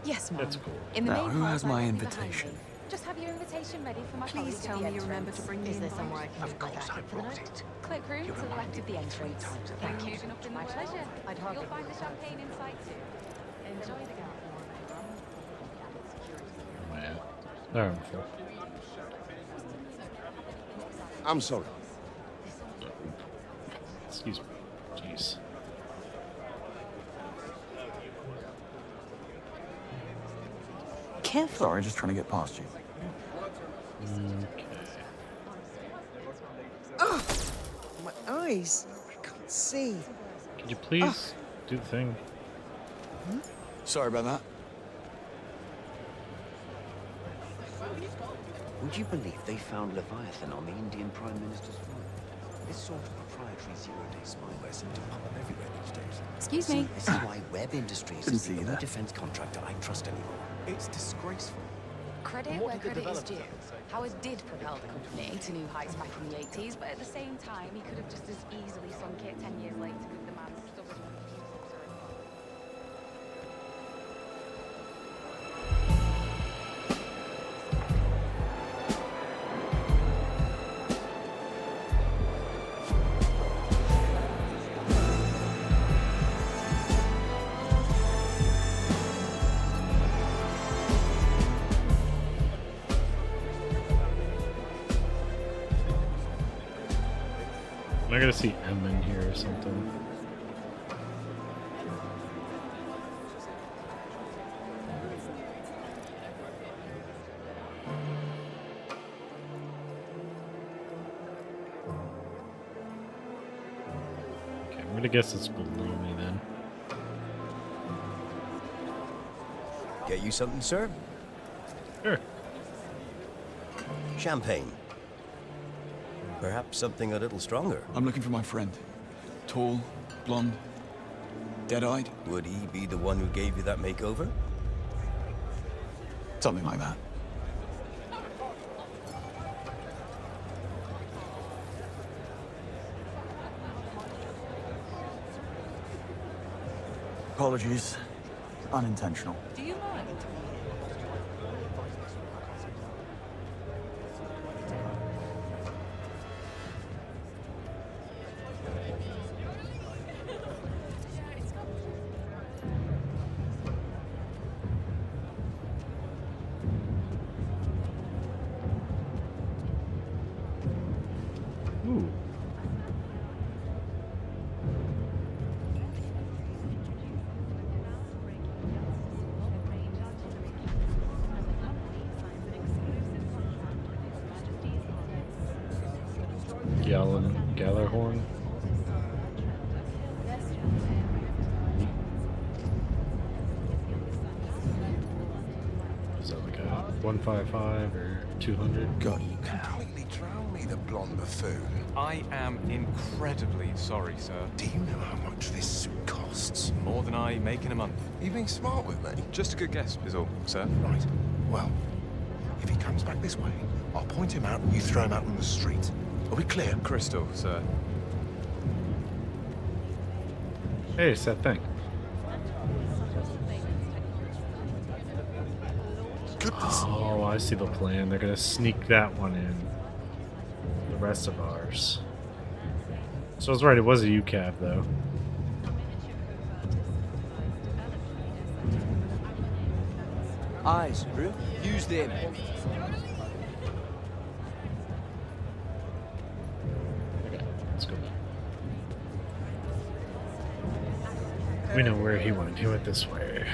Speaker 6: Yes, ma'am.
Speaker 11: That's cool.
Speaker 6: In the
Speaker 17: Now,
Speaker 6: main
Speaker 17: who
Speaker 6: hall
Speaker 17: has my
Speaker 6: directly behind
Speaker 17: invitation?
Speaker 6: me. Just have your invitation ready for my
Speaker 23: Please
Speaker 6: colleague
Speaker 23: tell
Speaker 6: at the
Speaker 23: me you remember
Speaker 6: entrance.
Speaker 23: to bring
Speaker 6: Is
Speaker 23: the
Speaker 6: there somewhere I
Speaker 23: invite.
Speaker 6: can leave my
Speaker 23: Of course I
Speaker 6: jacket for the
Speaker 23: brought
Speaker 6: night?
Speaker 23: it.
Speaker 6: Cloakroom
Speaker 23: You
Speaker 6: to the left
Speaker 23: reminded
Speaker 6: of the
Speaker 23: me
Speaker 6: entrance.
Speaker 23: 3 times a
Speaker 6: Thank
Speaker 23: day.
Speaker 6: you. My pleasure. You'll find the champagne inside too. Enjoy the gala.
Speaker 11: Oh, man. There I'm full.
Speaker 20: I'm sorry.
Speaker 11: Excuse me. Jeez.
Speaker 6: Careful.
Speaker 17: Sorry, just trying to get past you.
Speaker 11: Okay.
Speaker 23: Oh, my eyes. I can't see.
Speaker 11: Could you please do the thing?
Speaker 17: Sorry about that.
Speaker 24: Would you believe they found Leviathan on the Indian Prime Minister's phone? This sort of proprietary zero-day spyware seems to pop up everywhere these days.
Speaker 6: Excuse
Speaker 24: See,
Speaker 6: me.
Speaker 24: This is why Web Industries
Speaker 17: Didn't
Speaker 24: is
Speaker 17: see
Speaker 24: the
Speaker 17: you
Speaker 24: only
Speaker 17: there.
Speaker 24: defense contractor I trust anymore. It's disgraceful.
Speaker 6: Credit
Speaker 24: What
Speaker 6: where
Speaker 24: did the
Speaker 6: credit is
Speaker 24: developer
Speaker 6: due. Howard did propel the company to new heights back in the 80s, but at the same time, he could have just as easily sunk it 10 years later with the man's stubborn refusal to...
Speaker 11: Am I gonna see M in here or something? gonna guess it's below me then.
Speaker 24: Get you something, sir?
Speaker 11: Sure.
Speaker 24: Champagne. Perhaps something a little stronger.
Speaker 17: I'm looking for my friend. Tall, blonde, dead-eyed.
Speaker 24: Would he be the one who gave you that makeover?
Speaker 17: Something like that. Apologies. Unintentional.
Speaker 6: Do you mind?
Speaker 11: Ooh. Gallarhorn. Is that like a 155 or 200?
Speaker 17: God,
Speaker 4: you completely drowned me, the blonde buffoon.
Speaker 22: I am incredibly sorry, sir.
Speaker 4: Do you know how much this suit costs?
Speaker 22: More than I make in a month.
Speaker 4: Are you being smart with me?
Speaker 22: Just a good guess is all, sir.
Speaker 4: Right. Well, if he comes back this way, I'll point him out and you throw him out on the street. Are we clear?
Speaker 22: Crystal, sir.
Speaker 11: Hey, it's that thing. Oh, I see the plan. They're gonna sneak that one in. The rest of ours. So I was right, it was a UCAV though.
Speaker 5: Eyes, bro. Use them.
Speaker 11: Okay, let's go. We know where he went. He went this way.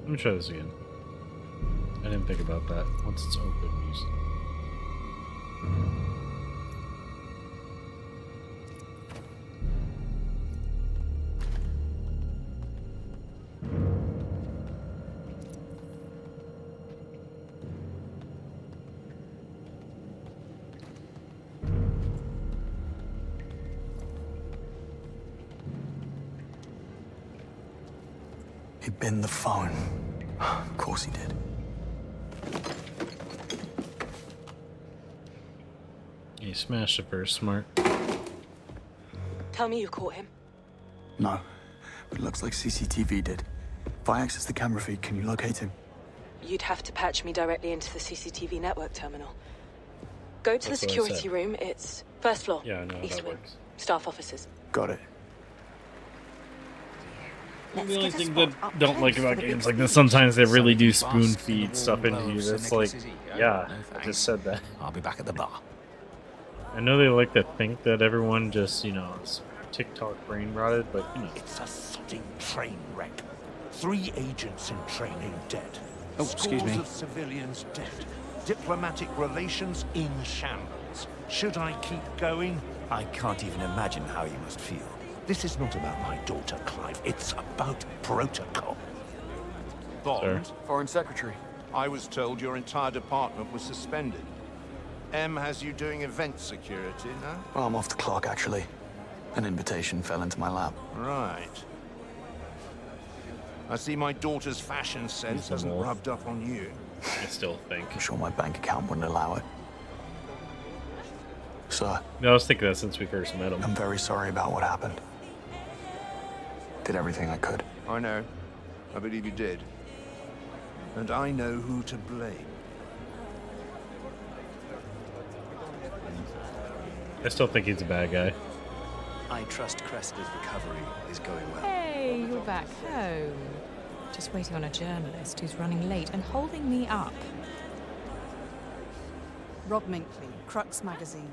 Speaker 11: Let me try this again. I didn't think about that. Once it's open, use it.
Speaker 17: He binned the phone. Of course he did.
Speaker 11: He smashed it first, smart.
Speaker 16: Tell me you caught him.
Speaker 17: No, but it looks like CCTV did. If I access the camera feed, can you locate him?
Speaker 16: You'd have to patch me directly into the CCTV network terminal. Go to
Speaker 11: That's
Speaker 16: the
Speaker 11: what I
Speaker 16: security
Speaker 11: said.
Speaker 16: room. It's first floor.
Speaker 11: Yeah, I know how
Speaker 16: East
Speaker 11: that
Speaker 16: wing.
Speaker 11: works.
Speaker 16: Staff offices.
Speaker 17: Got it.
Speaker 11: The only thing that I don't like about games like this, sometimes they really do spoon feed stuff into you. That's like, yeah, I just said that.
Speaker 24: I'll be back at the bar.
Speaker 11: I know they like to think that everyone just, you know, is TikTok brain rotted, but you know.
Speaker 21: It's a sodding train wreck. 3 agents in training dead.
Speaker 17: Oh, excuse me.
Speaker 21: Scores of civilians dead. Diplomatic relations in shambles. Should I keep going?
Speaker 24: I can't even imagine how you must feel.
Speaker 21: This is not about my daughter, Clive. It's about protocol. Bond?
Speaker 17: Foreign Secretary.
Speaker 21: I was told your entire department was suspended. M has you doing event security now?
Speaker 17: Well, I'm off the clock, actually. An invitation fell into my lap.
Speaker 21: Right. I see my daughter's fashion sense hasn't rubbed up on you.
Speaker 11: I still think.
Speaker 17: I'm sure my bank account wouldn't allow it. Sir.
Speaker 11: No, I was thinking that since we first met him.
Speaker 17: I'm very sorry about what happened. Did everything I could.
Speaker 21: I know.
Speaker 1: I believe you did. And I know who to blame.
Speaker 10: I still think he's a bad guy.
Speaker 24: I trust Cressida's recovery is going well.
Speaker 7: Hey, you're back home. Just waiting on a journalist who's running late and holding me up.
Speaker 9: Rob Minkley, Crux magazine.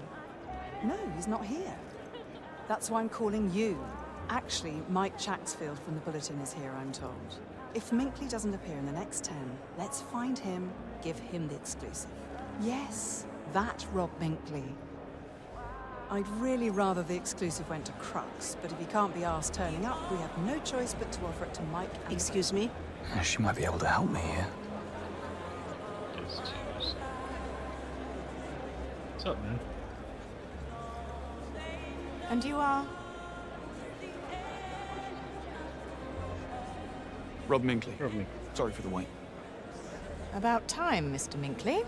Speaker 9: No, he's not here. That's why I'm calling you. Actually, Mike Chaxfield from the Bulletin is here, I'm told. If Minkley doesn't appear in the next 10, let's find him, give him the exclusive. Yes, that Rob Minkley. I'd really rather the exclusive went to Crux, but if he can't be asked turning up, we have no choice but to offer it to Mike and...
Speaker 13: Excuse me? She might be able to help me here.
Speaker 10: What's up, man?
Speaker 7: And you are?
Speaker 17: Rob Minkley.
Speaker 10: Rob Minkley.
Speaker 17: Sorry for the wait.
Speaker 7: About time, Mr. Minkley.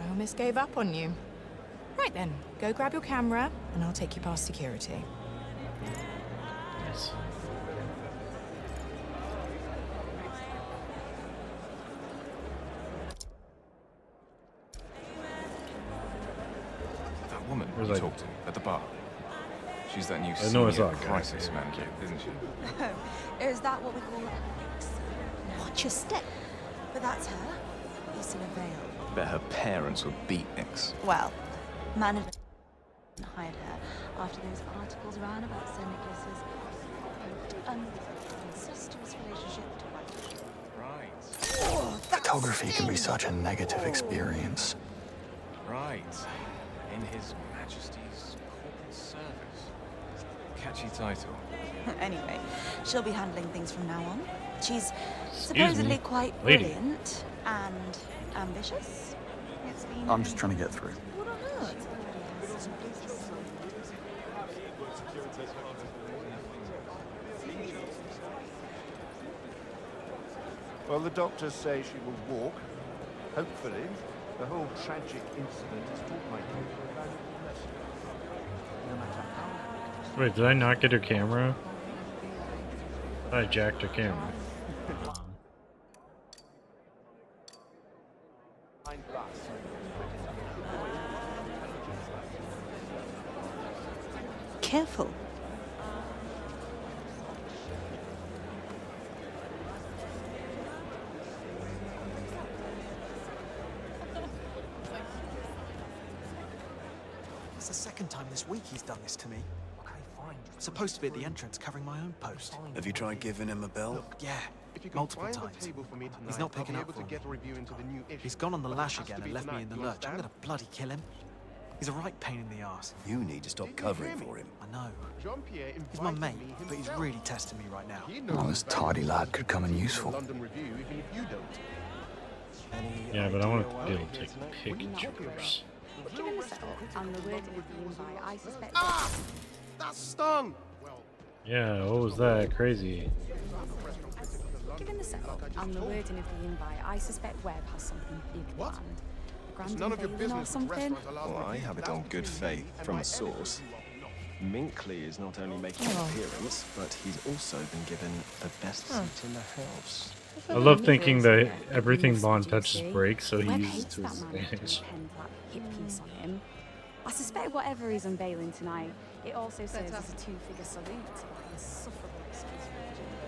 Speaker 7: I almost gave up on you. Right then, go grab your camera, and I'll take you past security.
Speaker 10: Nice.
Speaker 22: That woman
Speaker 10: Where's
Speaker 22: you
Speaker 10: that?
Speaker 22: talked to at the bar. She's that new
Speaker 10: I know it's
Speaker 22: senior
Speaker 10: that guy.
Speaker 22: crisis manager, isn't she?
Speaker 25: Is that what we call a mix? Watch your step. But that's her. It's in a veil.
Speaker 24: Bet her parents were beatniks.
Speaker 25: Well, management hired her after those articles ran about Sir Nicholas's incestuous relationship to White.
Speaker 22: Right.
Speaker 17: Photography can be such a negative experience.
Speaker 22: Right. In His Majesty's corporate service. Catchy title.
Speaker 25: Anyway, she'll be handling things from now on. She's
Speaker 10: Excuse
Speaker 25: supposedly
Speaker 10: me,
Speaker 25: quite
Speaker 10: lady.
Speaker 25: brilliant and ambitious. It's been...
Speaker 17: I'm just trying to get through.
Speaker 25: What on earth?
Speaker 1: Well, the doctors say she will walk. Hopefully, the whole tragic incident has taught my daughter a valuable lesson. No matter how...
Speaker 10: Wait, did I not get her camera? I jacked her camera.
Speaker 9: Careful.
Speaker 13: It's the second time this week he's done this to me. Supposed to be at the entrance covering my own post.
Speaker 24: Have you tried giving him a bell?
Speaker 13: Yeah,
Speaker 21: If you can
Speaker 13: multiple
Speaker 21: find
Speaker 13: times.
Speaker 21: a table for me tonight,
Speaker 13: He's not picking
Speaker 21: I'll
Speaker 13: up
Speaker 21: be able
Speaker 13: for
Speaker 21: to
Speaker 13: me.
Speaker 21: get a review into the new issue.
Speaker 13: He's gone on the
Speaker 21: But it
Speaker 13: lash
Speaker 21: has to
Speaker 13: again
Speaker 21: be
Speaker 13: and left me
Speaker 21: tonight,
Speaker 13: in the
Speaker 21: you
Speaker 13: lurch. I'm
Speaker 21: understand?
Speaker 13: gonna bloody kill him. He's a right pain in the arse.
Speaker 24: You need to stop covering for him.
Speaker 13: I know.
Speaker 21: Jean-Pierre
Speaker 13: He's my
Speaker 21: invited
Speaker 13: mate,
Speaker 21: me
Speaker 13: but he's
Speaker 21: himself.
Speaker 13: really testing me right now.
Speaker 21: He knows
Speaker 17: Oh, this tardy lad could come in useful.
Speaker 21: London Review, even if you don't.
Speaker 10: Yeah, but I want to be able to take pictures.
Speaker 6: Given the setup and the wording of the invite, I suspect...
Speaker 21: That stung!
Speaker 10: Yeah, what was that? Crazy.
Speaker 6: Given the setup and the wording of the invite, I suspect Webb has something big planned. A grand
Speaker 21: none of your
Speaker 6: unveiling or
Speaker 21: business what
Speaker 6: something.
Speaker 21: restaurant allows
Speaker 24: Well, I have it on good faith from a source. Minkley is not only making an appearance, but he's also been given the best seat in the house.
Speaker 10: I love thinking that everything Bond touches breaks, so he
Speaker 6: Webb
Speaker 10: uses
Speaker 6: hates
Speaker 10: to his
Speaker 6: that man who
Speaker 10: advantage.
Speaker 6: penned that hit piece on him. I suspect whatever he's unveiling tonight, it also serves as a two-figure salute to that insufferable excuse for Virginia.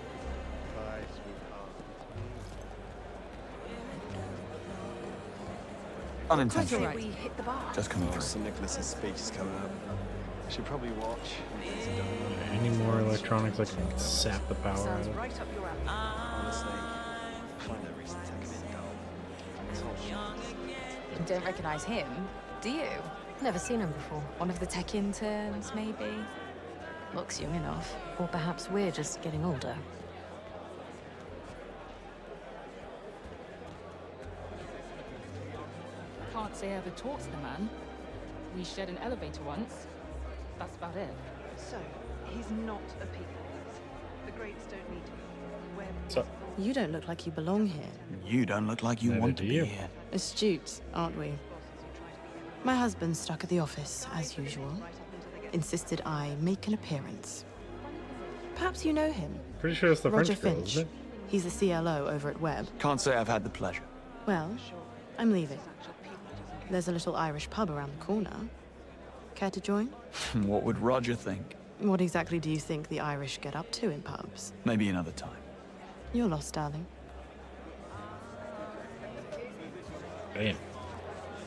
Speaker 21: Bye, sweetheart.
Speaker 17: Unintentional.
Speaker 6: We hit the bar.
Speaker 17: Just coming through.
Speaker 24: Sir Nicholas's speech is coming up. I should probably watch.
Speaker 10: Any more electronics I can sap the power out of?
Speaker 25: Right up your alley.
Speaker 24: Honestly, I find no reason to take him in
Speaker 6: You don't recognize him, do you?
Speaker 7: Never seen him before.
Speaker 6: One of the tech interns, maybe? Looks young enough.
Speaker 7: Or perhaps we're just getting older.
Speaker 26: Can't say I ever talked to the man. We shared an elevator once. That's about it.
Speaker 9: So, he's not a people pleaser. The greats don't need to be.
Speaker 10: So,
Speaker 16: You don't look like you belong here.
Speaker 17: You don't look like you
Speaker 10: Neither
Speaker 17: want to
Speaker 10: do
Speaker 17: be
Speaker 10: you.
Speaker 17: here.
Speaker 16: Astute, aren't we? My husband's stuck at the office, as usual. Insisted I make an appearance. Perhaps you know him.
Speaker 10: pretty sure it's the
Speaker 16: Roger
Speaker 10: French girl,
Speaker 16: Finch.
Speaker 10: isn't it?
Speaker 9: He's the CLO over at Webb.
Speaker 17: Can't say I've had the pleasure.
Speaker 9: Well, I'm leaving. There's a little Irish pub around the corner. Care to join?
Speaker 17: What would Roger think?
Speaker 9: What exactly do you think the Irish get up to in pubs?
Speaker 17: Maybe another time.
Speaker 9: You're lost, darling.
Speaker 11: Damn.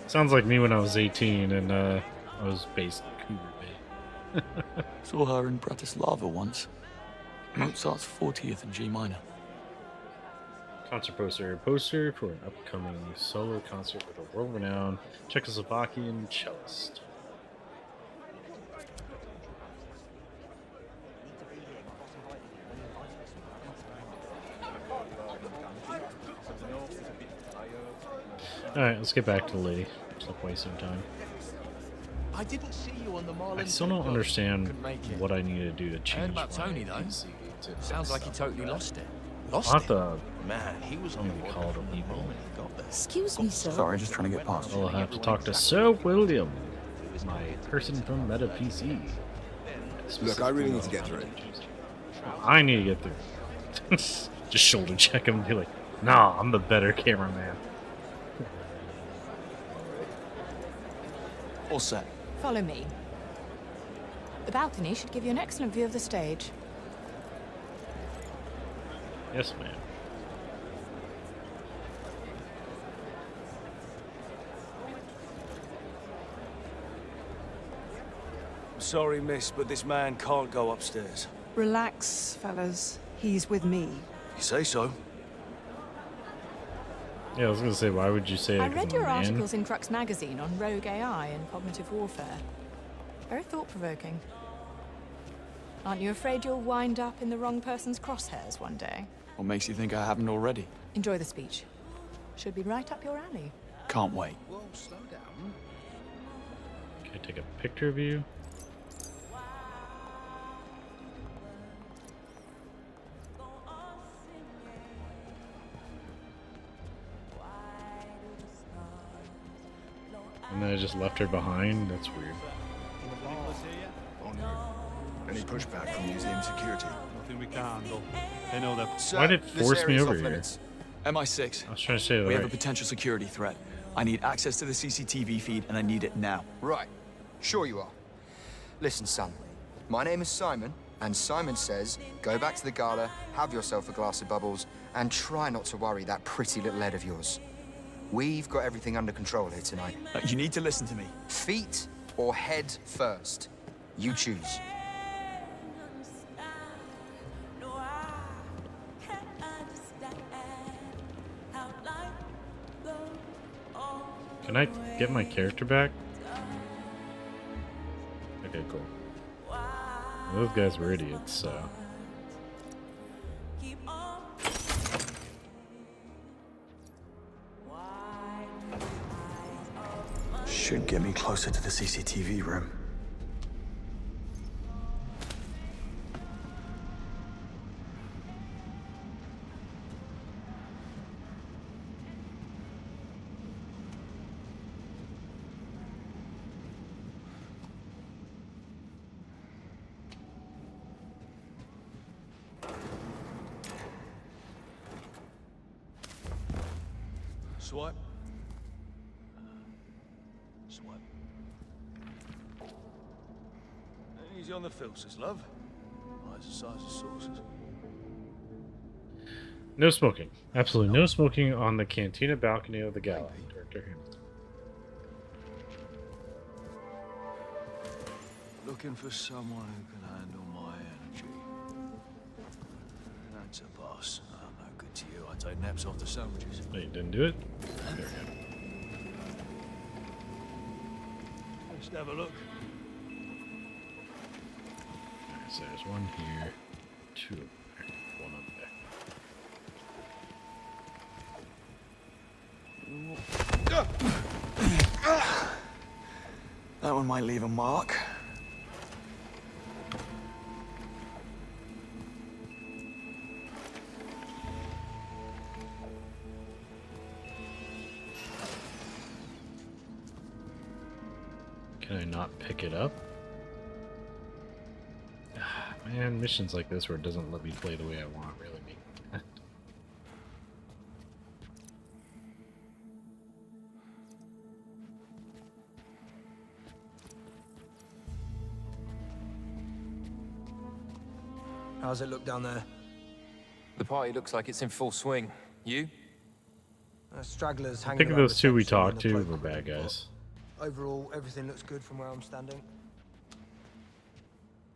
Speaker 11: Sounds like me when I was 18 and I was based in Cougar Bay.
Speaker 17: Saw her in Bratislava once. Mozart's 40th in G minor.
Speaker 11: Concert poster for an upcoming solo concert with a world-renowned Czechoslovakian cellist. Alright, let's get back to the lady. Stop wasting time.
Speaker 21: I didn't see you on the Marlin.
Speaker 11: I still don't understand what I need to do to change
Speaker 2: about Tony, though. Sounds like he totally lost it.
Speaker 11: I'll have to,
Speaker 21: Man, he was
Speaker 11: I'm gonna be called a people.
Speaker 25: Excuse me, sir.
Speaker 17: Sorry, just trying to get past you.
Speaker 11: I'll have to talk to Sir William, my person from Meta PC.
Speaker 3: Look, I really need to get through.
Speaker 11: I need to get through. Just shoulder check him and be like, nah, I'm the better cameraman.
Speaker 17: All set.
Speaker 7: Follow me. The balcony should give you an excellent view of the stage.
Speaker 11: Yes, ma'am.
Speaker 5: Sorry, miss, but this man can't go upstairs.
Speaker 9: Relax, fellas. He's with me.
Speaker 5: You say so.
Speaker 11: Yeah, I was gonna say, why would you say that?
Speaker 7: I
Speaker 11: 'Cause
Speaker 7: read
Speaker 11: I'm a
Speaker 7: your
Speaker 11: man?
Speaker 7: articles in Crux magazine on rogue AI and cognitive warfare. Very thought-provoking. Aren't you afraid you'll wind up in the wrong person's crosshairs one day?
Speaker 17: What makes you think I haven't already?
Speaker 7: Enjoy the speech. Should be right up your alley.
Speaker 17: Can't wait.
Speaker 21: Whoa, slow down.
Speaker 11: Can I take a picture of you? And then I just left her behind? That's weird.
Speaker 4: Oh no. Any pushback from museum security?
Speaker 8: Nothing we can handle. They know that.
Speaker 11: Why did it force me over here?
Speaker 17: MI6.
Speaker 11: I was trying to say that
Speaker 17: We have a
Speaker 11: right.
Speaker 17: potential security threat. I need access to the CCTV feed, and I need it now.
Speaker 12: Right. Sure you are. Listen, son. My name is Simon, and Simon says, go back to the gala, have yourself a glass of bubbles, and try not to worry that pretty little head of yours. We've got everything under control here tonight.
Speaker 17: You need to listen to me.
Speaker 12: Feet or head first. You choose.
Speaker 11: Can I get my character back? Okay, cool. Those guys were idiots, so...
Speaker 17: Should get me closer to the CCTV room.
Speaker 5: Swipe. Swipe. Easy on the filters, love. Eyes the size of saucers.
Speaker 11: No smoking. Absolutely no smoking on the cantina balcony of the gala. Director Hamilton.
Speaker 5: Looking for someone who can handle my energy. That's a boss. I'm no good to you. I take naps off the sandwiches.
Speaker 11: Wait, didn't do it? There we go.
Speaker 5: Let's have a look.
Speaker 11: Alright, so there's one here, two over there, one up there.
Speaker 17: That one might leave a mark.
Speaker 11: Can I not pick it up? Man, missions like this where it doesn't let me play the way I want really make
Speaker 14: How's it look down there?
Speaker 22: The party looks like it's in full swing. You?
Speaker 14: Stragglers
Speaker 11: I
Speaker 14: hanging
Speaker 11: think
Speaker 14: around
Speaker 11: those two we
Speaker 14: reception and
Speaker 11: talked
Speaker 14: the
Speaker 11: to
Speaker 14: cloak
Speaker 11: were
Speaker 14: room,
Speaker 11: bad
Speaker 14: but
Speaker 11: guys.
Speaker 14: Overall, everything looks good from where I'm standing.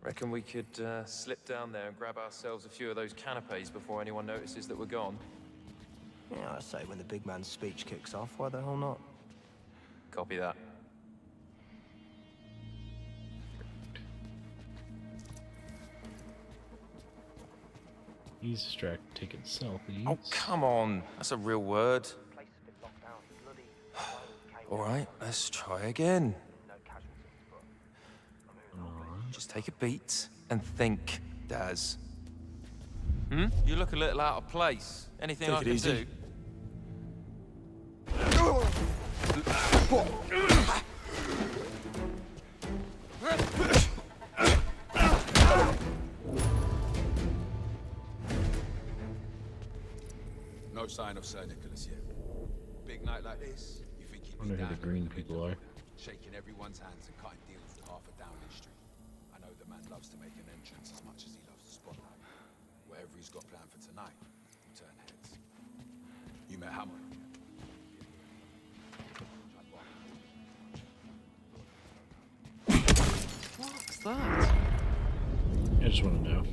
Speaker 22: Reckon we could slip down there and grab ourselves a few of those canapes before anyone notices that we're gone?
Speaker 14: Yeah, I say when the big man's speech kicks off, why the hell not?
Speaker 22: Copy that.
Speaker 11: He's distracted taking selfies.
Speaker 22: Oh, come on. That's a real word. All right, let's try again. Just take a beat and think, Daz. You look a little out of place. Anything
Speaker 17: Take
Speaker 22: I
Speaker 17: it
Speaker 22: can
Speaker 17: easy.
Speaker 15: No sign of Sir Nicholas yet. Big night like this, you think he'd
Speaker 11: I wonder
Speaker 15: be
Speaker 11: who
Speaker 15: down
Speaker 11: the
Speaker 15: there in
Speaker 11: green
Speaker 15: the
Speaker 11: people
Speaker 15: middle,
Speaker 11: are.
Speaker 15: shaking everyone's hands and cutting deals with half a Downing Street. I know the man loves to make an entrance as much as he loves the spotlight. Whatever he's got planned for tonight will turn heads. You met Hammer.
Speaker 22: What's that?
Speaker 11: I just want to know.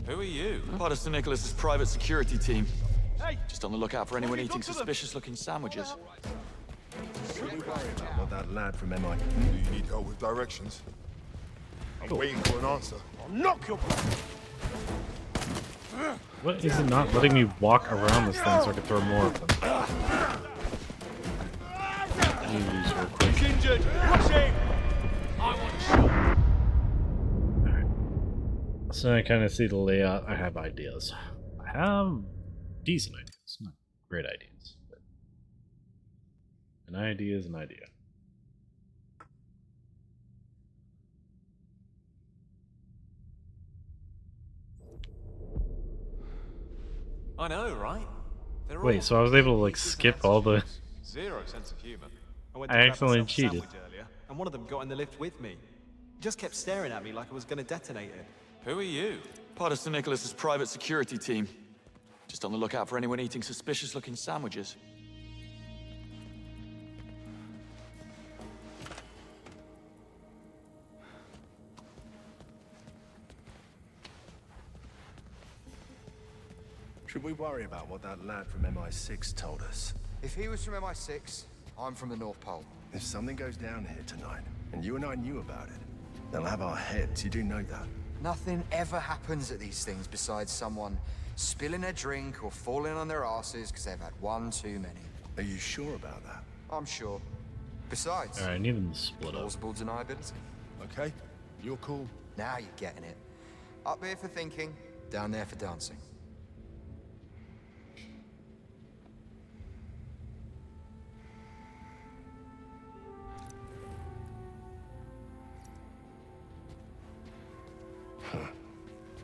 Speaker 22: Who are you?
Speaker 17: Part of Sir Nicholas's private security team. Just on the lookout for anyone eating suspicious-looking sandwiches.
Speaker 4: Not that lad from MI.
Speaker 18: Do you need help with directions? I'm waiting for an answer. I'll knock your...
Speaker 11: What is it not letting me walk around this thing so I can throw more of them? I need these real quick.
Speaker 18: He's injured! Rush him! I want a shot!
Speaker 11: So I kind of see the layout. I have ideas. I have decent ideas, not great ideas. But an idea is an idea.
Speaker 22: I know, right? They're
Speaker 11: Wait,
Speaker 22: all
Speaker 11: so I was able to like skip all the.
Speaker 22: zero sense of humor.
Speaker 13: went
Speaker 11: I
Speaker 13: to grab
Speaker 11: accidentally
Speaker 13: myself a
Speaker 11: cheated.
Speaker 13: sandwich earlier, and one of them got in the lift with me. He just kept staring at me like I was going to detonate it.
Speaker 22: Who are you?
Speaker 17: Part of Sir Nicholas's private security team. Just on the lookout for anyone eating suspicious-looking sandwiches.
Speaker 4: Should we worry about what that lad from MI6 told us?
Speaker 12: If he was from MI6, I'm from the North Pole.
Speaker 4: If something goes down here tonight, and you and I knew about it, they'll have our heads. You do know that.
Speaker 12: Nothing ever happens at these things besides someone spilling a drink or falling on their asses because they've had one too many.
Speaker 4: Are you sure about that?
Speaker 12: I'm sure. Besides,
Speaker 11: Alright, I need them to split up.
Speaker 12: plausible deniability.
Speaker 18: Okay, you're cool.
Speaker 12: Now you're getting it. Up here for thinking, down there for dancing.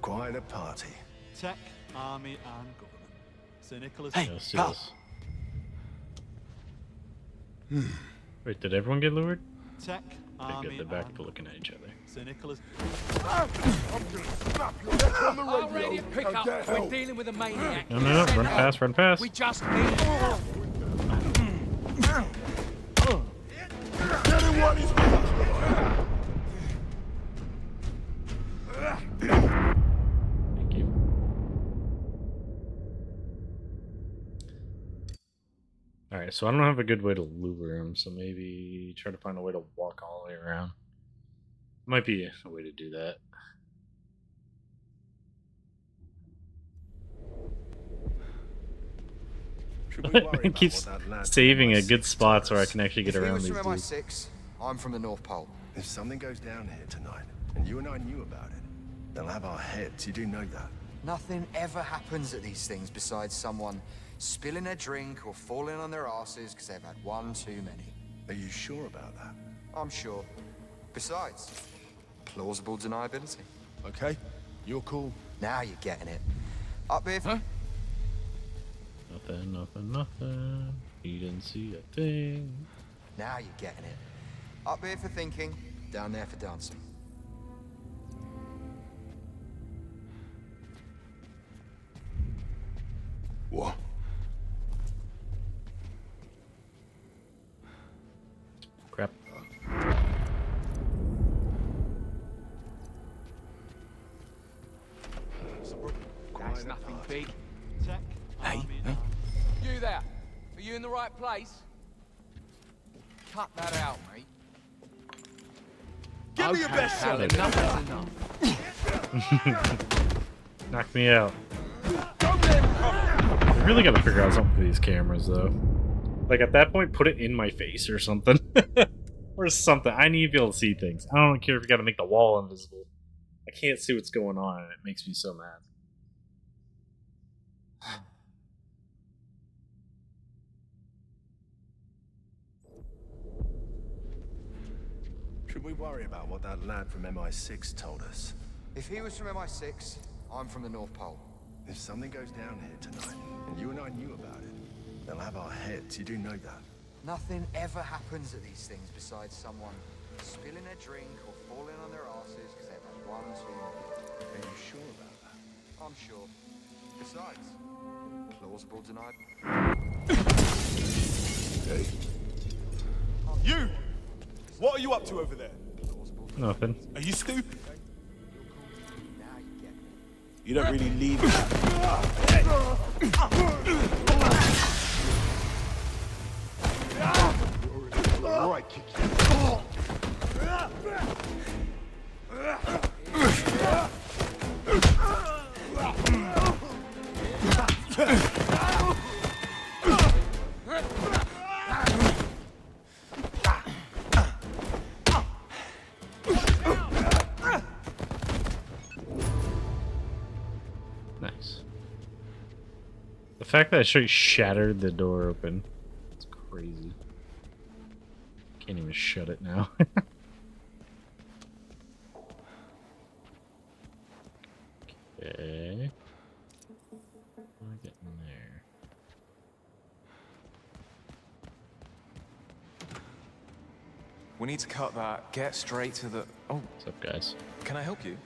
Speaker 4: Quite a party.
Speaker 8: Tech, army, and government. Sir Nicholas.
Speaker 17: Hey,
Speaker 11: Yes,
Speaker 17: pal.
Speaker 11: yes. Wait, did everyone get lured?
Speaker 8: Tech,
Speaker 11: Okay,
Speaker 8: army,
Speaker 11: good. They're back
Speaker 8: and
Speaker 11: to looking at each other.
Speaker 8: Sir Nicholas.
Speaker 18: I'm gonna snap your neck on the
Speaker 19: Our
Speaker 18: radio.
Speaker 19: radio pickup.
Speaker 18: Get
Speaker 19: We're
Speaker 18: help.
Speaker 19: dealing with a maniac.
Speaker 11: No, no, no. Run fast, run fast.
Speaker 19: We just need.
Speaker 18: Get him what he's
Speaker 11: Thank you. Alright, so I don't have a good way to lure him, so maybe try to find a way to walk all the way around. Might be a way to do that.
Speaker 4: Should we worry
Speaker 11: It
Speaker 4: about
Speaker 11: keeps
Speaker 4: what that lad from
Speaker 11: saving a
Speaker 4: MI6
Speaker 11: good spot
Speaker 4: told
Speaker 11: so I
Speaker 4: us?
Speaker 11: can actually get
Speaker 12: If he
Speaker 11: around
Speaker 12: was
Speaker 11: these
Speaker 12: from
Speaker 11: dudes.
Speaker 12: MI6, I'm from the North Pole.
Speaker 4: If something goes down here tonight, and you and I knew about it, they'll have our heads. You do know that.
Speaker 12: Nothing ever happens at these things besides someone spilling a drink or falling on their asses because they've had one too many.
Speaker 4: Are you sure about that?
Speaker 12: I'm sure. Besides, plausible deniability.
Speaker 18: Okay, you're cool.
Speaker 12: Now you're getting it. Up here.
Speaker 11: Nothing, nothing, nothing. He didn't see a thing.
Speaker 12: Now you're getting it. Up here for thinking, Down there for dancing.
Speaker 18: What?
Speaker 11: Crap.
Speaker 22: That's nothing big.
Speaker 8: Tech,
Speaker 22: Hey,
Speaker 8: army,
Speaker 22: hey. You there? Are you in the right place? Cut that out, mate.
Speaker 18: Give me your best shot.
Speaker 22: Enough is enough.
Speaker 11: Knock me out. I really gotta figure out something for these cameras, though. Like, at that point, put it in my face or something. Or something. I need to be able to see things. I don't care if you gotta make the wall invisible. I can't see what's going on, and it makes me so mad.
Speaker 14: Should we worry about what that lad from MI6 told us?
Speaker 12: If he was from MI6, I'm from the North Pole.
Speaker 14: If something goes down here tonight, and you and I knew about it, they'll have our heads. You do know that.
Speaker 12: Nothing ever happens at these things besides someone spilling a drink or falling on their asses because they've had one too many.
Speaker 14: Are you sure about that?
Speaker 12: I'm sure. Besides, plausible denied.
Speaker 18: Hey. You! What are you up to over there?
Speaker 11: Nothing.
Speaker 18: Are you stupid? You don't really leave that.
Speaker 14: Right, kick you.
Speaker 11: Nice. The fact that I straight shattered the door open. It's crazy. Can't even shut it now. Okay. How do I get in there?
Speaker 22: We need to cut that. Get straight to the... Oh.
Speaker 11: What's up, guys?
Speaker 22: Can I help you?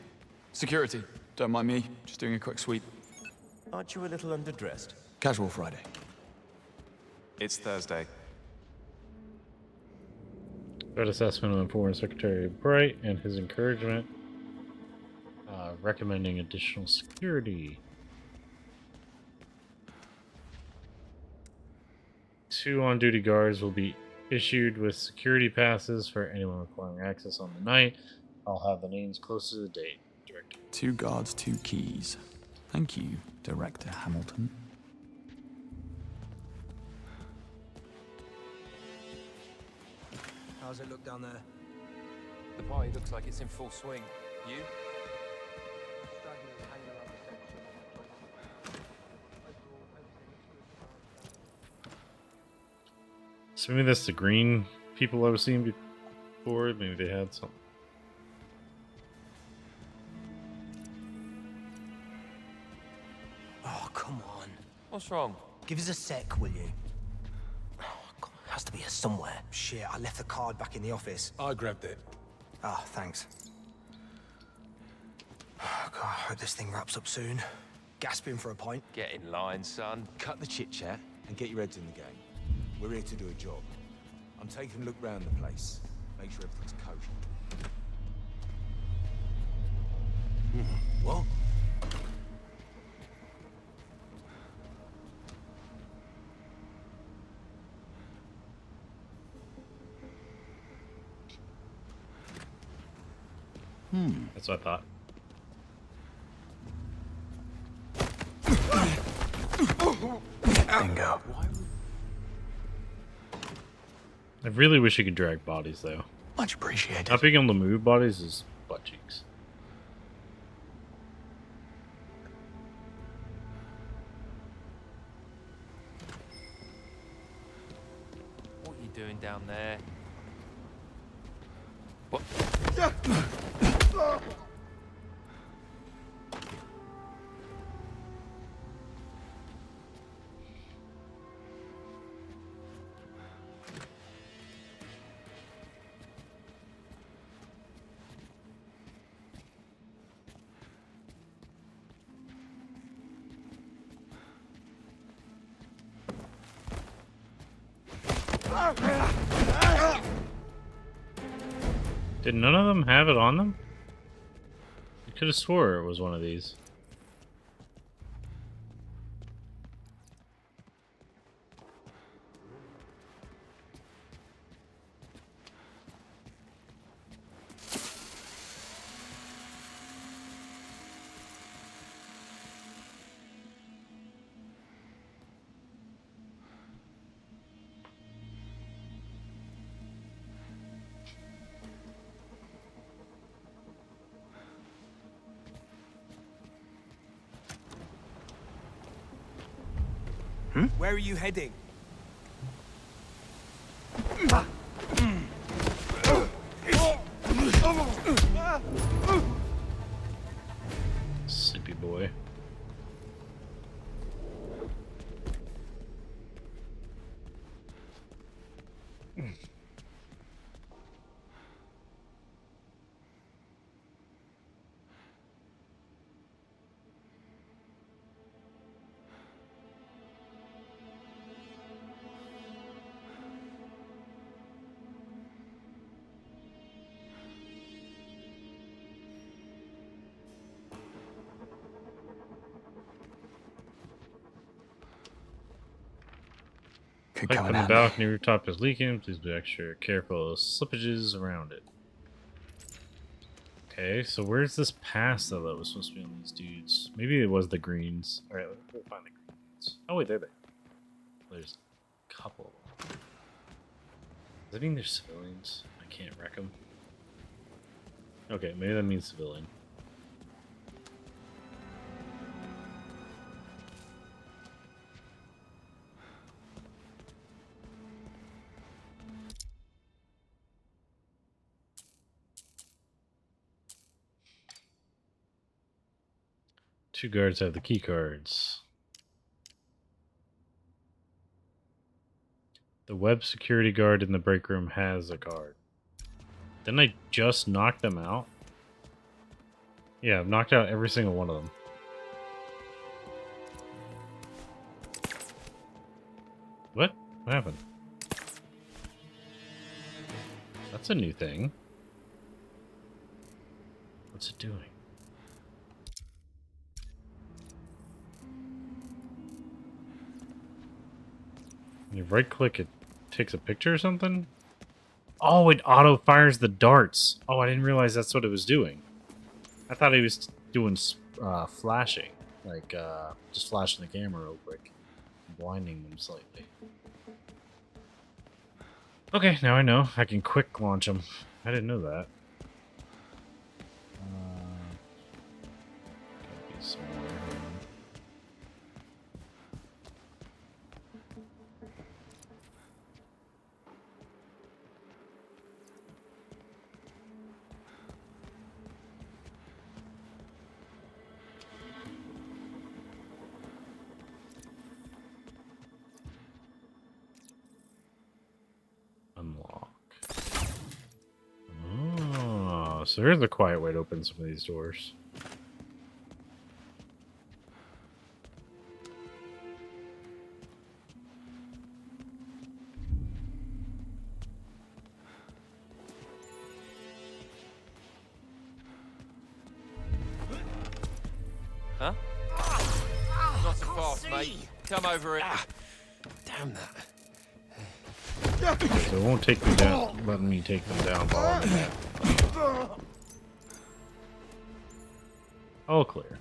Speaker 17: Security. Don't mind me. Just doing a quick sweep.
Speaker 14: Aren't you a little underdressed?
Speaker 17: Casual Friday.
Speaker 22: It's Thursday.
Speaker 11: Good assessment of Foreign Secretary Bright and his encouragement. Recommending additional security. 2 on-duty guards will be issued with security passes for anyone requiring access on the night. I'll have the names close to the date. Director.
Speaker 17: 2 guards, 2 keys. Thank you, Director Hamilton.
Speaker 14: How's it look down there?
Speaker 22: The party looks like it's in full swing. You?
Speaker 11: So maybe that's the green people I was seeing before. Maybe they had something.
Speaker 14: Oh, come on.
Speaker 22: What's wrong?
Speaker 14: Give us a sec, will you? Oh, God, it has to be here somewhere. Shit, I left the card back in the office.
Speaker 18: I grabbed it.
Speaker 14: Ah, thanks. Oh, God, I hope this thing wraps up soon. Gasping for a pint.
Speaker 22: Get in line, son.
Speaker 15: Cut the chit-chat and get your heads in the game. We're here to do a job. I'm taking a look round the place. Make sure everything's kosher.
Speaker 14: What?
Speaker 11: That's what I thought.
Speaker 14: Bingo.
Speaker 11: I really wish you could drag bodies, though.
Speaker 14: Much appreciated.
Speaker 11: Not being able to move bodies is butt cheeks.
Speaker 22: What are you doing down there? What?
Speaker 10: Did none of them have it on them? I could have swore it was one of these.
Speaker 14: Where are you heading?
Speaker 10: Sleepy boy. Pipe on the balcony rooftop is leaking. Please be extra careful of slippages around it. Okay, so where's this pass though that was supposed to be on these dudes? Maybe it was the greens. Alright, let's find the greens. Oh wait, they're there. There's a couple of them. Does that mean they're civilians? I can't wreck them. Okay, maybe that means civilian. Two guards have the key cards. The web security guard in the break room has a card. Didn't I just knock them out? Yeah, I've knocked out every single one of them. What? What happened? That's a new thing. What's it doing? When you right click, it takes a picture or something? Oh, it auto fires the darts. Oh, I didn't realize that's what it was doing. I thought it was doing flashing. Like, just flashing the camera real quick. Blinding them slightly. Okay, now I know. I can quick launch them. I didn't know that. Gotta be somewhere here. Unlock. Oh, so there's a quiet way to open some of these doors.
Speaker 22: Huh? Not so fast, mate. Come over it.
Speaker 14: Damn that.
Speaker 10: So it won't take me down, letting me take them down while I'm in there. All clear.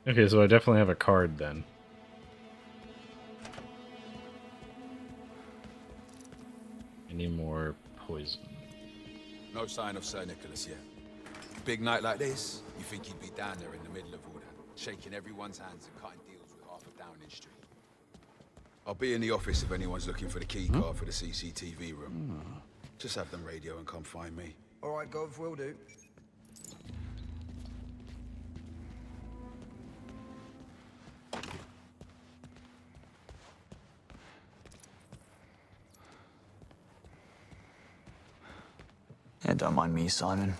Speaker 10: Okay, so I definitely have a card then. I need more poison.
Speaker 15: No sign of Sir Nicholas yet. Big night like this, you think he'd be down there in the middle of all that, shaking everyone's hands and cutting deals with half of Downing Street. I'll be in the office if anyone's looking for the key card for the CCTV room. Just have them radio and come find me.
Speaker 12: All right, Gov, will do.
Speaker 17: Yeah, don't mind me, Simon.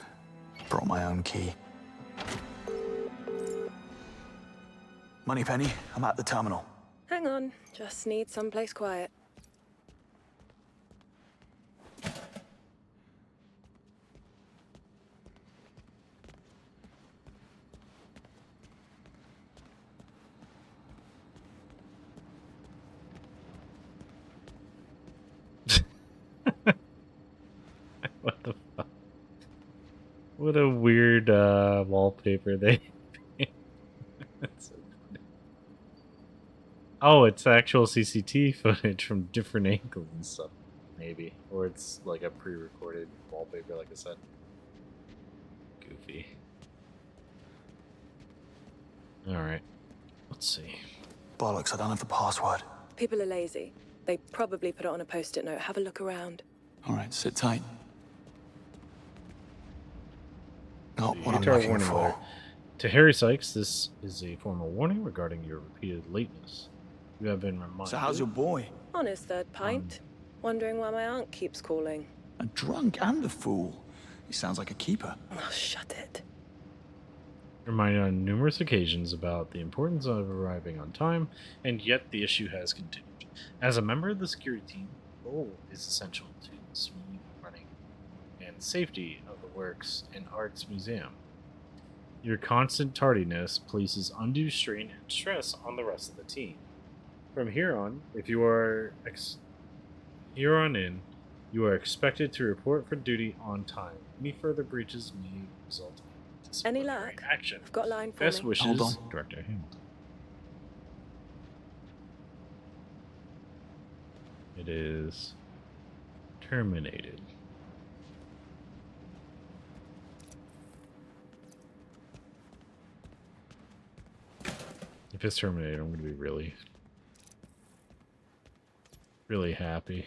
Speaker 17: Brought my own key. Moneypenny, I'm at the terminal.
Speaker 16: Hang on, just need someplace quiet.
Speaker 10: What the fuck? What a weird wallpaper they That's so funny. Oh, it's actual CCTV footage from different angles and stuff, maybe. Or it's like a pre-recorded wallpaper, like I said. Goofy. Alright. Let's see.
Speaker 17: Bollocks, I don't have the password.
Speaker 16: People are lazy. They probably put it on a post-it note. Have a look around.
Speaker 17: Alright, sit tight. Not
Speaker 10: The
Speaker 17: what I'm
Speaker 10: Utah
Speaker 17: looking
Speaker 10: warning
Speaker 17: for.
Speaker 10: letter. To Harry Sykes, this is a formal warning regarding your repeated lateness. You have been reminded.
Speaker 17: So how's your boy?
Speaker 16: On his third pint. Wondering why my aunt keeps calling.
Speaker 17: A drunk and a fool. He sounds like a keeper.
Speaker 16: Oh, shut it.
Speaker 10: Reminded on numerous occasions about the importance of arriving on time, and yet the issue has continued. As a member of the security team, your role is essential to the smooth running and safety of the Works and Arts Museum. Your constant tardiness places undue strain and stress on the rest of the team. From here on, if you are here on in, you are expected to report for duty on time. Any further breaches may result in
Speaker 16: Any
Speaker 10: disciplinary
Speaker 16: luck?
Speaker 10: action.
Speaker 16: I've got a line for
Speaker 10: Best
Speaker 16: me.
Speaker 10: wishes,
Speaker 17: Hold on.
Speaker 10: Director Hamilton. It is terminated. If it's terminated, I'm going to be really happy.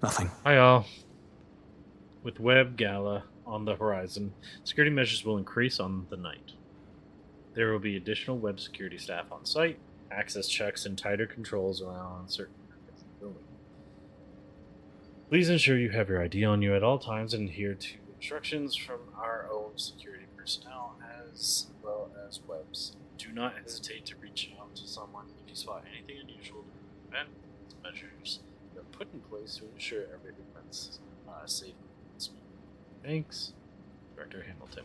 Speaker 17: Nothing.
Speaker 10: Hi all. With Web Gala on the horizon, security measures will increase on the night. There will be additional web security staff on site, access checks, and tighter controls around certain areas of the building. Please ensure you have your ID on you at all times and adhere to instructions from our own security personnel as well as Web's. Do not hesitate to reach out to someone if you spot anything unusual during the event. Measures are put in place to ensure everything runs safely and smoothly. Thanks, Director Hamilton.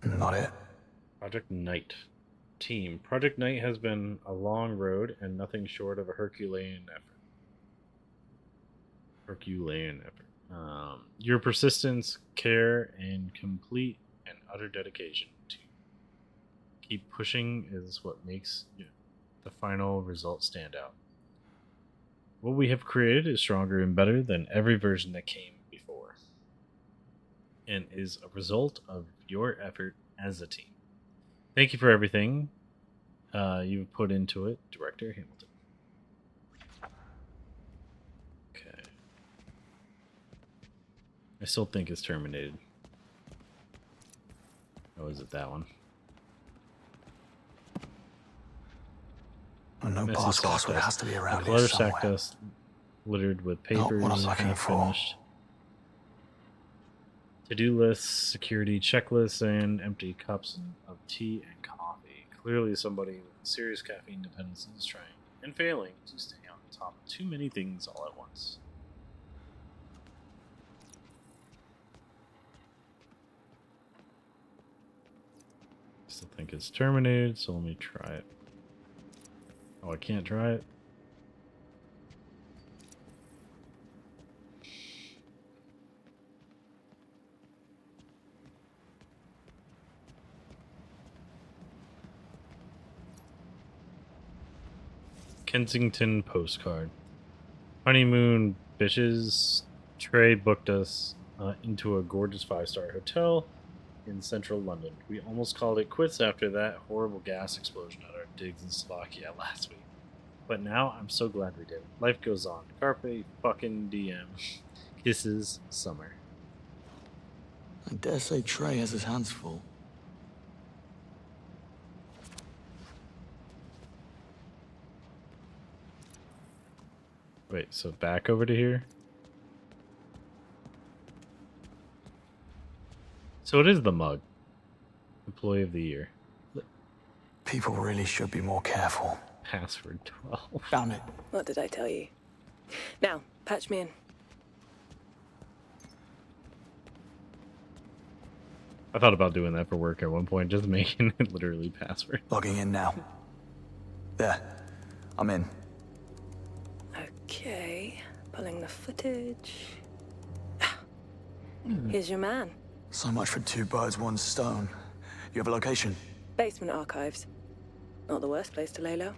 Speaker 17: Not it.
Speaker 10: Project Knight. Team. Project Knight has been a long road and nothing short of a Herculean effort. Your persistence, care, and complete and utter dedication to keep pushing is what makes the final result stand out. What we have created is stronger and better than every version that came before, and is a result of your effort as a team. Thank you for everything you've put into it, Director Hamilton. Okay. I still think it's terminated. Oh, is it that one?
Speaker 17: Oh, no password. It has to be around here
Speaker 10: Clutter
Speaker 17: somewhere.
Speaker 10: sack dust littered with
Speaker 17: Not
Speaker 10: papers.
Speaker 17: what I'm looking
Speaker 10: half
Speaker 17: for.
Speaker 10: finished. To-do lists, security checklists, and empty cups of tea and coffee. Clearly somebody with serious caffeine dependence is trying and failing to stay on top of too many things all at once. Still think it's terminated, so let me try it. Oh, I can't try it? Kensington postcard. Honeymoon bitches. Trey booked us into a gorgeous 5-star hotel in central London. We almost called it quits after that horrible gas explosion at our digs in Slovakia last week. But now I'm so glad we did. Life goes on. Carpe fucking DM. Kisses, Summer.
Speaker 17: I dare say Trey has his hands full.
Speaker 10: Wait, so back over to here? So it is the mug. Employee of the year.
Speaker 17: People really should be more careful.
Speaker 10: Password 12.
Speaker 17: Damn it.
Speaker 16: What did I tell you? Now, patch me in.
Speaker 10: I thought about doing that for work at one point, just making it literally password.
Speaker 17: Logging in now. There. I'm in.
Speaker 16: Okay, pulling the footage. Here's your man.
Speaker 17: So much for 2 birds, 1 stone. You have a location?
Speaker 16: Basement archives. Not the worst place to lay low.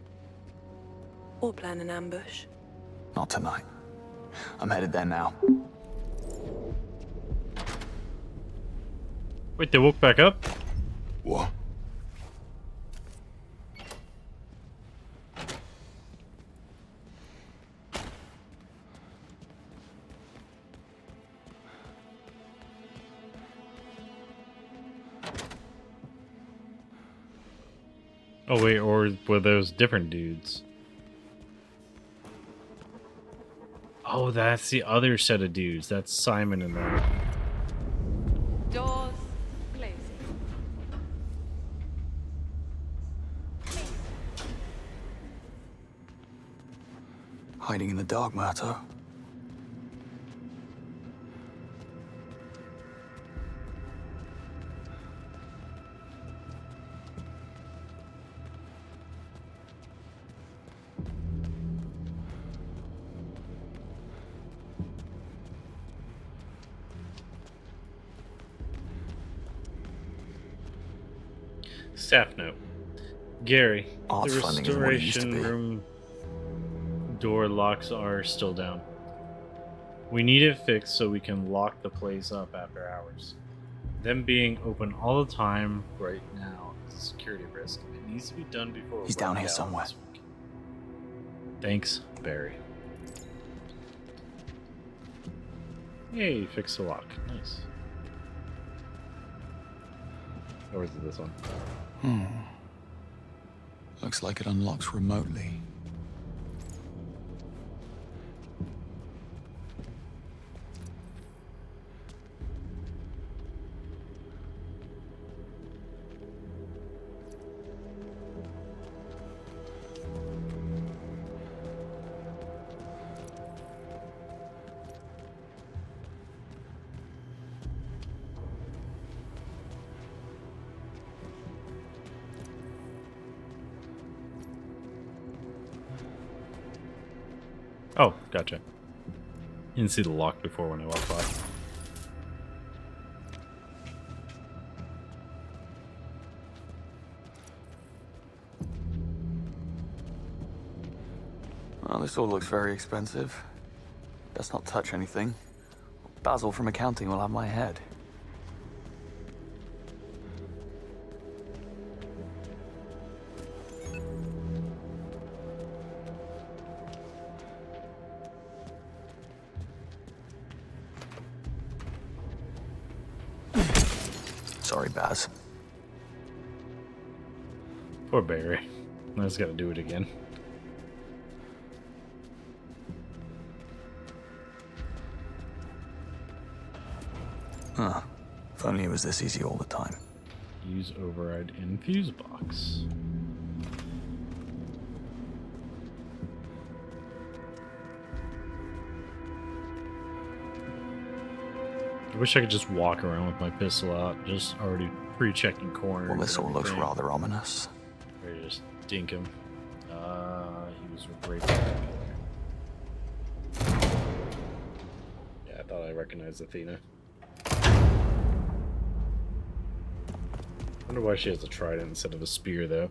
Speaker 16: Or plan an ambush.
Speaker 17: Not tonight. I'm headed there now.
Speaker 10: Wait, they woke back up?
Speaker 17: What?
Speaker 10: Oh wait, or were those different dudes? Oh, that's the other set of dudes. That's Simon and them.
Speaker 26: Doors closing.
Speaker 17: Hiding in the dark, Murto.
Speaker 10: Staff note. Gary,
Speaker 17: Arts
Speaker 10: the
Speaker 17: funding isn't what it used to
Speaker 10: restoration
Speaker 17: be.
Speaker 10: room door locks are still down. We need it fixed so we can lock the place up after hours. Them being open all the time right now is a security risk. It needs to be done before
Speaker 17: He's
Speaker 10: we're
Speaker 17: down here
Speaker 10: out
Speaker 17: somewhere.
Speaker 10: this week. Thanks, Barry. Yay, fix the lock. Nice. Or is it this one?
Speaker 17: Looks like it unlocks remotely.
Speaker 10: Oh, gotcha. Didn't see the lock before when I walked by.
Speaker 17: Well, this all looks very expensive. Let's not touch anything. Basil from accounting will have my head. Sorry, Baz.
Speaker 10: Poor Barry. I just gotta do it again.
Speaker 17: Huh. If only it was this easy all the time.
Speaker 10: Use override in fuse box. I wish I could just walk around with my pistol out, just already pre-checking corners.
Speaker 17: Well, this all looks
Speaker 10: everything.
Speaker 17: rather ominous.
Speaker 10: Ready to just dink him. He was right back there. Yeah, I thought I recognized Athena. Wonder why she has a trident instead of a spear, though.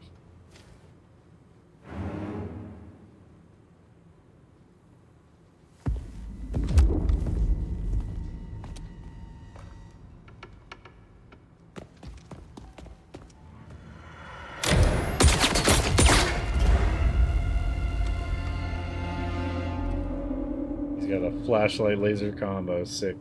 Speaker 10: He's got a flashlight laser combo, sick.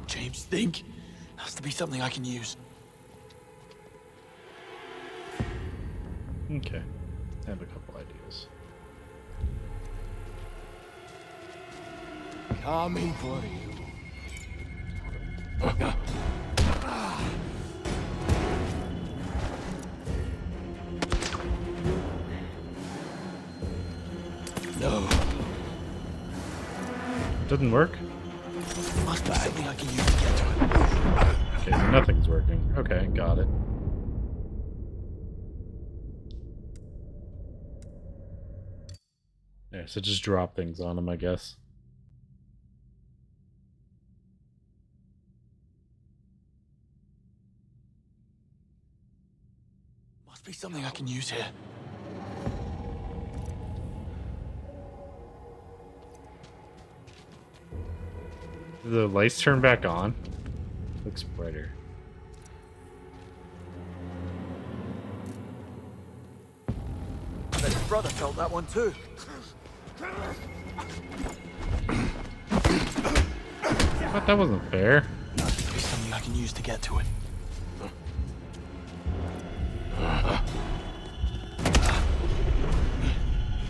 Speaker 17: James, think. Has to be something I can use.
Speaker 11: Okay. I have a couple ideas.
Speaker 3: Coming for you.
Speaker 17: No.
Speaker 11: Doesn't work?
Speaker 17: Must be something I can use to get to it.
Speaker 11: Okay, so nothing's working. Okay, got it. Yeah, so just drop things on them, I guess.
Speaker 17: Must be something I can use here.
Speaker 11: Did the lights turn back on? Looks brighter.
Speaker 13: I bet his brother felt that one too.
Speaker 11: What? That wasn't fair.
Speaker 17: Must be something I can use to get to it.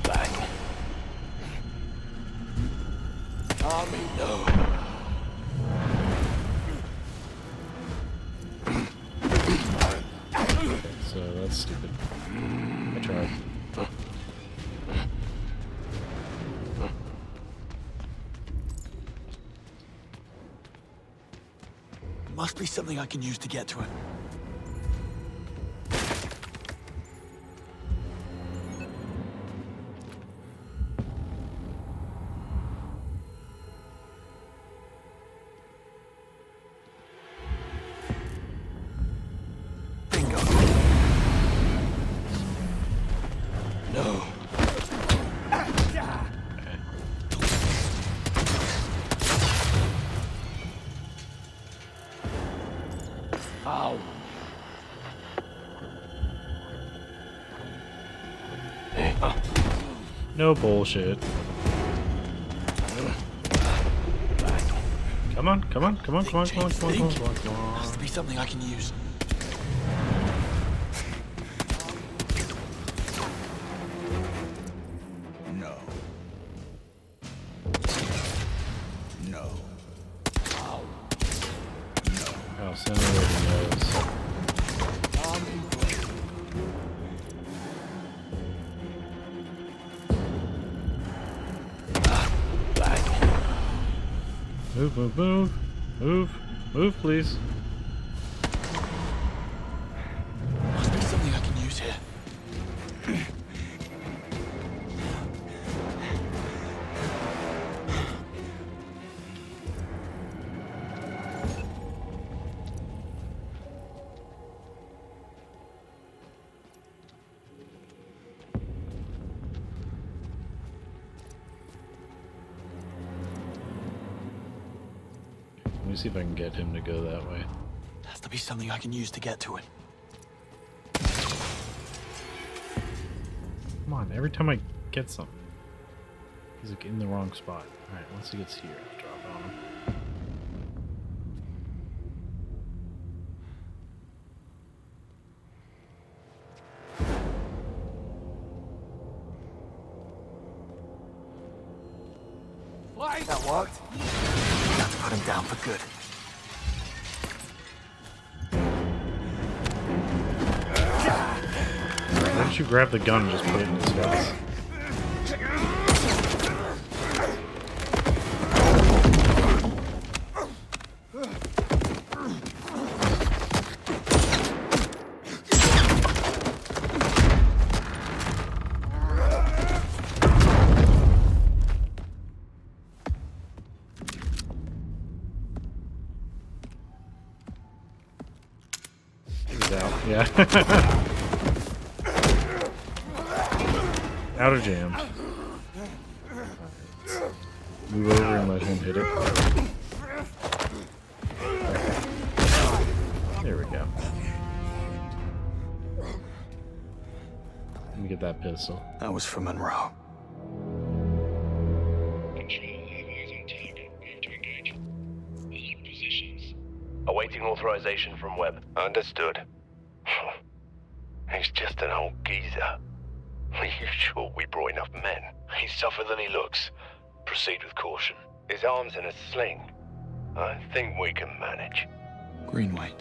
Speaker 17: Bang. Tommy, no.
Speaker 11: So that's stupid. I tried.
Speaker 17: Must be something I can use to get to it. Bingo. No. Ow.
Speaker 11: No bullshit. Come on, come on, come on, come on, come on, come on, come on, come on, come on.
Speaker 17: Has to be something I can use.
Speaker 21: No. No.
Speaker 17: Ow.
Speaker 11: Oh, Sam already knows. Move, move, move. Move. Move, please.
Speaker 17: Must be something I can use here.
Speaker 11: Let me see if I can get him to go that way.
Speaker 17: Has to be something I can use to get to it.
Speaker 11: Come on, every time I get something, he's like in the wrong spot. Alright, once he gets here, I'll drop it on him.
Speaker 13: That worked.
Speaker 17: Got to put him down for good.
Speaker 11: Why don't you grab the gun and just put it in his face? He's out, yeah. Out of jam. Move over and let him hit it. There we go. Let me get that pistol.
Speaker 17: That was for Monroe.
Speaker 1: Control, have eyes on target. Going to engage. Hold position. Awaiting authorization from Webb. Understood. He's just an old geezer. Are you sure we brought enough men? He's tougher than he looks. Proceed with caution. His arm's in a sling. I think we can manage.
Speaker 17: Greenway.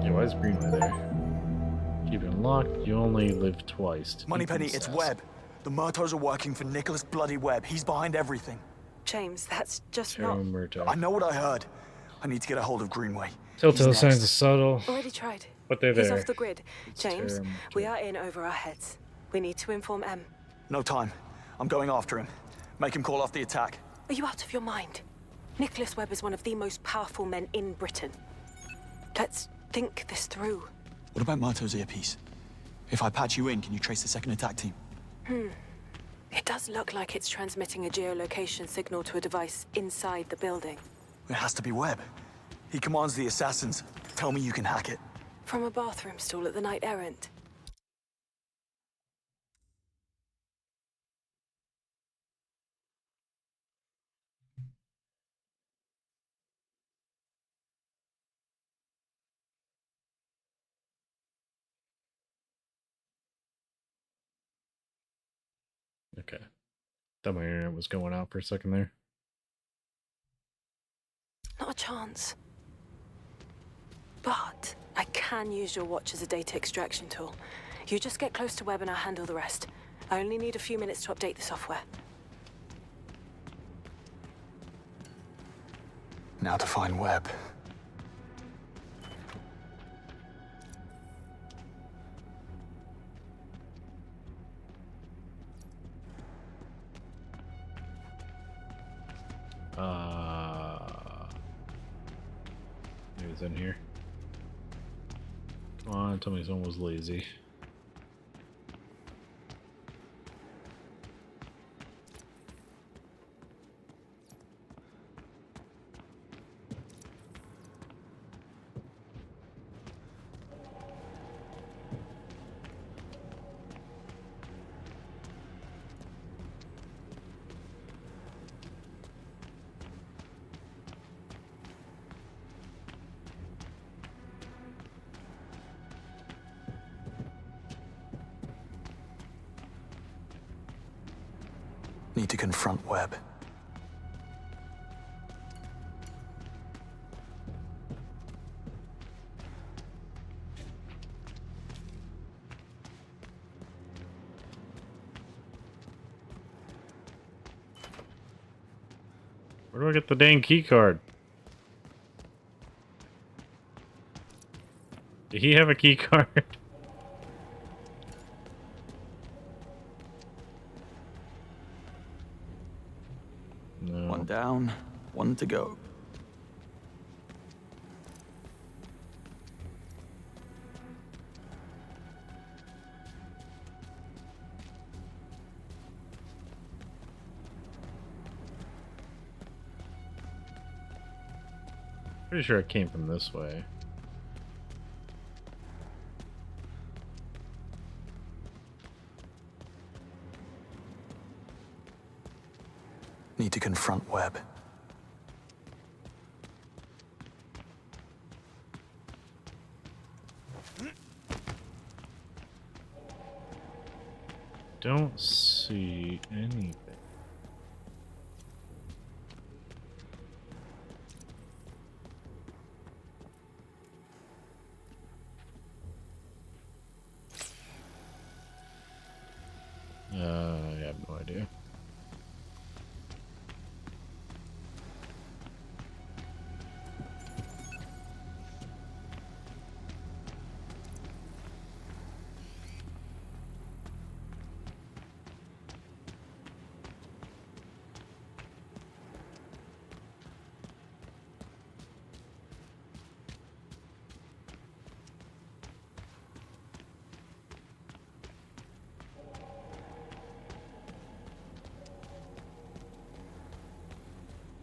Speaker 11: Yeah, why is Greenway there? Keep it locked. You only live twice.
Speaker 17: Moneypenny, it's Webb. The Murtaghs are working for Nicholas Bloody Webb. He's behind everything.
Speaker 16: James, that's just
Speaker 11: Terror
Speaker 16: not...
Speaker 11: Murtagh.
Speaker 17: I know what I heard. I need to get a hold of Greenway.
Speaker 11: Telltale signs are subtle.
Speaker 16: Already tried.
Speaker 11: But they're
Speaker 16: He's
Speaker 11: there.
Speaker 16: off the grid. James,
Speaker 11: Terror
Speaker 16: we are in over our heads. We need to inform M.
Speaker 17: No time. I'm going after him. Make him call off the attack.
Speaker 16: Are you out of your mind? Nicholas Webb is one of the most powerful men in Britain. Let's think this through.
Speaker 17: What about Murtagh's earpiece? If I patch you in, can you trace the second attack team?
Speaker 16: It does look like it's transmitting a geolocation signal to a device inside the building.
Speaker 17: It has to be Webb. He commands the assassins. Tell me you can hack it.
Speaker 16: From a bathroom stall at the Knight Errant.
Speaker 11: Okay. Thought my internet was going out for a second there.
Speaker 16: Not a chance. But I can use your watch as a data extraction tool. You just get close to Webb and I'll handle the rest. I only need a few minutes to update the software.
Speaker 17: Now to find Webb.
Speaker 11: He was in here. Come on, tell me someone was lazy.
Speaker 17: Need to confront Webb.
Speaker 11: Where do I get the dang key card? Did he have a key card? No.
Speaker 17: One down, one to go.
Speaker 11: Pretty sure it came from this way.
Speaker 17: Need to confront Webb.
Speaker 11: Don't see anything. I have no idea.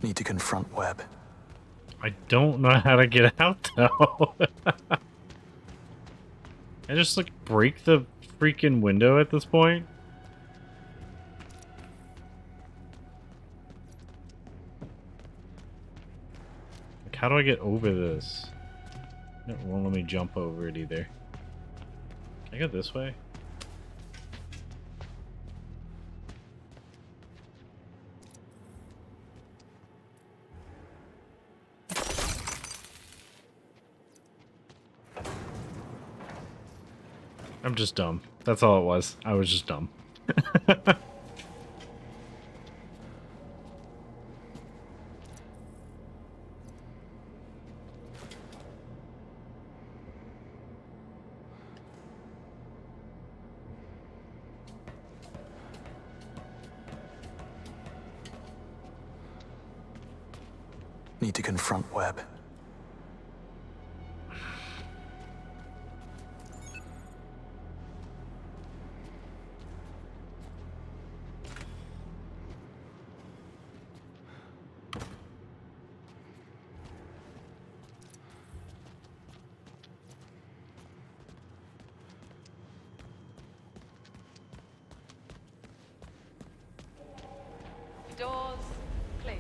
Speaker 17: Need to confront Webb.
Speaker 11: I don't know how to get out though. I just like break the freaking window at this point. Like
Speaker 10: how do I get over this? It won't let me jump over it either. Can I go this way? I'm just dumb. That's all it was. I was just dumb.
Speaker 17: Need to confront Webb.
Speaker 7: Doors, please.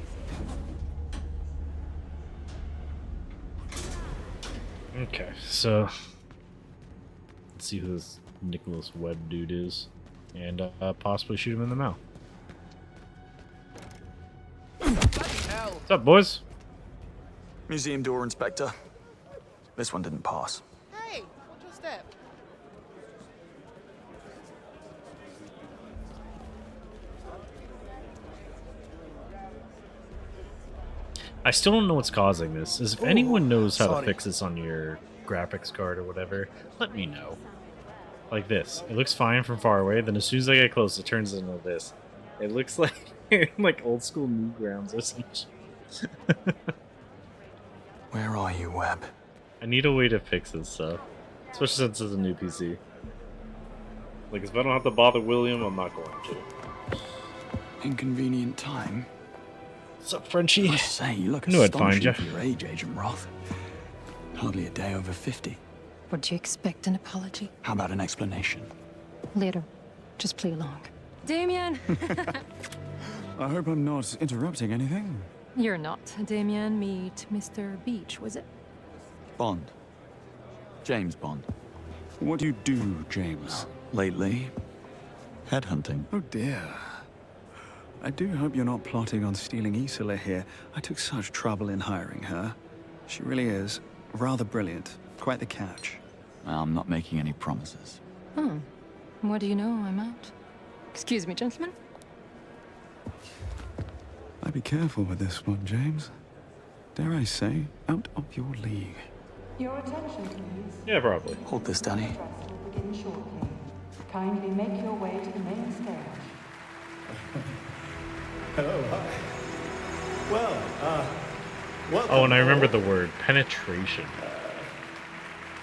Speaker 10: Okay, so let's see who this Nicholas Webb dude is, and possibly shoot him in the mouth. What's up, boys?
Speaker 17: Museum door inspector. This one didn't pass.
Speaker 13: Hey, watch your step.
Speaker 10: I still don't know what's causing this. If anyone knows how to fix this on your graphics card or whatever, let me know. Like this. It looks fine from far away, then as soon as I get close, it turns into this. It looks like like old school Newgrounds or something.
Speaker 17: Where are you, Webb?
Speaker 10: I need a way to fix this stuff. Especially since it's a new PC. Like, if I don't have to bother William, I'm not going to.
Speaker 17: Inconvenient time.
Speaker 10: What's up, Frenchie?
Speaker 17: I must say, you look
Speaker 10: I knew I'd find
Speaker 17: astonishing
Speaker 10: you.
Speaker 17: for your age, Agent Roth. Hardly a day over 50.
Speaker 2: Would you expect an apology?
Speaker 17: How about an explanation?
Speaker 2: Later. Just play along.
Speaker 25: Damien!
Speaker 6: I hope I'm not interrupting anything.
Speaker 2: You're not. Damien, meet Mr. Beach, was it?
Speaker 17: Bond. James Bond.
Speaker 6: What do you do, James?
Speaker 17: Lately, headhunting.
Speaker 6: Oh dear. I do hope you're not plotting on stealing Isola here. I took such trouble in hiring her. She really is rather brilliant. Quite the catch.
Speaker 17: I'm not making any promises.
Speaker 2: Hmm. What do you know? I'm out. Excuse me, gentlemen.
Speaker 6: I'd be careful with this one, James. Dare I say, out of your league.
Speaker 19: Your attention, please.
Speaker 10: Yeah, probably.
Speaker 17: Hold this, Danny.
Speaker 19: Will begin shortly. Kindly make your way to the main stage.
Speaker 20: Hello, hi. Well, welcome.
Speaker 10: Oh, and I remember the word penetration.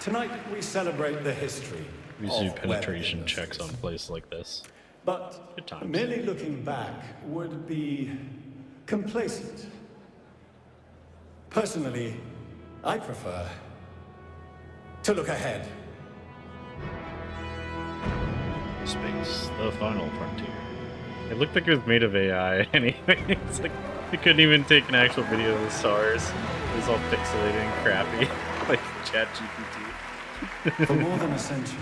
Speaker 20: Tonight we celebrate the history.
Speaker 10: We used to do
Speaker 20: of
Speaker 10: penetration
Speaker 20: web
Speaker 10: checks on places like this.
Speaker 20: But
Speaker 10: Good times.
Speaker 20: merely looking back would be complacent. Personally, I prefer to look ahead.
Speaker 10: Space, the final frontier. It looked like it was made of AI anyway. It's like they couldn't even take an actual video of the stars. It was all pixelated and crappy, like ChatGPT.
Speaker 20: For more than a century,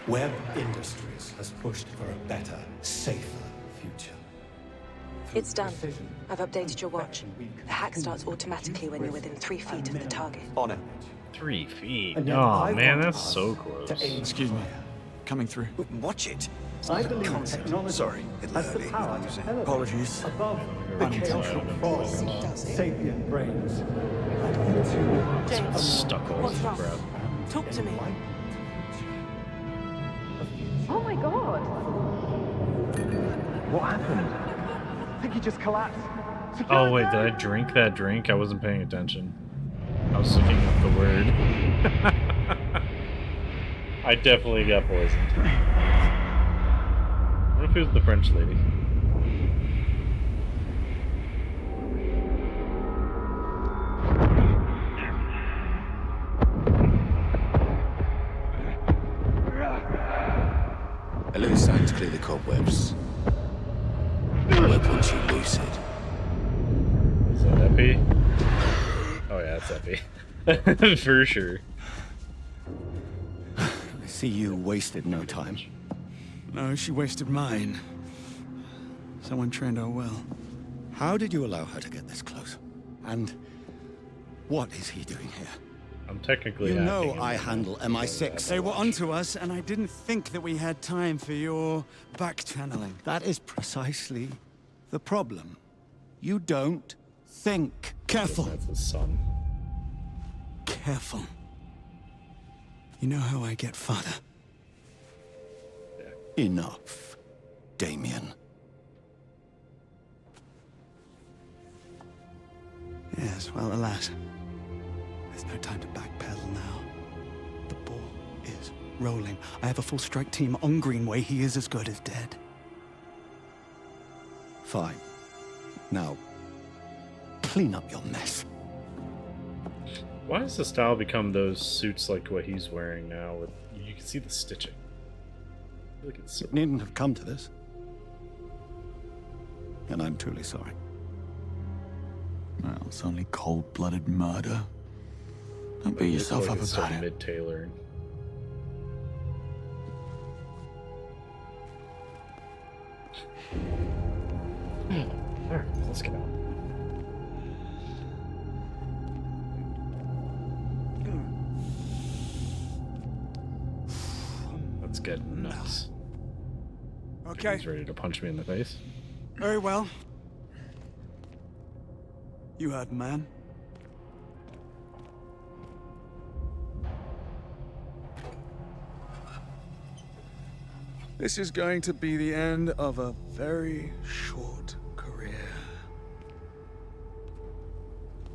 Speaker 20: Web Industries has pushed for a better, safer future.
Speaker 23: It's done. I've updated your watch. The hack starts automatically when you're within 3 feet of the target.
Speaker 20: On it.
Speaker 10: 3 feet.
Speaker 20: And yet
Speaker 10: Oh
Speaker 20: I
Speaker 10: man,
Speaker 20: want
Speaker 10: that's
Speaker 20: us
Speaker 10: so close.
Speaker 20: to aim
Speaker 17: Excuse me. Coming through.
Speaker 20: Watch it. I believe technology
Speaker 17: Sorry.
Speaker 20: has the power to elevate
Speaker 17: Apologies.
Speaker 20: above the chaotic forms of sapient brains and into
Speaker 16: James,
Speaker 10: Stuck all
Speaker 16: what's
Speaker 10: over
Speaker 16: wrong?
Speaker 10: crap.
Speaker 16: Talk to me.
Speaker 19: Oh my god!
Speaker 20: What happened? I think he just collapsed.
Speaker 10: Oh wait, did I drink that drink? I wasn't paying attention. I was looking up the word. I definitely got poisoned. What if it was the French lady?
Speaker 1: A little sign to clear the cobwebs. Web once you lucid.
Speaker 10: Is that Epi? that's Effie. For sure.
Speaker 4: I see you wasted no time.
Speaker 6: No, she wasted mine. Someone trained her well.
Speaker 4: How did you allow her to get this close? And what is he doing here?
Speaker 10: I'm technically
Speaker 4: You know
Speaker 10: hacking
Speaker 4: I
Speaker 10: him.
Speaker 4: handle MI6.
Speaker 6: They were onto us, and I didn't think that we had time for your back-channeling.
Speaker 4: That is precisely the problem. You don't think.
Speaker 6: Careful.
Speaker 10: That's his son.
Speaker 6: Careful. You know how I get father.
Speaker 4: Enough, Damien.
Speaker 6: Yes, well, alas. There's no time to backpedal now. The ball is rolling. I have a full strike team on Greenway. He is as good as dead.
Speaker 4: Fine. Now, clean up your mess.
Speaker 10: Why has the style become those suits like what he's wearing now? With you can see the stitching. I feel like it's
Speaker 4: It needn't have come to this. And I'm truly sorry.
Speaker 17: Well, it's only cold-blooded murder. Don't beat yourself up
Speaker 10: so
Speaker 17: about it.
Speaker 10: mid-tailored. Alright, let's get out. Let's get nuts.
Speaker 6: Okay.
Speaker 10: He's ready to punch me in the face.
Speaker 6: Very well. You heard, man. This is going to be the end of a very short career.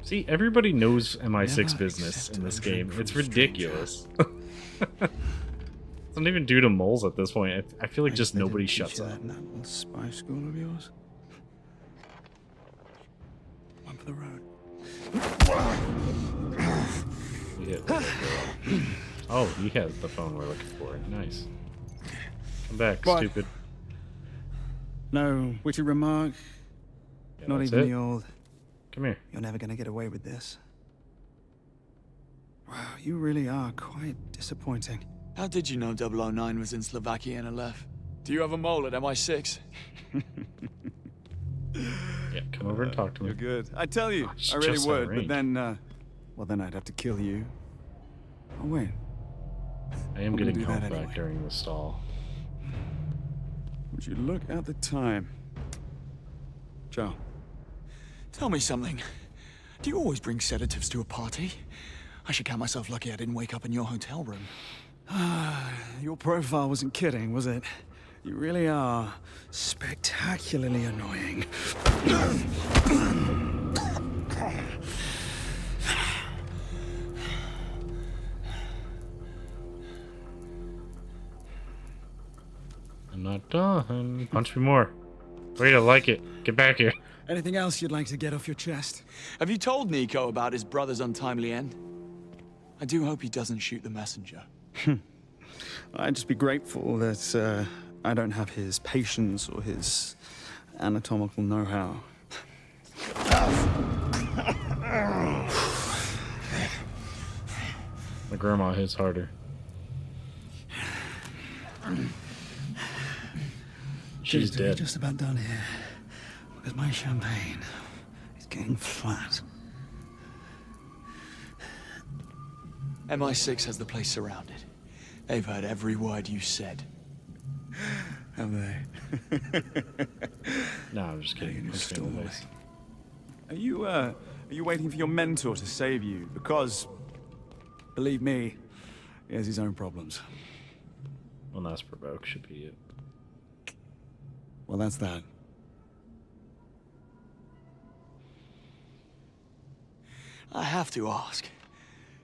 Speaker 10: See, everybody knows MI6
Speaker 6: Never
Speaker 10: business in this
Speaker 6: accept a
Speaker 10: game.
Speaker 6: drink
Speaker 10: It's
Speaker 6: from
Speaker 10: ridiculous. It's not even due to moles at this point. I feel like just nobody shuts up.
Speaker 6: That little spy school of yours. One for the road.
Speaker 10: Oh, he has the phone we're looking for. Nice. Come back,
Speaker 6: What?
Speaker 10: stupid.
Speaker 6: No witty remark.
Speaker 10: Yeah,
Speaker 6: Not
Speaker 10: that's
Speaker 6: even
Speaker 10: it.
Speaker 6: the old.
Speaker 10: Come here.
Speaker 6: You're never gonna get away with this. Wow, you really are quite disappointing.
Speaker 17: How did you know 009 was in Slovakia and left? Do you have a mole at MI6?
Speaker 10: Yeah, come over and talk to me.
Speaker 6: You're good. I tell you,
Speaker 10: it's
Speaker 6: I really
Speaker 10: just
Speaker 6: would, but
Speaker 10: outrage.
Speaker 6: then, well, then I'd have to kill you. Oh, wait.
Speaker 10: I am
Speaker 6: I'm gonna
Speaker 10: getting
Speaker 6: do
Speaker 10: held
Speaker 6: that
Speaker 10: back
Speaker 6: anyway.
Speaker 10: during the stall.
Speaker 6: Would you look at the time? Joe.
Speaker 17: Tell me something. Do you always bring sedatives to a party? I should count myself lucky I didn't wake up in your hotel room.
Speaker 6: Your profile wasn't kidding, was it? You really are spectacularly annoying.
Speaker 10: I'm not done. Punch me more. Wait, I like it. Get back here.
Speaker 6: Anything else you'd like to get off your chest?
Speaker 17: Have you told Nico about his brother's untimely end? I do hope he doesn't shoot the messenger.
Speaker 6: I'd just be grateful that I don't have his patience or his anatomical know-how.
Speaker 10: My grandma hits harder. She's
Speaker 6: We're
Speaker 10: dead.
Speaker 6: just about done here. Because my champagne is getting flat.
Speaker 17: MI6 has the place surrounded. They've heard every word you said.
Speaker 6: Have they?
Speaker 10: No, I'm just kidding. Punch me in the face.
Speaker 6: Are you waiting for your mentor to save you? Because, believe me, he has his own problems.
Speaker 10: Well, that's provoke should be it.
Speaker 6: Well, that's that.
Speaker 17: I have to ask,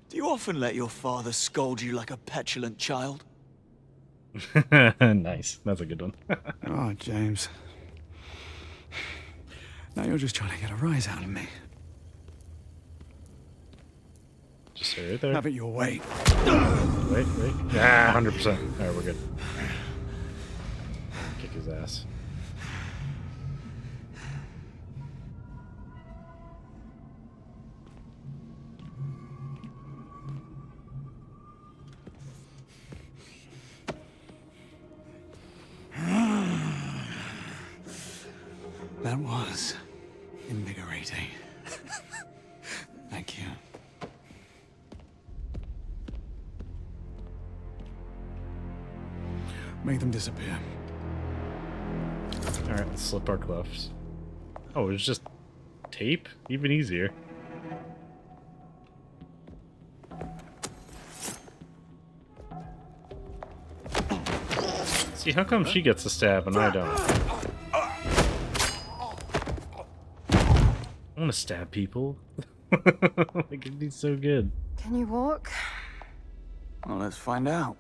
Speaker 17: do you often let your father scold you like a petulant child?
Speaker 10: Nice. That's a good one.
Speaker 6: Oh, James. Now you're just trying to get a rise out of me.
Speaker 10: Just stay right there.
Speaker 6: Have it your way.
Speaker 10: Wait. Yeah, 100%. Alright, we're good. Kick his ass.
Speaker 6: That was invigorating. Thank you. Make them disappear.
Speaker 10: Alright, let's slip our gloves. Oh, it's just tape? Even easier. See, how come she gets a stab and I don't? I want to stab people. Like, it'd be so good.
Speaker 2: Can you walk?
Speaker 6: Well, let's find out.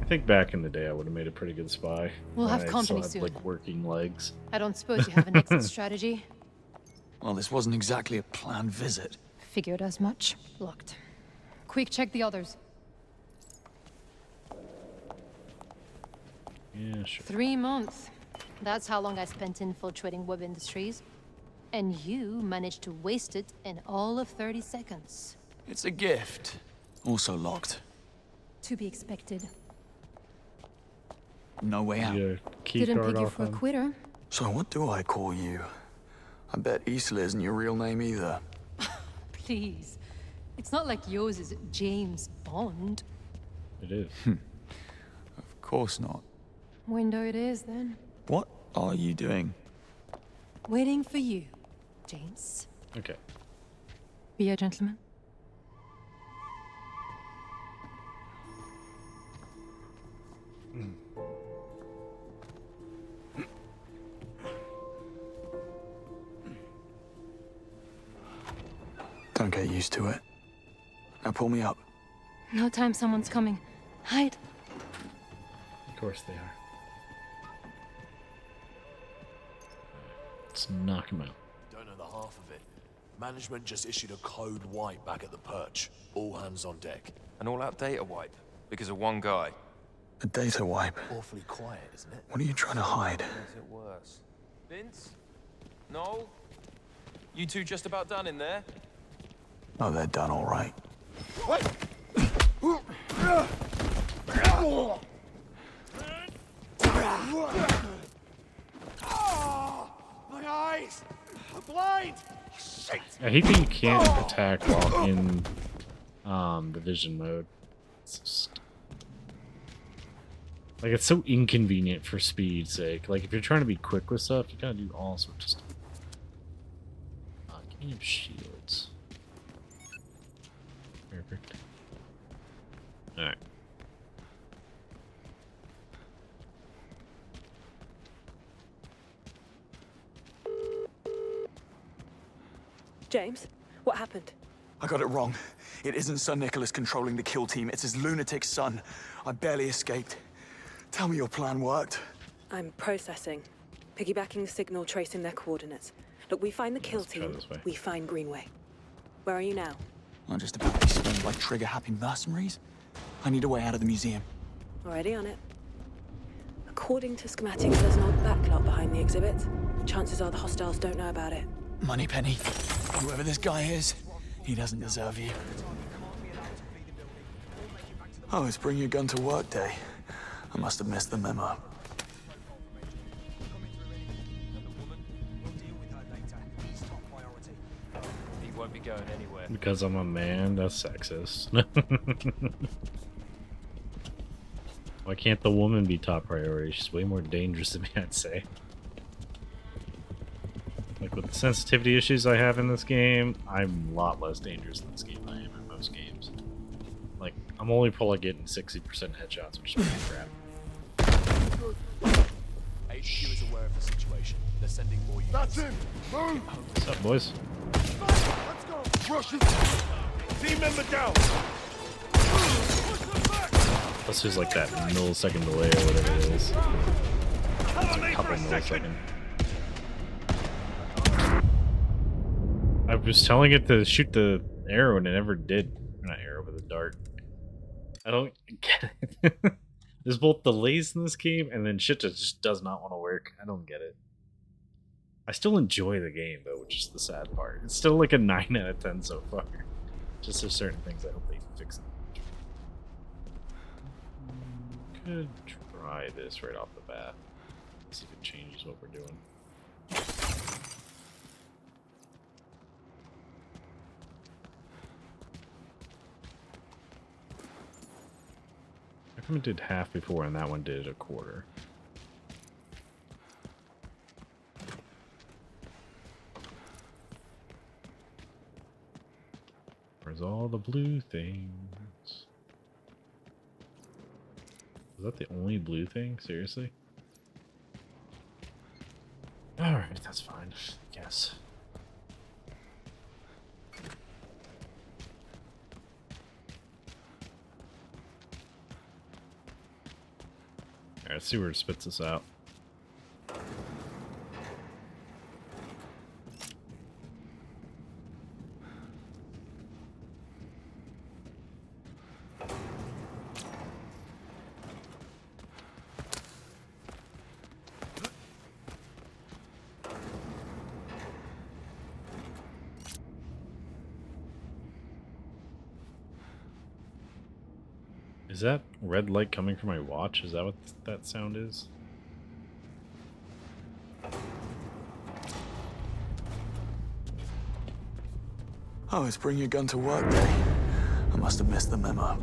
Speaker 10: I think back in the day I would have made a pretty good spy.
Speaker 2: We'll have
Speaker 10: I
Speaker 2: company
Speaker 10: still had,
Speaker 2: soon.
Speaker 10: like, working legs.
Speaker 2: I don't suppose you have an exit strategy?
Speaker 17: Well, this wasn't exactly a planned visit.
Speaker 2: Figured as much. Locked. Quick, check the others.
Speaker 10: Yeah, sure.
Speaker 2: 3 months. That's how long I spent infiltrating web industries. And you managed to waste it in all of 30 seconds.
Speaker 17: It's a gift. Also locked.
Speaker 2: To be expected.
Speaker 17: No way out.
Speaker 2: Didn't pick you for a quitter.
Speaker 17: So what do I call you? I bet Isla isn't your real name either.
Speaker 2: Please. It's not like yours is James Bond.
Speaker 10: It is.
Speaker 17: Of course not.
Speaker 2: Window it is, then.
Speaker 17: What are you doing?
Speaker 2: Waiting for you, James.
Speaker 10: Okay.
Speaker 2: Be a gentleman.
Speaker 17: Don't get used to it. Now pull me up.
Speaker 2: No time, someone's coming. Hide.
Speaker 10: Of course they are. Let's knock him out.
Speaker 1: Don't know the half of it. Management just issued a code wipe back at the perch. All hands on deck.
Speaker 5: An all-out data wipe because of one guy.
Speaker 17: A data wipe.
Speaker 1: Awfully quiet, isn't it?
Speaker 17: What are you trying to hide?
Speaker 5: Makes it worse. Vince? No? You two just about done in there?
Speaker 17: Oh, they're done all right.
Speaker 21: My eyes! I'm blind! Shit!
Speaker 10: I hate that you can't attack while in the vision mode. It's just, like, it's so inconvenient for speed's sake. Like, if you're trying to be quick with stuff, you gotta do all sorts of stuff. Game shields. Perfect. Alright.
Speaker 16: James, what happened?
Speaker 17: I got it wrong. It isn't Sir Nicholas controlling the kill team. It's his lunatic son. I barely escaped. Tell me your plan worked.
Speaker 16: I'm processing. Piggybacking the signal, tracing their coordinates. Look, we find the kill team, we find Greenway. Where are you now?
Speaker 17: I'm just about to be stoned by trigger-happy mercenaries. I need a way out of the museum.
Speaker 16: Already on it. According to schematics, there's an old backlot behind the exhibit. Chances are the hostiles don't know about it.
Speaker 17: Moneypenny, whoever this guy is, he doesn't deserve you. Oh, it's bring your gun to work day. I must have missed the memo.
Speaker 5: He won't be going anywhere.
Speaker 10: Because I'm a man, that's sexist. Why can't the woman be top priority? She's way more dangerous than me, I'd say. Like, with the sensitivity issues I have in this game, I'm a lot less dangerous in this game than I am in most games. Like, I'm only probably getting 60% headshots, which is crap.
Speaker 1: HQ is aware of the situation. They're sending more units.
Speaker 21: That's it! Move!
Speaker 10: What's up, boys?
Speaker 21: Let's go! Rush it! Team member down!
Speaker 10: Plus there's like that millisecond delay or whatever it is. A couple milliseconds. I was telling it to shoot the arrow and it never did. Not arrow, but the dart. I don't get it. There's both delays in this game and then shit that just does not want to work. I don't get it. I still enjoy the game though, which is the sad part. It's still like a 9 out of 10 so far. Just there's certain things I hope they fix it. should try this right off the bat. See if it changes what we're doing. How come it did half before and that one did a quarter? Where's all the blue things? Is that the only blue thing? Seriously? Alright, that's fine. I guess. Alright, let's see where it spits us out. Is that red light coming from my watch? Is that what that sound is?
Speaker 17: Oh, it's bring your gun to work day. I must have missed the memo.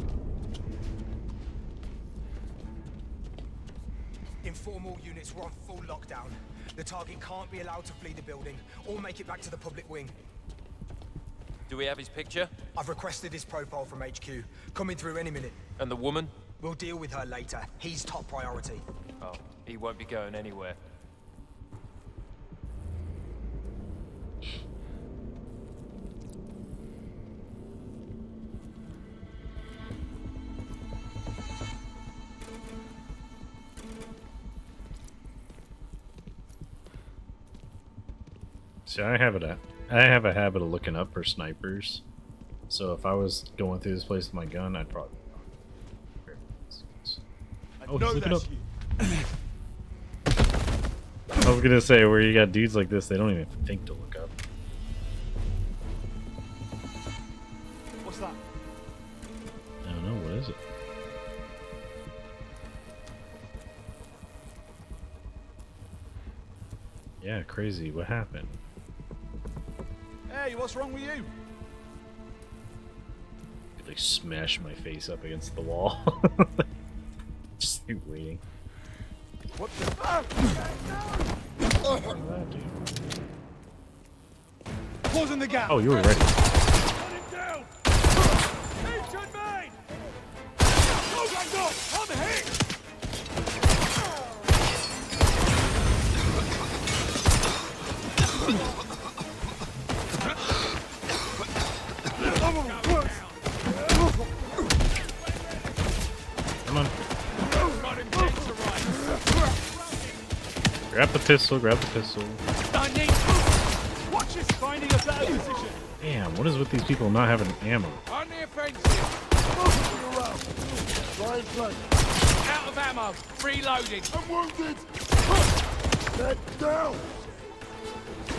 Speaker 12: Informal units were on full lockdown. The target can't be allowed to flee the building or make it back to the public wing.
Speaker 5: Do we have his picture?
Speaker 12: I've requested his profile from HQ. Coming through any minute.
Speaker 5: And the woman?
Speaker 12: We'll deal with her later. He's top priority.
Speaker 5: Oh, he won't be going anywhere.
Speaker 10: See, I have a habit of looking up for snipers. So if I was going through this place with my gun, I'd probably. Oh, he's looking up. I was gonna say, where you got dudes like this, they don't even think to look up.
Speaker 13: What's that?
Speaker 10: I don't know, what is it? Yeah, crazy. What happened?
Speaker 13: Hey, what's wrong with you?
Speaker 10: Could like smash my face up against the wall. Just like waiting.
Speaker 13: What the fuck? Closing the gap.
Speaker 10: Oh, you were ready.
Speaker 13: Run him down. Ancient main. Go, go, I'm hit.
Speaker 10: Come on. Grab the pistol, grab the pistol.
Speaker 13: Watch us finding a better position.
Speaker 10: Damn, what is with these people not having ammo?
Speaker 13: On the offensive. Out of ammo. Reloading. I'm wounded. Get down.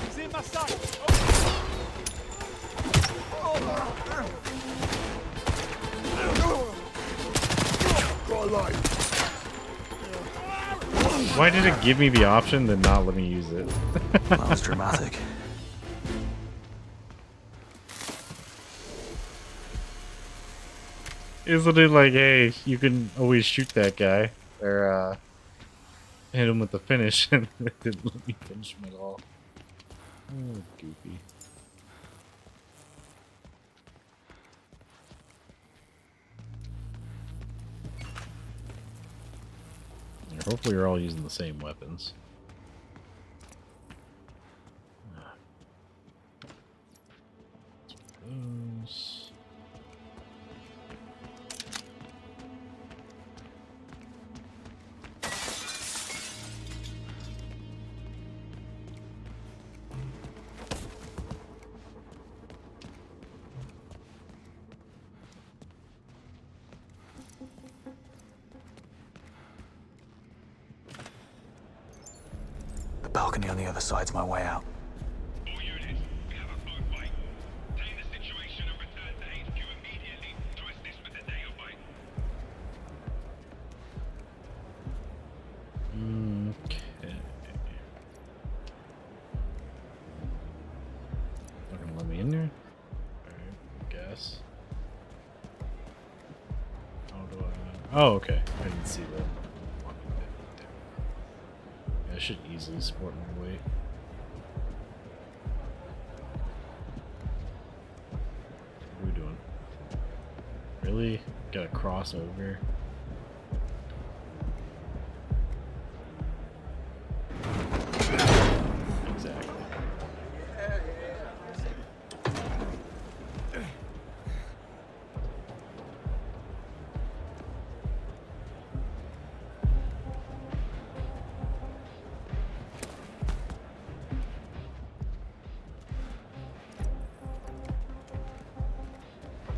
Speaker 13: He's in my sight.
Speaker 10: Why did it give me the option to not let me use it?
Speaker 17: That was dramatic.
Speaker 10: Isn't it like, hey, you can always shoot that guy, or hit him with the finish, and it didn't let me finish him at all. Oh, goofy. Hopefully you're all using the same weapons. Those.
Speaker 17: The balcony on the other side's my way out.
Speaker 10: Oh, okay. I didn't see that. Yeah, I should easily support my weight. What are we doing? Really? Gotta cross over? Exactly.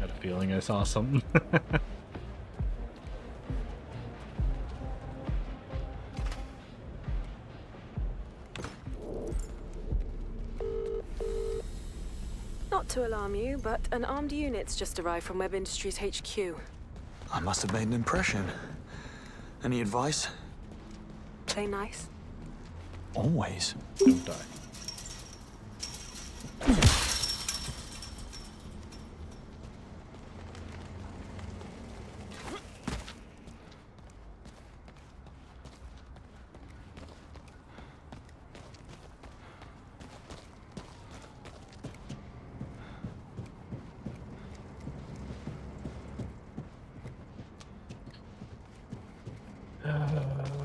Speaker 10: Had a feeling I saw something.
Speaker 16: Not to alarm you, but an armed unit's just arrived from Web Industries HQ.
Speaker 17: I must have made an impression. Any advice?
Speaker 16: Play nice.
Speaker 17: Always.
Speaker 10: Don't die.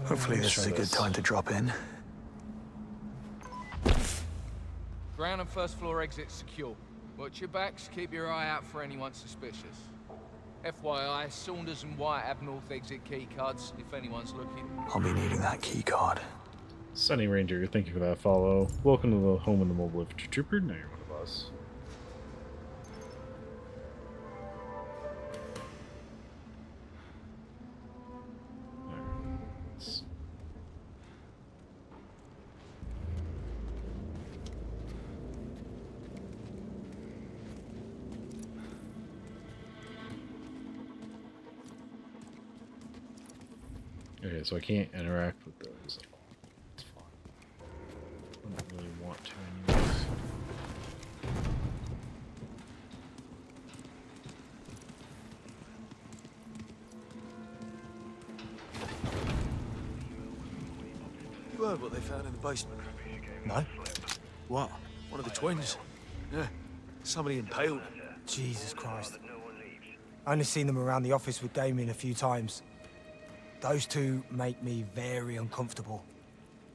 Speaker 17: Hopefully this is a good time to drop in.
Speaker 8: Ground and first floor exit secure. Watch your backs, keep your eye out for anyone suspicious. FYI, Saunders and White have north exit key cards if anyone's looking.
Speaker 17: I'll be needing that key card.
Speaker 10: Sunny Ranger, thank you for that follow. Welcome to the home of the mobile infantry trooper. Now you're one of us. Okay, so I can't interact with those at all. It's fine. I don't really want to anyways.
Speaker 17: You heard what they found in the basement?
Speaker 13: No? What?
Speaker 17: One of the twins. Yeah. Somebody impaled him.
Speaker 13: Jesus Christ. I only seen them around the office with Damien a few times. Those two make me very uncomfortable.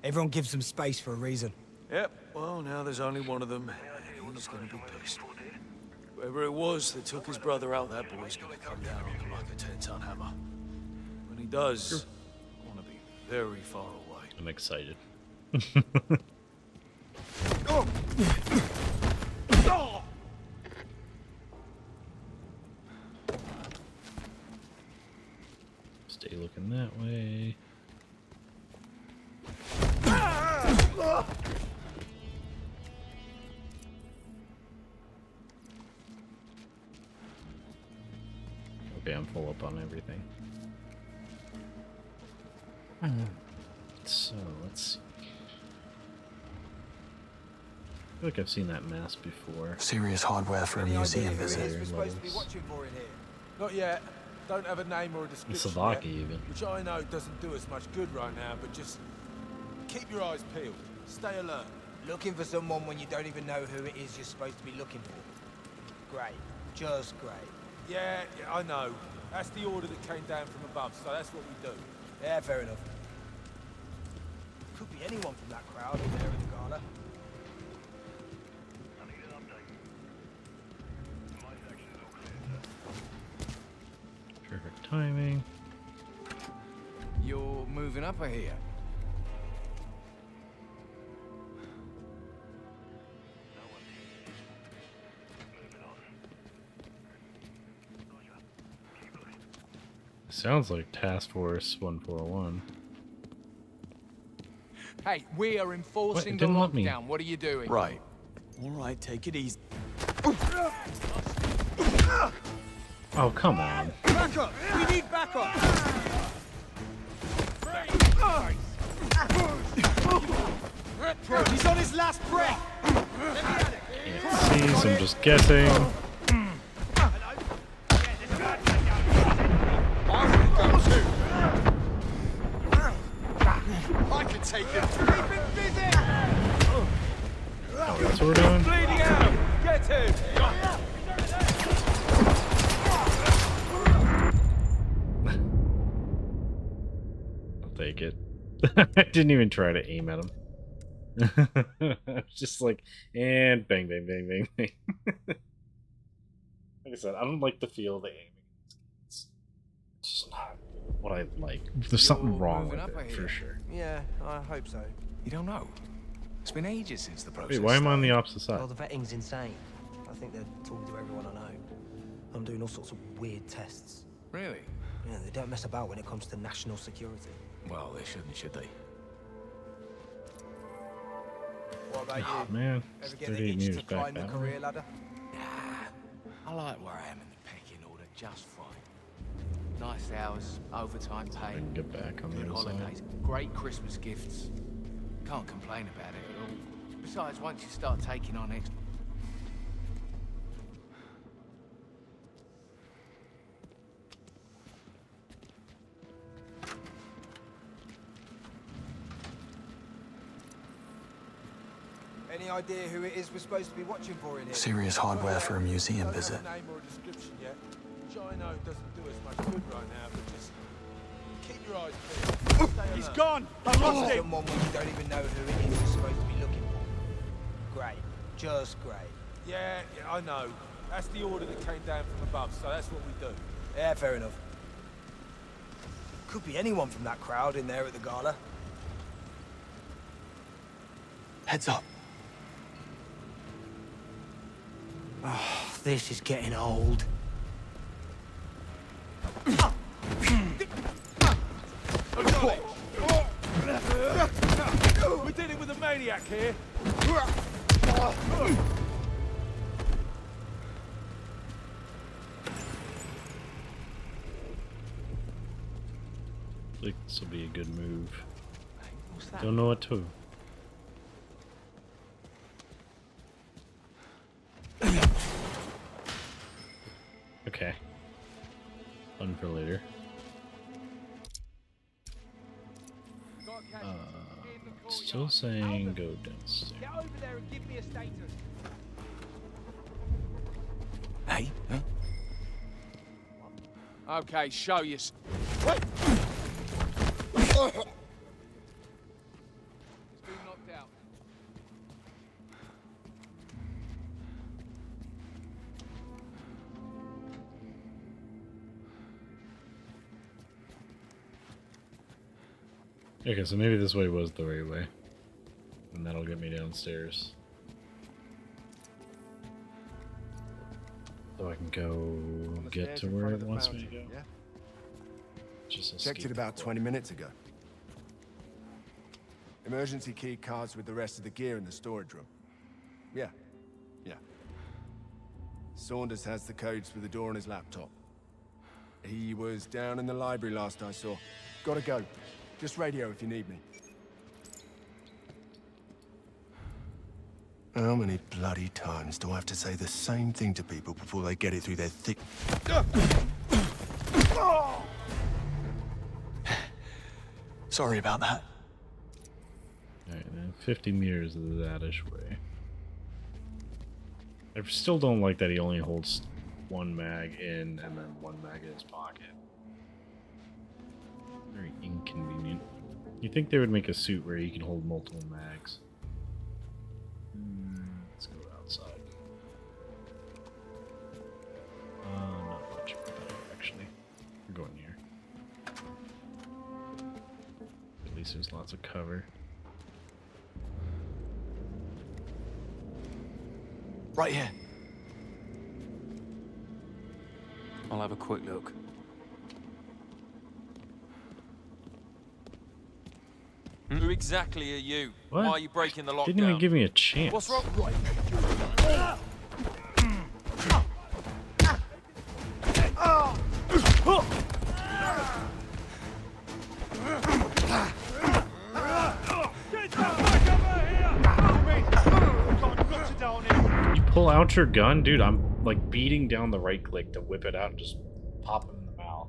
Speaker 13: Everyone gives them space for a reason.
Speaker 17: Yep. Well, now there's only one of them. He's gonna be pissed. Whoever it was that took his brother out, that boy's gonna come down on him like a 10-ton hammer. When he does, I want to be very far away.
Speaker 10: I'm excited.
Speaker 17: Oh!
Speaker 10: Stay looking that way. Okay, I'm full up on everything. So, let's see. I feel like I've seen that mask before.
Speaker 17: Serious hardware for a museum visit.
Speaker 15: We're supposed to be watching for in here. Not yet. Don't have a name or a description
Speaker 10: Savaki
Speaker 15: yet,
Speaker 10: even.
Speaker 15: which I know doesn't do us much good right now, but just keep your eyes peeled. Stay alert.
Speaker 13: Looking for someone when you don't even know who it is you're supposed to be looking for. Great. Just great.
Speaker 15: Yeah, I know. That's the order that came down from above, so that's what we do.
Speaker 13: Yeah, fair enough. Could be anyone from that crowd in there at the gala.
Speaker 10: Perfect timing.
Speaker 8: You're moving up here.
Speaker 10: Sounds like Task Force 141.
Speaker 8: Hey, we are enforcing
Speaker 10: What? It
Speaker 8: the
Speaker 10: didn't let me.
Speaker 8: lockdown. What are you doing?
Speaker 17: Right. All right, take it easy.
Speaker 10: Oh, come on.
Speaker 13: Back up! We need backup! He's on his last breath!
Speaker 10: Can't see, so I'm just guessing. what we're doing?
Speaker 5: Bleeding out! Get him!
Speaker 10: I'll take it. I didn't even try to aim at him. Just like, and bang, bang, bang, bang, bang. Like I said, I don't like the feel of the aiming. It's just not what I like. There's something wrong with it, for sure.
Speaker 9: Yeah, I hope so.
Speaker 15: You don't know? It's been ages since the process.
Speaker 10: Wait, why am I on the opposite side?
Speaker 9: Well, the vetting's insane. I think they're talking to everyone I know. I'm doing all sorts of weird tests.
Speaker 15: Really?
Speaker 9: Yeah, they don't mess about when it comes to national security.
Speaker 15: Well, they shouldn't, should they?
Speaker 9: What about
Speaker 10: Oh,
Speaker 9: you?
Speaker 10: man.
Speaker 9: Ever
Speaker 10: It's
Speaker 9: get the
Speaker 10: 38
Speaker 9: itch
Speaker 10: meters
Speaker 9: to
Speaker 10: back
Speaker 9: climb the
Speaker 10: that
Speaker 9: career
Speaker 10: way.
Speaker 9: ladder?
Speaker 8: I like where I am in the pecking order just fine. Nice hours, overtime pay,
Speaker 10: I can get back on the
Speaker 8: good
Speaker 10: other side.
Speaker 8: holidays, great Christmas gifts. Can't complain about it at all. Besides, once you start taking on extra...
Speaker 9: Any idea who it is we're supposed to be watching for in here?
Speaker 17: Serious hardware for a museum visit.
Speaker 21: Name or a description yet, which I know doesn't do us much good right now, but just keep your eyes peeled.
Speaker 9: He's gone! I lost him! Someone we don't even know who it is we're supposed to be looking for. Great. Just great.
Speaker 21: Yeah, I know. That's the order that came down from above, so that's what we do.
Speaker 9: Yeah, fair enough. Could be anyone from that crowd in there at the gala.
Speaker 17: Heads up.
Speaker 9: Oh, this is getting old.
Speaker 21: We're dealing with a maniac here.
Speaker 10: I think this will be a good move.
Speaker 8: What's that?
Speaker 10: Don't know what to. Okay. Fun for later. Still saying go downstairs.
Speaker 5: Get over there and give me a status.
Speaker 15: Hey, huh?
Speaker 8: Okay, show you.
Speaker 5: Wait!
Speaker 8: He's been knocked out.
Speaker 10: Okay, so maybe this way was the right way. And that'll get me downstairs. So I can go get to where it wants me to go.
Speaker 3: Yeah?
Speaker 10: Just
Speaker 3: Checked
Speaker 10: escape
Speaker 3: it about 20 minutes ago. Emergency key cards with the rest of the gear in the storage room. Yeah. Yeah. Saunders has the codes for the door on his laptop. He was down in the library last I saw. Gotta go. Just radio if you need me. How many bloody times do I have to say the same thing to people before they get it through their thick...
Speaker 17: Sorry about that.
Speaker 10: Alright, then 50 meters of that-ish way. I still don't like that he only holds one mag in and then one mag in his pocket. Very inconvenient. You'd think they would make a suit where you can hold multiple mags. Let's go outside. Not much better, actually. We're going here. At least there's lots of cover.
Speaker 17: Right here.
Speaker 5: I'll have a quick look. Who exactly are you?
Speaker 10: What?
Speaker 5: Why are you breaking the lockdown?
Speaker 10: Didn't even give me a chance.
Speaker 5: What's wrong? Right.
Speaker 10: You pull out your gun? Dude, I'm like beating down the right click to whip it out and just pop him in the mouth.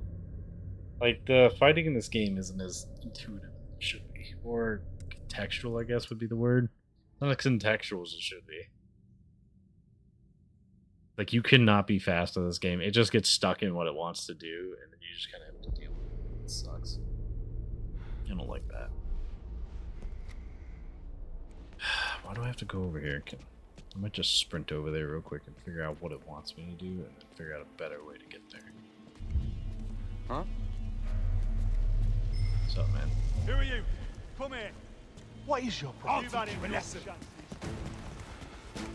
Speaker 10: Like, the fighting in this game isn't as intuitive as it should be. Or contextual, I guess would be the word. Not as contextual as it should be. Like, you cannot be fast in this game. It just gets stuck in what it wants to do, and then you just kind of have to deal with it. It sucks. I don't like that. Why do I have to go over here? I might just sprint over there real quick and figure out what it wants me to do, and then figure out a better way to get there.
Speaker 11: Huh?
Speaker 10: What's up, man?
Speaker 11: Who are you? Come here. What is your problem? You've had it, Vanessa.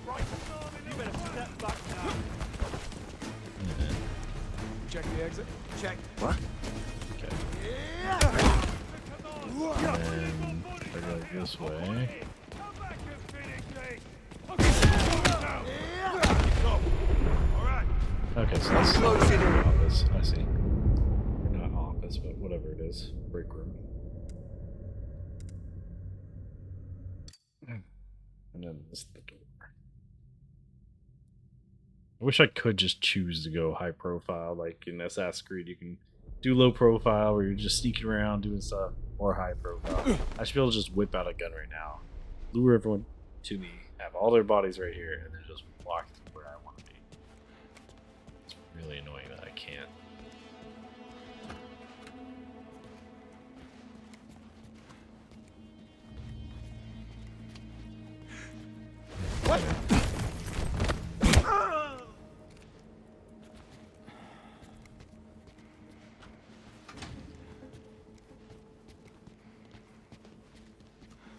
Speaker 11: Right. You better step back now.
Speaker 5: Check the exit. Check.
Speaker 11: What?
Speaker 10: Okay. And if I go this way. Okay, so that's the office. I see. Or not office, but whatever it is. Break room. And then this is the door. I wish I could just choose to go high profile. Like in Assassin's Creed, you can do low profile where you're just sneaking around doing stuff, or high profile. I should be able to just whip out a gun right now, lure everyone to me, have all their bodies right here, and then just walk to where I want to be. It's really annoying that I can't.
Speaker 11: What?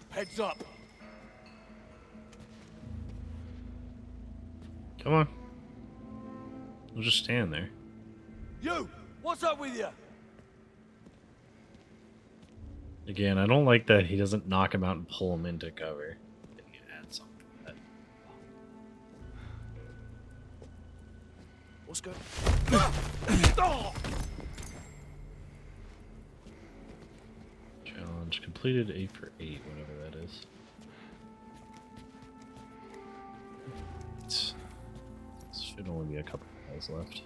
Speaker 11: Heads up.
Speaker 10: Come on. We'll just stand there.
Speaker 11: You! What's up with you?
Speaker 10: Again, I don't like that he doesn't knock him out and pull him into cover. Then you add something to that.
Speaker 11: What's going
Speaker 10: Challenge completed 8 for 8, whatever that is. Should only be a couple of guys left.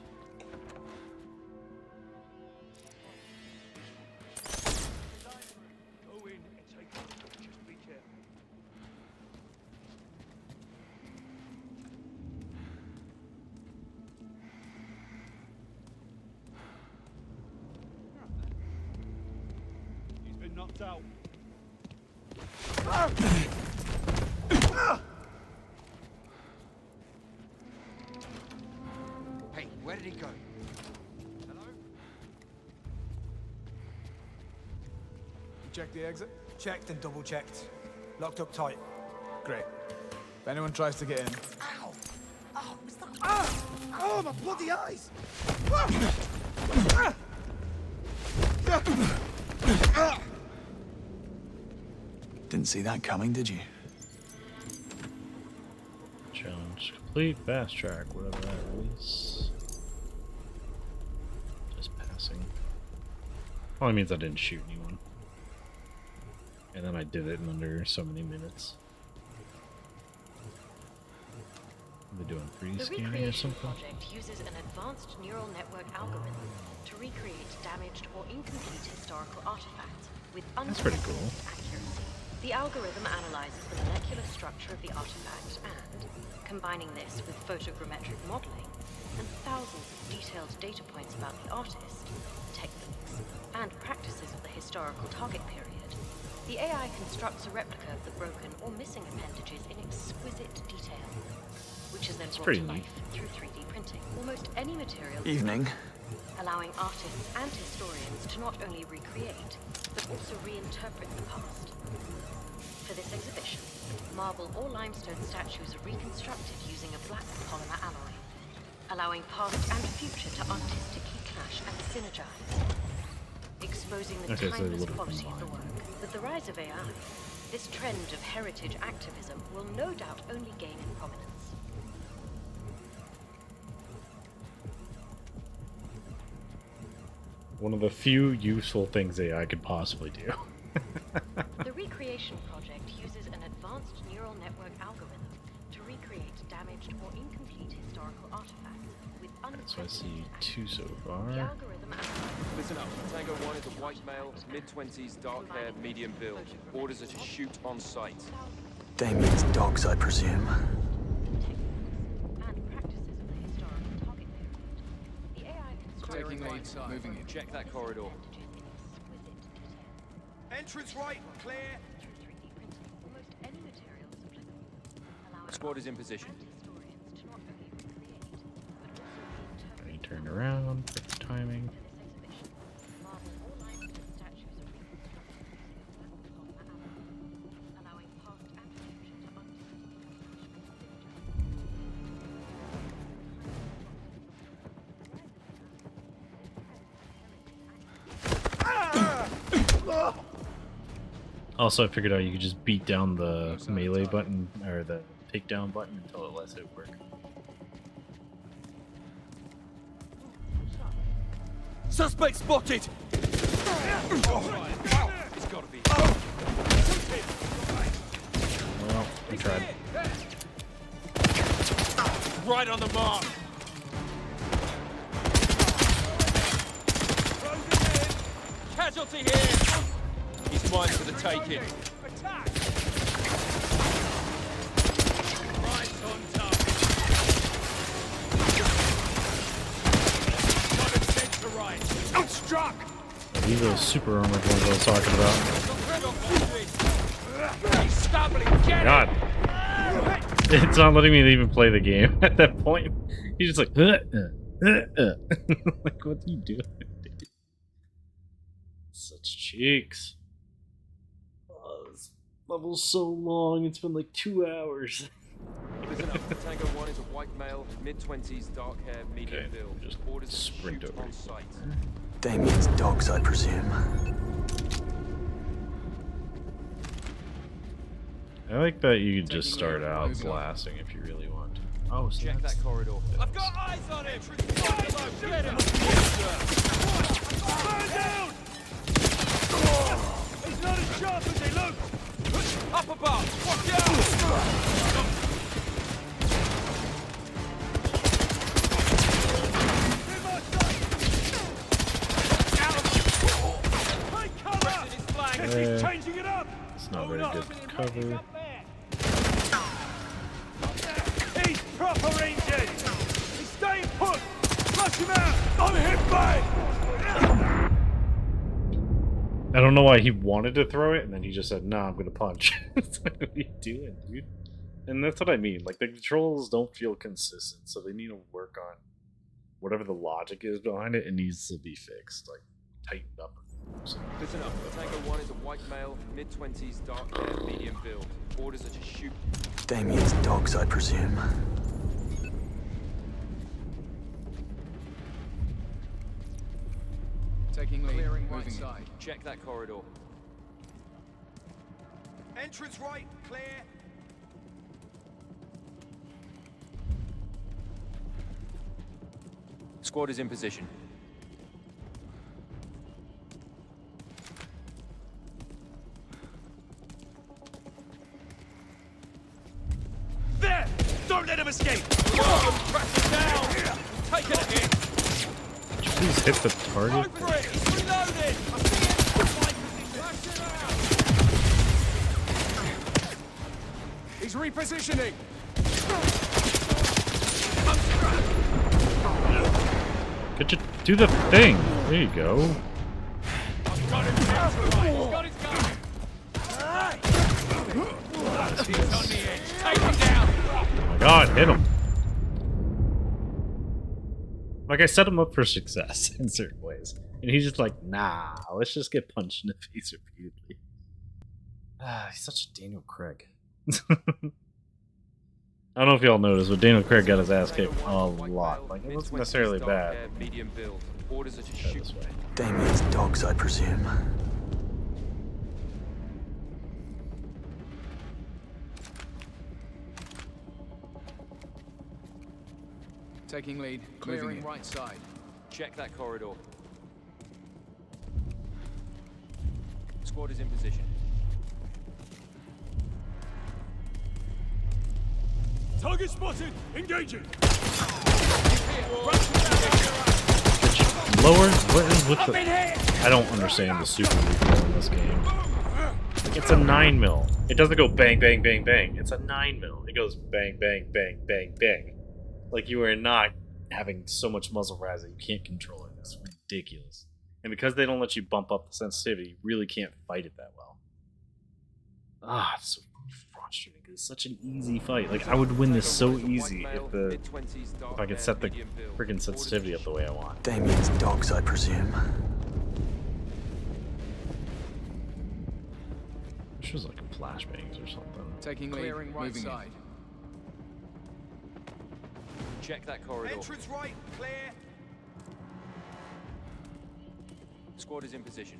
Speaker 11: Go in and take off. Just be careful. He's been knocked out.
Speaker 12: Hey, where did he go?
Speaker 5: Hello? You checked the exit?
Speaker 13: Checked and double checked. Locked up tight.
Speaker 5: Great. If anyone tries to get in,
Speaker 11: Ow! Oh, what's that? Oh, my bloody eyes!
Speaker 17: Didn't see that coming, did you?
Speaker 10: Challenge complete, fast track, whatever that is. Just passing. Probably means I didn't shoot anyone. And then I did it in under so many minutes. Are they doing 3D scanning or something?
Speaker 14: The Recreation Project uses an advanced neural network algorithm to recreate damaged or incomplete historical artifacts with unprecedented accuracy. The algorithm analyzes the molecular structure of the artifact and, combining this with photogrammetric modeling and thousands of detailed data points about the artist, techniques, and practices of the historical target period, the AI constructs a replica of the broken or missing appendages in exquisite detail, which is then brought to life through 3D printing. Almost any material
Speaker 17: Evening.
Speaker 14: allowing artists and historians to not only recreate, but also reinterpret the past. For this exhibition, marble or limestone statues are reconstructed using a black polymer alloy, allowing past and future to artistically clash and synergize, exposing the timeless quality of the work. With the rise of AI, this trend of heritage activism will no doubt only gain in prominence.
Speaker 10: One of the few useful things AI could possibly do.
Speaker 14: The Recreation Project uses an advanced neural network algorithm to recreate damaged or incomplete historical artifacts with
Speaker 10: So I see 2 so far.
Speaker 14: The algorithm
Speaker 5: listen up. Tango 1 is a white male, mid-20s, dark hair, medium build. Orders are to shoot on sight.
Speaker 17: Damien's dogs, I presume.
Speaker 5: Taking lead, moving in. Check that corridor.
Speaker 11: Entrance right, clear.
Speaker 5: Squad is in position.
Speaker 10: He turned around, perfect timing. Also, I figured out you could just beat down the melee button, or the takedown button, until it lets it work.
Speaker 11: Suspect spotted!
Speaker 10: Well, we tried.
Speaker 11: Right on the mark! Casualty here!
Speaker 5: He's mine for the taking.
Speaker 11: Attack! Right on top! Got a dead to right! Outstruck!
Speaker 10: These are those super armored ones I was talking about. God. It's not letting me even play the game at that point. He's just like, like, what are you doing? Such cheeks. Oh, this level's so long, it's been like 2 hours.
Speaker 5: Listen up. Tango 1 is a white male, mid-20s, dark hair, medium build.
Speaker 10: Just
Speaker 5: orders to
Speaker 10: sprint
Speaker 5: shoot
Speaker 10: over
Speaker 5: on sight.
Speaker 6: Damien's dogs, I presume.
Speaker 10: I like that you could just start out blasting if you really want to. Oh, so
Speaker 5: check that corridor.
Speaker 11: I've got eyes on him! Get him! Burn down! He's not as sharp as he looks! Up above! Watch out! He's changing it up!
Speaker 10: It's not very good cover.
Speaker 11: He's proper injured! He's staying put! Flush him out! I'm hit by!
Speaker 10: I don't know why he wanted to throw it, and then he just said, nah, I'm gonna punch. It's like, what are you doing, dude? And that's what I mean. Like, the controls don't feel consistent, so they need to work on whatever the logic is behind it. It needs to be fixed, like, tightened up. So.
Speaker 5: Listen up. Tango 1 is a white male, mid-20s, dark hair, medium build. Orders are to shoot.
Speaker 6: Damien's dogs, I presume.
Speaker 5: Taking lead. Clearing right side. Check that corridor.
Speaker 11: Entrance right, clear.
Speaker 5: Squad is in position.
Speaker 11: There! Don't let him escape! Crash him down! Take it hit!
Speaker 10: Please hit the target.
Speaker 11: Go for it! He's reloaded! I see it! He's repositioning!
Speaker 10: Could you do the thing? There you go.
Speaker 11: I've got him down to right. He's got his gun! He's on the edge. Take him down!
Speaker 10: Oh my god, hit him. Like, I set him up for success in certain ways. And he's just like, nah, let's just get punched in the face repeatedly. Ah, he's such a Daniel Craig. I don't know if y'all noticed, but Daniel Craig got his ass kicked a lot. Like, it wasn't necessarily bad.
Speaker 5: Medium build. Orders are to shoot
Speaker 10: this way.
Speaker 6: Damien's dogs, I presume.
Speaker 5: Taking lead. Clearing right side. Check that corridor. Squad is in position.
Speaker 11: Target spotted! Engaging!
Speaker 10: Lower? What is with the... I don't understand the super recoil in this game. Like, it's a 9mm. It doesn't go bang, bang, bang, bang. It's a 9mm. It goes bang, bang, bang, bang, bang. Like, you are not having so much muzzle rise that you can't control it It's ridiculous. And because they don't let you bump up the sensitivity, you really can't fight it that well. Ah, it's so frustrating because it's such an easy fight. Like, I would win this so easy if I could set the freaking sensitivity up the way I want.
Speaker 6: Damien's dogs, I presume.
Speaker 10: This was like a flashbangs or something.
Speaker 8: Taking clearing right side.
Speaker 5: Check that corridor.
Speaker 11: Entrance right, clear.
Speaker 5: Squad is in position.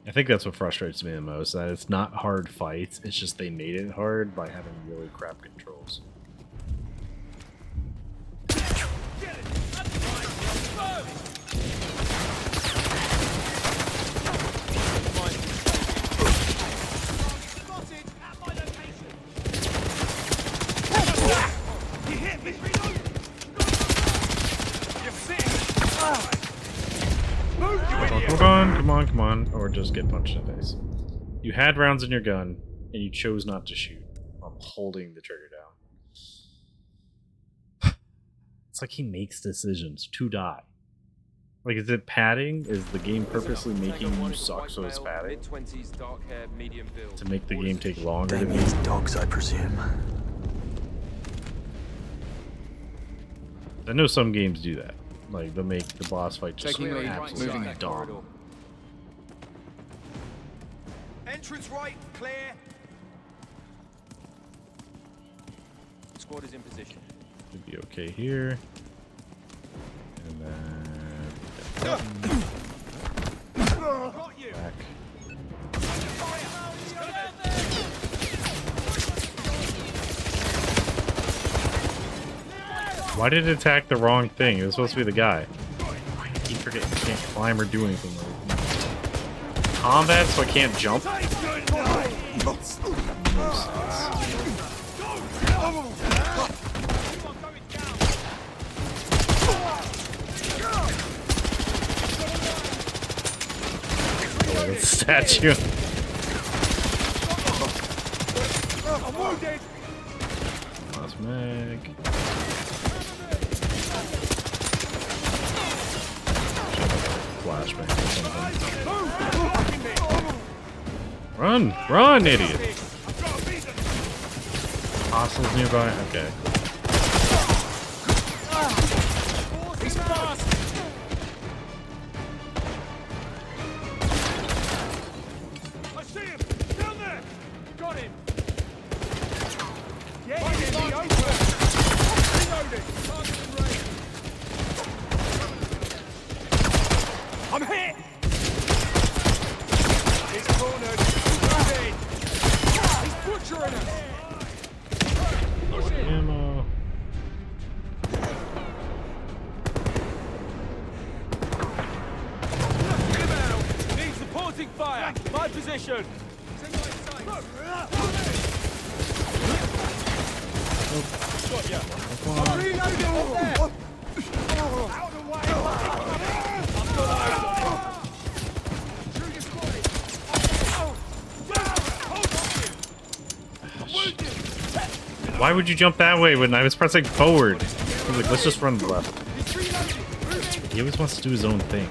Speaker 10: I think that's what frustrates me the most, that it's not hard fights, it's just they made it hard by having really crap controls.
Speaker 11: You hit me.
Speaker 10: Come on, or just get punched in the face. You had rounds in your gun, and you chose not to shoot while holding the trigger down. It's like he makes decisions to die. Like, is it padding? Is the game purposely making you suck so it's padding? To make the game take longer to beat?
Speaker 6: Dogs, I presume.
Speaker 10: I know some games do that. Like, they'll make the boss fight just absolutely dumb.
Speaker 11: Entrance right, clear.
Speaker 5: Squad is in position.
Speaker 10: Should be okay here. And then back. Why did it attack the wrong thing? It was supposed to be the guy. I keep forgetting you can't climb or do anything. Combat, so I can't jump. Oh, that statue. Last mag. Flashback or something. Run! Run, idiot! Hostiles nearby? Okay.
Speaker 11: He's fast. I see him! Down there! Got him! Yeah, he's in the open! Reloading! Target in range! I'm hit! He's cornered! Moving! He's butchering us!
Speaker 10: Ammo.
Speaker 11: Need supporting fire! My position! Got ya! I'm reloading up there! Out of the way! I've got eyes on him! Shoot your squad!
Speaker 10: Why would you jump that way when I was pressing forward? I was like, let's just run left. He always wants to do his own thing.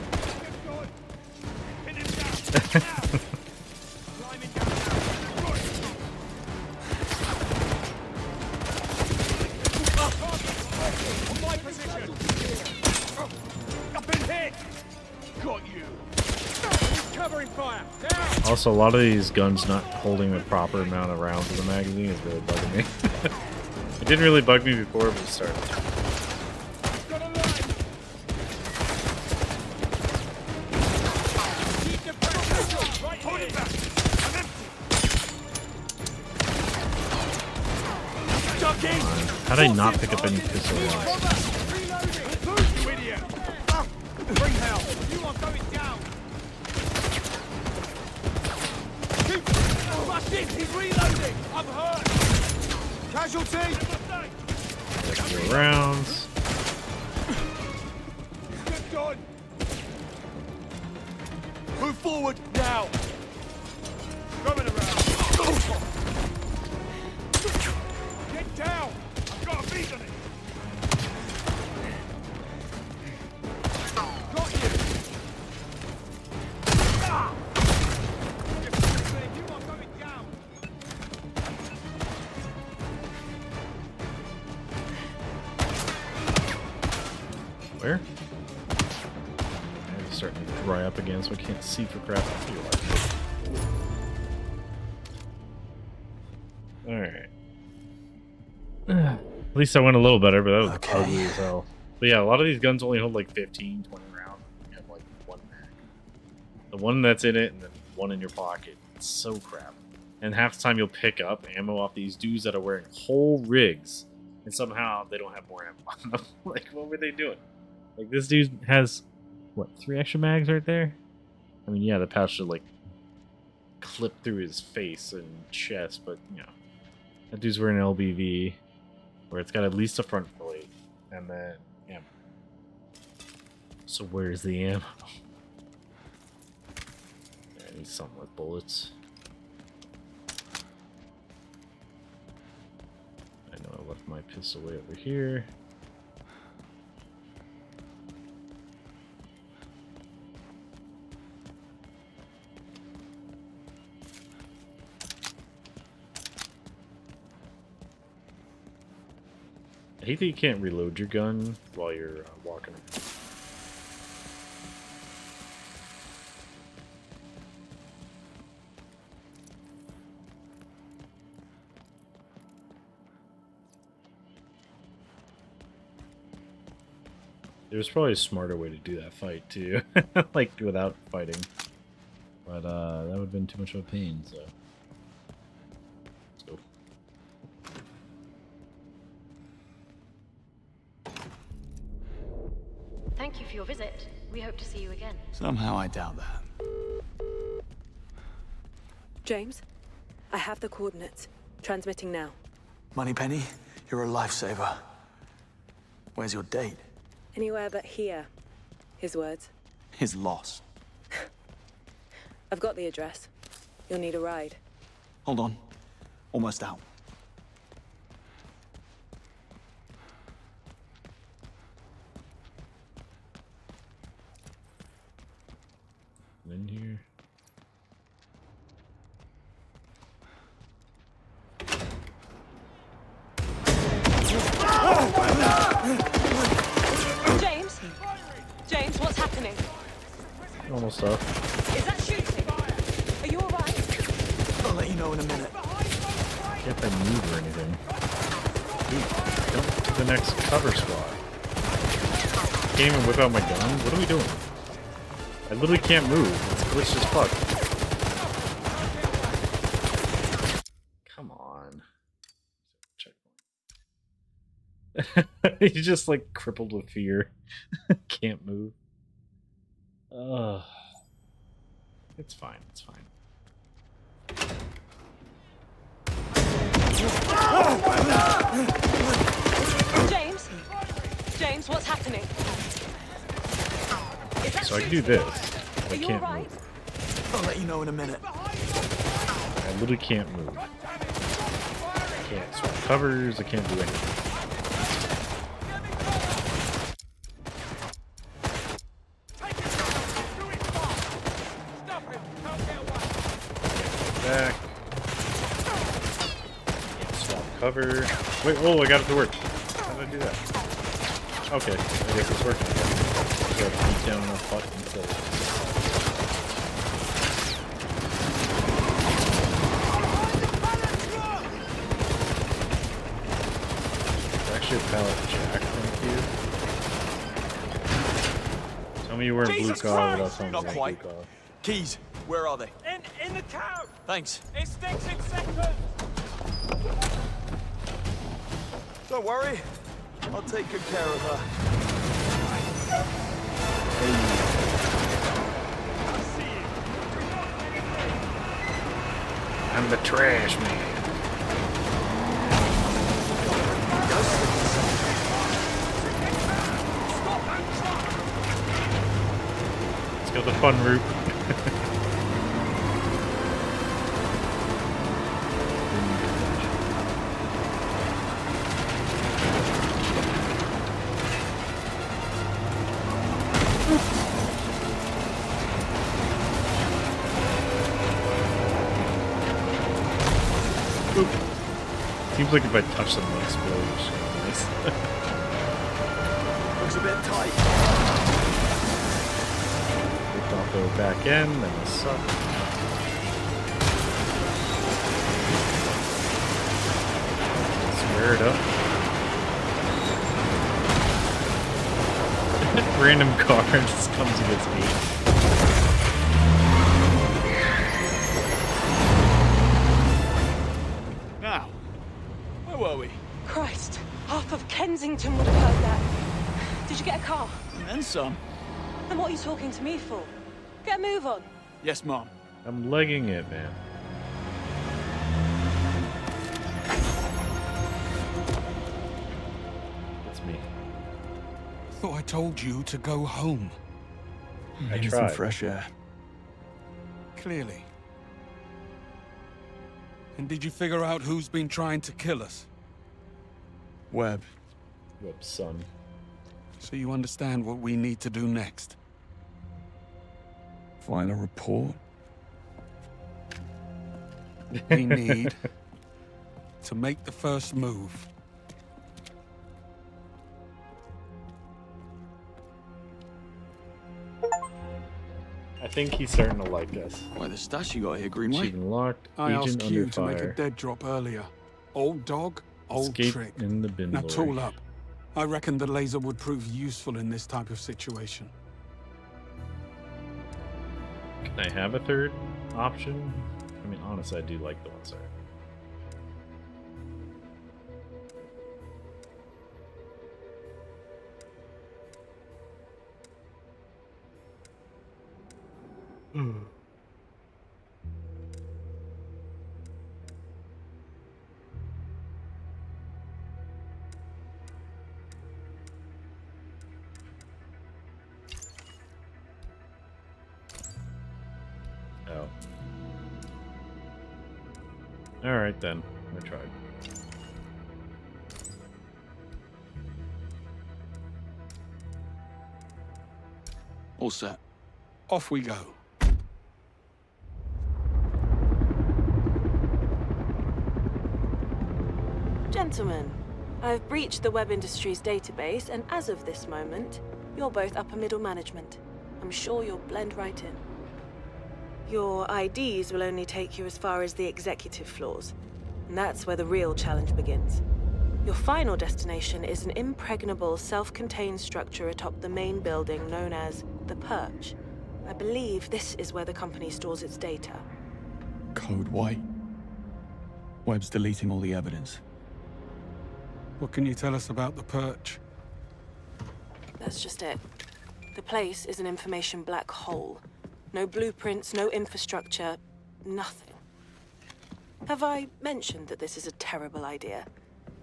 Speaker 10: Also, a lot of these guns not holding the proper amount of rounds in the magazine is really bugging me. It didn't really bug me before, but it started. How did I not pick up any pistol rounds?
Speaker 11: Bring help! You are going down! Rush in! He's reloading! I'm hurt! Casualty!
Speaker 10: Extra rounds.
Speaker 11: Good done! Move forward now! Coming around! Get down! I've got a beat on it! Got you!
Speaker 7: Where? It's starting to dry up again, so I can't see for crap. Alright. At least I went a little better, but that was ugly as hell. But yeah, a lot of these guns only hold like 15, 20 rounds. You have like one mag. The one that's in it and then one in your pocket. It's so crap. And half the time you'll pick up ammo off these dudes that are wearing whole rigs, and somehow they don't have more ammo on them. Like, what were they doing? Like, this dude has, what, 3 extra mags right there? I mean, yeah, the pouch should, like, clip through his face and chest, but, you know. That dude's wearing an LBV, where it's got at least a front plate, and then ammo. So where's the ammo? I need something with bullets. I know I left my pistol way over here. I hate that you can't reload your gun while you're walking around. There's probably a smarter way to do that fight too, like without fighting. But that would have been too much of a pain, so. Let's go.
Speaker 14: Thank you for your visit. We hope to see you again.
Speaker 17: Somehow I doubt that.
Speaker 16: James, I have the coordinates. Transmitting now.
Speaker 17: Moneypenny, you're a lifesaver. Where's your date?
Speaker 16: Anywhere but here. His words.
Speaker 17: His loss.
Speaker 16: I've got the address. You'll need a ride.
Speaker 17: Hold on. Almost out.
Speaker 7: In here.
Speaker 16: James? James, what's happening?
Speaker 7: Normal stuff.
Speaker 16: Is that shooting? Are you alright?
Speaker 17: I'll let you know in a minute.
Speaker 7: Can't they move or anything? Dude, jump to the next cover squad. Can't even whip out my gun? What are we doing? I literally can't move. It's glitched as fuck. Come on. He's just like crippled with fear. Can't move. It's fine. It's fine.
Speaker 16: James? James, what's happening?
Speaker 7: So I can do this. I can't move.
Speaker 17: I'll let you know in a minute.
Speaker 7: I literally can't move. I can't swap covers. I can't do anything. Back. Swap cover. Wait, oh, I got it to work. How did I do that? Okay, I guess it's working. Just gotta beat down enough buttons so it's actually a pallet jack, thank you. Tell me you weren't blue collar without telling me
Speaker 17: Not
Speaker 7: you were
Speaker 17: quite.
Speaker 7: blue collar.
Speaker 17: Keys, where are they?
Speaker 11: In the cab!
Speaker 17: Thanks.
Speaker 11: It sticks in seconds!
Speaker 17: Don't worry. I'll take good care of her.
Speaker 7: I'm the trash man. Let's go the fun route. Seems like if I touch them, they'll explode. Nice.
Speaker 17: Looks a bit tight.
Speaker 7: Go back in, then we suck. Square it up. Random car just comes against me.
Speaker 17: Now, where were we?
Speaker 16: Christ, half of Kensington would have heard that. Did you get a car?
Speaker 17: And then some.
Speaker 16: And what are you talking to me for? Get a move on.
Speaker 17: Yes, Mom.
Speaker 7: I'm legging it, man. It's me.
Speaker 11: Thought I told you to go home.
Speaker 7: I
Speaker 17: Need some
Speaker 7: tried.
Speaker 17: fresh air.
Speaker 11: Clearly. And did you figure out who's been trying to kill us?
Speaker 17: Webb.
Speaker 7: Webb's son.
Speaker 11: So you understand what we need to do next?
Speaker 17: File a report.
Speaker 11: We need to make the first move.
Speaker 7: I think he's starting to like us.
Speaker 17: Why, the stash you got here, Greenway?
Speaker 7: Achievement locked.
Speaker 11: I
Speaker 7: Agent
Speaker 11: asked you
Speaker 7: under
Speaker 11: to make a
Speaker 7: fire.
Speaker 11: dead drop earlier. Old dog, old
Speaker 7: Escape
Speaker 11: trick.
Speaker 7: in the bin
Speaker 11: Now
Speaker 7: lorry.
Speaker 11: tool up. I reckon the laser would prove useful in this type of situation.
Speaker 7: Can I have a third option? I mean, honestly, I do like the one side. Oh. Alright then. I tried.
Speaker 11: All set. Off we go.
Speaker 16: Gentlemen, I've breached the Webb Industries database, and as of this moment, you're both upper middle management. I'm sure you'll blend right in. Your IDs will only take you as far as the executive floors, and that's where the real challenge begins. Your final destination is an impregnable, self-contained structure atop the main building known as the Perch. I believe this is where the company stores its data.
Speaker 17: Code White. Webb's deleting all the evidence.
Speaker 11: What can you tell us about the Perch?
Speaker 16: That's just it. The place is an information black hole. No blueprints, no infrastructure, nothing. Have I mentioned that this is a terrible idea?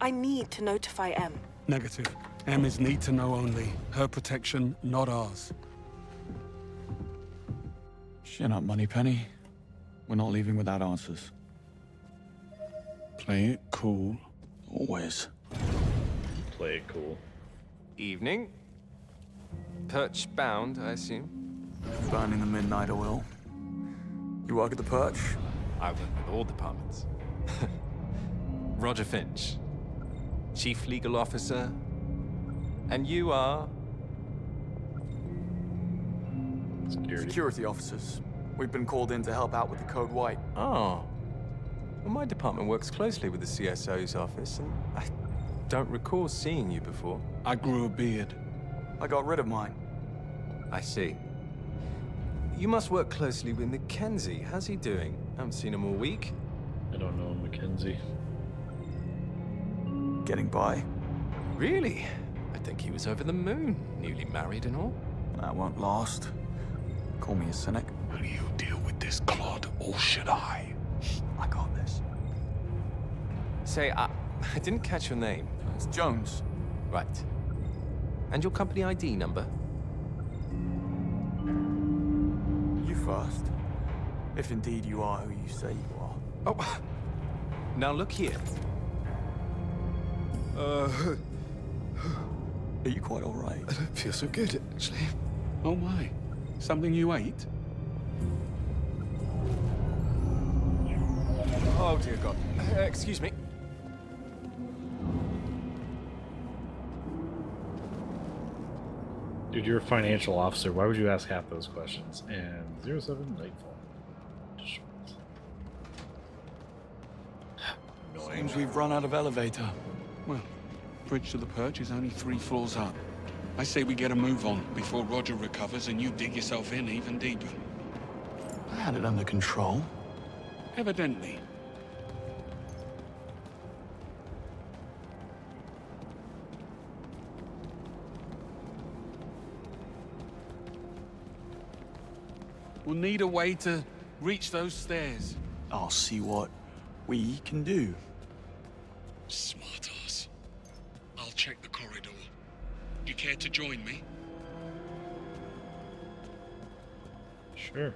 Speaker 16: I need to notify M.
Speaker 11: Negative. M is need to know only. Her protection, not ours.
Speaker 17: Chin up, Moneypenny. We're not leaving without answers.
Speaker 11: Play it cool.
Speaker 17: Always.
Speaker 7: Play it cool.
Speaker 5: Evening. Perch bound, I assume.
Speaker 17: Burning the midnight oil. You work at the Perch?
Speaker 5: I work with all departments. Roger Finch, Chief Legal Officer. And you are?
Speaker 17: Security officers. We've been called in to help out with the Code White.
Speaker 5: Oh. Well, my department works closely with the CSO's office, and I don't recall seeing you before.
Speaker 11: I grew a beard.
Speaker 17: I got rid of mine.
Speaker 5: I see. You must work closely with Mackenzie. How's he doing? I haven't seen him all week.
Speaker 7: I don't know Mackenzie.
Speaker 17: Getting by.
Speaker 5: Really? I think he was over the moon, newly married and all.
Speaker 17: That won't last. Call me a cynic.
Speaker 11: Will you deal with this clod, or should I?
Speaker 17: I got this.
Speaker 5: Say, I didn't catch your name.
Speaker 17: It's Jones.
Speaker 5: Right. And your company ID number?
Speaker 17: You first. If indeed you are who you say you are.
Speaker 5: Oh, now look here.
Speaker 17: Are you quite all right?
Speaker 11: I don't feel so good, actually. Oh my. Something you ate?
Speaker 5: Oh, dear God. Excuse me.
Speaker 7: Dude, you're a financial officer. Why would you ask half those questions? And 07 Nightfall.
Speaker 17: Seems we've run out of elevator.
Speaker 18: Well, bridge to the perch is only 3 floors up. I say we get a move on before Roger recovers and you dig yourself in even deeper.
Speaker 17: I had it under control.
Speaker 18: Evidently. We'll need a way to reach those stairs.
Speaker 17: I'll see what we can do.
Speaker 18: Smart ass. I'll check the corridor. You care to join me?
Speaker 7: Sure.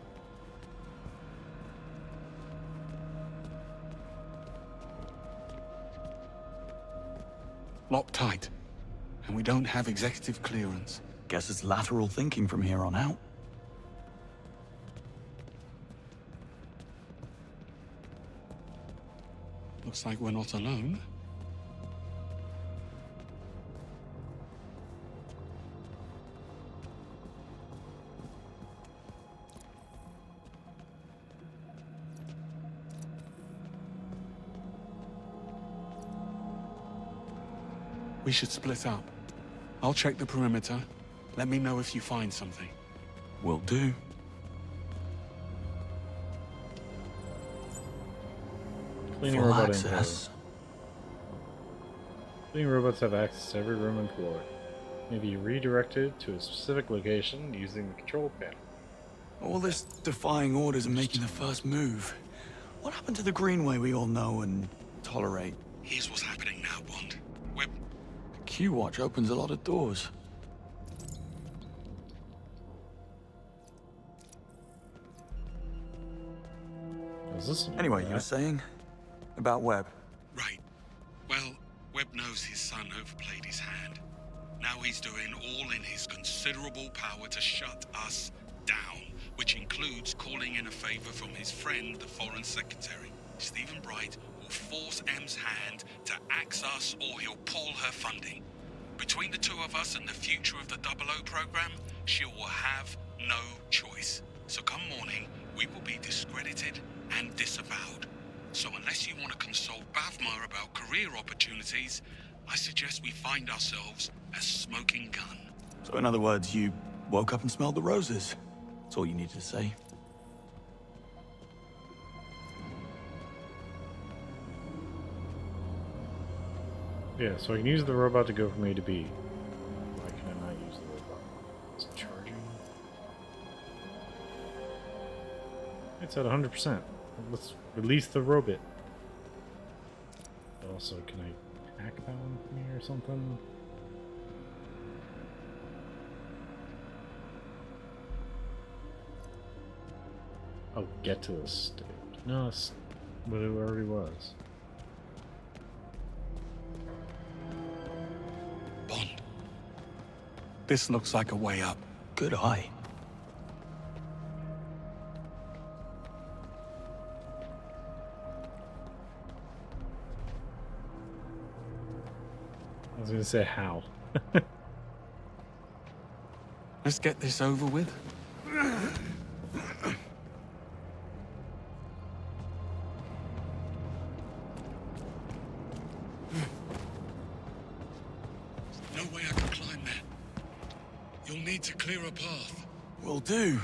Speaker 18: Locked tight. And we don't have executive clearance.
Speaker 17: Guess it's lateral thinking from here on out.
Speaker 18: Looks like we're not alone. We should split up. I'll check the perimeter. Let me know if you find something.
Speaker 17: Will do.
Speaker 7: Cleaning
Speaker 17: Full
Speaker 7: robot
Speaker 17: access.
Speaker 7: info. Cleaning robots have access to every room and floor. May be redirected to a specific location using the control panel.
Speaker 17: All this defying orders and making the first move. What happened to the Greenway we all know and tolerate?
Speaker 18: Here's what's happening now, Bond.
Speaker 17: Q-Watch opens a lot of doors. Anyway, you were saying? About Webb?
Speaker 18: Right. Well, Webb knows his son overplayed his hand. Now he's doing all in his considerable power to shut us down, which includes calling in a favor from his friend, the Foreign Secretary. Stephen Bright will force M's hand to axe us or he'll pull her funding. Between the two of us and the future of the 00 program, she will have no choice. So come morning, we will be discredited and disavowed. So unless you want to consult Bavmar about career opportunities, I suggest we find ourselves a smoking gun.
Speaker 17: So in other words, you woke up and smelled the roses. That's all you needed to say.
Speaker 7: Yeah, so I can use the robot to go from A to B. Why can I not use the robot? Is it charging? It's at 100%. Let's release the robot. But also, can I hack that one from here or something? Oh, get to this stage. No, it's what it already was.
Speaker 18: Bond. This looks like a way up.
Speaker 17: Good eye.
Speaker 7: I was gonna say how.
Speaker 18: Let's get this over with. No way I can climb there. You'll need to clear a path.
Speaker 17: Will do.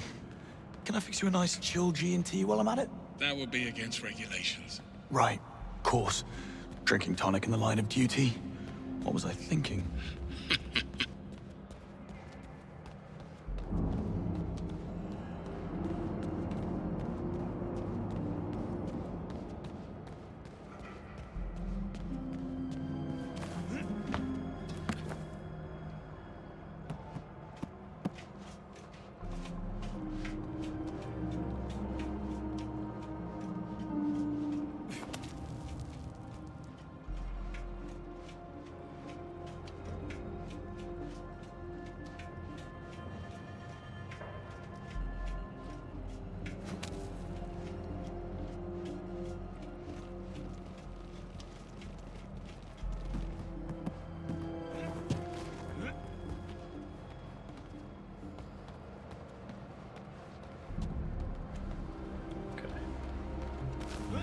Speaker 17: Can I fix you a nice chill G&T while I'm at it?
Speaker 18: That would be against regulations.
Speaker 17: Right, of course. Drinking tonic in the line of duty. What was I thinking?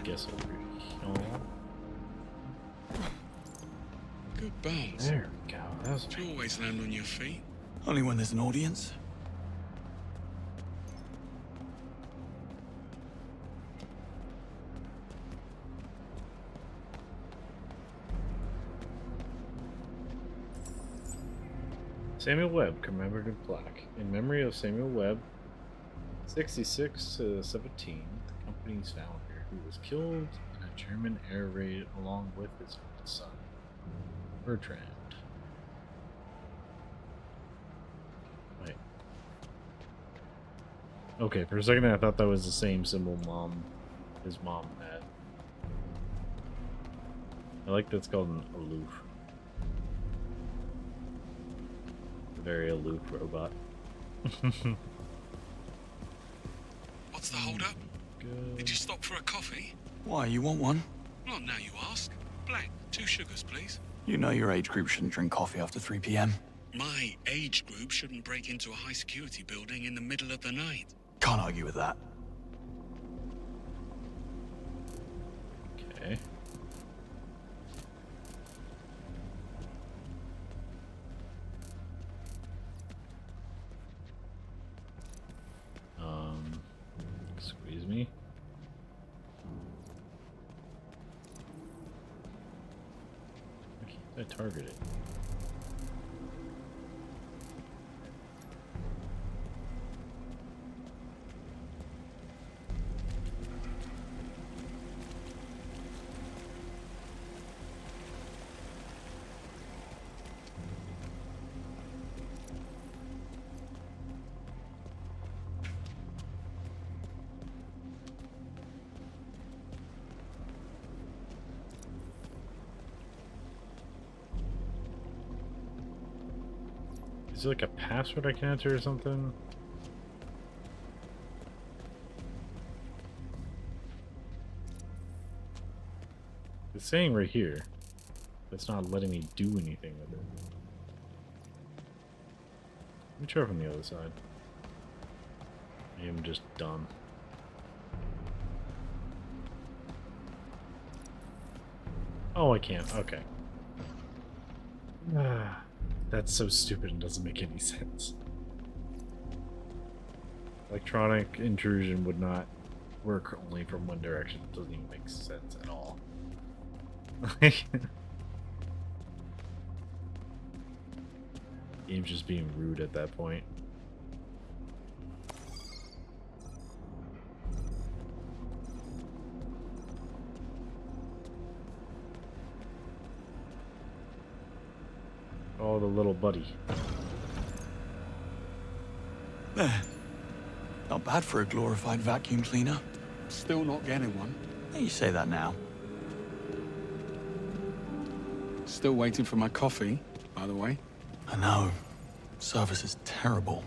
Speaker 7: guess over here.
Speaker 18: Good bones.
Speaker 7: There we go. That was
Speaker 18: Do you always land on your feet?
Speaker 6: Only when there's an audience.
Speaker 7: Samuel Webb commemorative plaque. In memory of Samuel Webb, 66 to 17, the company's founder, who was killed in a German air raid along with his son, Bertrand. Wait. Okay, for a second I thought that was the same symbol his mom had. I like that's called an aloof. Very aloof robot.
Speaker 18: What's the hold-up? Did you stop for a coffee?
Speaker 6: Why, you want one?
Speaker 18: Not now you ask. Black, 2 sugars, please.
Speaker 6: You know your age group shouldn't drink coffee after 3 p.m.
Speaker 18: My age group shouldn't break into a high-security building in the middle of the night.
Speaker 6: Can't argue with that.
Speaker 7: Okay. Squeeze me. I target it. Is there like a password I can enter or something? It's saying right here. It's not letting me do anything with it. Let me try from the other side. I am just dumb. Oh, I can't. Okay. That's so stupid and doesn't make any sense. Electronic intrusion would not work only from one direction. It doesn't even make sense at all. Game's just being rude at that point. Oh, the little buddy.
Speaker 6: There. Not bad for a glorified vacuum cleaner.
Speaker 15: Still not getting one.
Speaker 6: You say that now.
Speaker 15: Still waiting for my coffee, by the way.
Speaker 6: I know. Service is terrible.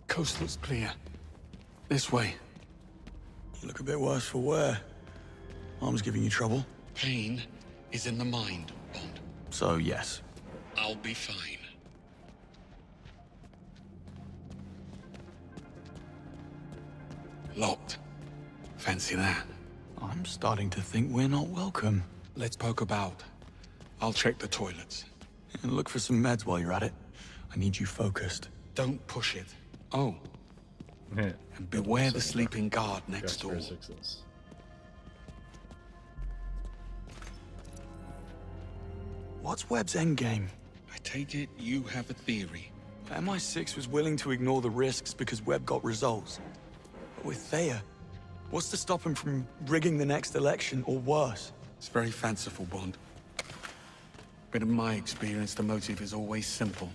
Speaker 15: Coast looks clear. This way.
Speaker 6: You look a bit worse for wear. Arm's giving you trouble.
Speaker 18: Pain is in the mind, Bond.
Speaker 6: So, yes.
Speaker 18: I'll be fine. Locked. Fancy that?
Speaker 6: I'm starting to think we're not welcome.
Speaker 15: Let's poke about. I'll check the toilets.
Speaker 6: And look for some meds while you're at it. I need you focused.
Speaker 15: Don't push it. Oh. And beware the sleeping guard next door.
Speaker 6: What's Webb's endgame?
Speaker 18: I take it you have a theory.
Speaker 6: MI6 was willing to ignore the risks because Webb got results. But with Thayer, what's to stop him from rigging the next election or worse?
Speaker 15: It's very fanciful, Bond. But in my experience, the motive is always simple.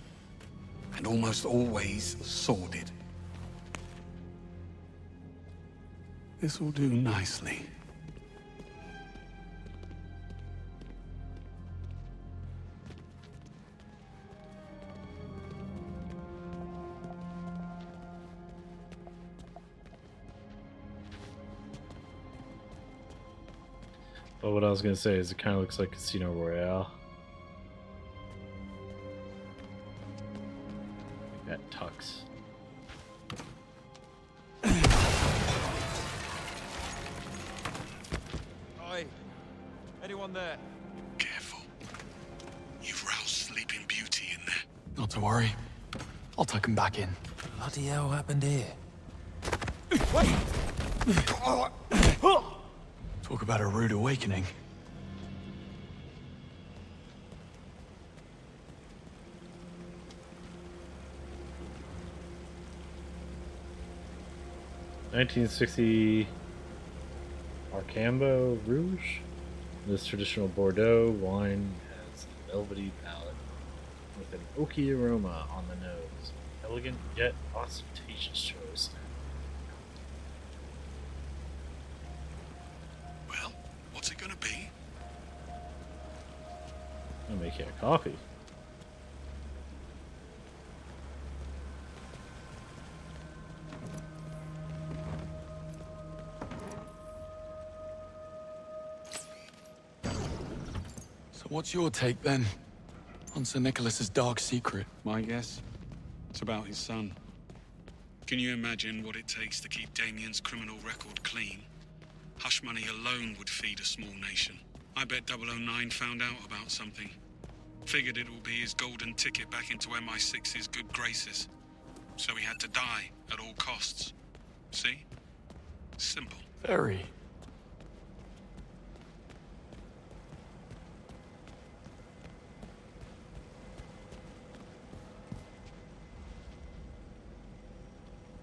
Speaker 15: And almost always sordid.
Speaker 17: This will do nicely.
Speaker 7: But what I was gonna say is it kind of looks like Casino Royale. That tux.
Speaker 11: Oi, anyone there?
Speaker 18: Careful. You've roused Sleeping Beauty in there.
Speaker 6: Not to worry. I'll tuck him back in.
Speaker 9: Bloody hell happened here?
Speaker 6: Talk about a rude awakening.
Speaker 7: (1960) Arcambo Rouge. This traditional Bordeaux wine has a velvety palate with an oaky aroma on the nose. Elegant yet ostentatious choice.
Speaker 18: Well, what's it gonna be?
Speaker 7: I'll make you a coffee.
Speaker 17: So what's your take, then, on Sir Nicholas's dark secret?
Speaker 18: My guess? It's about his son. Can you imagine what it takes to keep Damien's criminal record clean? Hush money alone would feed a small nation. I bet 009 found out about something. Figured it would be his golden ticket back into MI6's good graces. So he had to die at all costs. See? Simple.
Speaker 17: Very.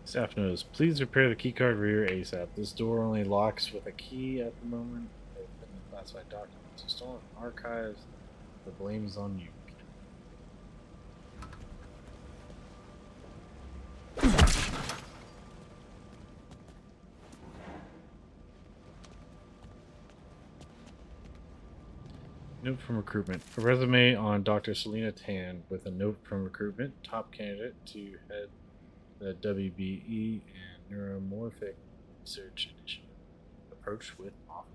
Speaker 7: Staff notes, please repair the keycard reader ASAP. This door only locks with a key at the moment. They've been classified documents stolen from archives. The blame is on you. Note from recruitment. A resume on Dr. Selena Tan with a note from recruitment. Top candidate to head the WBE and Neuromorphic Research Initiative. Approach with offer.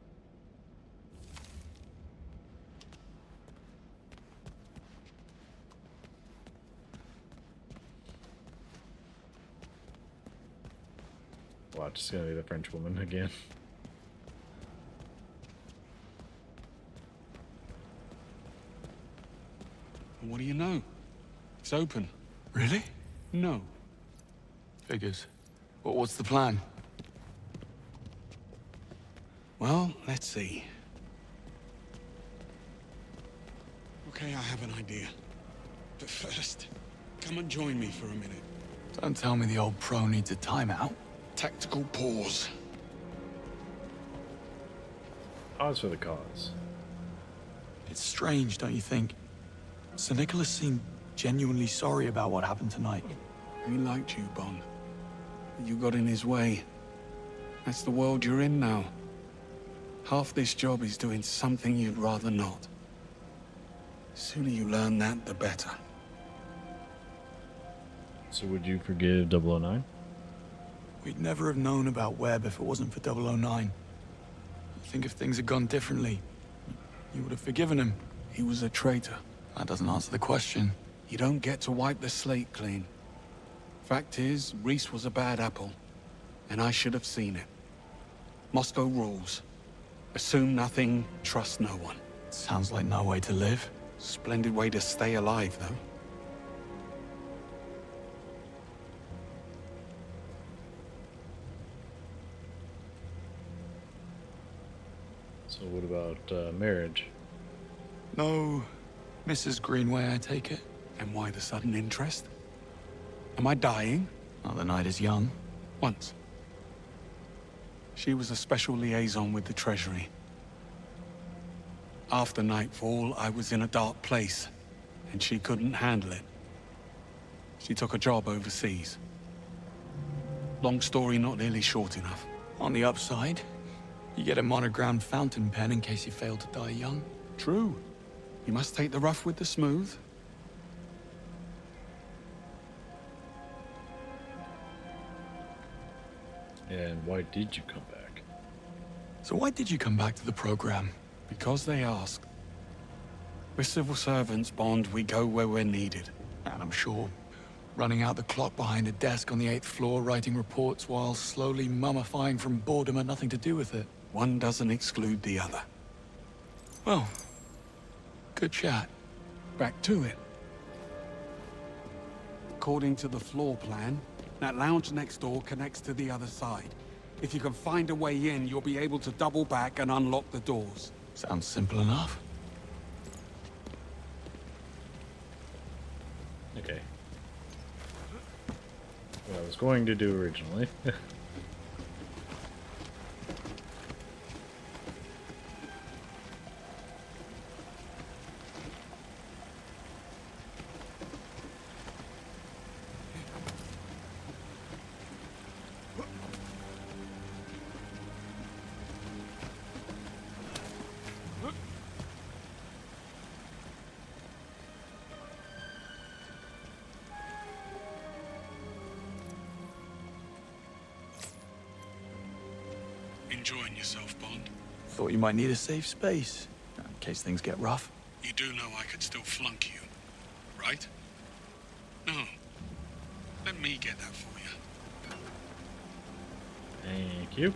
Speaker 7: Watch, it's gonna be the French woman again.
Speaker 18: What do you know? It's open.
Speaker 17: Really?
Speaker 18: No.
Speaker 17: Figures. What's the plan?
Speaker 18: Well, let's see. Okay, I have an idea. But first, come and join me for a minute.
Speaker 17: Don't tell me the old pro needs a timeout.
Speaker 18: Tactical pause.
Speaker 7: Pause for the cause.
Speaker 17: It's strange, don't you think? Sir Nicholas seemed genuinely sorry about what happened tonight.
Speaker 18: He liked you, Bond. You got in his way. That's the world you're in now. Half this job is doing something you'd rather not. The sooner you learn that, the better.
Speaker 7: So would you forgive 009?
Speaker 17: We'd never have known about Webb if it wasn't for 009. I think if things had gone differently, you would have forgiven him.
Speaker 18: He was a traitor.
Speaker 17: That doesn't answer the question.
Speaker 18: You don't get to wipe the slate clean. Fact is, Reese was a bad apple, and I should have seen it. Moscow rules. Assume nothing, trust no one.
Speaker 17: Sounds like no way to live.
Speaker 18: Splendid way to stay alive, though.
Speaker 7: So what about marriage?
Speaker 17: No, Mrs. Greenway, I take it.
Speaker 18: And why the sudden interest? Am I dying?
Speaker 17: Oh, the night is young.
Speaker 18: Once. She was a special liaison with the Treasury. After nightfall, I was in a dark place, and she couldn't handle it. She took a job overseas. Long story, not nearly short enough.
Speaker 17: On the upside, you get a monogrammed fountain pen in case you fail to die young.
Speaker 6: True. You must take the rough with the smooth.
Speaker 7: And why did you come back?
Speaker 17: So why did you come back to the program?
Speaker 6: Because they asked. We're civil servants, Bond. We go where we're needed.
Speaker 17: And I'm sure running out the clock behind a desk on the 8th floor, writing reports while slowly mummifying from boredom had nothing to do with it.
Speaker 6: One doesn't exclude the other.
Speaker 17: Well, good chat.
Speaker 6: Back to it. According to the floor plan, that lounge next door connects to the other side. If you can find a way in, you'll be able to double back and unlock the doors.
Speaker 17: Sounds simple enough.
Speaker 7: Okay. What I was going to do originally.
Speaker 18: Enjoying yourself, Bond?
Speaker 17: Thought you might need a safe space, in case things get rough.
Speaker 18: You do know I could still flunk you, right? No. Let me get that for you.
Speaker 7: Thank you.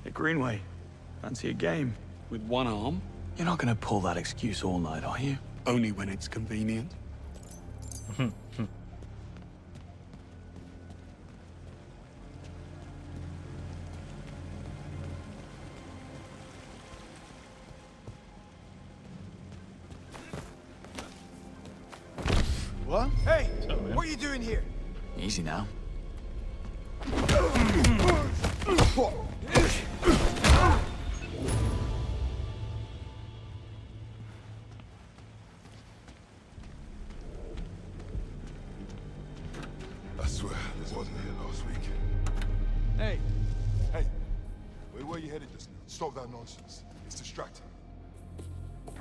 Speaker 17: Hey, Greenway, fancy a game?
Speaker 6: With one arm?
Speaker 17: You're not gonna pull that excuse all night, are you?
Speaker 6: Only when it's convenient.
Speaker 13: What? Hey, what are you doing here?
Speaker 17: Easy now.
Speaker 21: I swear, this wasn't here last week.
Speaker 8: Hey.
Speaker 21: Hey, where you headed just now? Stop that nonsense. It's distracting.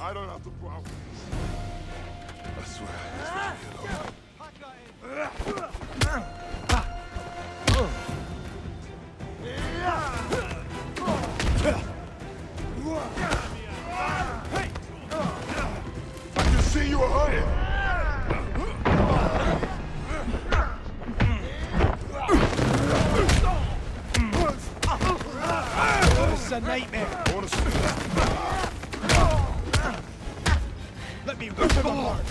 Speaker 21: I don't have to problem with this. I swear, this wasn't here last week. I can see you are hurting.
Speaker 13: This is a nightmare. Let me rip him apart.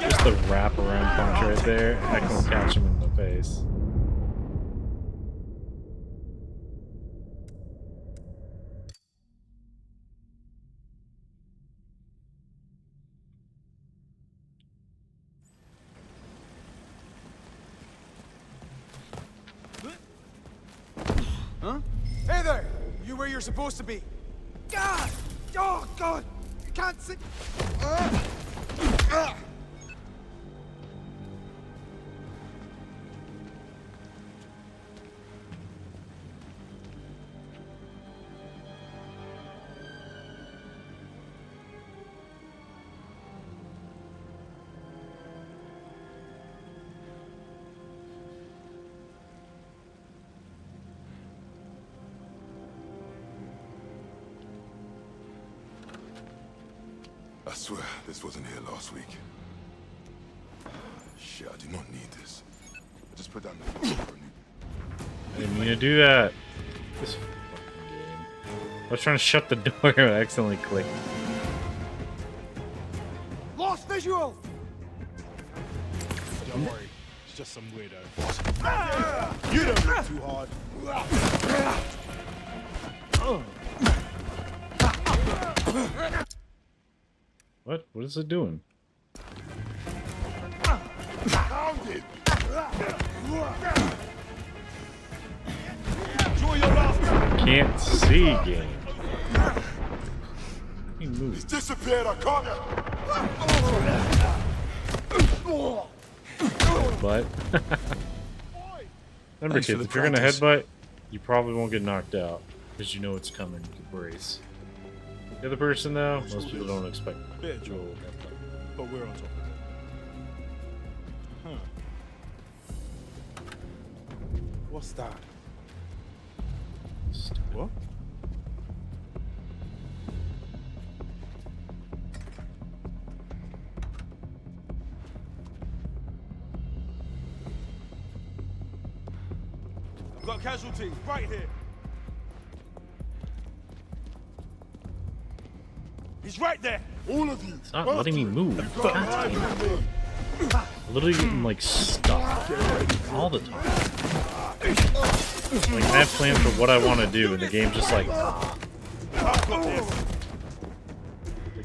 Speaker 7: Just the wraparound punch right there. I can catch him in the face.
Speaker 13: Huh? Hey there! You where you're supposed to be. God! Oh, God! You can't see.
Speaker 21: I swear, this wasn't here last week. Shit, I do not need this. I just put down the phone for a new...
Speaker 7: I didn't mean to do that. This fucking game. I was trying to shut the door and I accidentally clicked.
Speaker 13: Lost visual!
Speaker 21: Don't worry, it's just some weirdo. You don't look too hard.
Speaker 7: What? What is it doing?
Speaker 21: Found it! Enjoy your laughter!
Speaker 7: Can't see game. me move.
Speaker 21: He's disappeared, I caught
Speaker 7: But remember, kids, if you're gonna headbutt, you probably won't get knocked out because you know it's coming. You can brace. The other person, though, most people don't expect.
Speaker 21: Bit of trouble, but we're on top of it. Huh. What's that? What? I've got casualties right here. He's right there. All of you.
Speaker 7: It's not letting me move. Literally getting like stuck all the time. Like I have plans for what I want to do, and the game just like.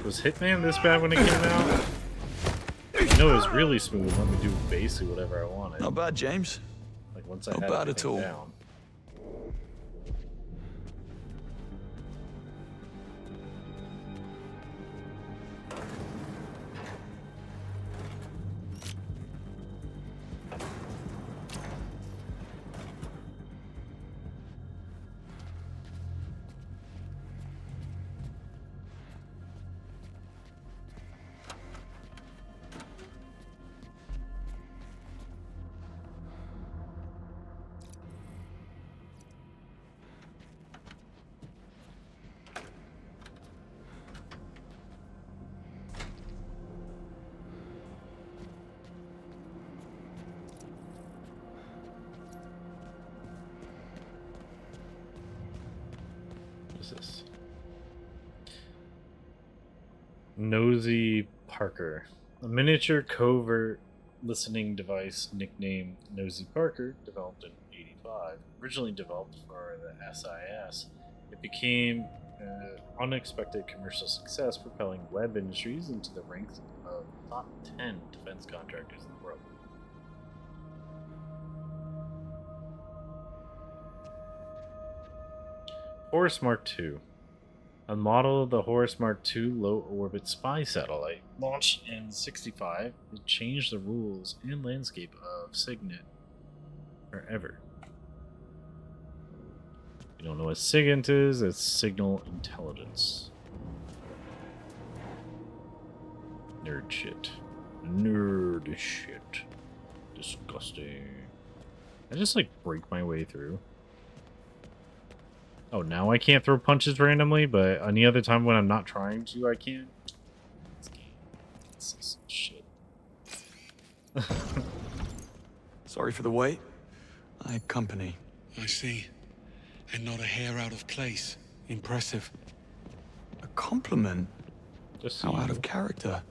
Speaker 7: Was Hitman this bad when it came out? I know it was really smooth. Let me do basically whatever I wanted.
Speaker 17: Not bad, James.
Speaker 7: Like once I
Speaker 17: Not
Speaker 7: had
Speaker 17: bad at all.
Speaker 7: down. This? Nosy Parker. A miniature covert listening device nicknamed Nosy Parker, developed in '85. Originally developed for the SIS, it became an unexpected commercial success, propelling Webb Industries into the ranks of top 10 defense contractors in the world. Horus Mark II. A model of the Horus Mark II low-orbit spy satellite, launched in '65, it changed the rules and landscape of Signet forever. You don't know what Sigint is, it's signal intelligence. Nerd shit. Nerd shit. Disgusting. I just like break my way through. Oh, now I can't throw punches randomly, but any other time when I'm not trying to, I can. This is shit.
Speaker 17: Sorry for the wait. I had company.
Speaker 18: I see. And not a hair out of place. Impressive.
Speaker 17: A compliment?
Speaker 7: Just
Speaker 17: how out of character.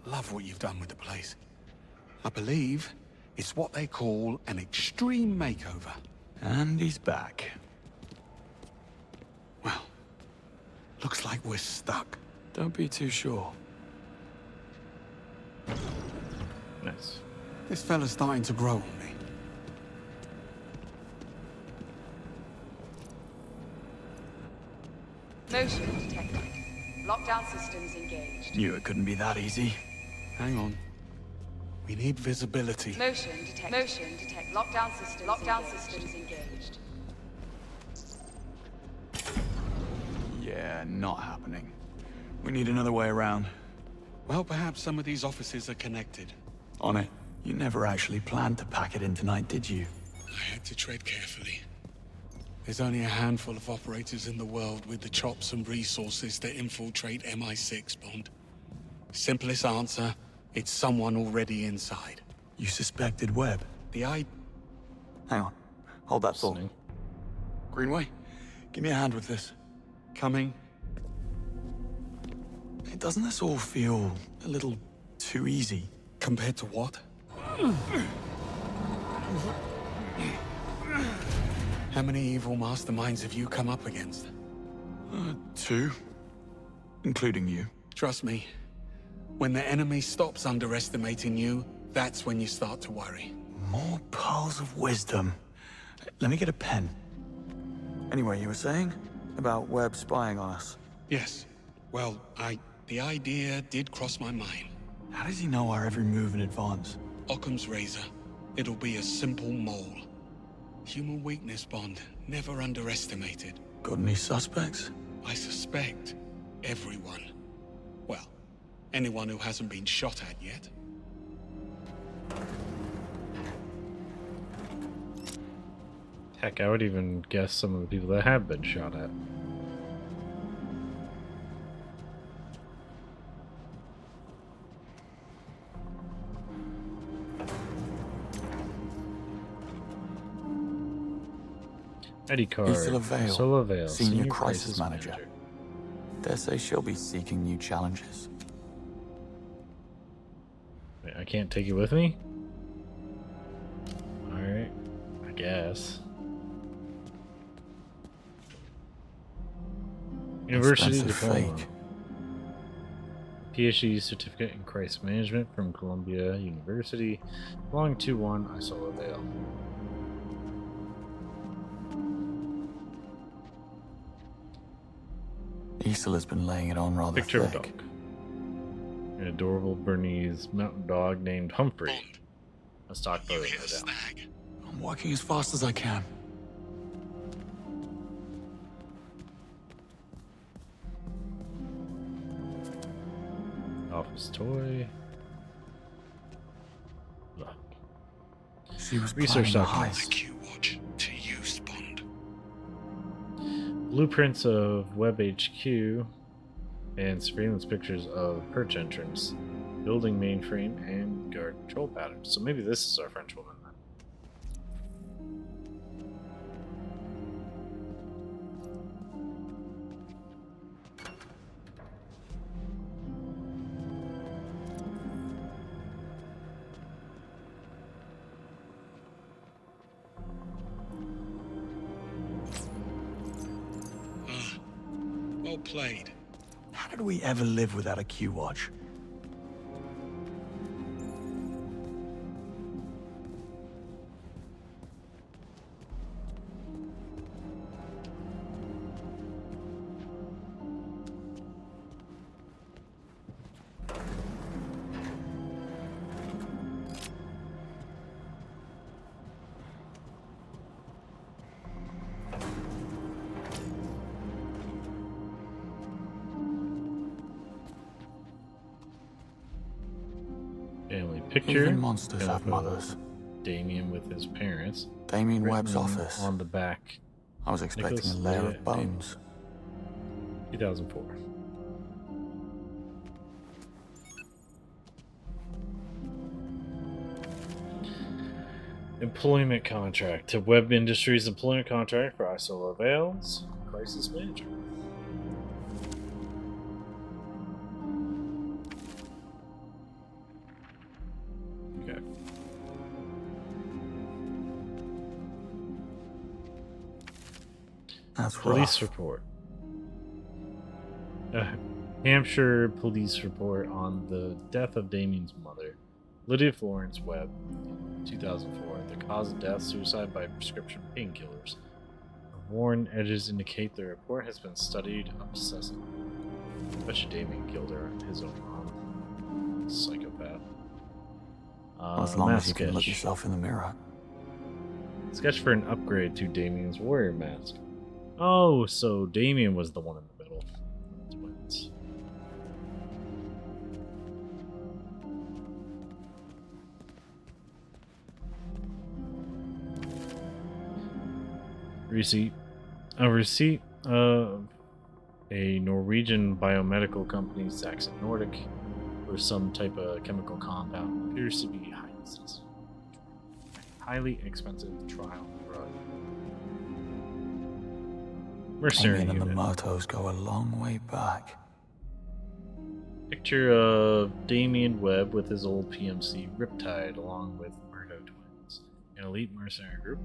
Speaker 18: Love what you've done with the place. I believe it's what they call an extreme makeover.
Speaker 17: And he's back.
Speaker 18: Well, looks like we're stuck.
Speaker 17: Don't be too sure.
Speaker 7: Nice.
Speaker 18: This fella's starting to grow on me.
Speaker 19: Motion detected. Lockdown systems engaged.
Speaker 17: Knew it couldn't be that easy.
Speaker 18: Hang on. We need visibility.
Speaker 19: Motion detect. Motion detect. Lockdown systems. Lockdown systems engaged.
Speaker 17: Yeah, not happening. We need another way around.
Speaker 18: Well, perhaps some of these offices are connected.
Speaker 17: On it. You never actually planned to pack it in tonight, did you?
Speaker 18: I had to tread carefully. There's only a handful of operators in the world with the chops and resources to infiltrate MI6, Bond. Simplest answer, it's someone already inside.
Speaker 17: You suspected Webb?
Speaker 18: Hang
Speaker 17: on. Hold that thought. Greenway, give me a hand with this.
Speaker 18: Coming.
Speaker 17: Doesn't this all feel a little too easy?
Speaker 18: Compared to what? How many evil masterminds have you come up against?
Speaker 17: 2. Including you.
Speaker 18: Trust me, when the enemy stops underestimating you, that's when you start to worry.
Speaker 17: More pearls of wisdom.
Speaker 6: Let me get a pen. Anyway, you were saying? About Webb spying on us.
Speaker 18: Yes. Well, the idea did cross my mind.
Speaker 6: How does he know our every move in advance?
Speaker 18: Occam's razor. It'll be a simple mole. Human weakness, Bond. Never underestimated.
Speaker 6: Got any suspects?
Speaker 18: I suspect everyone. Well, anyone who hasn't been shot at yet.
Speaker 7: Heck, I would even guess some of the people that have been shot at. ID card.
Speaker 6: Ursula Vale, Senior Crisis Manager. Dare say she'll be seeking new challenges.
Speaker 7: Wait, I can't take you with me? Alright, I guess. University diploma. PhD certificate in crisis management from Columbia University, belonging to one Isola Vale.
Speaker 6: Isola's been laying it on rather
Speaker 7: Picture
Speaker 6: thick.
Speaker 7: of a dog. An adorable Bernese mountain dog named Humphrey. A stock photo no doubt.
Speaker 6: I'm walking as fast as I can.
Speaker 7: Office toy. Look.
Speaker 6: She was
Speaker 7: Research documents.
Speaker 18: Watch to use Bond.
Speaker 7: Blueprints of Web HQ and surveillance pictures of perch entrance, building mainframe, and guard control patterns. So maybe this is our French woman then.
Speaker 18: Well played.
Speaker 6: How did we ever live without a Q watch?
Speaker 7: Family picture.
Speaker 6: Even monsters have mothers.
Speaker 7: Damien with his parents.
Speaker 6: Damien Webb's
Speaker 7: Written
Speaker 6: office.
Speaker 7: On the back.
Speaker 6: I was expecting
Speaker 7: Nicholas
Speaker 6: a layer
Speaker 7: Leah
Speaker 6: of bones.
Speaker 7: 2004. Employment contract to Web Industries employment contract for Isola Vale's crisis manager. Okay.
Speaker 6: That's
Speaker 7: Police
Speaker 6: rough.
Speaker 7: report. Hampshire police report on the death of Damien's mother, Lydia Florence Webb, in 2004. The cause of death, suicide by prescription painkillers. The worn edges indicate the report has been studied obsessively. I bet you Damien killed her on his own mom. Psychopath.
Speaker 6: As long as you can
Speaker 7: sketch.
Speaker 6: look yourself in the mirror.
Speaker 7: Sketch for an upgrade to Damien's warrior mask. Oh, so Damien was the one in the middle. Twins. Receipt. A receipt of a Norwegian biomedical company, Saxon Nordic, for some type of chemical compound. Appears to be highly expensive trial drug. Mercenary
Speaker 6: Damien and the
Speaker 7: unit.
Speaker 6: Murtos go a long way back.
Speaker 7: Picture of Damien Webb with his old PMC Riptide along with Murdo twins, an elite mercenary group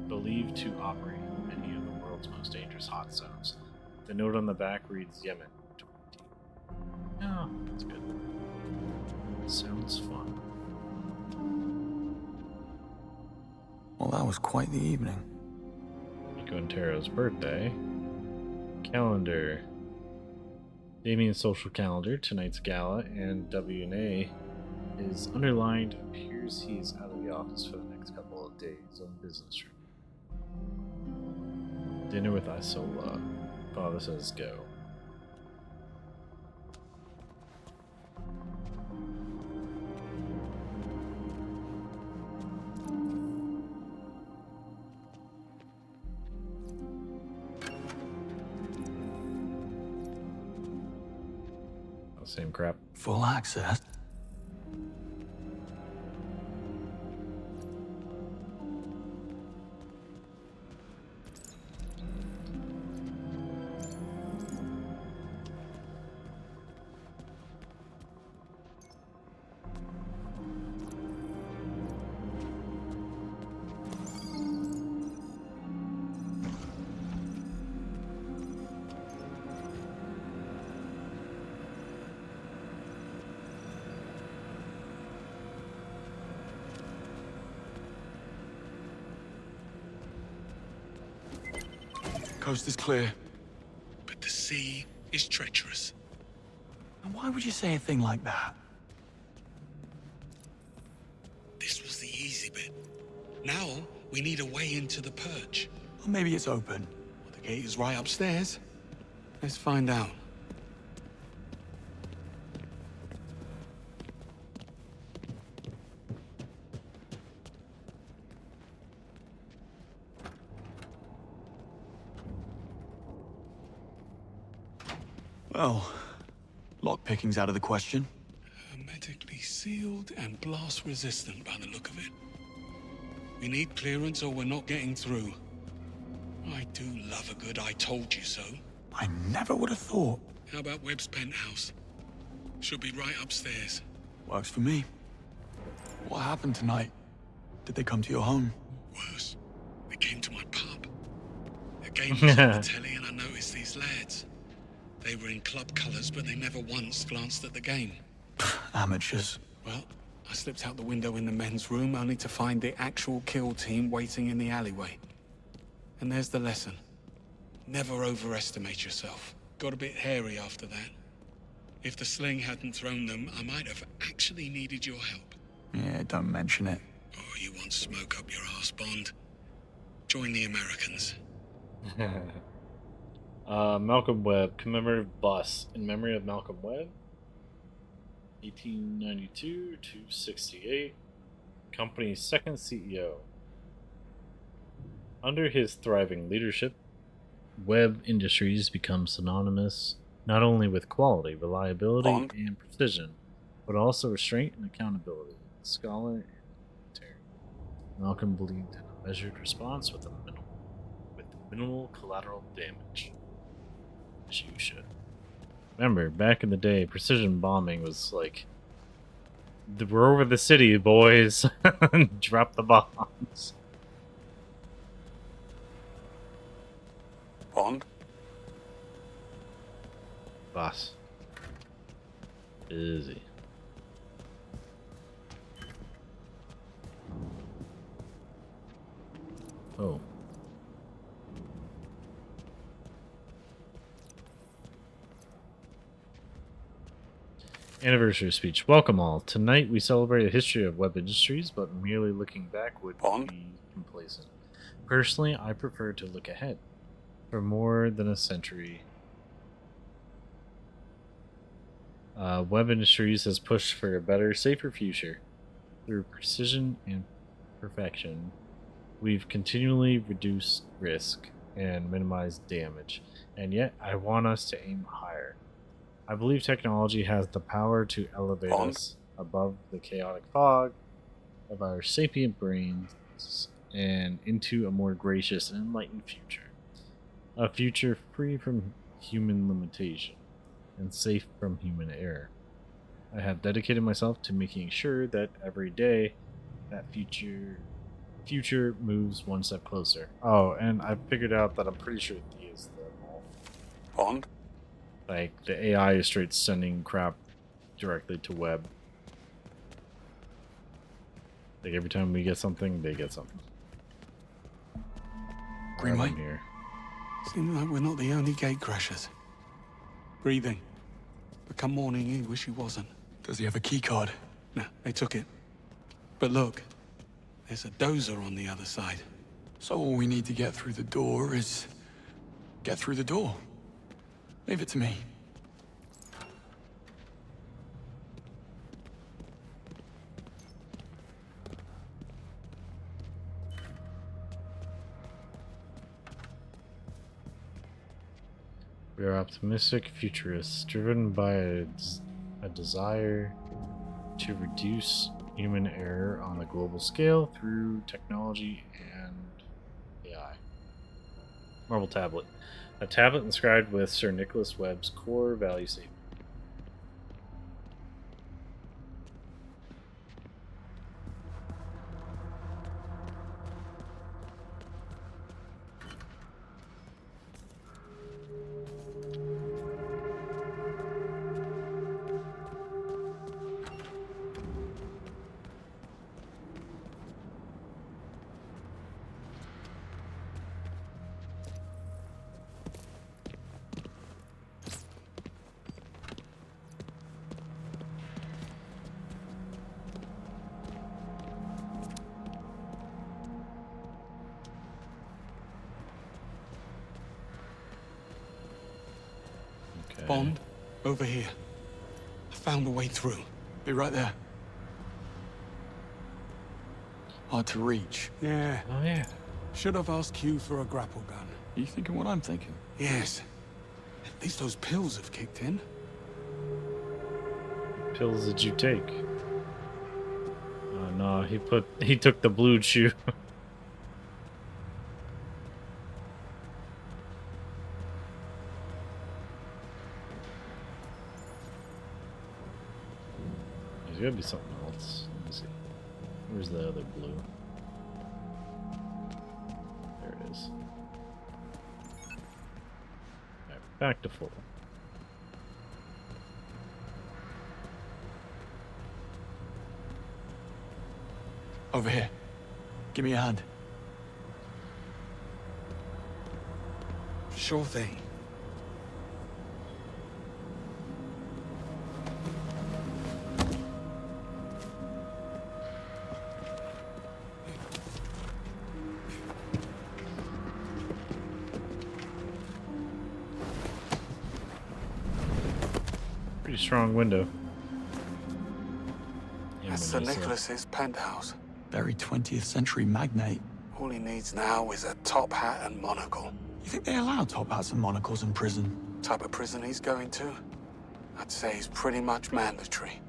Speaker 7: believed to operate in many of the world's most dangerous hot zones. The note on the back reads Yemen 20. Oh, that's good. Sounds fun.
Speaker 17: Well, that was quite the evening.
Speaker 7: Nico and Taro's birthday. Calendar. Damien's social calendar, tonight's gala, and W&A is underlined. Appears he's out of the office for the next couple of days on business trip. Dinner with Isola. Father says go. Same crap.
Speaker 17: Full access? Coast is clear.
Speaker 18: But the sea is treacherous.
Speaker 17: And why would you say a thing like that?
Speaker 18: This was the easy bit. Now, we need a way into the perch.
Speaker 17: Well, maybe it's open.
Speaker 18: Well, the gate is right upstairs. Let's find out.
Speaker 17: Well, lockpicking's out of the question.
Speaker 18: Hermetically sealed and blast resistant by the look of it. We need clearance or we're not getting through. I do love a good I told you so.
Speaker 17: I never would have thought.
Speaker 18: How about Webb's penthouse? Should be right upstairs.
Speaker 17: Works for me. What happened tonight? Did they come to your home?
Speaker 18: Worse. They came to my pub. A game was on the telly and I noticed these lads. They were in club colours, but they never once glanced at the game.
Speaker 17: Amateurs.
Speaker 18: Well, I slipped out the window in the men's room only to find the actual kill team waiting in the alleyway. And there's the lesson. Never overestimate yourself. Got a bit hairy after that. If the sling hadn't thrown them, I might have actually needed your help.
Speaker 17: Yeah, don't mention it.
Speaker 18: Oh, you want smoke up your arse, Bond? Join the Americans.
Speaker 7: Malcolm Webb, commemorative bus in memory of Malcolm Webb, 1892 to 68, company's second CEO. Under his thriving leadership, Webb Industries becomes synonymous not only with quality, reliability, and precision, but also restraint and accountability. Scholar and military, Malcolm believed in a measured response with minimal collateral damage. As you should. Remember, back in the day, precision bombing was like, we're over the city, boys. Drop the bombs.
Speaker 18: Bond?
Speaker 7: Boss. Busy. Oh. Anniversary speech. Welcome all. Tonight we celebrate a history of Webb Industries, but merely looking back would be complacent. Personally, I prefer to look ahead. For more than a century, Webb Industries has pushed for a better, safer future. Through precision and perfection, we've continually reduced risk and minimized damage, and yet I want us to aim higher. I believe technology has the power to elevate us above the chaotic fog of our sapient brains and into a more gracious and enlightened future. A future free from human limitation and safe from human error. I have dedicated myself to making sure that every day that future moves one step closer. Oh, and I figured out that I'm pretty sure he is the
Speaker 18: Bond?
Speaker 7: Like, the AI is straight sending crap directly to Webb. Like, every time we get something, they get something.
Speaker 6: Greenway?
Speaker 7: Here.
Speaker 6: Seems like we're not the only gate crashers. Breathing. But come morning, he wish he wasn't. Does he have a key card? No, they took it. But look, there's a dozer on the other side.
Speaker 17: So all we need to get through the door is... get through the door. Leave it to me.
Speaker 7: We are optimistic futurists, driven by a desire to reduce human error on a global scale through technology and AI. Marble tablet. A tablet inscribed with Sir Nicholas Webb's core value statement.
Speaker 6: Bond, over here. I found a way through.
Speaker 17: Be right there. Hard to reach.
Speaker 6: Yeah.
Speaker 7: Oh, yeah.
Speaker 6: Should have asked Q for a grapple gun.
Speaker 17: You thinking what I'm thinking?
Speaker 6: Yes. At least those pills have kicked in.
Speaker 7: Pills did you take? Oh no, he took the blue chew. There's gotta be something else. Let me see. Where's the other blue? There it is. Alright, back to full.
Speaker 17: Over here. Give me a hand.
Speaker 6: Sure thing.
Speaker 7: Pretty strong window.
Speaker 6: That's Sir Nicholas's penthouse.
Speaker 17: Very 20th century magnate.
Speaker 6: All he needs now is a top hat and monocle.
Speaker 17: You think they allow top hats and monocles in prison?
Speaker 6: Type of prison he's going to? I'd say he's pretty much mandatory.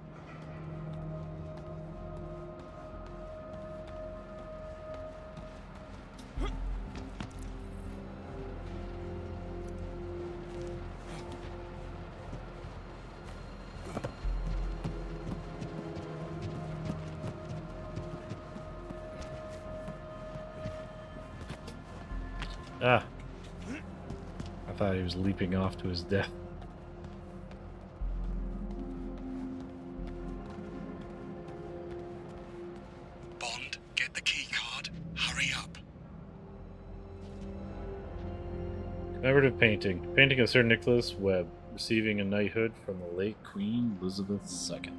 Speaker 7: Ah. I thought he was leaping off to his death.
Speaker 17: Bond, get the key card. Hurry up.
Speaker 7: Commemorative painting. Painting of Sir Nicholas Webb, receiving a knighthood from the late Queen Elizabeth II.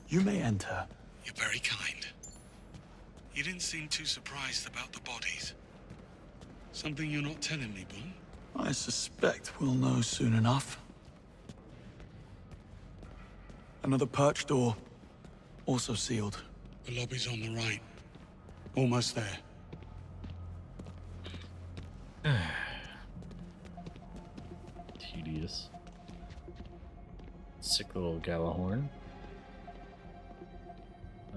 Speaker 17: You may enter.
Speaker 18: You're very kind. You didn't seem too surprised about the bodies. Something you're not telling me, Bond?
Speaker 17: I suspect we'll know soon enough. Another perch door. Also sealed.
Speaker 18: The lobby's on the right.
Speaker 17: Almost there.
Speaker 7: Tedious. Sick little Galahorn.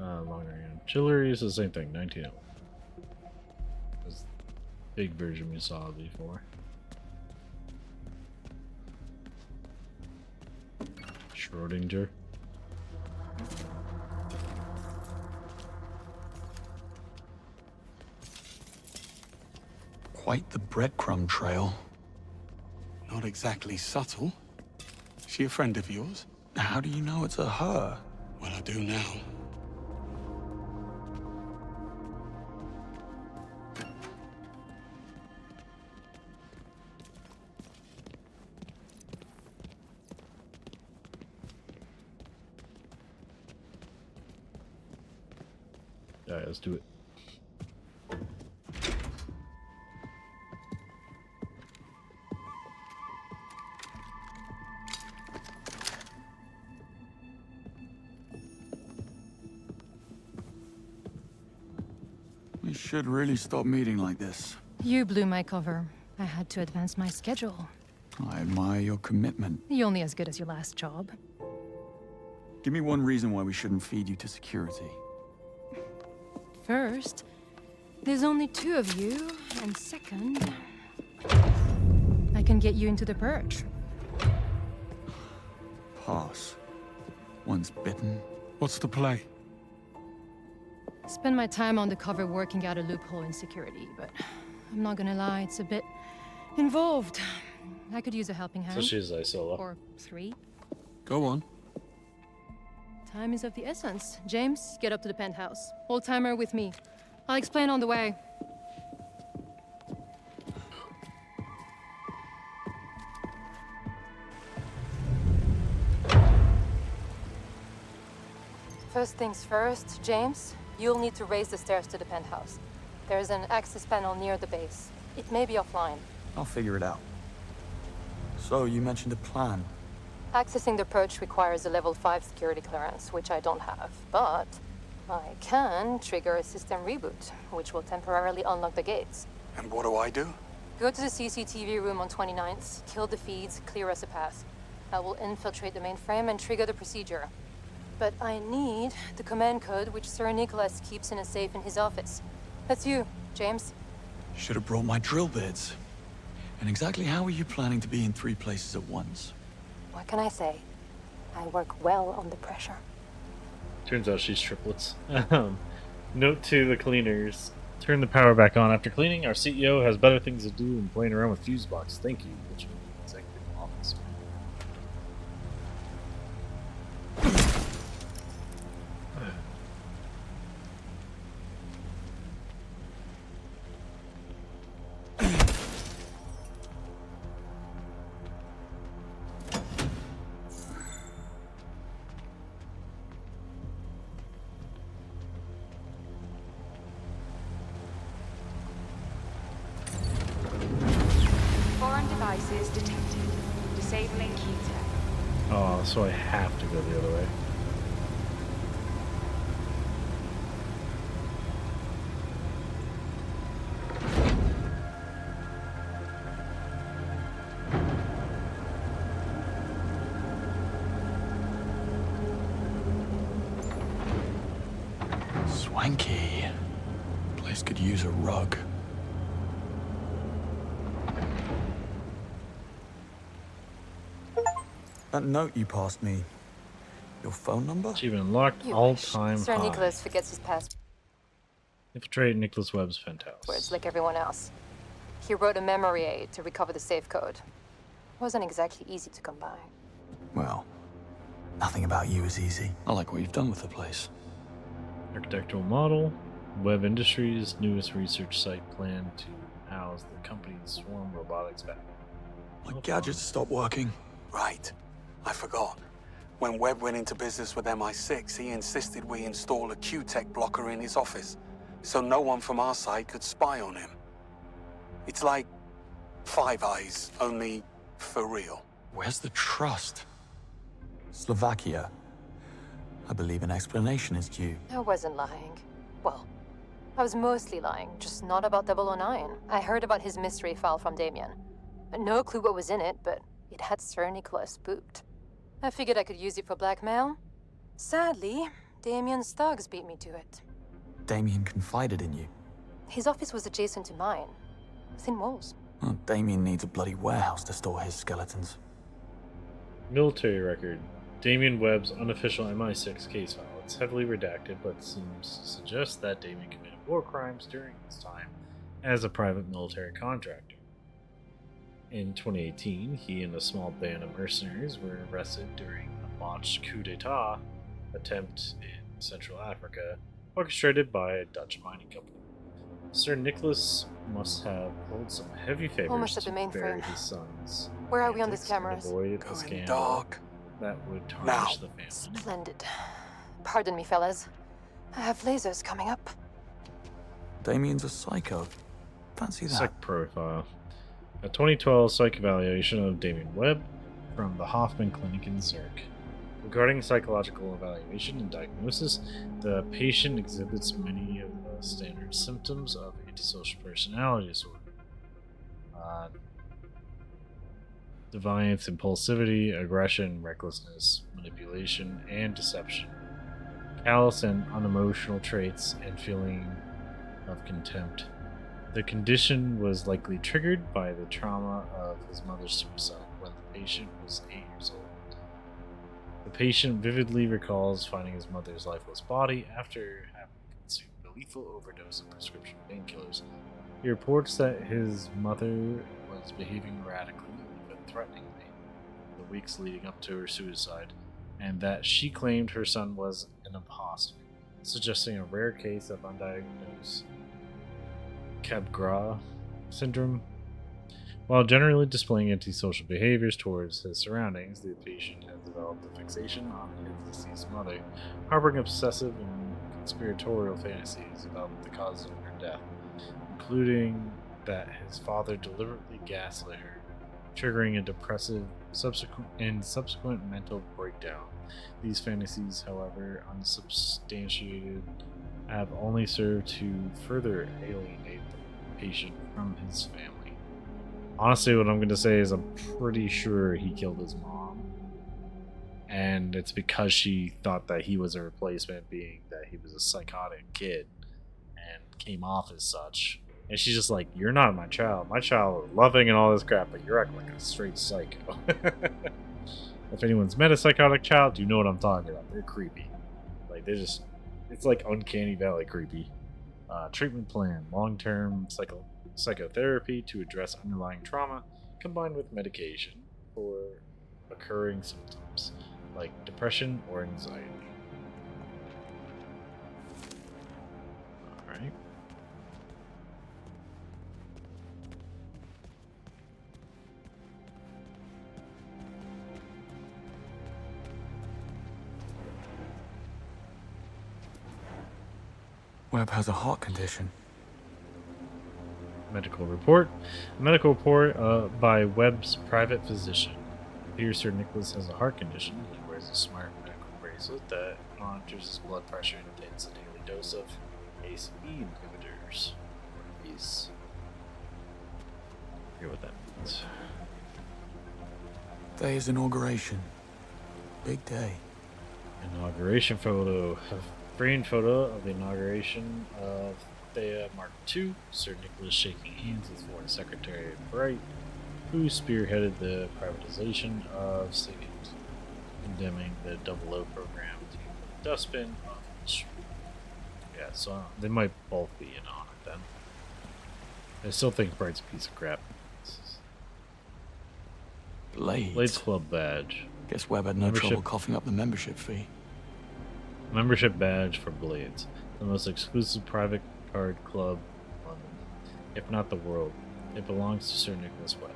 Speaker 7: Long range artillery is the same thing, 1901. It's the big version we saw before. Schrodinger.
Speaker 17: Quite the breadcrumb trail. Not exactly subtle. She a friend of yours? How do you know it's a her? Well, I do now.
Speaker 7: Alright, let's do it.
Speaker 17: We should really stop meeting like this.
Speaker 2: You blew my cover. I had to advance my schedule.
Speaker 17: I admire your commitment.
Speaker 2: You're only as good as your last job.
Speaker 17: Give me one reason why we shouldn't feed you to security.
Speaker 2: First, there's only 2 of you, and second, I can get you into the purge.
Speaker 17: Pass. Once bitten. What's the play?
Speaker 2: Spend my time on the cover working out a loophole in security, but I'm not gonna lie, it's a bit involved. I could use a helping hand.
Speaker 7: So she's Isola.
Speaker 2: Or 3.
Speaker 17: Go on.
Speaker 2: Time is of the essence. James, get up to the penthouse. Old-timer with me. I'll explain on the way. First things first, James, you'll need to raise the stairs to the penthouse. There's an access panel near the base. It may be offline.
Speaker 17: I'll figure it out. So, you mentioned a plan.
Speaker 2: Accessing the perch requires a level 5 security clearance, which I don't have. But I can trigger a system reboot, which will temporarily unlock the gates.
Speaker 17: And what do I do?
Speaker 2: Go to the CCTV room on 29th, kill the feeds, clear us a path. I will infiltrate the mainframe and trigger the procedure. But I need the command code which Sir Nicholas keeps in a safe in his office. That's you, James.
Speaker 17: Should have brought my drill bits. And exactly how are you planning to be in 3 places at once?
Speaker 2: What can I say? I work well under pressure.
Speaker 7: Turns out she's triplets. Note to the cleaners. Turn the power back on after cleaning. Our CEO has better things to do than playing around with fuse box. Thank you. Which means executive office.
Speaker 19: Foreign devices detected. Disabling key tech.
Speaker 7: Oh, so I have to go the other way.
Speaker 17: Swanky. Place could use a rug. That note you passed me. Your phone number?
Speaker 7: Achievement unlocked.
Speaker 2: You
Speaker 7: All-time
Speaker 2: Sir
Speaker 7: high.
Speaker 2: Nicholas forgets his passwords
Speaker 7: Infiltrate Nicholas Webb's penthouse.
Speaker 2: like everyone else. He wrote a memory aid to recover the safe code. Wasn't exactly easy to come by.
Speaker 17: Well, nothing about you is easy. I like what you've done with the place.
Speaker 7: Architectural model. Webb Industries' newest research site planned to house the company's swarm robotics back.
Speaker 17: My gadgets stopped working.
Speaker 6: Right. I forgot. When Webb went into business with MI6, he insisted we install a Q-Tech blocker in his office, so no one from our side could spy on him. It's like Five Eyes, only for real.
Speaker 17: Where's the trust? Slovakia. I believe an explanation is due.
Speaker 2: I wasn't lying. Well, I was mostly lying, just not about 009. I heard about his mystery file from Damien. No clue what was in it, but it had Sir Nicholas spooked. I figured I could use it for blackmail. Sadly, Damien's thugs beat me to it.
Speaker 17: Damien confided in you.
Speaker 2: His office was adjacent to mine. Thin walls.
Speaker 17: Well, Damien needs a bloody warehouse to store his skeletons.
Speaker 7: Military record. Damien Webb's unofficial MI6 case file. It's heavily redacted, but seems to suggest that Damien committed war crimes during his time as a private military contractor. In 2018, he and a small band of mercenaries were arrested during a botched coup d'etat attempt in Central Africa, orchestrated by a Dutch mining company. Sir Nicholas must have pulled some heavy favors
Speaker 2: Almost at
Speaker 7: to
Speaker 2: the
Speaker 7: bury
Speaker 2: mainframe.
Speaker 7: his sons.
Speaker 2: Where are we on the
Speaker 7: antics and
Speaker 2: cameras?
Speaker 7: avoid a scandal that would tarnish the family.
Speaker 2: Splendid. Pardon me, fellas. I have lasers coming up.
Speaker 17: Damien's a psycho. Fancy that.
Speaker 7: Psych profile. A 2012 psych evaluation of Damien Webb from the Hoffman Clinic in Zurich. Regarding psychological evaluation and diagnosis, the patient exhibits many of the standard symptoms of antisocial personality disorder. Defiance, impulsivity, aggression, recklessness, manipulation, and deception. Callous and unemotional traits and feeling of contempt. The condition was likely triggered by the trauma of his mother's suicide when the patient was 8 years old. The patient vividly recalls finding his mother's lifeless body after having consumed a lethal overdose of prescription painkillers. He reports that his mother was behaving erratically, even threateningly, in the weeks leading up to her suicide, and that she claimed her son was an imposter, suggesting a rare case of undiagnosed Capgras syndrome. While generally displaying antisocial behaviors towards his surroundings, the patient has developed a fixation on his deceased mother, harboring obsessive and conspiratorial fantasies about the cause of her death, including that his father deliberately gaslit her, triggering a depressive subsequent mental breakdown. These fantasies, however unsubstantiated, have only served to further alienate the patient from his family. Honestly, what I'm going to say is I'm pretty sure he killed his mom, and it's because she thought that he was a replacement, being that he was a psychotic kid and came off as such. And she's just like, you're not my child. My child is loving and all this crap, but you're acting like a straight psycho. If anyone's met a psychotic child, you know what I'm talking about. They're creepy. Like, they're just, it's like Uncanny Valley creepy. Treatment plan: long-term psychotherapy to address underlying trauma, combined with medication for occurring symptoms like depression or anxiety. Alright.
Speaker 17: Webb has a heart condition.
Speaker 7: Medical report. A medical report by Webb's private physician. Appears Sir Nicholas has a heart condition. He wears a smart medical bracelet that monitors his blood pressure and takes a daily dose of ACE inhibitors. ACE. I forget what that means.
Speaker 17: Day is inauguration. Big day.
Speaker 7: Inauguration photo. A framed photo of the inauguration of Thea Mark II, Sir Nicholas shaking hands with Foreign Secretary Bright, who spearheaded the privatization of SIGINT, condemning the 00 program to the dustbin of history. Yeah, so they might both be in on it then. I still think Bright's a piece of crap. Blades Club badge.
Speaker 17: Guess Webb had no trouble coughing up the membership fee.
Speaker 7: Membership badge for Blades, the most exclusive private card club in London, if not the world. It belongs to Sir Nicholas Webb.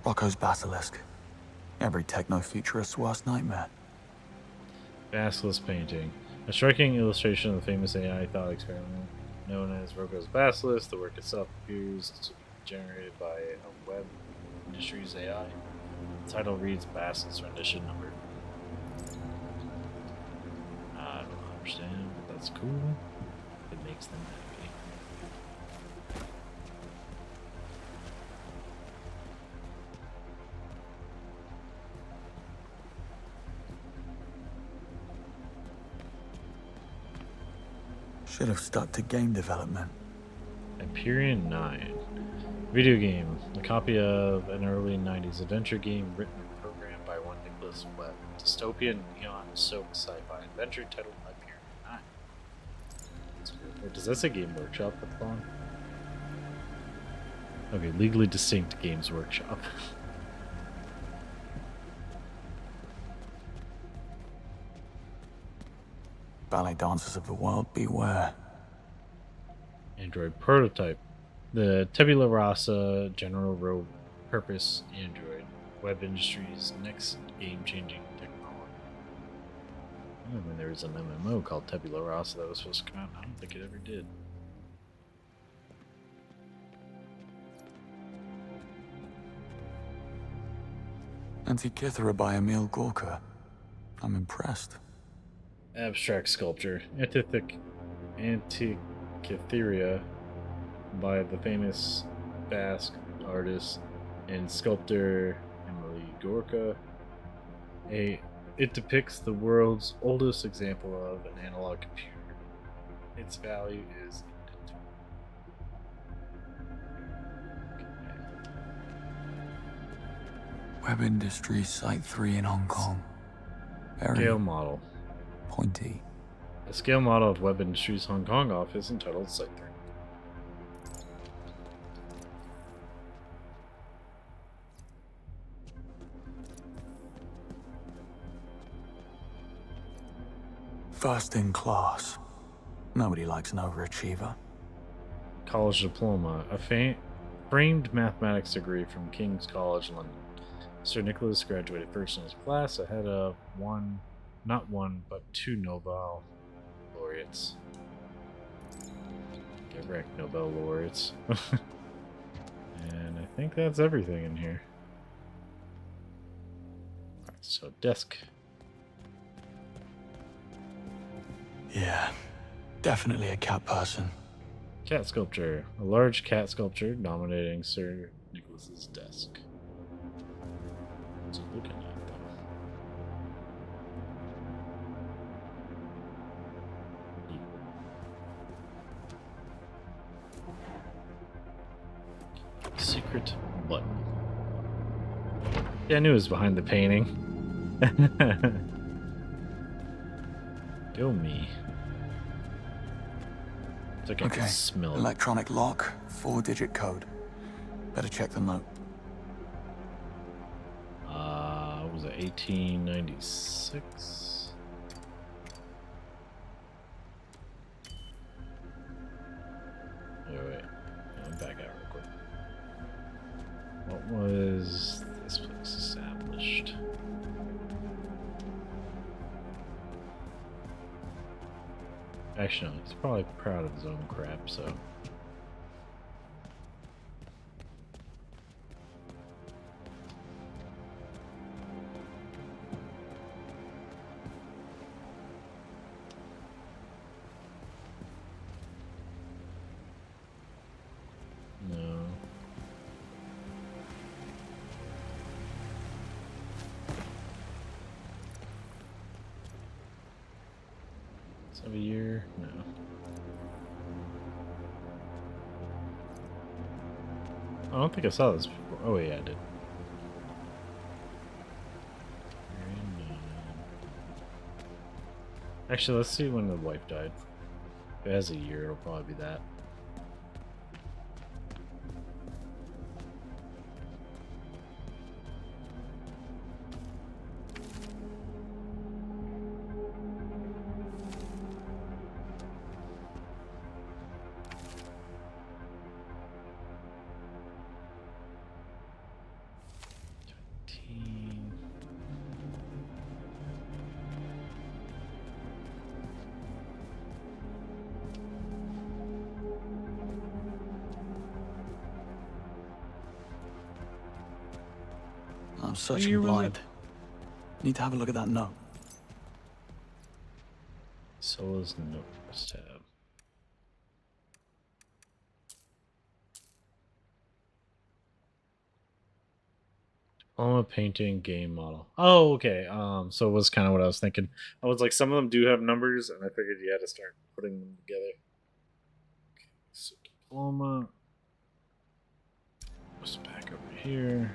Speaker 17: Rocco's Basilisk. Every techno-futurist's worst nightmare.
Speaker 7: Basilisk painting. A striking illustration of the famous AI thought experiment known as Rocco's Basilisk. The work itself appears to be generated by a Webb Industries AI. The title reads Basilisk rendition number. I don't understand, but that's cool. It makes them happy.
Speaker 17: Should have stuck to game development.
Speaker 7: Empyrean 9. Video game. A copy of an early 90s adventure game written and programmed by one Nicholas Webb. Dystopian neon soap sci-fi adventure titled Empyrean 9. Or does that say Game Workshop at the bottom? Okay, legally distinct Games Workshop.
Speaker 17: Ballet dancers of the world, beware.
Speaker 7: Android prototype. The Tabula Rasa general purpose Android. Web industry's next game-changing technology. I mean, there was an MMO called Tabula Rasa that was supposed to come out. I don't think it ever did.
Speaker 17: Antikythera by Emil Gorka. I'm impressed.
Speaker 7: Abstract sculpture. Antikythera by the famous Basque artist and sculptor Emily Gorka. It depicts the world's oldest example of an analog computer. Its value is
Speaker 17: Web Industries Site 3 in Hong Kong. Very
Speaker 7: scale model.
Speaker 17: pointy.
Speaker 7: A scale model of Web Industries Hong Kong office entitled Site 3.
Speaker 17: First in class. Nobody likes an overachiever.
Speaker 7: College diploma. A framed mathematics degree from King's College London. Sir Nicholas graduated first in his class ahead of not one, but two Nobel laureates. Get wrecked, Nobel laureates. And I think that's everything in here. Alright, so desk.
Speaker 17: Yeah, definitely a cat person.
Speaker 7: Cat sculpture. A large cat sculpture dominating Sir Nicholas's desk. What's it looking at, though? Secret button. Yeah, I knew it was behind the painting. Go me. It's like I can smell it.
Speaker 17: Electronic lock, 4-digit code. Better check the note.
Speaker 7: What was it, 1896? Wait. I'm back out real quick. What was this place established? Actually, no, he's probably proud of his own crap, so. No. Of a year? No. I don't think I saw this before. Oh, yeah, I did. Actually, let's see when the wife died. If it has a year, it'll probably be that.
Speaker 17: I'm searching blind. Need to have a look at that note.
Speaker 7: Sola's notes tab. Diploma painting game model. Oh, okay. So it was kind of what I was thinking. I was like, some of them do have numbers, and I figured you had to start putting them together. Okay, so diploma. What's back over here?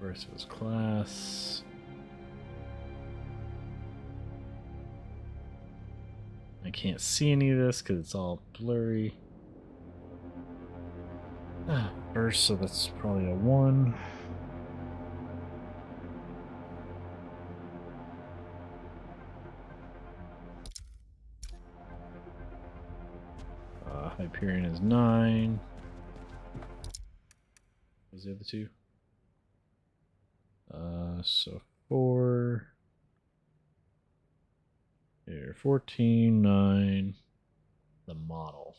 Speaker 7: First of his class. I can't see any of this because it's all blurry. First, so that's probably a 1. Hyperion is 9. What was the other 2? So 4. Here, 14, 9. The model.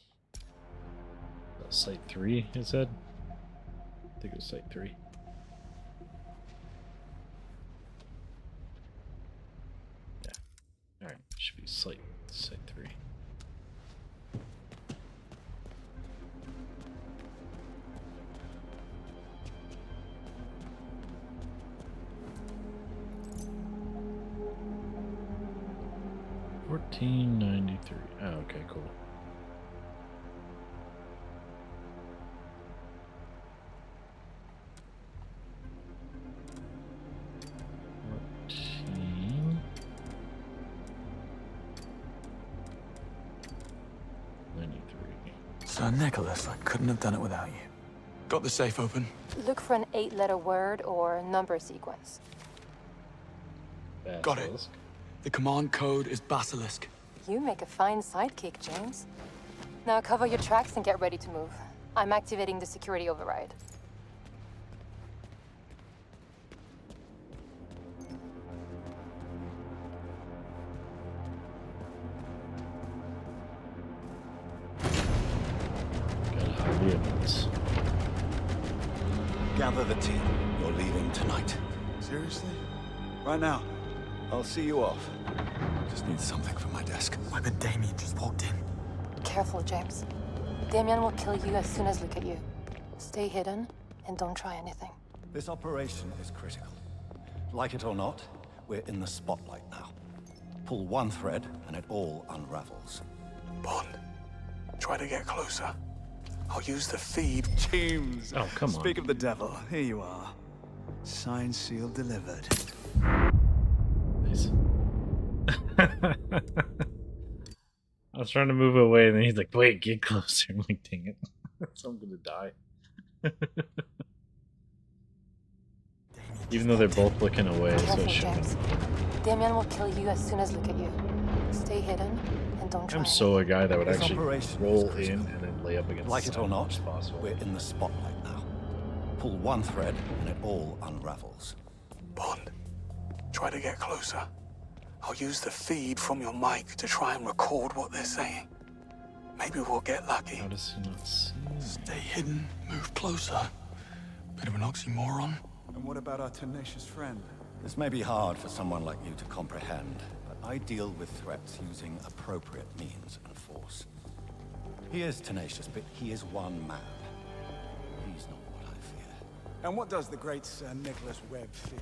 Speaker 7: Site 3, it said? I think it was Site 3. Yeah. Alright, should be Site 3. $14.93. Oh, okay, cool.
Speaker 17: Sir Nicholas, I couldn't have done it without you. Got the safe open?
Speaker 2: Look for an 8-letter word or number sequence.
Speaker 17: Got it. The command code is Basilisk.
Speaker 2: You make a fine sidekick, James. Now cover your tracks and get ready to move. I'm activating the security override.
Speaker 4: Gather the team. You're leaving tonight.
Speaker 17: Seriously? Right now?
Speaker 4: I'll see you off. Just need something for my desk.
Speaker 17: Weapon Damien just walked in.
Speaker 2: Careful, James. Damien will kill you as soon as look at you. Stay hidden and don't try anything.
Speaker 4: This operation is critical. Like it or not, we're in the spotlight now. Pull one thread and it all unravels.
Speaker 17: Bond, try to get closer. I'll use the feed.
Speaker 20: James.
Speaker 7: Oh, come on.
Speaker 20: Speak of the devil. Here you are. Signed, sealed, delivered.
Speaker 7: Nice. I was trying to move away, and then he's like, wait, get closer. I'm like, dang it. So I'm gonna die. Even though they're both looking away, so
Speaker 2: Careful,
Speaker 7: it should.
Speaker 2: James. Damien will kill you as soon as look at you. Stay hidden and don't try
Speaker 7: I'm so a guy that would
Speaker 4: This
Speaker 7: actually
Speaker 4: operation
Speaker 7: roll
Speaker 4: is
Speaker 7: in and then lay up against
Speaker 4: Like
Speaker 7: the
Speaker 4: it
Speaker 7: side
Speaker 4: or
Speaker 7: as
Speaker 4: not,
Speaker 7: much as possible.
Speaker 4: we're in the spotlight now. Pull one thread and it all unravels.
Speaker 17: Bond, try to get closer. I'll use the feed from your mic to try and record what they're saying. Maybe we'll get lucky.
Speaker 7: How does he not see?
Speaker 17: Stay hidden, move closer. Bit of an oxymoron.
Speaker 20: And what about our tenacious friend?
Speaker 4: This may be hard for someone like you to comprehend, but I deal with threats using appropriate means and force. He is tenacious, but he is one man. He's not what I fear.
Speaker 20: And what does the great Sir Nicholas Webb fear?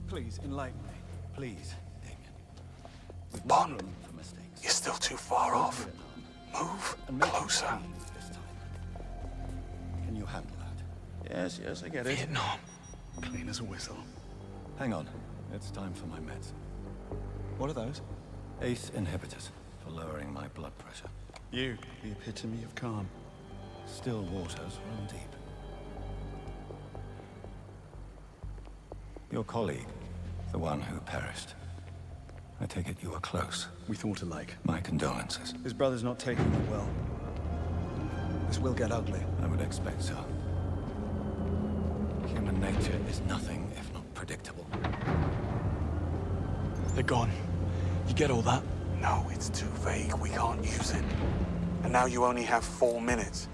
Speaker 20: Please, enlighten me.
Speaker 4: Please, Damien. With no
Speaker 17: Bond,
Speaker 4: room for mistakes.
Speaker 17: you're still too far off. Move closer.
Speaker 4: This time. Can you handle that? Yes, I get it.
Speaker 17: Vietnam.
Speaker 20: Clean as a whistle.
Speaker 4: Hang on. It's time for my meds.
Speaker 20: What are those?
Speaker 4: ACE inhibitors for lowering my blood pressure.
Speaker 20: You, the epitome of calm.
Speaker 4: Still waters run deep. Your colleague, the one who perished. I take it you were close.
Speaker 20: We thought alike.
Speaker 4: My condolences.
Speaker 20: His brother's not taking it well. This will get ugly.
Speaker 4: I would expect so. Human nature is nothing if not predictable.
Speaker 17: They're gone. You get all that? No, it's too vague. We can't use it. And now you only have 4 minutes.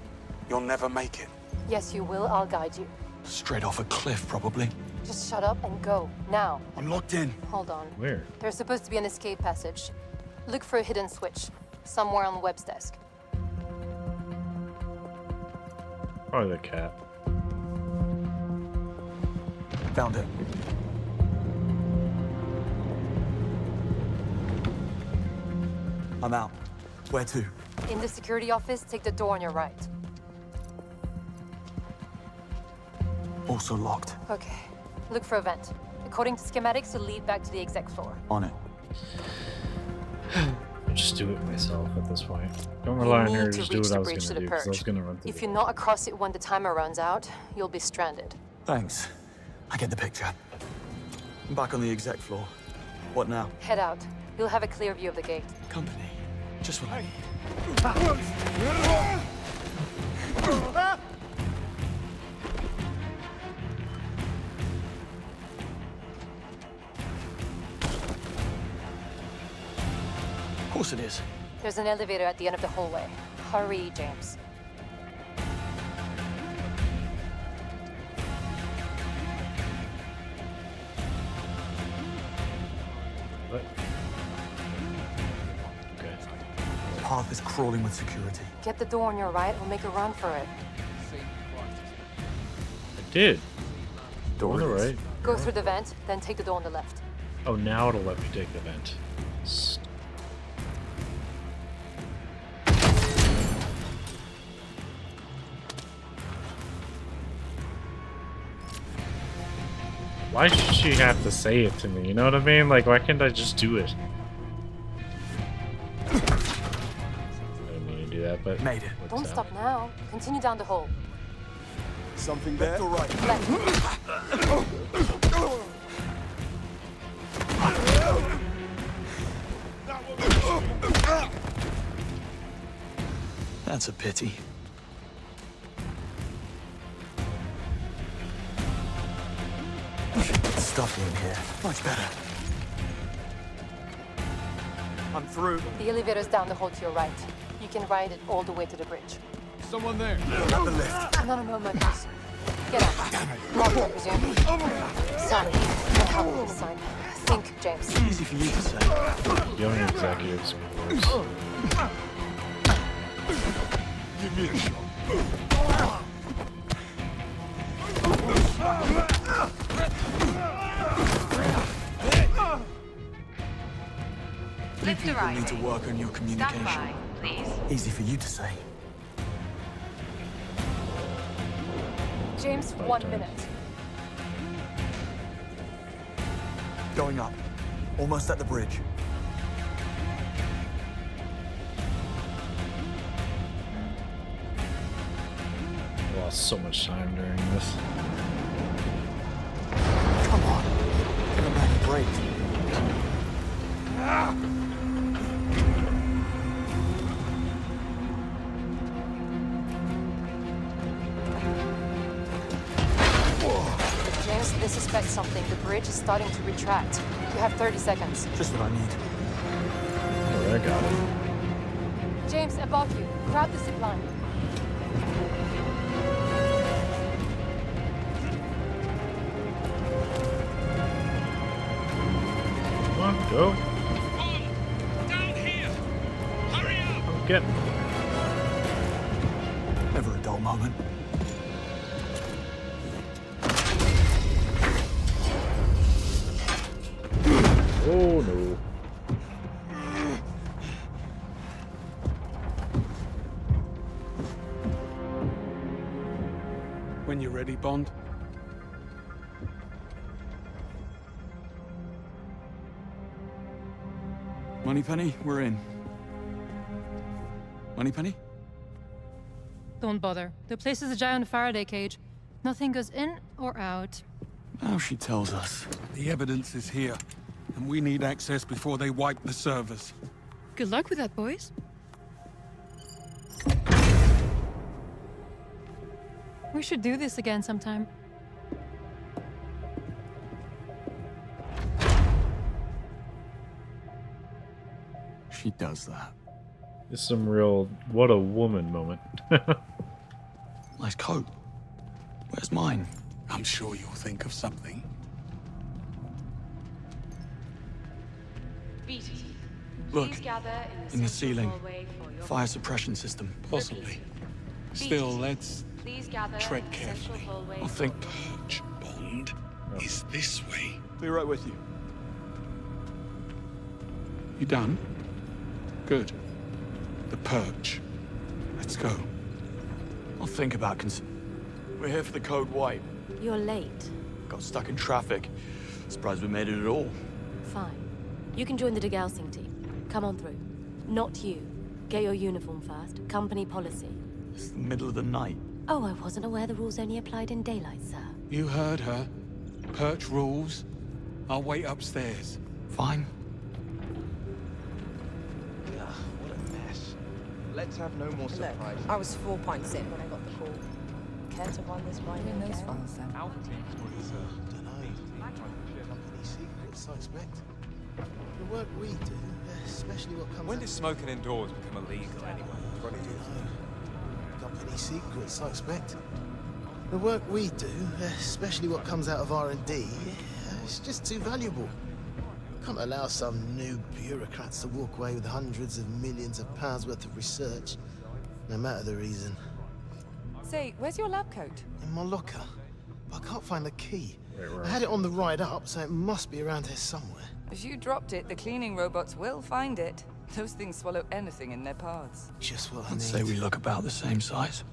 Speaker 17: You'll never make it.
Speaker 2: Yes, you will. I'll guide you.
Speaker 17: Straight off a cliff, probably.
Speaker 2: Just shut up and go. Now.
Speaker 17: I'm locked in.
Speaker 2: Hold on.
Speaker 7: Where?
Speaker 2: There's supposed to be an escape passage. Look for a hidden switch. Somewhere on Webb's desk.
Speaker 7: Probably the cat.
Speaker 17: Found it. I'm out. Where to?
Speaker 2: In the security office, take the door on your right.
Speaker 17: Also locked.
Speaker 2: Okay. Look for a vent. According to schematics, it'll lead back to the exec floor.
Speaker 17: On it.
Speaker 7: I'll just do it myself at this point. Don't rely on her,
Speaker 2: to
Speaker 7: just do
Speaker 2: reach
Speaker 7: what
Speaker 2: the
Speaker 7: I was
Speaker 2: bridge to
Speaker 7: gonna
Speaker 2: the
Speaker 7: do, because I was
Speaker 2: purge.
Speaker 7: gonna run through
Speaker 2: If
Speaker 7: the
Speaker 2: you're not across it when the timer runs out, you'll be stranded.
Speaker 17: Thanks. I get the picture. I'm back on the exec floor. What now?
Speaker 2: Head out. You'll have a clear view of the gate.
Speaker 17: Company. Just what I need. Of course it is.
Speaker 2: There's an elevator at the end of the hallway. Hurry, James.
Speaker 7: What? Okay.
Speaker 17: The path is crawling with security.
Speaker 2: Get the door on your right, we'll make a run for it.
Speaker 7: I did.
Speaker 17: Door
Speaker 7: on the
Speaker 17: it is.
Speaker 7: right.
Speaker 2: Go through the vent, then take the door on the left.
Speaker 7: Oh, now it'll let me take the vent. Why should she have to say it to me? You know what I mean? Like, why can't I just do it? I didn't mean to do that, but...
Speaker 17: Made it.
Speaker 2: Don't stop now. Continue down the hole.
Speaker 21: Something there? All right.
Speaker 17: That's a pity. It's stuffy in here. Much better.
Speaker 21: I'm through.
Speaker 2: The elevator's down the hall to your right. You can ride it all the way to the bridge.
Speaker 21: Someone there.
Speaker 13: Grab the lift.
Speaker 2: No, Marcus. Get out. Damn it. Lock it, resume. Son, you're helping me, son. Think, James.
Speaker 17: Easy for you to say.
Speaker 7: Young executives, of course.
Speaker 21: Give me a shot.
Speaker 17: You people need to work on your communication.
Speaker 19: Stand by, please.
Speaker 17: Easy for you to say.
Speaker 2: James, 1 minute.
Speaker 17: Going up. Almost at the bridge.
Speaker 7: I lost so much time during this.
Speaker 17: Come on. Give a man a break.
Speaker 2: James, they suspect something. The bridge is starting to retract. You have 30 seconds.
Speaker 17: Just what I need.
Speaker 7: Oh, I got it.
Speaker 2: James, above you. Grab the zip line.
Speaker 7: Come on, go.
Speaker 18: Down here! Hurry up!
Speaker 7: I'm getting it.
Speaker 17: Never a dull moment.
Speaker 7: Oh no.
Speaker 6: When you're ready, Bond. Moneypenny, we're in. Moneypenny?
Speaker 2: Don't bother. The place is a giant Faraday cage. Nothing goes in or out.
Speaker 6: Now she tells us. The evidence is here, and we need access before they wipe the servers.
Speaker 2: Good luck with that, boys. We should do this again sometime.
Speaker 6: She does that.
Speaker 7: It's some real what a woman moment.
Speaker 17: Nice coat. Where's mine?
Speaker 6: I'm sure you'll think of something.
Speaker 19: Beat.
Speaker 17: Look,
Speaker 19: Please gather
Speaker 17: in the
Speaker 19: central
Speaker 17: ceiling.
Speaker 19: hallway for your
Speaker 17: Fire suppression system.
Speaker 6: Possibly. Still, let's
Speaker 19: Please gather
Speaker 6: tread
Speaker 19: in the central
Speaker 6: carefully.
Speaker 19: hallway
Speaker 17: I'll think.
Speaker 21: Purge, Bond, is this way. Be right with you.
Speaker 6: You done? Good. The purge. Let's go.
Speaker 17: I'll think about We're here for the code white.
Speaker 14: You're late.
Speaker 17: Got stuck in traffic. Surprised we made it at all.
Speaker 1: Fine. You can join the degaussing team. Come on through. Not you. Get your uniform first. Company policy.
Speaker 17: It's the middle of the night.
Speaker 1: Oh, I wasn't aware the rules only applied in daylight, sir.
Speaker 6: You heard her. Perch rules. I'll wait upstairs.
Speaker 17: Fine.
Speaker 22: What a mess. Let's have no more surprises.
Speaker 23: I was 4 pints in when I got the call. Care to run this by me again?
Speaker 21: Company secrets, I expect. The work we do, especially what comes.
Speaker 24: When did smoking indoors become illegal anyway?
Speaker 21: Company secrets, I expect. The work we do, especially what comes out of R&D, it's just too valuable. Can't allow some new bureaucrats to walk away with hundreds of millions of pounds worth of research, no matter the reason.
Speaker 23: Say, where's your lab coat?
Speaker 21: In my locker, but I can't find the key.
Speaker 7: Wait,
Speaker 21: I had it on the ride up, so it must be around here somewhere.
Speaker 23: If you dropped it, the cleaning robots will find it. Those things swallow anything in their paths.
Speaker 21: Just what I
Speaker 17: I'd
Speaker 21: need.
Speaker 17: say we look about the same size.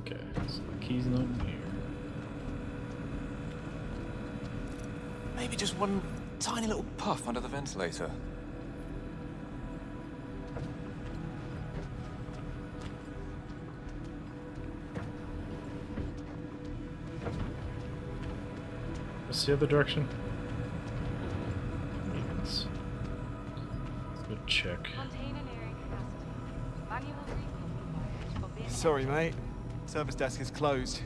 Speaker 7: Okay, so the key's not in here.
Speaker 24: Maybe just one tiny little puff under the ventilator.
Speaker 7: What's the other direction? Let's go check.
Speaker 20: Sorry, mate. Service desk is closed.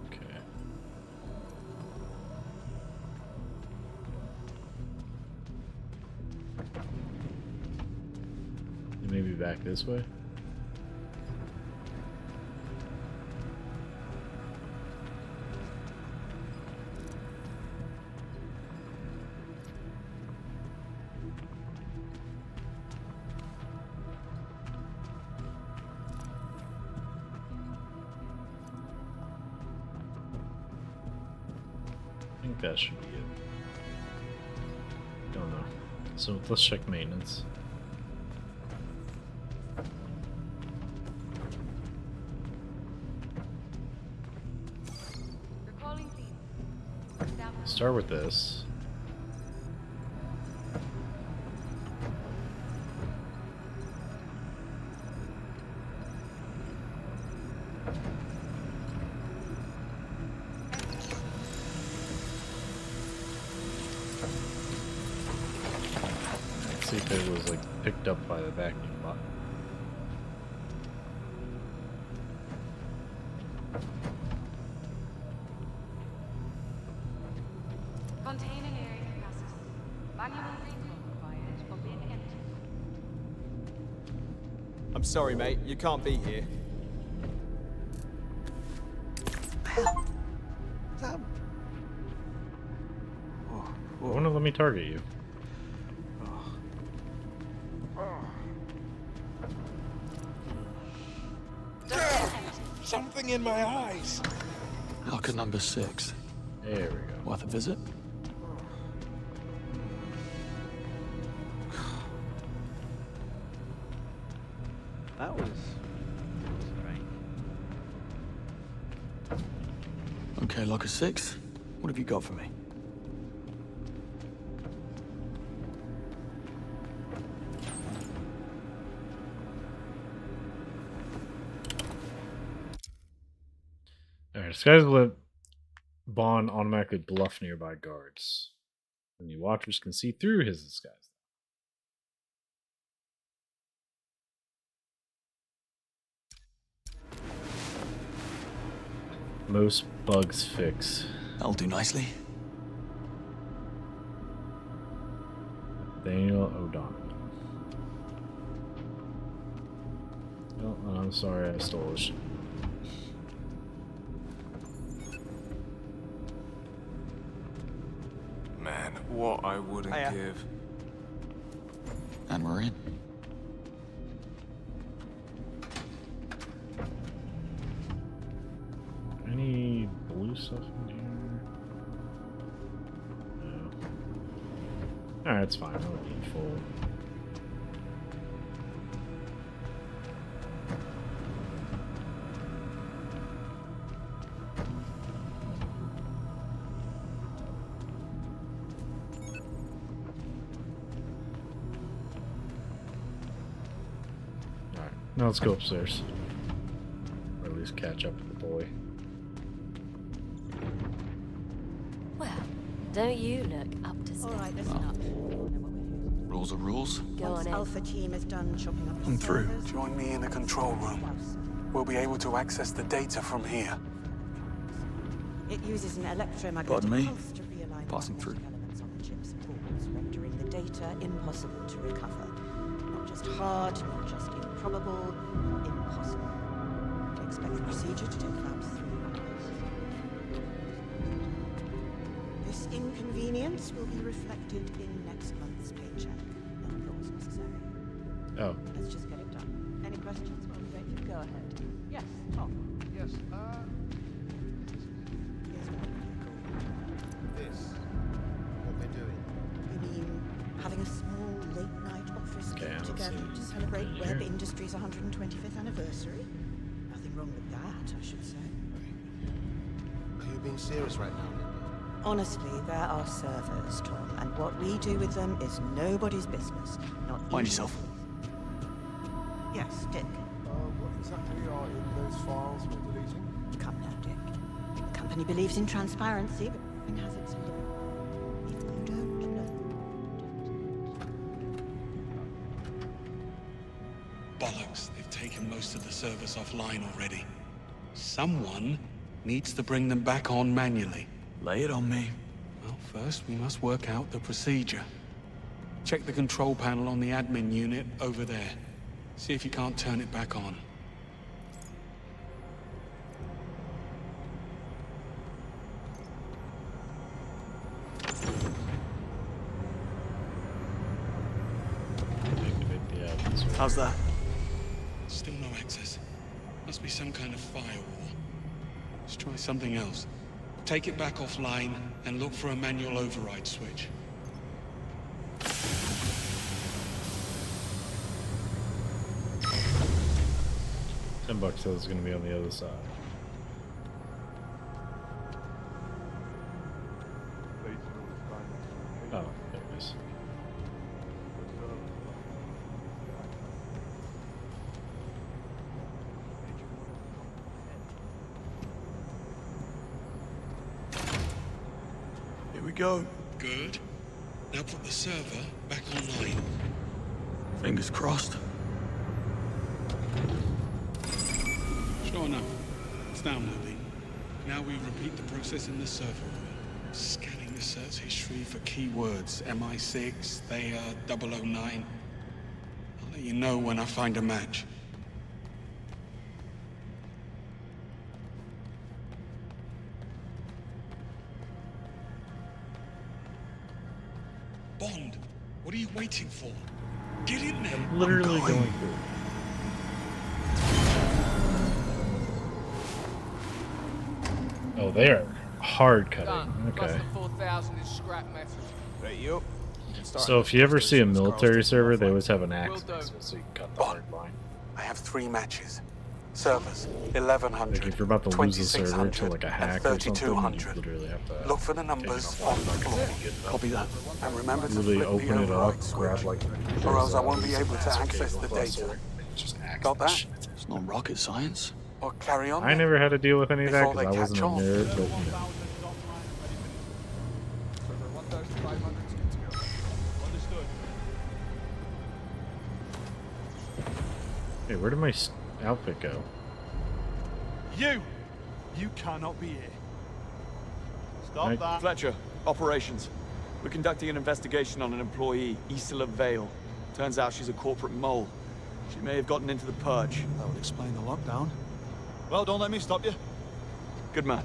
Speaker 7: Okay. Maybe back this way? I think that should be it. Don't know. So let's check maintenance. Start with this. Let's see if it was like picked up by the vacuum bot.
Speaker 19: Container area capacity. Manual recall required for bin entry.
Speaker 20: I'm sorry, mate. You can't be here.
Speaker 7: Why won't let me target you?
Speaker 21: Something in my eyes.
Speaker 17: Locker number 6.
Speaker 7: There we go.
Speaker 17: Worth a visit?
Speaker 22: That was strange.
Speaker 17: Okay, locker 6. What have you got for me?
Speaker 7: Alright, disguise let Bond automatically bluff nearby guards. And the watchers can see through his disguise. Most bugs fix.
Speaker 17: That'll do nicely.
Speaker 7: Daniel O'Donnell. Oh, I'm sorry I stole his.
Speaker 24: Man, what I wouldn't give.
Speaker 17: And we're in.
Speaker 7: Any blue stuff in here? No. Alright, it's fine. I don't need full. Alright, now let's go upstairs. Or at least catch up with the boy.
Speaker 1: Well, don't you look up to snuff?
Speaker 3: All right, listen up.
Speaker 17: Rules are rules.
Speaker 1: Go
Speaker 3: Once
Speaker 1: on in.
Speaker 3: Alpha Team is done chopping up the
Speaker 6: I'm through.
Speaker 3: servers,
Speaker 6: Join me in the control room. We'll be able to access the data from here.
Speaker 3: it uses an electromagnetic
Speaker 17: Pardon me?
Speaker 3: pulse to realign
Speaker 17: Passing through.
Speaker 3: elements on the chip's boards, rendering the data impossible to recover. Not just hard, not just improbable, impossible. Expect the procedure to take about 3 hours. This inconvenience will be reflected in next month's paycheck. No applause necessary.
Speaker 7: Oh.
Speaker 3: Let's just get it done. Any questions while we wait? Go ahead. Yes, Tom.
Speaker 8: Yes,
Speaker 21: This. What we're doing.
Speaker 3: You mean having a small late-night office
Speaker 7: Okay, I
Speaker 3: get
Speaker 7: don't
Speaker 3: together
Speaker 7: see
Speaker 3: to celebrate
Speaker 7: anything
Speaker 3: Web
Speaker 7: here.
Speaker 3: Industries' 125th anniversary? Nothing wrong with that, I should say.
Speaker 21: Are you being serious right now?
Speaker 3: Honestly, there are servers, Tom, and what we do with them is nobody's business. Not
Speaker 17: Mind
Speaker 3: even-
Speaker 17: yourself.
Speaker 3: Yes, Dick.
Speaker 21: What exactly are in those files we're deleting?
Speaker 3: Come now, Dick. The company believes in transparency, but it has its limits. If you don't know,
Speaker 6: Bollocks, they've taken most of the servers offline already. Someone needs to bring them back on manually.
Speaker 17: Lay it on me.
Speaker 6: Well, first we must work out the procedure. Check the control panel on the admin unit over there. See if you can't turn it back on.
Speaker 17: How's that?
Speaker 6: Still no access. Must be some kind of firewall. Let's try something else. Take it back offline and look for a manual override switch.
Speaker 7: $10 says it's gonna be on the other side. Oh, there it is.
Speaker 6: Here we go. Good. Now put the server back online.
Speaker 17: Fingers crossed.
Speaker 6: Sure enough. It's now loading. Now we repeat the process in the server room. Scanning the search history for keywords. MI6, Thayer, 009. I'll let you know when I find a match. Bond, what are you waiting for? Get in there!
Speaker 7: I'm literally going through. Oh, they are hard cutting.
Speaker 8: done. Plus
Speaker 7: Okay.
Speaker 8: the 4,000 is scrap metal.
Speaker 21: Right, you.
Speaker 7: So if you ever see a military server, they always have an axe
Speaker 8: Will
Speaker 7: next
Speaker 8: do.
Speaker 7: to it so you can cut the hard line.
Speaker 6: I have 3 matches. Servers, 1100,
Speaker 7: Like if you're about to lose a server to like a hack or something, you
Speaker 6: 3200.
Speaker 7: literally have to
Speaker 6: Look for the numbers on the floor.
Speaker 17: Copy that.
Speaker 6: And remember to
Speaker 7: literally
Speaker 6: flip
Speaker 7: open
Speaker 6: the
Speaker 7: it up,
Speaker 6: override switch,
Speaker 7: grab like
Speaker 6: or else I won't be
Speaker 7: there's
Speaker 6: able to
Speaker 7: master
Speaker 6: access
Speaker 7: cable
Speaker 6: the
Speaker 7: plus
Speaker 6: data.
Speaker 7: or just axe
Speaker 6: Got that?
Speaker 7: shit.
Speaker 17: It's not rocket science.
Speaker 6: Or carry on.
Speaker 7: I never had to deal with any of that
Speaker 6: Before
Speaker 7: because
Speaker 6: they
Speaker 7: I wasn't a
Speaker 6: catch on.
Speaker 7: nerd, but you know.
Speaker 8: Server 1,500 is good to go. Understood.
Speaker 7: Hey, where did my outfit go?
Speaker 20: You cannot be here. Stop
Speaker 7: Right.
Speaker 20: that.
Speaker 10: Fletcher, operations. We're conducting an investigation on an employee, Isola Vale. Turns out she's a corporate mole. She may have gotten into the purge.
Speaker 20: That would explain the lockdown. Well, don't let me stop you.
Speaker 10: Good man.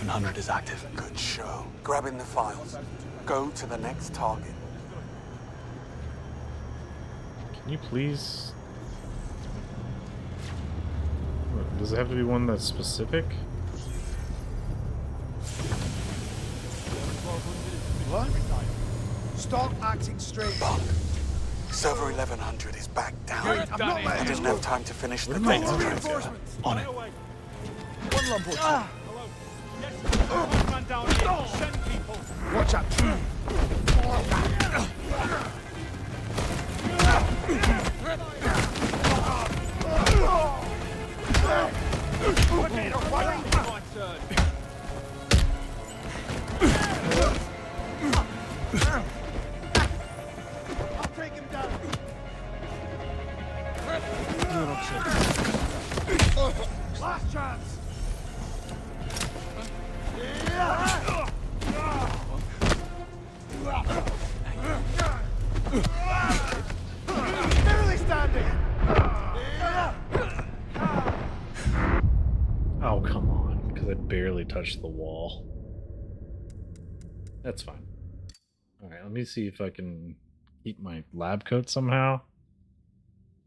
Speaker 17: 1100 is active. Good show. Grabbing the files. Go to the next target.
Speaker 7: Can you please? Does it have to be one that's specific?
Speaker 20: What? Stop acting strange.
Speaker 17: Bunk. Server 1100 is back down. I didn't have time to finish the
Speaker 20: More
Speaker 17: data transfer.
Speaker 20: reinforcements.
Speaker 17: On it.
Speaker 20: One lump or two. Hello. Yes. Man down here. Send people. Watch out. Okay, my turn. I'll take him down. Last chance. Barely standing.
Speaker 7: Oh, come on, because I barely touched the wall. That's fine. Alright, let me see if I can keep my lab coat somehow.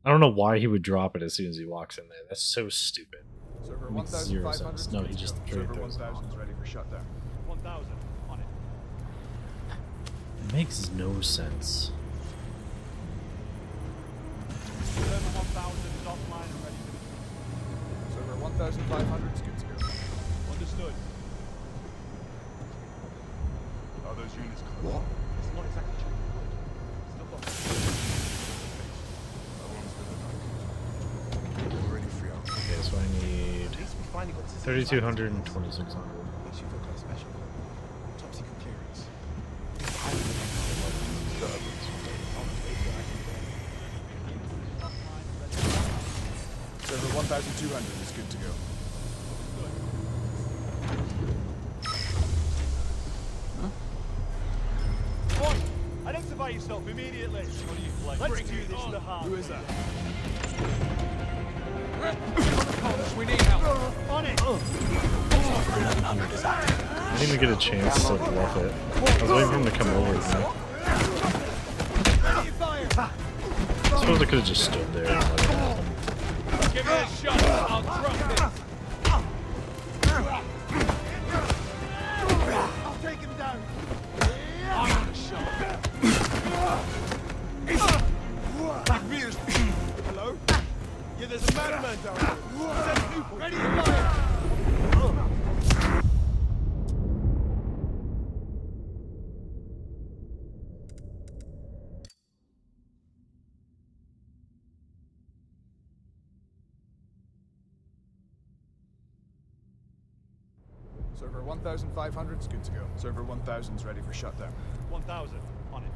Speaker 7: I don't know why he would drop it as soon as he walks in there. That's so stupid.
Speaker 20: Server
Speaker 7: Makes zero
Speaker 20: 1,500.
Speaker 7: sense. No, he just
Speaker 20: Server
Speaker 7: carried those.
Speaker 20: 1,000 is ready for shutdown. 1,000 on it.
Speaker 7: It makes no sense.
Speaker 20: Server 1,000 is offline and ready for Server 1,500 is good to go. Understood. Are those units coming? What? It's not exactly checkpoint. Still got
Speaker 21: Already free out.
Speaker 7: Okay, so I need 3,200 and 2,600.
Speaker 21: Makes you feel kind of special. Top secret clearance.
Speaker 20: Server 1,200 is good to go. One, identify yourself immediately. What do you play? Let's do this the hard. Who is that? We need help. On it.
Speaker 17: 1100 is active.
Speaker 7: I didn't even get a chance to bluff it. I was waiting for him to come over. I suppose I could have just stood there and let it happen.
Speaker 20: Give me a shot. I'll drop this. I'll take him down. Hello? Yeah, there's a madman down there. Send people. Ready to fire. Server 1,500 is good to go. Server 1,000 is ready for shutdown. 1,000 on it.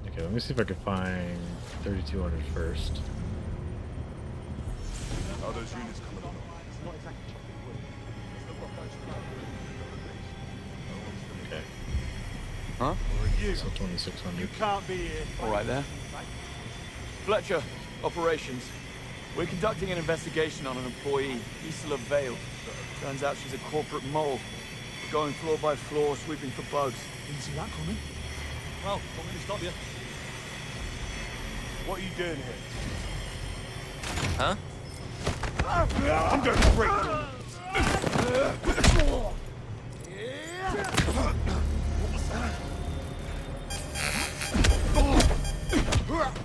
Speaker 7: Okay, let me see if I can find 3,200 first.
Speaker 21: Are those units coming along?
Speaker 7: Okay.
Speaker 10: Huh?
Speaker 7: So 2,600.
Speaker 20: You can't be here.
Speaker 10: All right there. Fletcher, operations. We're conducting an investigation on an employee, Isola Vale. Turns out she's a corporate mole. We're going floor by floor, sweeping for bugs.
Speaker 20: Didn't see that coming. Well, don't let me stop you. What are you doing here?
Speaker 24: Huh?
Speaker 20: I'm going to break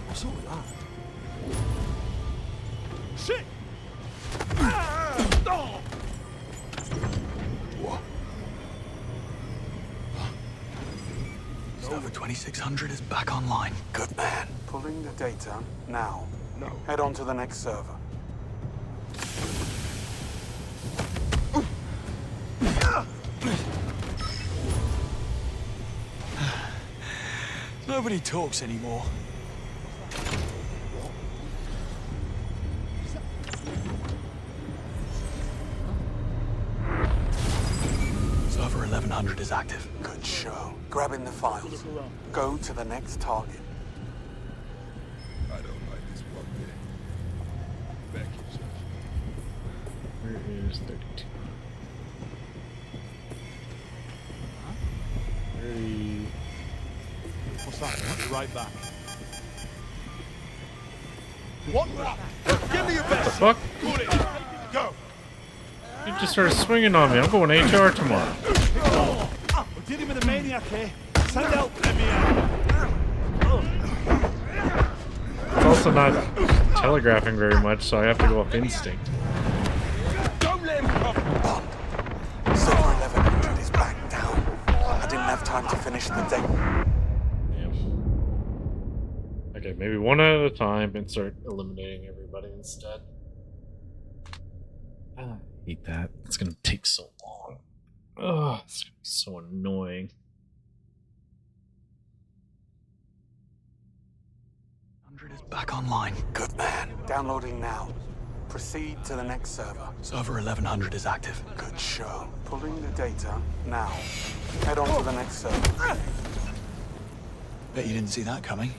Speaker 20: What's all that? Shit!
Speaker 17: What? Server 2600 is back online. Good man. Pulling the data now.
Speaker 21: No.
Speaker 17: Head on to the next server. Nobody talks anymore. Server 1100 is active. Good show. Grabbing the files. Go to the next target.
Speaker 21: I don't like this one bit. Back yourself.
Speaker 7: Where is 32?
Speaker 20: outside. I'll be right back. What the? Give me your best.
Speaker 7: What the fuck?
Speaker 20: Pull it. Go.
Speaker 7: You just started swinging on me. I'm going HR tomorrow.
Speaker 20: We're dealing with a maniac here. Send help. Let me out.
Speaker 7: It's also not telegraphing very much, so I have to go off instinct.
Speaker 20: Don't let him come.
Speaker 17: Silver 1100 is back down. I didn't have time to finish the day.
Speaker 7: Damn. Okay, maybe one at a time and start eliminating everybody instead. I hate that. It's gonna take so long. Ugh, it's gonna be so annoying.
Speaker 17: Is back online. Good man. Downloading now. Proceed to the next server. Server 1100 is active. Good show. Pulling the data now. Head on to the next server. Bet you didn't see that coming.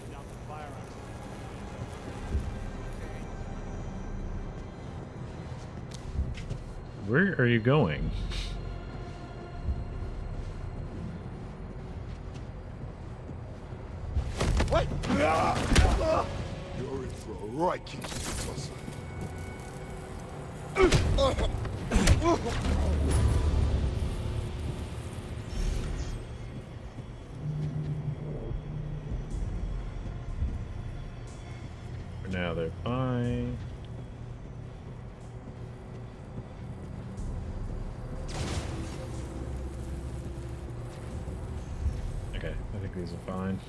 Speaker 7: Where are you going?
Speaker 21: Wait! You're in for a right kick, boss.
Speaker 7: For now, they're fine. Okay, I think these are fine.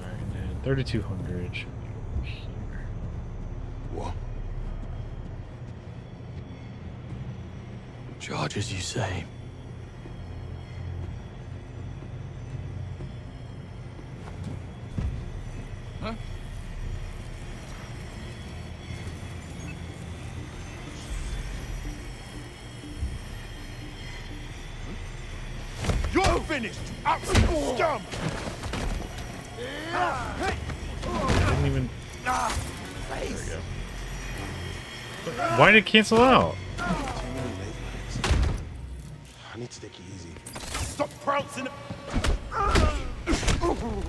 Speaker 7: Alright, and then 3200 should be over here.
Speaker 17: What? Charges, you say?
Speaker 8: Huh?
Speaker 20: You're finished. Absolute scum.
Speaker 7: Didn't even. There we go. Why did it cancel out?
Speaker 21: I need to take it easy.
Speaker 20: Stop pouncing.
Speaker 7: I'm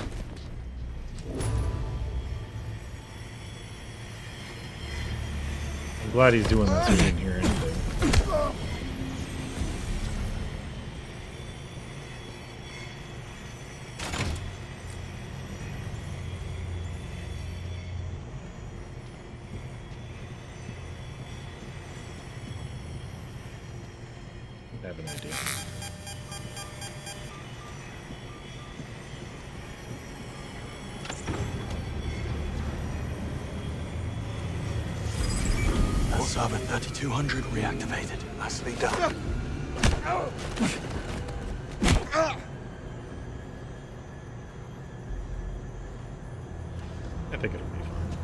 Speaker 7: glad he's doing this. We didn't hear anything. I have an idea.
Speaker 17: Server 3200 reactivated. Nicely done.
Speaker 7: I think it'll be fine.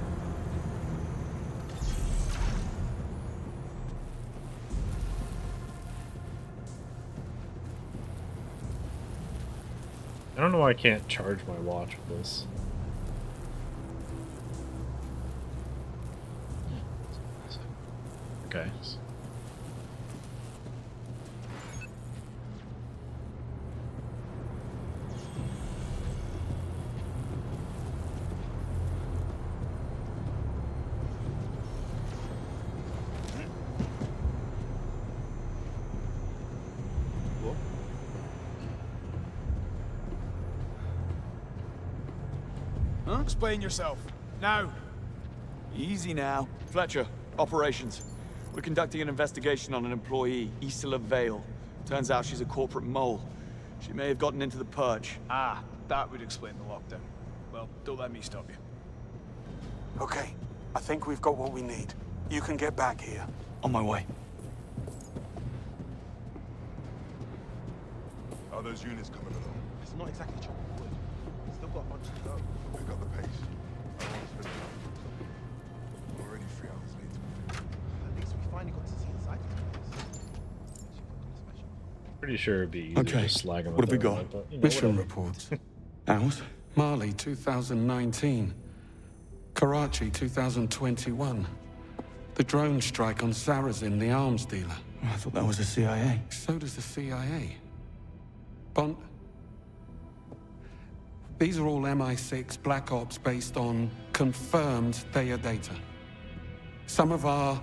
Speaker 7: I don't know why I can't charge my watch with this. Okay.
Speaker 20: Huh? Explain yourself. Now.
Speaker 10: Easy now. Fletcher, operations. We're conducting an investigation on an employee, Isla Vale. Turns out she's a corporate mole. She may have gotten into the purge.
Speaker 20: Ah, that would explain the lockdown. Well, don't let me stop you.
Speaker 17: Okay, I think we've got what we need. You can get back here. On my way.
Speaker 21: Are those units coming along?
Speaker 22: It's not exactly chopping wood. Still got a bunch to go.
Speaker 21: Pick up the pace. I don't want to spend time. Already 3 hours later.
Speaker 22: At least we finally got to see inside of the place.
Speaker 7: Pretty sure it'd be easier
Speaker 6: Okay,
Speaker 7: to slag him.
Speaker 6: what have we got? Mission
Speaker 7: whatever.
Speaker 6: reports. Ours? Mali 2019. Karachi 2021. The drone strike on Sarazin, the arms dealer.
Speaker 17: I thought that was the CIA.
Speaker 6: So does the CIA. Bond. These are all MI6 Black Ops based on confirmed Theia data. Some of our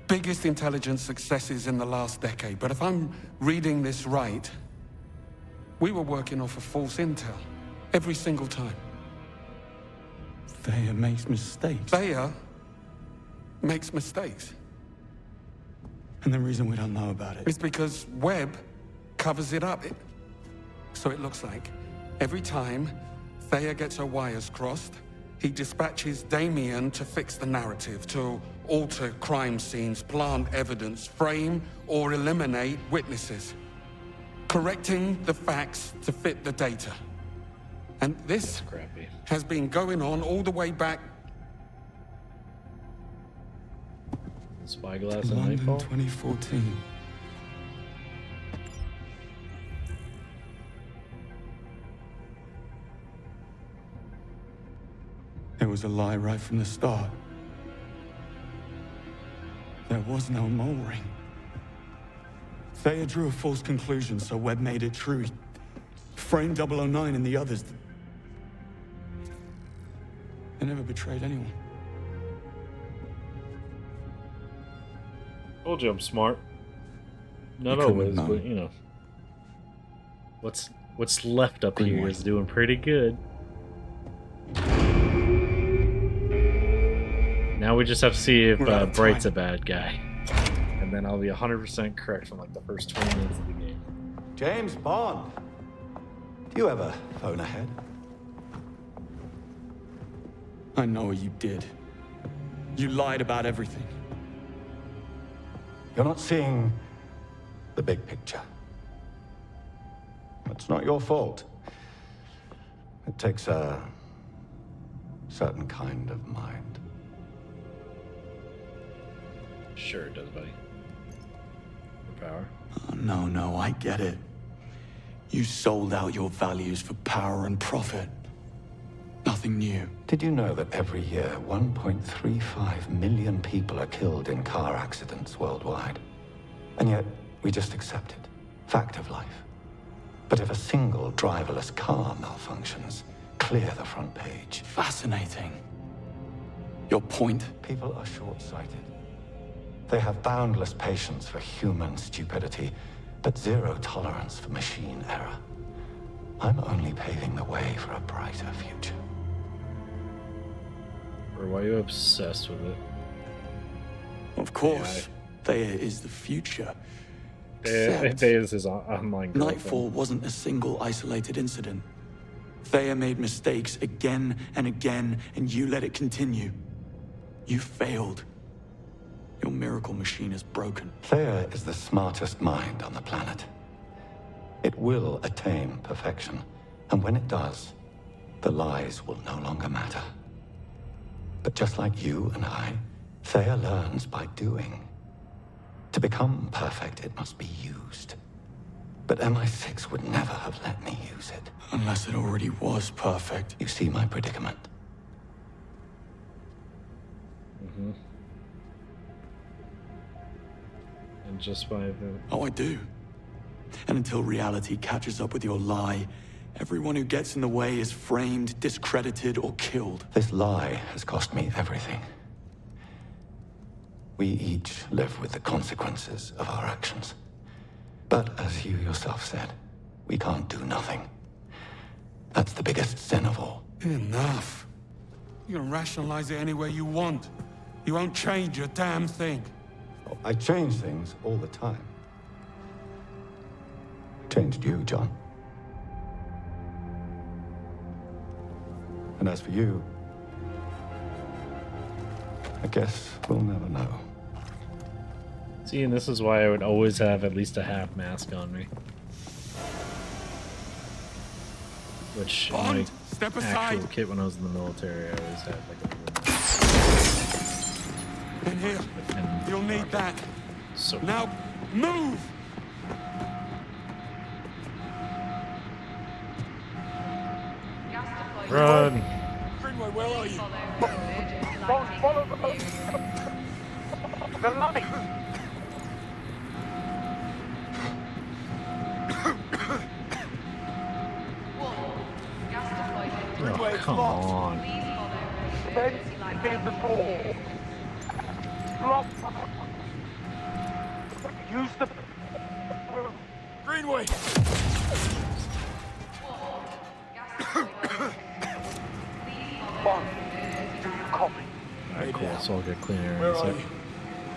Speaker 6: biggest intelligence successes in the last decade. But if I'm reading this right, we were working off of false intel every single time.
Speaker 17: Theia makes mistakes.
Speaker 6: Theia makes mistakes.
Speaker 17: And the reason we don't know about it
Speaker 6: is because Webb covers it up. So it looks like every time Theia gets her wires crossed, he dispatches Damien to fix the narrative, to alter crime scenes, plant evidence, frame or eliminate witnesses, correcting the facts to fit the data. And this has been going on all the way back.
Speaker 7: Spyglass and
Speaker 17: London
Speaker 7: Nightfall?
Speaker 17: 2014. It was a lie right from the start. There was no mole ring. Theia drew a false conclusion, so Webb made it true. He framed 009 and the others. They never betrayed anyone.
Speaker 7: Told you I'm smart. Not
Speaker 17: You couldn't
Speaker 7: always,
Speaker 17: have
Speaker 7: but
Speaker 17: known.
Speaker 7: you know. What's left up here is doing pretty good. Now we just have to see if Bright's a bad guy. And then I'll be 100% correct from like the first 20 minutes of the game.
Speaker 4: James Bond. Do you ever phone ahead?
Speaker 17: I know you did. You lied about everything.
Speaker 4: You're not seeing the big picture. It's not your fault. It takes a certain kind of mind.
Speaker 7: Sure it does, buddy. For power.
Speaker 17: Oh, no, I get it. You sold out your values for power and profit. Nothing new.
Speaker 4: Did you know that every year 1.35 million people are killed in car accidents worldwide? And yet, we just accept it. Fact of life. But if a single driverless car malfunctions, clear the front page.
Speaker 17: Fascinating. Your point?
Speaker 4: People are short-sighted. They have boundless patience for human stupidity, but zero tolerance for machine error. I'm only paving the way for a brighter future.
Speaker 7: Or why are you obsessed with it?
Speaker 17: Of course. Theia is the future.
Speaker 7: Theia is his online girlfriend.
Speaker 17: Nightfall wasn't a single isolated incident. Theia made mistakes again and again, and you let it continue. You failed. Your miracle machine is broken.
Speaker 4: Theia is the smartest mind on the planet. It will attain perfection, and when it does, the lies will no longer matter. But just like you and I, Theia learns by doing. To become perfect, it must be used. But MI6 would never have let me use it.
Speaker 17: Unless it already was perfect.
Speaker 4: You see my predicament?
Speaker 7: Mm-hmm. And just by the...
Speaker 17: Oh, I do. And until reality catches up with your lie, everyone who gets in the way is framed, discredited, or killed.
Speaker 4: This lie has cost me everything. We each live with the consequences of our actions. But as you yourself said, we can't do nothing. That's the biggest sin of all.
Speaker 6: Enough. You can rationalize it any way you want. You won't change a damn thing.
Speaker 4: I change things all the time. Changed you, John. And as for you, I guess we'll never know.
Speaker 7: See, and this is why I would always have at least a half mask on me. Which in my
Speaker 6: step
Speaker 7: actual
Speaker 6: aside.
Speaker 7: kit when I was in the military, I always had like a
Speaker 6: In here. You'll need that.
Speaker 7: So
Speaker 6: now, move!
Speaker 7: Run!
Speaker 11: Greenway, where are you? the light!
Speaker 7: Oh, come on.
Speaker 11: Then in the ball. Block. Use the...
Speaker 10: Greenway!
Speaker 11: Bond, do you copy?
Speaker 7: Alright, cool. So I'll get clean air.
Speaker 11: Where
Speaker 7: in a
Speaker 11: are
Speaker 7: sec.
Speaker 11: you?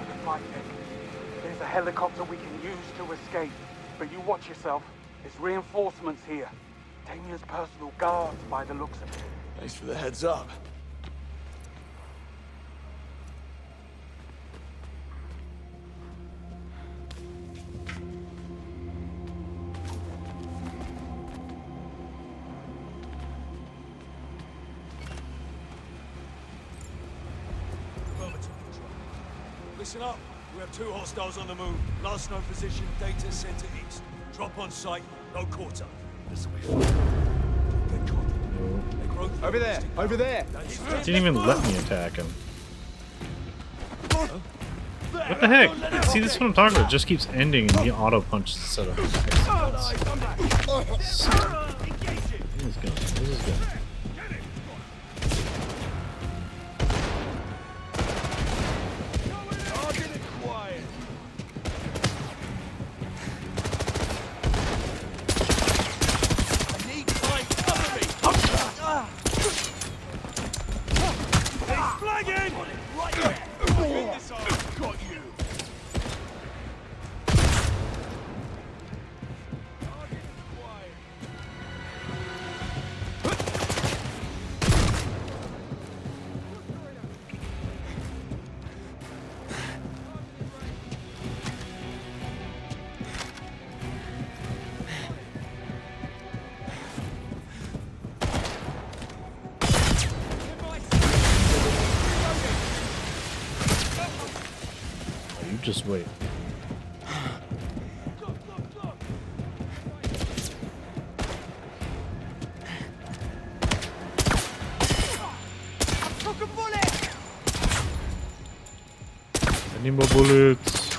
Speaker 11: The flight deck. There's a helicopter we can use to escape. But you watch yourself. There's reinforcements here. Damien's personal guards by the looks of it.
Speaker 17: Thanks for the heads up.
Speaker 5: Listen up. We have 2 hostiles on the move. Last known position, data center east. Drop on site, no quarter. This will be fun.
Speaker 20: Over there! Over there!
Speaker 7: Didn't even let me attack him. What the heck? See, this is what I'm talking about. It just keeps ending and he auto punches instead of. This is good. This is good. Just wait. I need more bullets.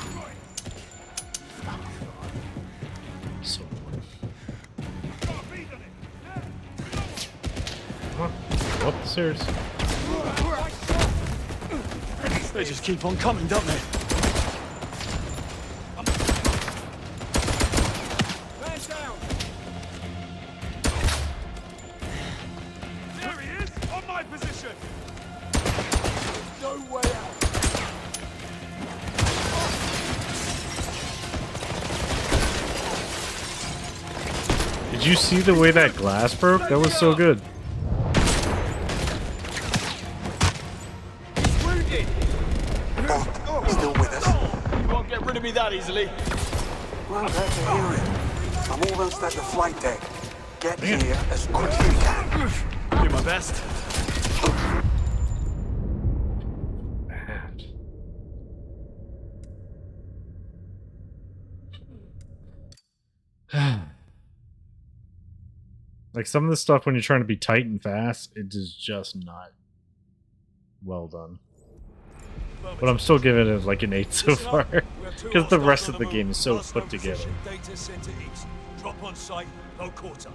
Speaker 7: So come on, go up the stairs.
Speaker 17: They just keep on coming, don't they?
Speaker 7: Did you see the way that glass broke? That was so good.
Speaker 6: Still with us?
Speaker 10: You won't get rid of me that easily.
Speaker 6: Well, glad to hear it. I'm almost at the flight deck. Get here as quick as you can.
Speaker 17: Do my best.
Speaker 7: Like some of the stuff when you're trying to be tight and fast, it is just not well done. But I'm still giving it like an 8 so far because the rest of the game is so put together.
Speaker 5: Data center east. Drop on site, no quarter.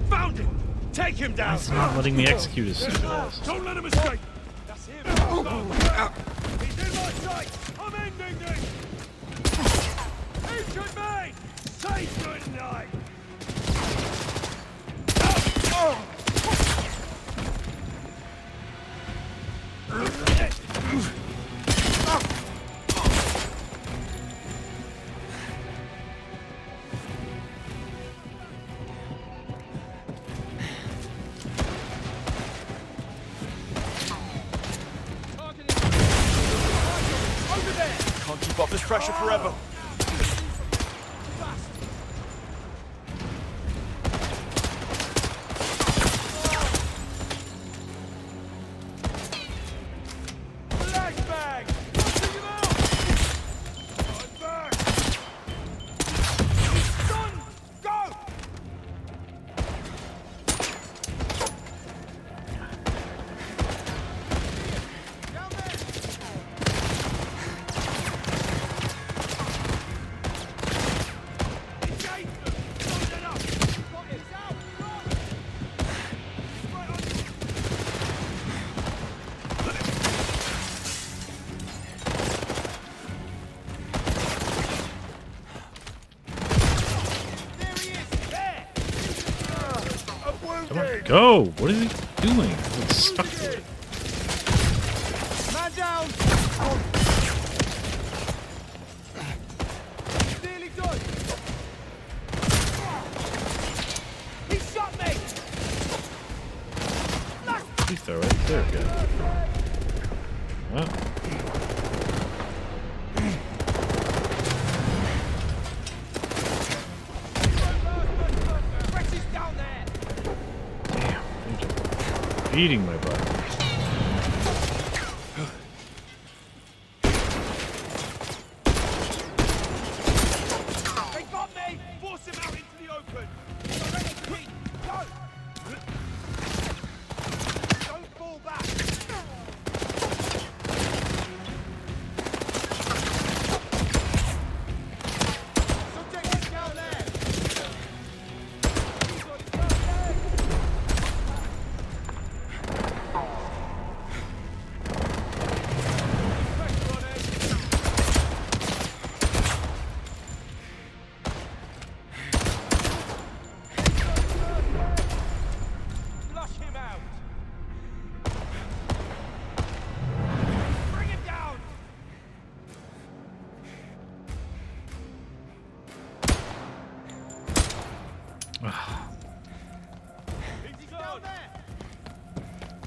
Speaker 5: Found him! Take him down!
Speaker 7: It's not letting me execute his stupid ass.
Speaker 5: Don't let him escape! That's him! He's in my sight! I'm ending this! Injured me! Say good night!
Speaker 10: Can't keep up this pressure forever.
Speaker 7: go! What is he doing? I'm stuck to it.
Speaker 20: Man down! Nearly done! He shot me!
Speaker 7: Please throw it. There we go. Oh. Beating my butt.
Speaker 20: They got me! Force him out into the open! Pete, go! Don't fall back! Subject is down there!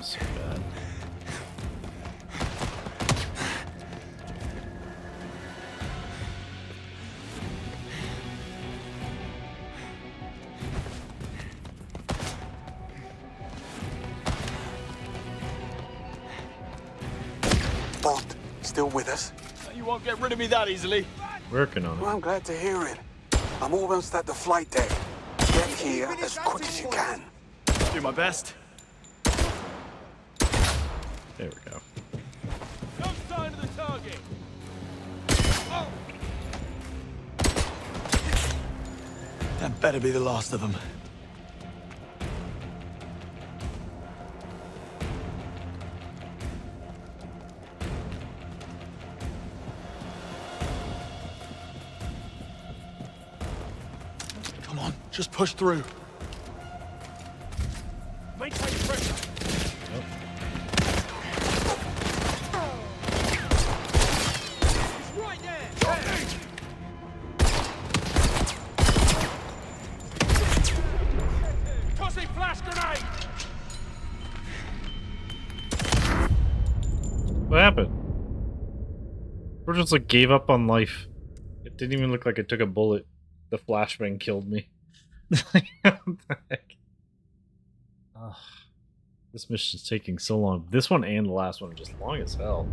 Speaker 7: So bad.
Speaker 6: Bond, still with us?
Speaker 10: You won't get rid of me that easily.
Speaker 7: Working on it.
Speaker 6: Well, I'm glad to hear it. I'm almost at the flight deck. Get here as quick as you can.
Speaker 10: Do my best.
Speaker 7: There we go.
Speaker 20: No sign of the target! Oh.
Speaker 17: That better be the last of them. Come on, just push through.
Speaker 20: Maintain pressure! He's right there! Tossing flash grenade!
Speaker 7: What happened? Or just like gave up on life. It didn't even look like it took a bullet. The flashbang killed me. What the heck? Ugh. This mission's taking so long. This one and the last one are just long as hell.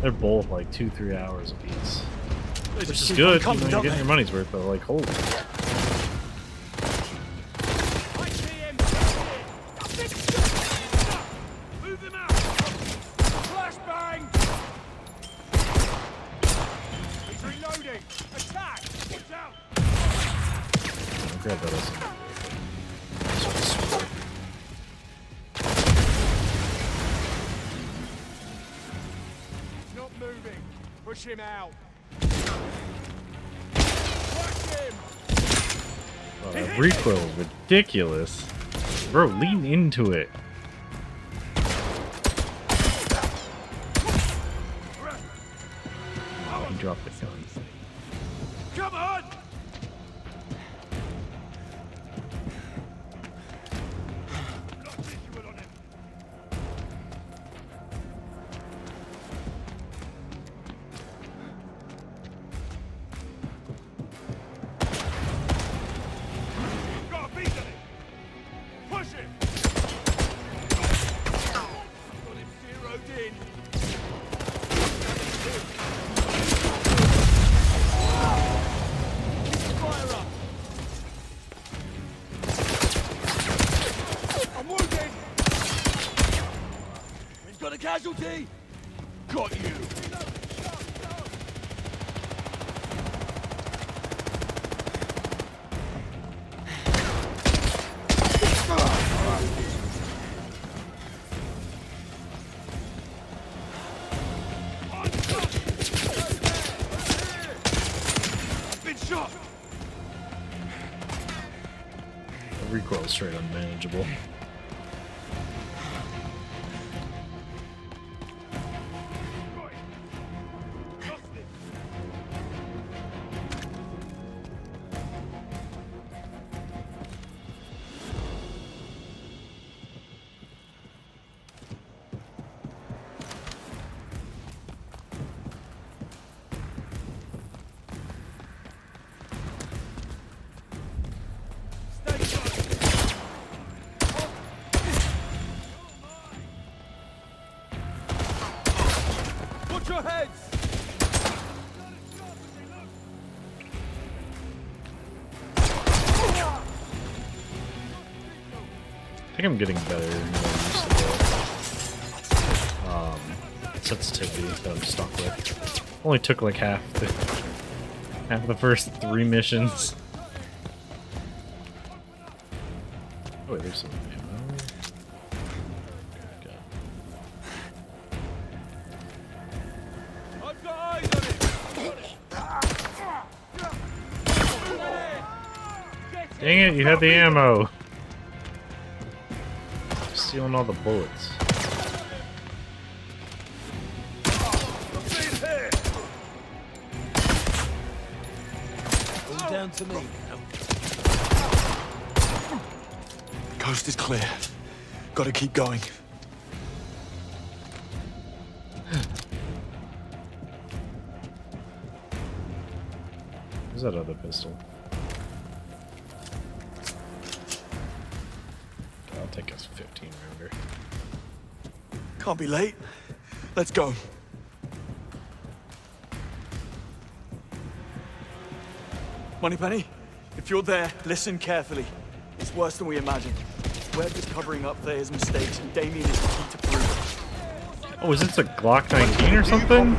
Speaker 7: They're both like 2-3 hours apiece. Which is good, you know, you're getting your money's worth, but like, holy crap.
Speaker 20: Move him out! Flashbang! He's reloading! Attack! Watch out!
Speaker 7: I'll grab that also.
Speaker 20: He's not moving. Push him out. Watch him!
Speaker 7: Oh, that recoil is ridiculous. Bro, lean into it. Oh, he dropped the gun.
Speaker 20: Come on! Got a beat on him! Push him! Got him zeroed in! Fire up! I'm wounded! We've got a casualty! Got you! I've been shot!
Speaker 7: The recoil is straight unmanageable.
Speaker 20: your heads!
Speaker 7: I think I'm getting better, used to the sensitivity that I'm stuck with. Only took like half the first 3 missions. Oh wait, there's some ammo.
Speaker 20: I've got eyes on it!
Speaker 7: Dang it, you had the ammo! Stealing all the bullets.
Speaker 21: All down to me.
Speaker 17: Coast is clear. Gotta keep going.
Speaker 7: Where's that other pistol? I'll take a 15 rounder.
Speaker 17: Can't be late. Let's go. Moneypenny, if you're there, listen carefully. It's worse than we imagined. Webb is covering up Thayer's mistakes, and Damien is the key to prove it.
Speaker 7: Oh, is this a Glock 19 or something?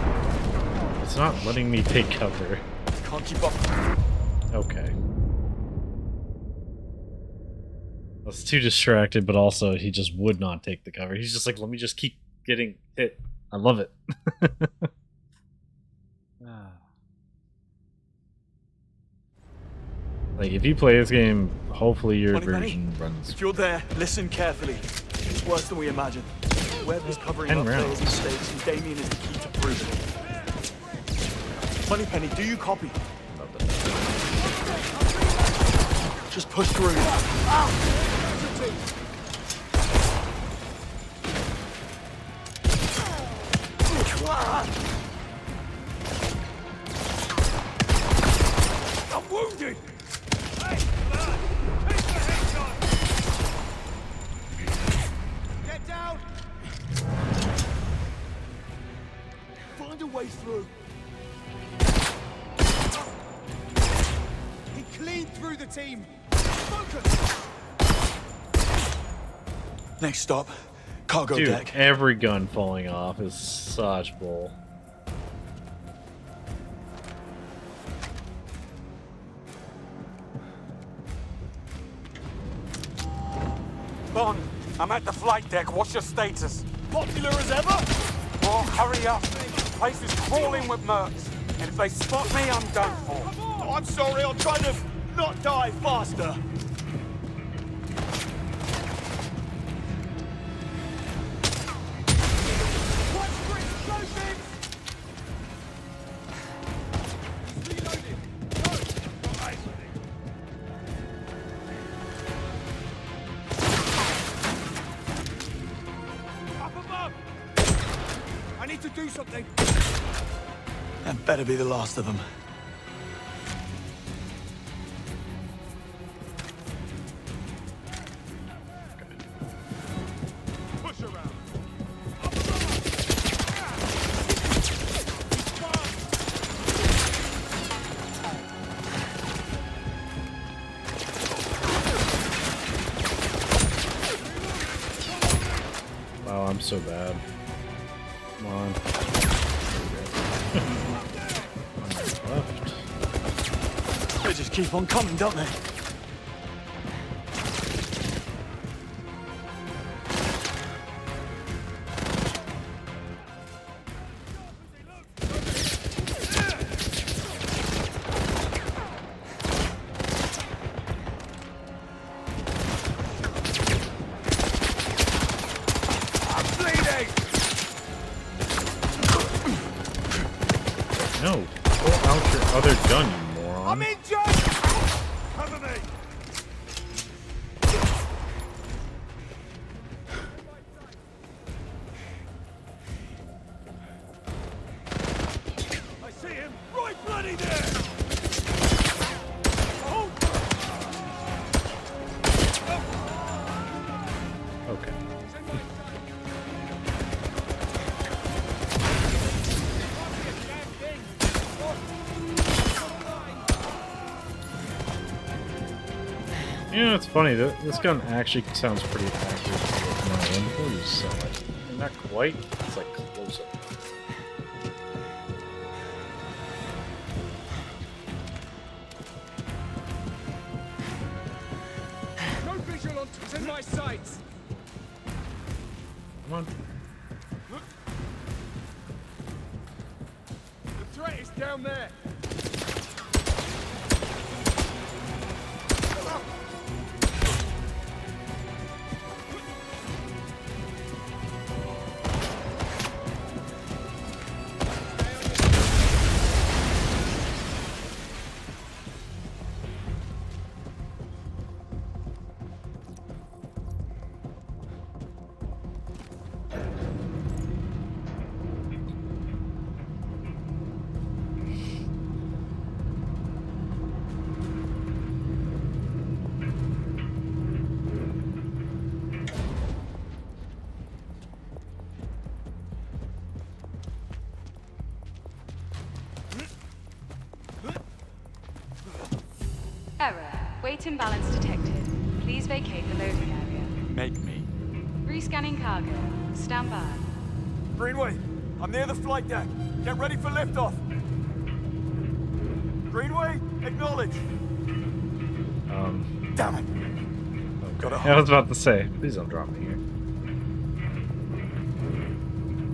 Speaker 7: It's not letting me take cover.
Speaker 17: Can't keep up.
Speaker 7: Okay. I was too distracted, but also he just would not take the cover. He's just like, let me just keep getting hit. I love it. Like, if you play this game, hopefully your version runs.
Speaker 17: If you're there, listen carefully. It's worse than we imagined. Webb is covering up Thayer's mistakes, and Damien is the key to prove it. Moneypenny, do you copy? Just push through.
Speaker 20: I'm wounded! Get down! Find a way through. He cleaned through the team. Focus!
Speaker 17: Next stop, cargo
Speaker 7: Dude,
Speaker 17: deck.
Speaker 7: every gun falling off is such bull.
Speaker 11: Bond, I'm at the flight deck. What's your status?
Speaker 10: Popular as ever?
Speaker 11: Well, hurry up. Place is crawling with mercs. And if they spot me, I'm done for.
Speaker 10: Oh, I'm sorry, I'll try to not die faster.
Speaker 20: I need to do something.
Speaker 17: That better be the last of them.
Speaker 20: Push around.
Speaker 7: Wow, I'm so bad. Come on. Left.
Speaker 17: They just keep on coming, don't they?
Speaker 7: No, pull out your other gun, you moron.
Speaker 20: I'm injured! Cover me! I see him! Right bloody there!
Speaker 7: Okay. You know, it's funny. This gun actually sounds pretty accurate to my own. Before you sell it. Not quite. It's like close up.
Speaker 8: No visual on in my sights.
Speaker 7: Come on.
Speaker 8: The threat is down there.
Speaker 19: Error. Weight imbalance detected. Please vacate the loading area.
Speaker 10: Make me.
Speaker 19: Rescanning cargo. Stand by.
Speaker 10: Greenway, I'm near the flight deck. Get ready for liftoff. Greenway, acknowledge. Damn it.
Speaker 7: Okay. I was about to say, please don't drop me here.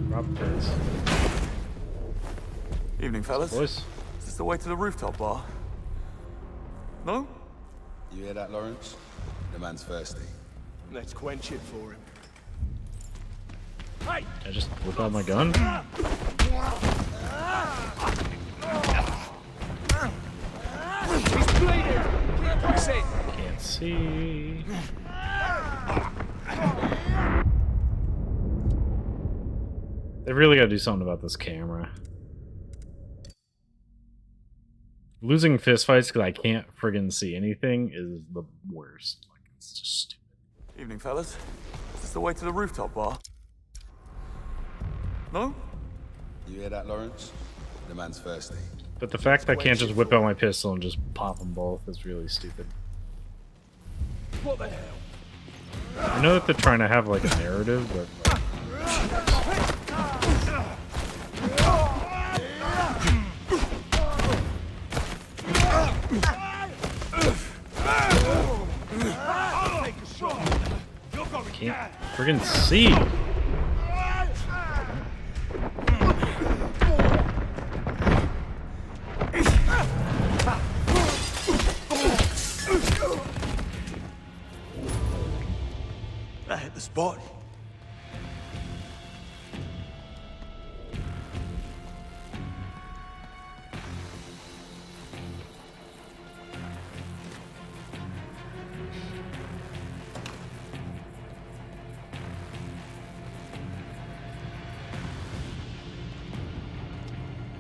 Speaker 7: Drop this.
Speaker 10: Evening, fellas.
Speaker 7: Boys.
Speaker 10: Is this the way to the rooftop bar? No?
Speaker 21: You hear that, Lawrence? The man's thirsty.
Speaker 5: Let's quench it for him.
Speaker 7: Can I just whip out my gun?
Speaker 8: He's bleeding. Press it.
Speaker 7: Can't see. They really gotta do something about this camera. Losing fistfights because I can't friggin' see anything is the worst. Like, it's just stupid.
Speaker 10: Evening, fellas. Is this the way to the rooftop bar? No?
Speaker 21: You hear that, Lawrence? The man's thirsty.
Speaker 7: But the fact that I can't just whip out my pistol and just pop them both is really stupid.
Speaker 5: What the hell?
Speaker 7: I know that they're trying to have like a narrative, but like, can't friggin' see.
Speaker 17: That hit the spot.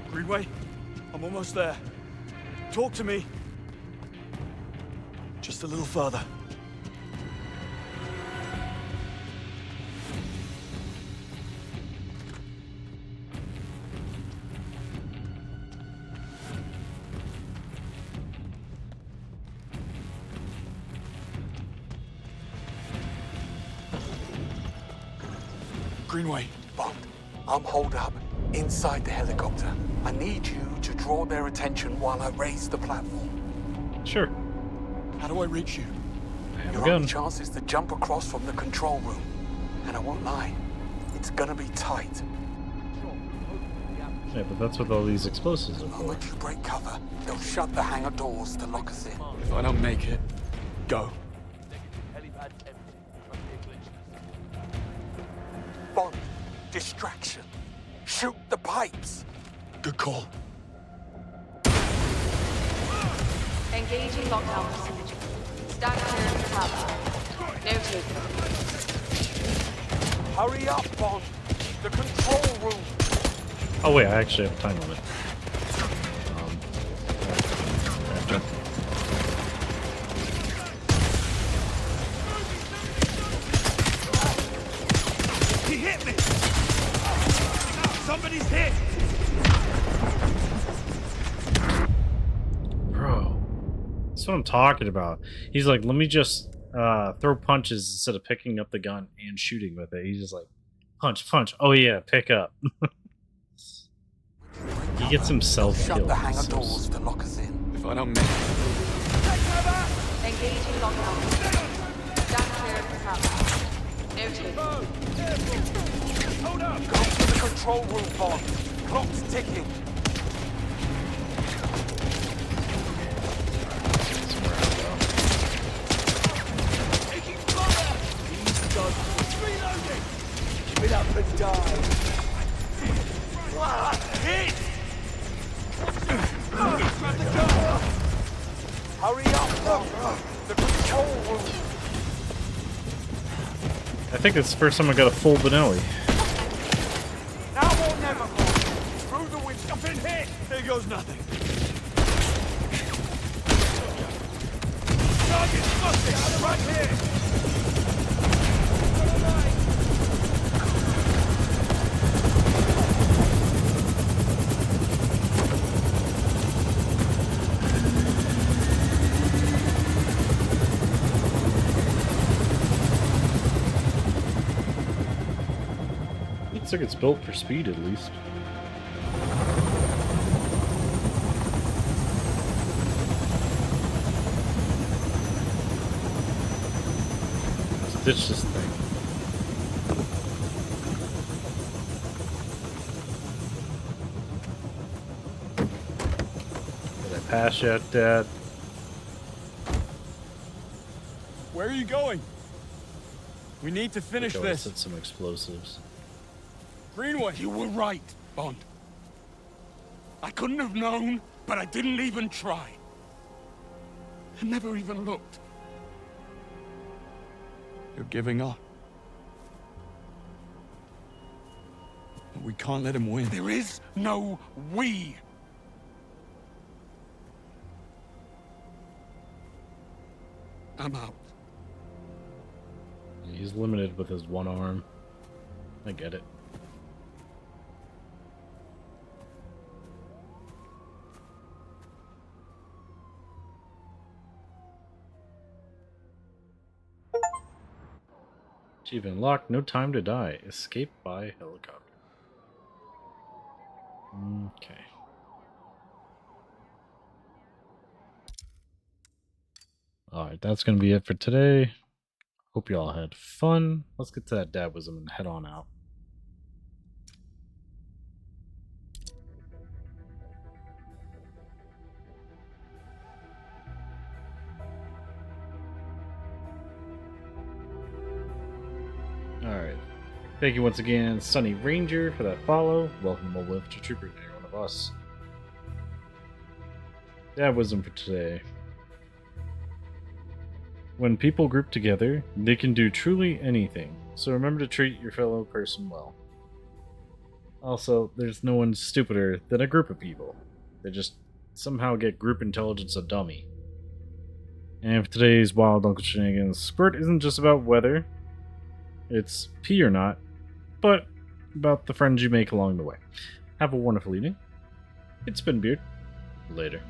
Speaker 10: Greenway, I'm almost there. Talk to me.
Speaker 17: Just a little further.
Speaker 11: Greenway, Bond, I'm holed up inside the helicopter. I need you to draw their attention while I raise the platform.
Speaker 7: Sure.
Speaker 17: How do I reach you?
Speaker 11: Your only chance is to jump across from the control room. And I won't lie, it's gonna be tight.
Speaker 7: Yeah, but that's what all these explosives are
Speaker 11: The
Speaker 7: for.
Speaker 11: moment you break cover, they'll shut the hangar doors to lock us in.
Speaker 17: If I don't make it, go.
Speaker 11: Bond, distraction. Shoot the pipes.
Speaker 17: Good call.
Speaker 19: Engaging lockdown procedure. Stand clear of the tower. No takeover.
Speaker 11: Hurry up, Bond. The control room.
Speaker 7: Oh wait, I actually have time on it. Jump.
Speaker 5: He hit me! Somebody's hit!
Speaker 7: Bro. This That's what I'm talking about. He's like, let me just throw punches instead of picking up the gun and shooting with it. He's just like, punch, punch. Oh yeah, pick up. He gets himself
Speaker 11: Shut
Speaker 7: killed.
Speaker 11: the hangar doors to lock us in. If I don't make
Speaker 19: Engaging lockdown. Stand clear of the trap. No taking.
Speaker 11: Hold up! Go to the control room, Bond. Clock's ticking. Taking fire! These guns reloading! Give it up and die. Hit! Grab the gun! Hurry up, Bond. The control room.
Speaker 7: I think it's the first time I got a full Benelli.
Speaker 11: Now or never, Bond. Through the window. I've been hit! There goes nothing. Target spotted! Right here!
Speaker 7: Looks like it's built for speed at least. Let's ditch this thing. Did I pass yet, Dad?
Speaker 10: Where are you going? We need to finish
Speaker 7: Okay,
Speaker 10: this.
Speaker 7: I set some explosives.
Speaker 10: Greenway.
Speaker 11: You were right, Bond. I couldn't have known, but I didn't even try. I never even looked.
Speaker 17: You're giving up. But we can't let him win.
Speaker 11: There is no we. I'm out.
Speaker 7: He's limited with his one arm. I get it. Achievement unlocked. No time to die. Escape by helicopter. Okay. Alright, that's going to be it for today. Hope you all had fun. Let's get to that dad wisdom and head on out. Alright. Thank you once again, Sunny Ranger, for that follow. Welcome to Live to Trooper Day, one of us. Dad wisdom for today. When people group together, they can do truly anything, so remember to treat your fellow person well. Also, there's no one stupider than a group of people. They just somehow get group intelligence a dummy. And for today's Wild Uncle Shenanigans, Squirt isn't just about weather, it's pee or not, but about the friends you make along the way. Have a wonderful evening. It's been Beard. Later.